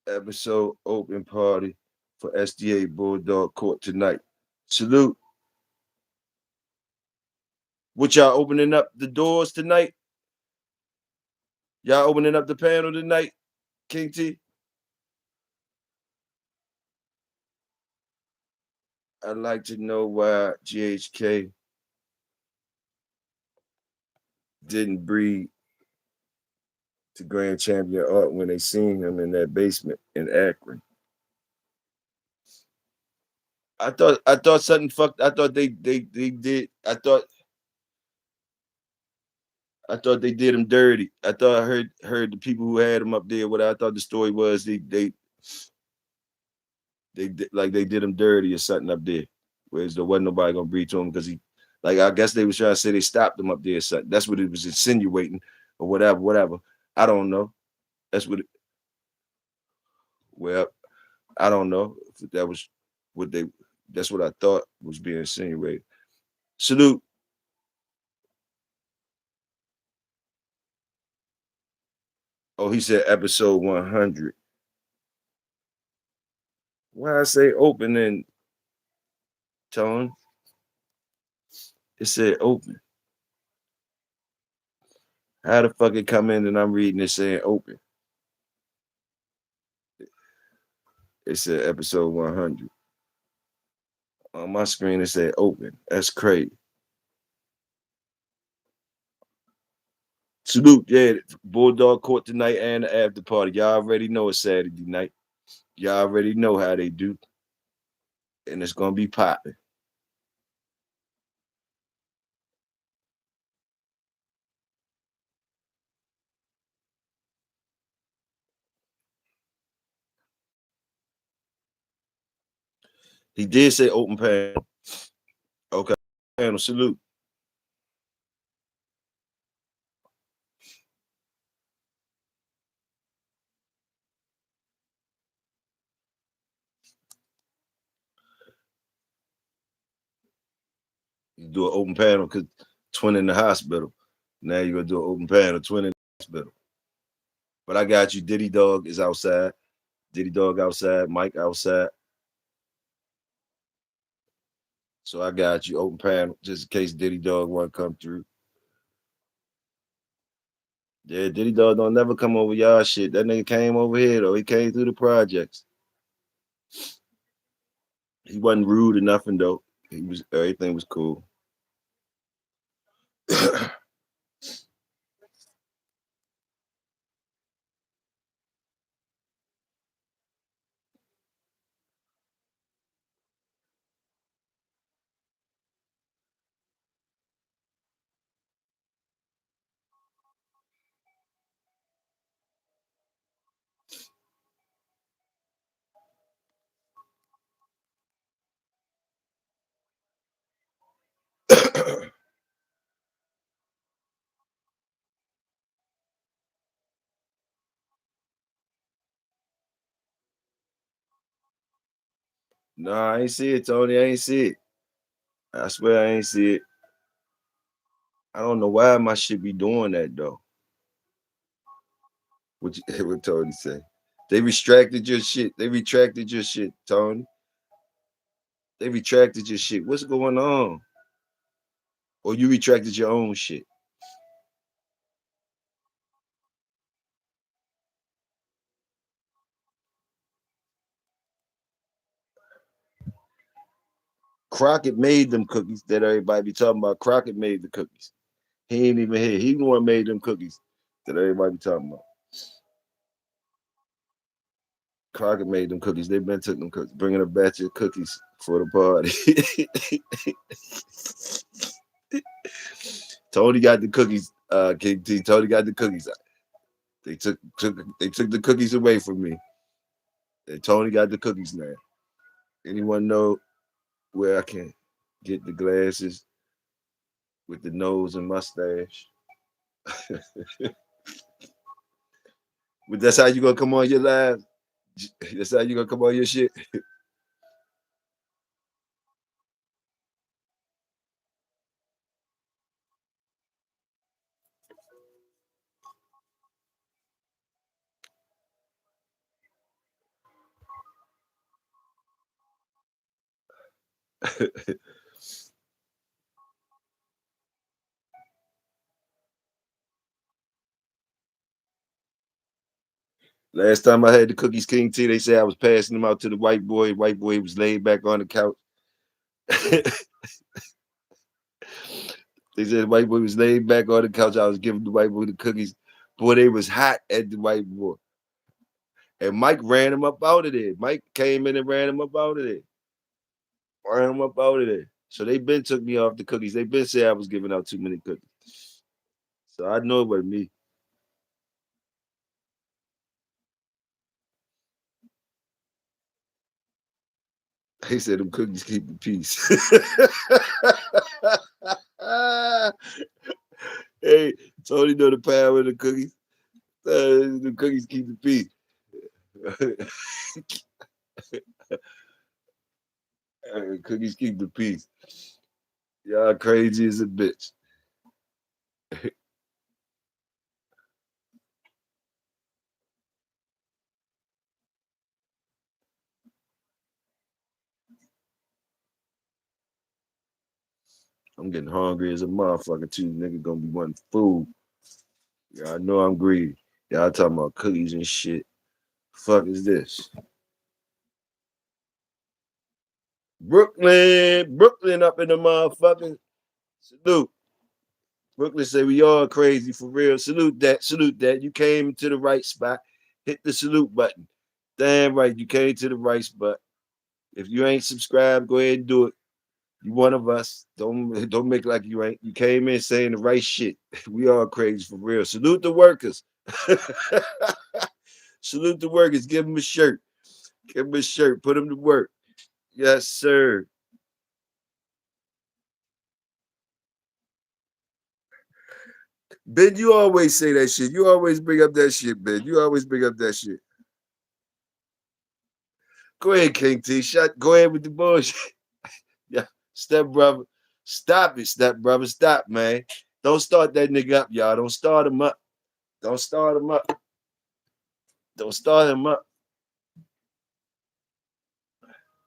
Episode open party for SDA Bulldog Court tonight. Salute. What y'all opening up the doors tonight? Y'all opening up the panel tonight, King T? I'd like to know why GHK didn't breed to Grand Champion Art when they seen him in that basement in Akron. I thought something fucked. I thought they did. I thought they did him dirty. I thought I heard the people who had him up there. What I thought the story was they did him dirty or something up there. Whereas there wasn't nobody gonna breathe to him because he, like, I guess they was trying to say they stopped him up there or something. That's what it was insinuating or whatever. I don't know. That's what. Well, I don't know if that was what they. That's what I thought was being insinuated. Salute. Oh, he said episode 100. Why I say opening tone? It said open. How the fuck it come in and I'm reading it saying open? It said episode 100. On my screen, it said open. That's crazy. Salute, yeah. Bulldog Court tonight and the after party. Y'all already know it's Saturday night. Y'all already know how they do. And it's gonna be popping. He did say open panel. Okay. Panel, salute. You do an open panel because Twin in the hospital. Now you're gonna do an open panel, Twin in the hospital. But I got you. Diddy Dog is outside. Diddy Dog outside. Mike outside. So I got you open panel just in case Diddy Dog want to come through. Yeah, Diddy Dog don't never come over y'all shit. That nigga came over here though. He came through the projects. He wasn't rude or nothing though. He was everything was cool. No, I ain't see it, Tony. I ain't see it. I swear I ain't see it. I don't know why my shit be doing that though. What Tony say? They retracted your shit. They retracted your shit, Tony. They retracted your shit. What's going on? Or you retracted your own shit? Crockett made them cookies that everybody be talking about. Crockett made the cookies. He ain't even here. He the one made them cookies that everybody be talking about. Crockett made them cookies. They've been took them cookies, bringing a batch of cookies for the party. Tony got the cookies. King T. Tony got the cookies. They took the cookies away from me. And Tony got the cookies now. Anyone know where I can get the glasses with the nose and mustache? But that's how you gonna come on your live. That's how you gonna come on your shit. Last time I had the cookies, King T, they said I was passing them out to the white boy. White boy was laid back on the couch. They said the white boy was laid back on the couch. I was giving the white boy the cookies. Boy, they was hot at the white boy. And Mike ran him up out of there. Mike came in and ran him up out of there. Ran him up out of there. So they been took me off the cookies. They been said I was giving out too many cookies. So I know it wasn't me. He said them cookies keep the peace. Hey, Tony know the power of the cookies. The cookies keep the peace. Cookies keep the peace. Y'all crazy as a bitch. I'm getting hungry as a motherfucker too. Nigga gonna be wanting food. Y'all know I'm greedy. Y'all talking about cookies and shit. Fuck is this? Brooklyn up in the motherfucking salute. Brooklyn say we all crazy for real. Salute that. You came to the right spot. Hit the salute button. Damn right, you came to the right spot. If you ain't subscribed, go ahead and do it. You one of us. Don't make like you ain't. You came in saying the right shit. We all crazy for real. Salute the workers. Salute the workers. Give them a shirt. Give them a shirt. Put them to work. Yes, sir. Ben, you always say that shit. You always bring up that shit, Ben. You always bring up that shit. Go ahead, King T. Go ahead with the bullshit. Yeah, step brother. Stop it, step brother. Stop, man. Don't start that nigga up, y'all. Don't start him up. Don't start him up. Don't start him up.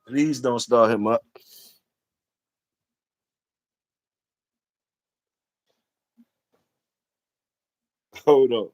Please don't start him up. Hold on.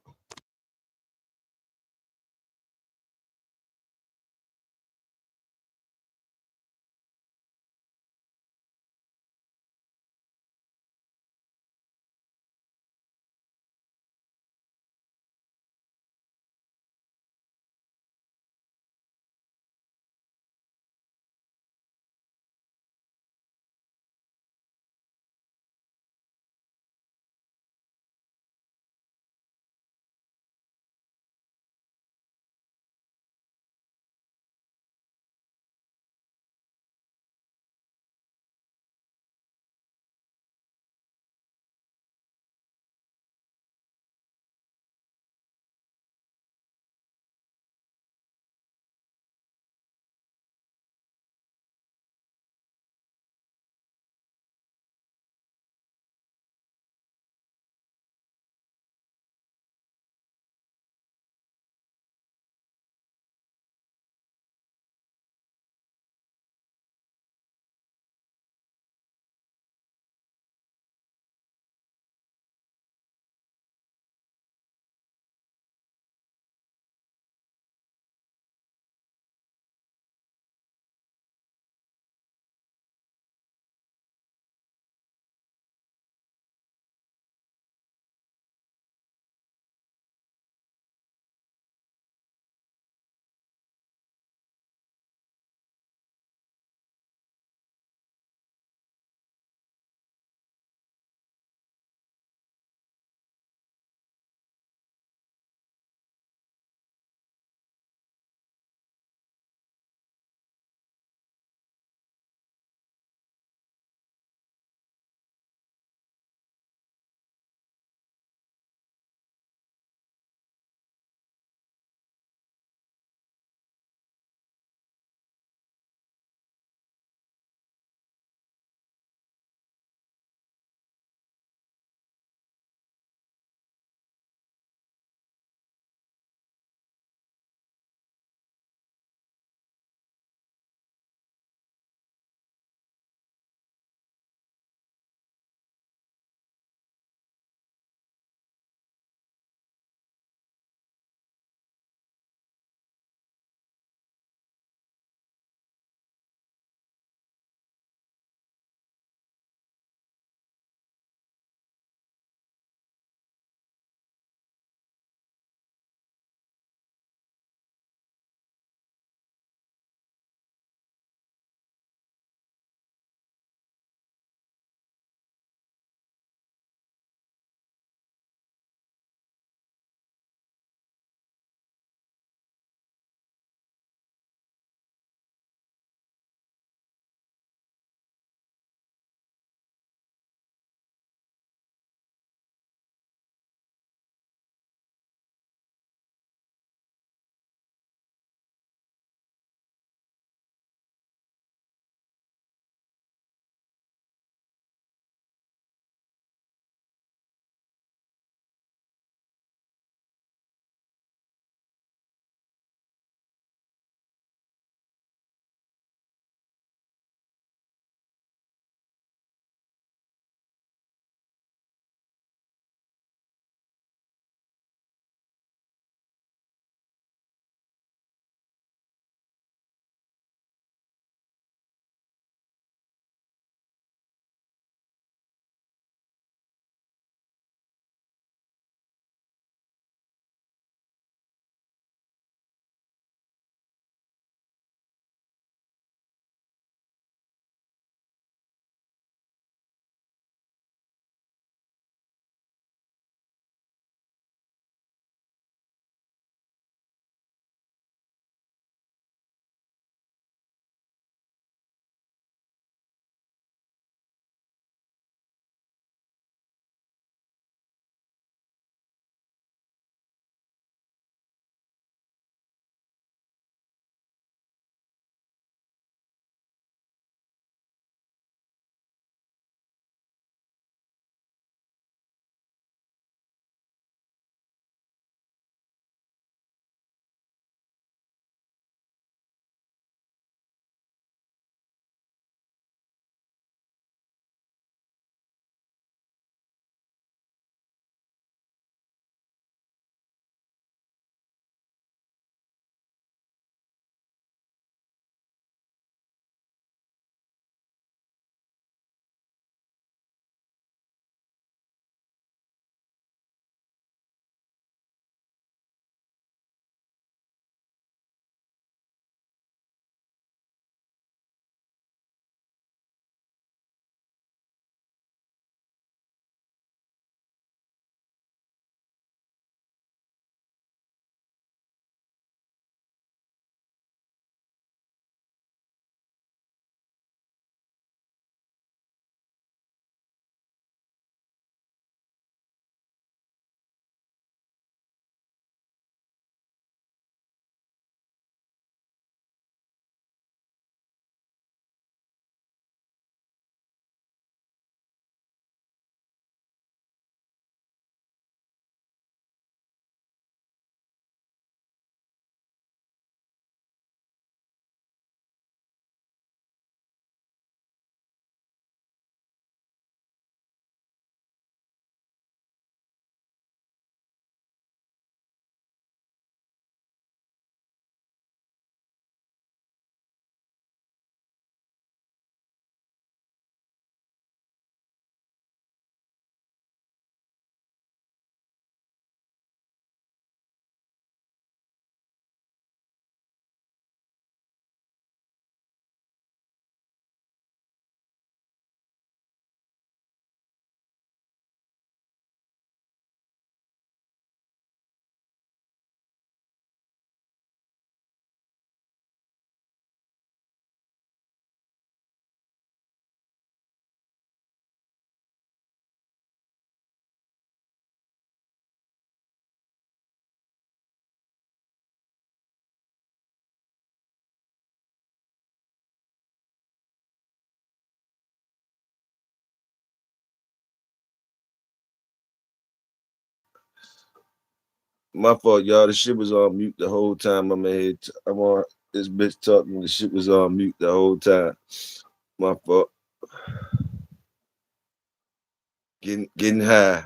My fault, y'all. The shit was on mute the whole time. I'm on this bitch talking. The shit was on mute the whole time. My fault. Getting high.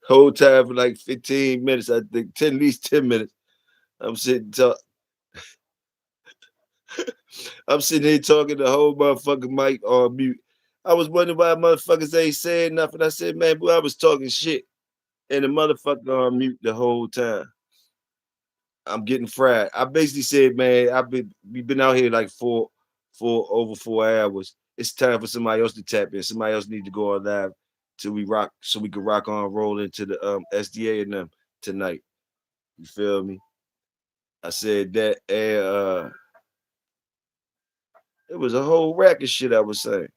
Whole time for like 15 minutes. I think 10, at least 10 minutes. I'm sitting talk. I'm sitting here talking the whole motherfucking mic on mute. I was wondering why motherfuckers ain't saying nothing. I said, man, boy, I was talking shit. And the motherfucker on mute the whole time. I'm getting fried. I basically said, man, we've been out here like over 4 hours. It's time for somebody else to tap in. Somebody else need to go on live till we rock, so we can rock on roll into the SDA and them tonight. You feel me? I said that, and it was a whole rack of shit I was saying.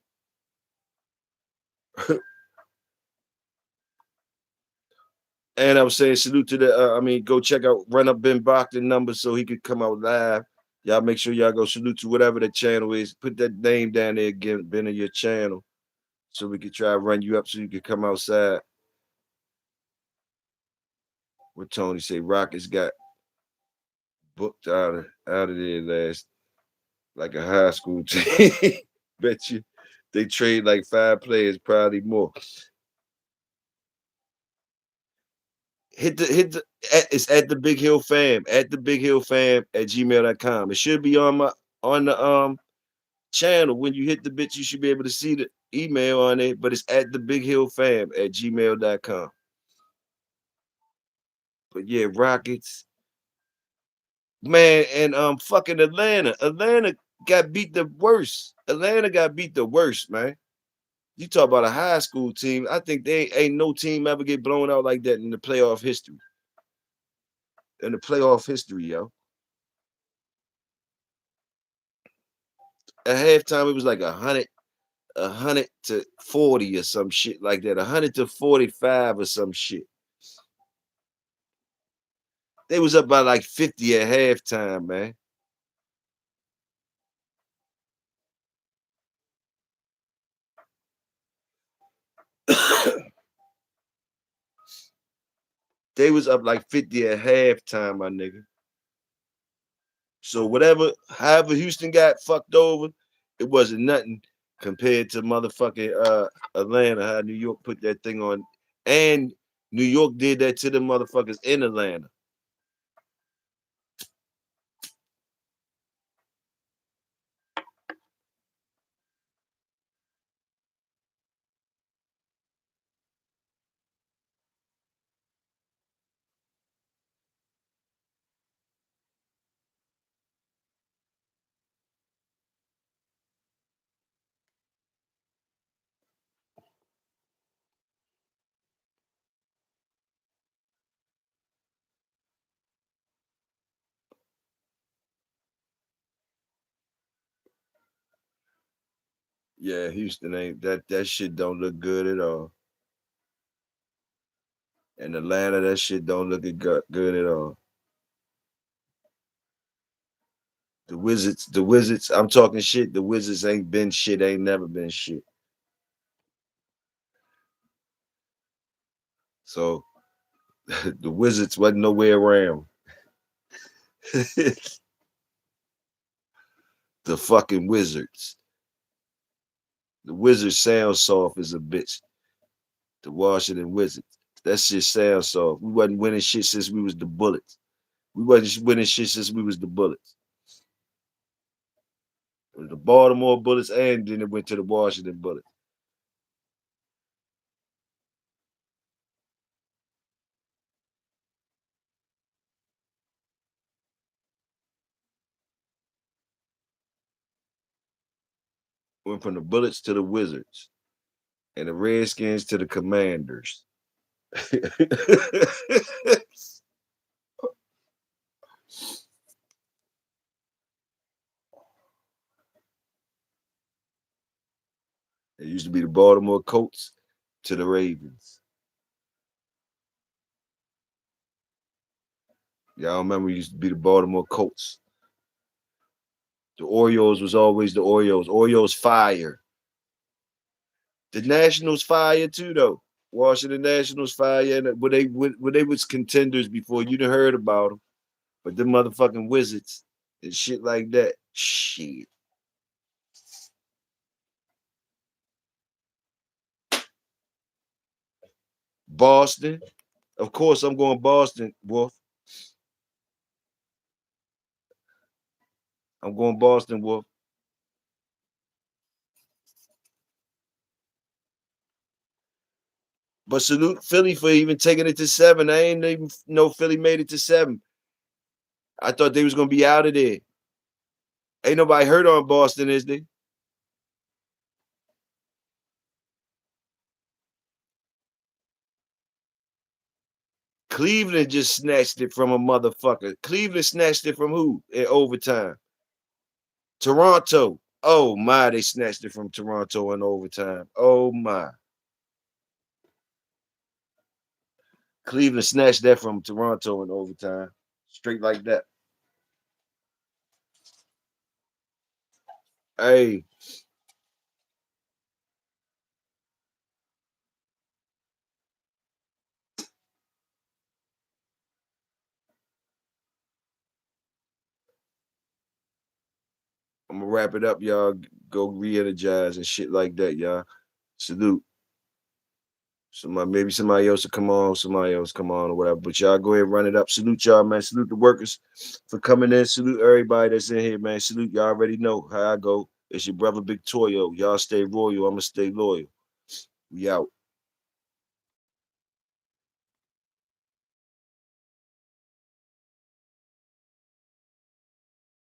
And I was saying salute to go check out Run Up Ben Bachman number so he could come out live. Y'all make sure y'all go salute to whatever the channel is. Put that name down there again, Ben, in your channel, so we could try to run you up so you could come outside. What Tony say? Rockets got booked out of there last, like a high school team. Bet you they trade like 5 players, probably more. It's at the Big Hill Fam, at the Big Hill Fam at gmail.com. It should be on the channel. When you hit the bit, you should be able to see the email on it, but it's at the Big Hill Fam at gmail.com. But yeah, Rockets, man, and fucking Atlanta. Atlanta got beat the worst. Atlanta got beat the worst, man. You talk about a high school team. I think they ain't no team ever get blown out like that in the playoff history. In the playoff history, yo. At halftime, it was like 100 to 40 or some shit like that. 100 to 45 or some shit. They was up by like 50 at halftime, man. They was up like 50 at halftime, my nigga. So however Houston got fucked over, it wasn't nothing compared to motherfucking Atlanta, how New York put that thing on. And New York did that to the motherfuckers in Atlanta. Yeah, Houston ain't that shit don't look good at all. And Atlanta, that shit don't look good at all. The Wizards, I'm talking shit. The Wizards ain't been shit, ain't never been shit. So the Wizards wasn't nowhere around. The fucking Wizards. The Wizards sound soft as a bitch. The Washington Wizards. That shit sounds soft. We wasn't winning shit since we was the Bullets. We wasn't winning shit since we was the Bullets. It was the Baltimore Bullets, and then it went to the Washington Bullets. Went from the Bullets to the Wizards, and the Redskins to the Commanders. It used to be the Baltimore Colts to the Ravens. Y'all remember it used to be the Baltimore Colts. The Orioles was always the Orioles. Orioles fire. The Nationals fire too, though. Washington Nationals fire, yeah, when they was contenders before, you done heard about them, but them motherfucking Wizards and shit like that. Shit. Boston. Of course, I'm going Boston, Wolf. I'm going Boston, Wolf. But salute Philly for even taking it to 7. I ain't even know Philly made it to 7. I thought they was gonna be out of there. Ain't nobody hurt on Boston, is they? Cleveland just snatched it from a motherfucker. Cleveland snatched it from who in overtime? Toronto. Oh my, they snatched it from Toronto in overtime. Oh my. Cleveland snatched that from Toronto in overtime. Straight like that. Hey, I'm gonna wrap it up, y'all. Go re-energize and shit like that, y'all. Salute. Maybe somebody else will come on, somebody else come on or whatever. But y'all go ahead and run it up. Salute y'all, man. Salute the workers for coming in. Salute everybody that's in here, man. Salute y'all already know how I go. It's your brother Big Toyo. Y'all stay royal. I'ma stay loyal. We out.